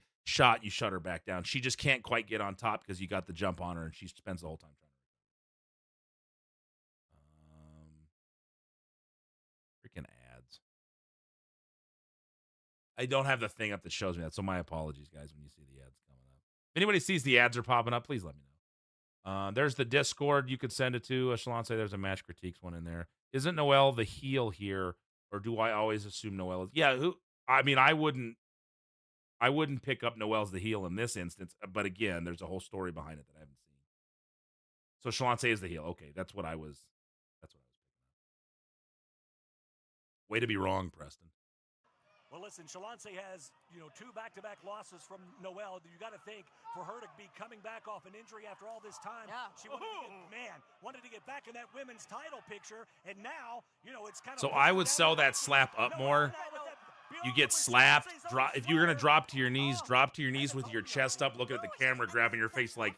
you shut her back down. She just can't quite get on top because you got the jump on her, and she spends the whole time trying to. Freaking ads. I don't have the thing up that shows me that, so my apologies, guys, when you see the ads coming up. If anybody sees the ads are popping up, please let me know. There's the Discord you could send it to. Shalance, there's a match critiques one in there. Isn't Noelle the heel here, or do I always assume Noelle is? Yeah, I wouldn't pick up Noelle as the heel in this instance, but again, there's a whole story behind it that I haven't seen. So Shalance is the heel. Okay, that's what I was picking up. Way to be wrong, Preston. Well, listen, Shalance has, 2 back-to-back losses from Noelle. You got to think, for her to be coming back off an injury after all this time, she wanted to get back in that women's title picture, and now, it's kind of... So I would sell that slap up more. You get slapped. If you're going to drop to your knees with your chest up, looking at the camera, grabbing your face like,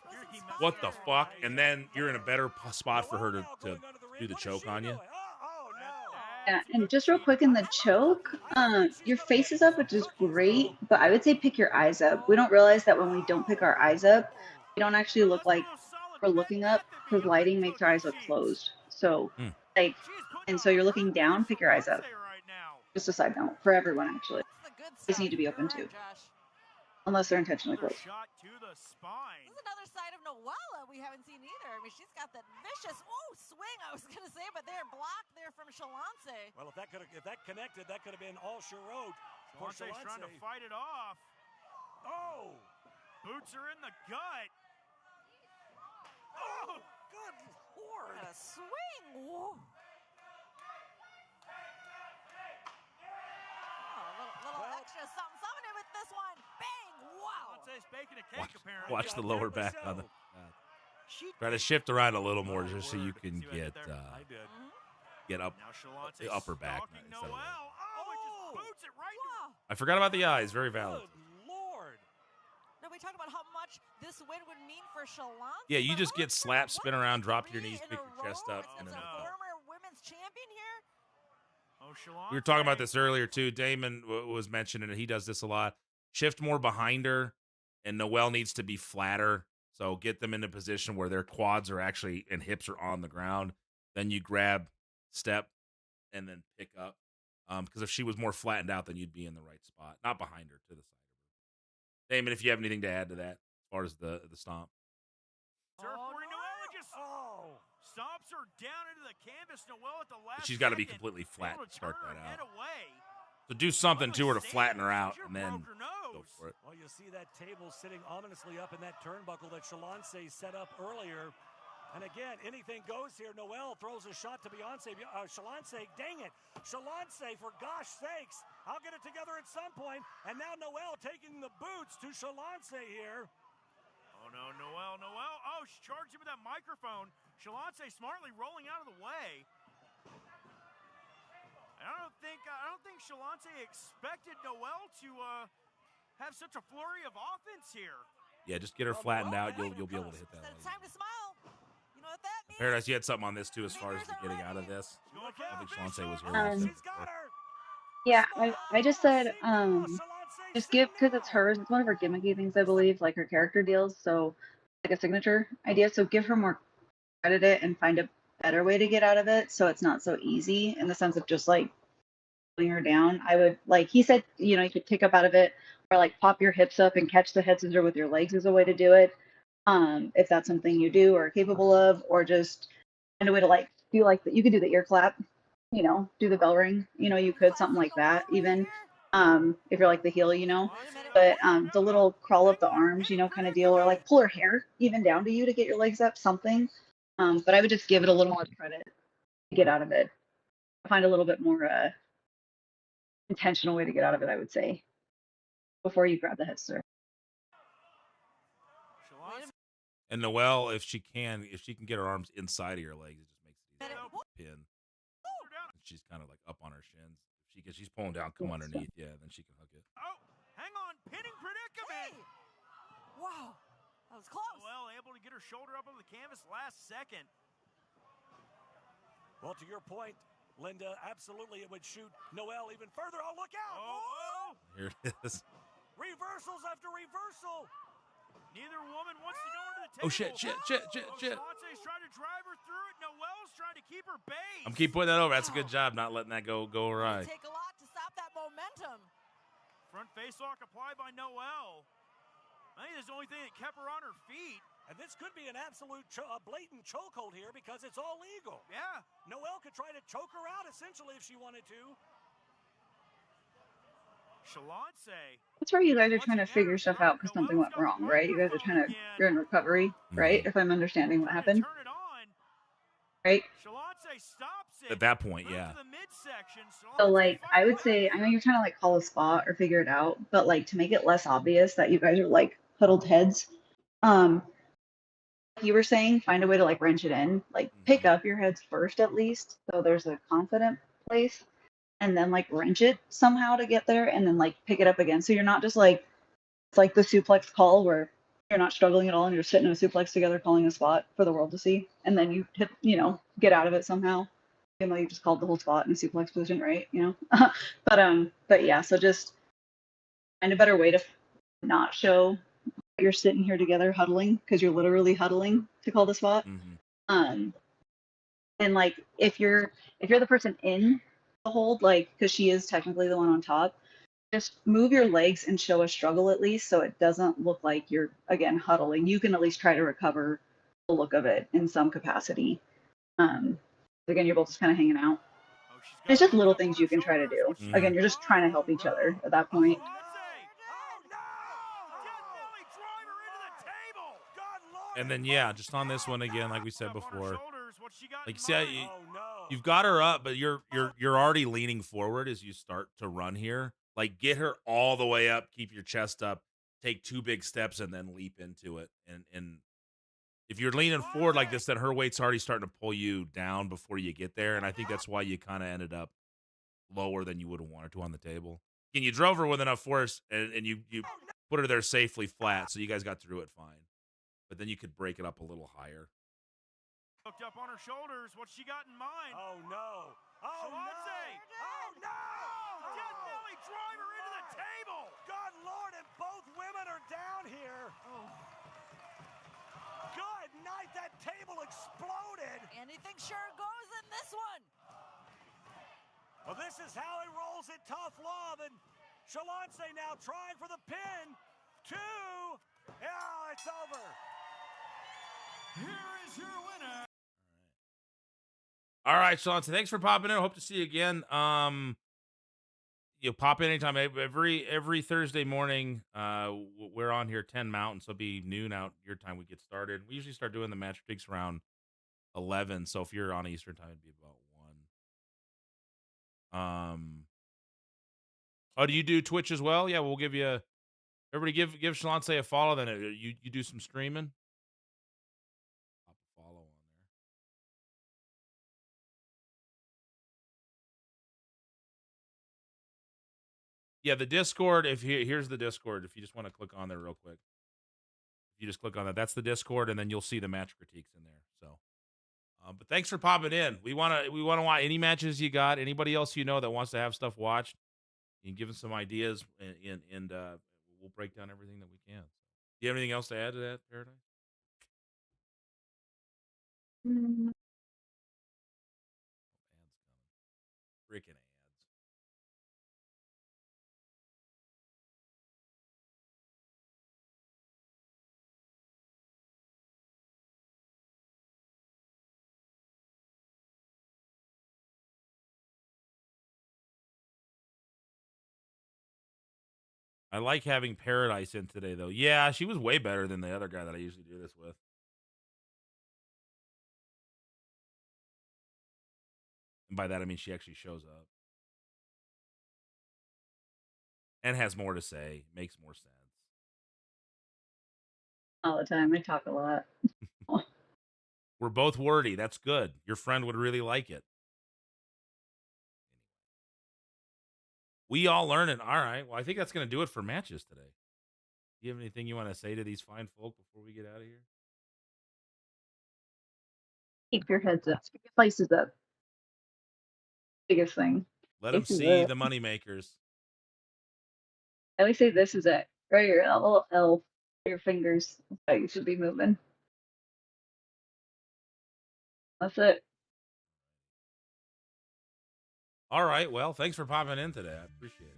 what the fuck? And then you're in a better spot for her to do the choke on you. Yeah, and just real quick in the choke, your face is up, which is great, but I would say pick your eyes up. We don't realize that when we don't pick our eyes up, we don't actually look like we're looking up because lighting makes our eyes look closed. So, and so you're looking down, pick your eyes up. Just a side note for everyone, actually. These need to be open too, unless they're intentionally closed. This is another side of Noelle we haven't seen either. I mean, she's got that vicious swing, I was going to say, but they're blocked there from Shalance. Well, if that connected, that could have been all she wrote. Shalance's trying to fight it off. Oh! Boots are in the gut. Oh, good Lord! What a swing! Whoa. Little extra something with this one. Bang! Wow! Watch the lower back on the. Try to shift around a little more just so you can get up the upper back. I forgot about the eyes. Very valid. Lord! No, we talked about how much this win would mean for Shalance. Yeah, you just get slapped, spin around, drop to your knees, pick your chest up, and then. Former women's champion here. We were talking about this earlier too. Damon was mentioning it. He does this a lot. Shift more behind her, and Noelle needs to be flatter. So get them in a position where their quads are actually and hips are on the ground. Then you grab, step, and then pick up. Because if she was more flattened out, then you'd be in the right spot, not behind her, to the side of her. Damon, if you have anything to add to that as far as the stomp. Stomps her down into the canvas. Noelle at the last. She's got to be completely flat to start that out. So do something to her to flatten her out, and then go for it. Well, you see that table sitting ominously up in that turnbuckle that Shalance set up earlier. And again, anything goes here. Noelle throws a shot to Beyonce. Shalance, dang it. Shalance, for gosh sakes. I'll get it together at some point. And now Noelle taking the boots to Shalance here. Oh, no, Noelle. Oh, she charged him with that microphone. Shalance smartly rolling out of the way. I don't think Shalance expected Noelle to have such a flurry of offense here. Yeah, just get her flattened out. You'll be able to hit that. It's time to smile. You know what that means? Paradise, you had something on this too as far as the getting out of this. I don't think Shalance was here. Yeah, I just said just give because it's hers. It's one of her gimmicky things, I believe, like her character deals. So like a signature idea. So give her more credit it and find a better way to get out of it, so it's not so easy in the sense of just like putting her down. I would like he said, you know, you could kick up out of it or like pop your hips up and catch the head scissor with your legs is a way to do it. If that's something you do or are capable of, or just find a way to like do like that. You could do the ear clap, you know, do the bell ring, you know, you could something like that even. If you're like the heel, you know, but the little crawl up the arms, you know, kind of deal, or like pull her hair even down to you to get your legs up, something. But I would just give it a little more credit to get out of it. Find a little bit more intentional way to get out of it, I would say, before you grab the head scissor. And Noelle, if she can get her arms inside of your legs, it just makes it easier. Pin. She's kind of like up on her shins. Because she's pulling down, come underneath, yeah, then she can hook it. Oh, hang on, pinning predicament. Hey. Wow, that was close. Well, able to get her shoulder up on the canvas last second. Well, to your point, Linda, absolutely it would shoot Noelle even further. Oh, look out! Oh. Here it is. Reversals after reversal. Neither woman wants to go into the table. Oh shit. Shantae's trying to drive her through it. Noelle's trying to keep her base. I'm keep putting that over. That's a good job not letting that go awry. Take a lot to stop that momentum. Front face lock applied by Noelle. I think that's the only thing that kept her on her feet. And this could be an absolute blatant chokehold here because it's all legal. Yeah. Noelle could try to choke her out essentially if she wanted to. Shalance. That's where you guys are trying to figure stuff out because something went wrong, right? You guys are trying to, you're in recovery, right? If I'm understanding what happened. Right? At that point, yeah. So like I would say, I know you're trying to like call a spot or figure it out, but like to make it less obvious that you guys are like huddled heads, like you were saying, find a way to like wrench it in, like pick up your heads first at least, so there's a confident place, and then like wrench it somehow to get there, and then like pick it up again. So you're not just like it's like the suplex call where you're not struggling at all and you're sitting in a suplex together calling a spot for the world to see, and then you hit, you know, get out of it somehow. Even though you just called the whole spot in a suplex position, right? You know, but yeah. So just find a better way to not show you're sitting here together huddling because you're literally huddling to call the spot. And like if you're the person in the hold, like because she is technically the one on top, just move your legs and show a struggle at least, so it doesn't look like you're again huddling. You can at least try to recover the look of it in some capacity. Again, you're both just kind of hanging out. It's just little things you can try to do. Again, you're just trying to help each other at that point. And then yeah, just on this one again, like we said before, like see, you've got her up, but you're already leaning forward as you start to run here. Like get her all the way up, keep your chest up, take 2 big steps, and then leap into it. And if you're leaning forward like this, then her weight's already starting to pull you down before you get there. And I think that's why you kind of ended up lower than you would have wanted to on the table. And you drove her with enough force, and you put her there safely flat, so you guys got through it fine. But then you could break it up a little higher. Hooked up on her shoulders. What's she got in mind? Oh no! Oh no! Oh no! Death Valley driver into the table. Good Lord, and both women are down here. Oh. Good night, that table exploded. Anything sure goes in this one. Well, this is how he rolls it, tough love, and Shalance now trying for the pin. 2. Yeah, it's over. Here is your winner. All right, Shalance, thanks for popping in. Hope to see you again. You'll pop in anytime. Every Thursday morning, we're on here 10 Mountain, so it'll be noon out your time we get started. We usually start doing the match critiques around 11, so if you're on Eastern time, it'd be about 1. Oh, do you do Twitch as well? Yeah, we'll give you everybody give Shalance a follow. Then you do some streaming. Pop a follow on there. Yeah, the Discord. Here's the Discord. If you just want to click on there real quick, if you just click on that, that's the Discord, and then you'll see the match critiques in there. So, but thanks for popping in. We want to watch any matches you got. Anybody else you know that wants to have stuff watched, and give us some ideas, and we'll break down everything that we can. Do you have anything else to add to that, Paradise? Freaking ads. I like having Paradise in today, though. Yeah, she was way better than the other guy that I usually do this with. And by that, I mean she actually shows up. And has more to say. Makes more sense. All the time. I talk a lot. We're both wordy. That's good. Your friend would really like it. We all learn it. All right. Well, I think that's going to do it for matches today. Do you have anything you want to say to these fine folk before we get out of here? Keep your heads up. Keep your places up. Biggest thing. Let them This is see it. the money makers. I always say this is it. Right here, a little L. Your fingers. That's how you should be moving. That's it. All right. Well, thanks for popping in today. I appreciate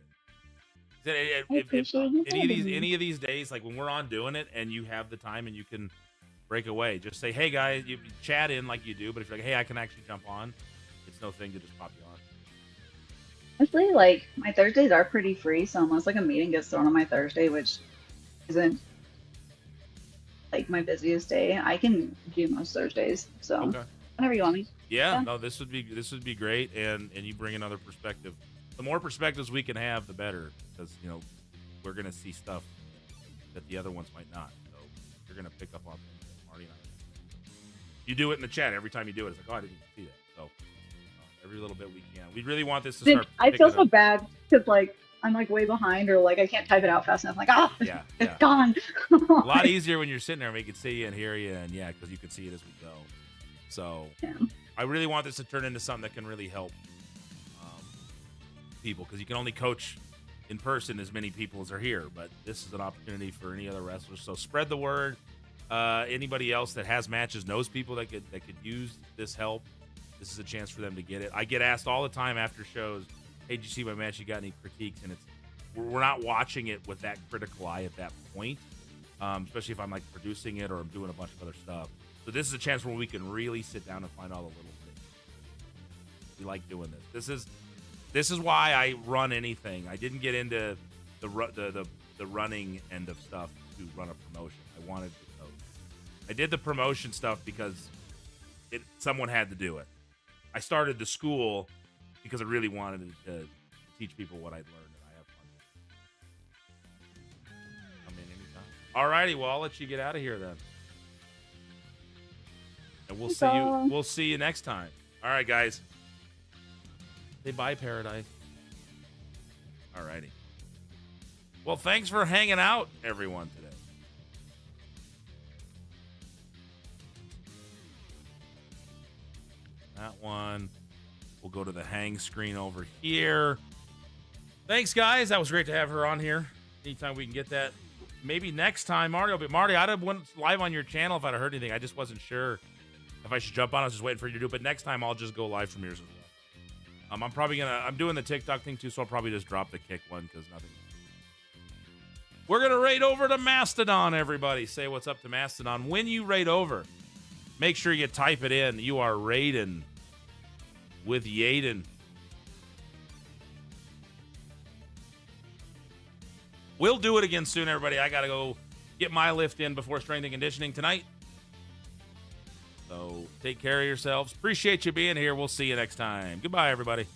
it. I appreciate you Any of these days, like when we're on doing it and you have the time and you can break away, just say, hey, guys, you chat in like you do. But if you're like, hey, I can actually jump on, it's no thing to just pop you on. Honestly, like, my Thursdays are pretty free, so unless, like, a meeting gets thrown on my Thursday, which isn't, like, my busiest day, I can do most Thursdays. So, Okay. whenever you want me. Yeah, no, this would be great, and you bring another perspective. The more perspectives we can have, the better, because we're gonna see stuff that the other ones might not. So you're gonna pick up on things that Marty and I. You do it in the chat every time you do it. It's like, oh, I didn't even see that. So every little bit we can. We really want this to start. I feel picking so up. bad because, like, I'm, like, way behind, or, like, I can't type it out fast enough. Like, Yeah, it's gone. A lot easier when you're sitting there and we can see you and hear you, and yeah, because you can see it as we go. So I really want this to turn into something that can really help people, because you can only coach in person as many people as are here, but this is an opportunity for any other wrestlers. So spread the word. Anybody else that has matches, knows people that could use this help, this is a chance for them to get it. I get asked all the time after shows, hey, did you see my match? You got any critiques? And we're not watching it with that critical eye at that point, especially if I'm like producing it or I'm doing a bunch of other stuff. So this is a chance where we can really sit down and find all the little things. We like doing this. This is why I run anything. I didn't get into the running end of stuff to run a promotion. I wanted to coach. I did the promotion stuff because someone had to do it. I started the school because I really wanted to teach people what I'd learned, and I have fun. Come in anytime. All righty, well, I'll let you get out of here then. And we'll see you next time. All right, guys. Say bye, Paradise. All righty. Well, thanks for hanging out, everyone, today. That one. We'll go to the hang screen over here. Thanks, guys. That was great to have her on here. Anytime we can get that. Maybe next time, Marty. But Marty, I'd have went live on your channel if I'd have heard anything. I just wasn't sure if I should jump on. I was just waiting for you to do it. But next time, I'll just go live from yours as well. I'm doing the TikTok thing too, so I'll probably just drop the kick one because nothing. We're going to raid over to Mastodon, everybody. Say what's up to Mastodon. When you raid over, make sure you type it in. You are raiding with Yaden. We'll do it again soon, everybody. I got to go get my lift in before strength and conditioning tonight. So take care of yourselves. Appreciate you being here. We'll see you next time. Goodbye, everybody.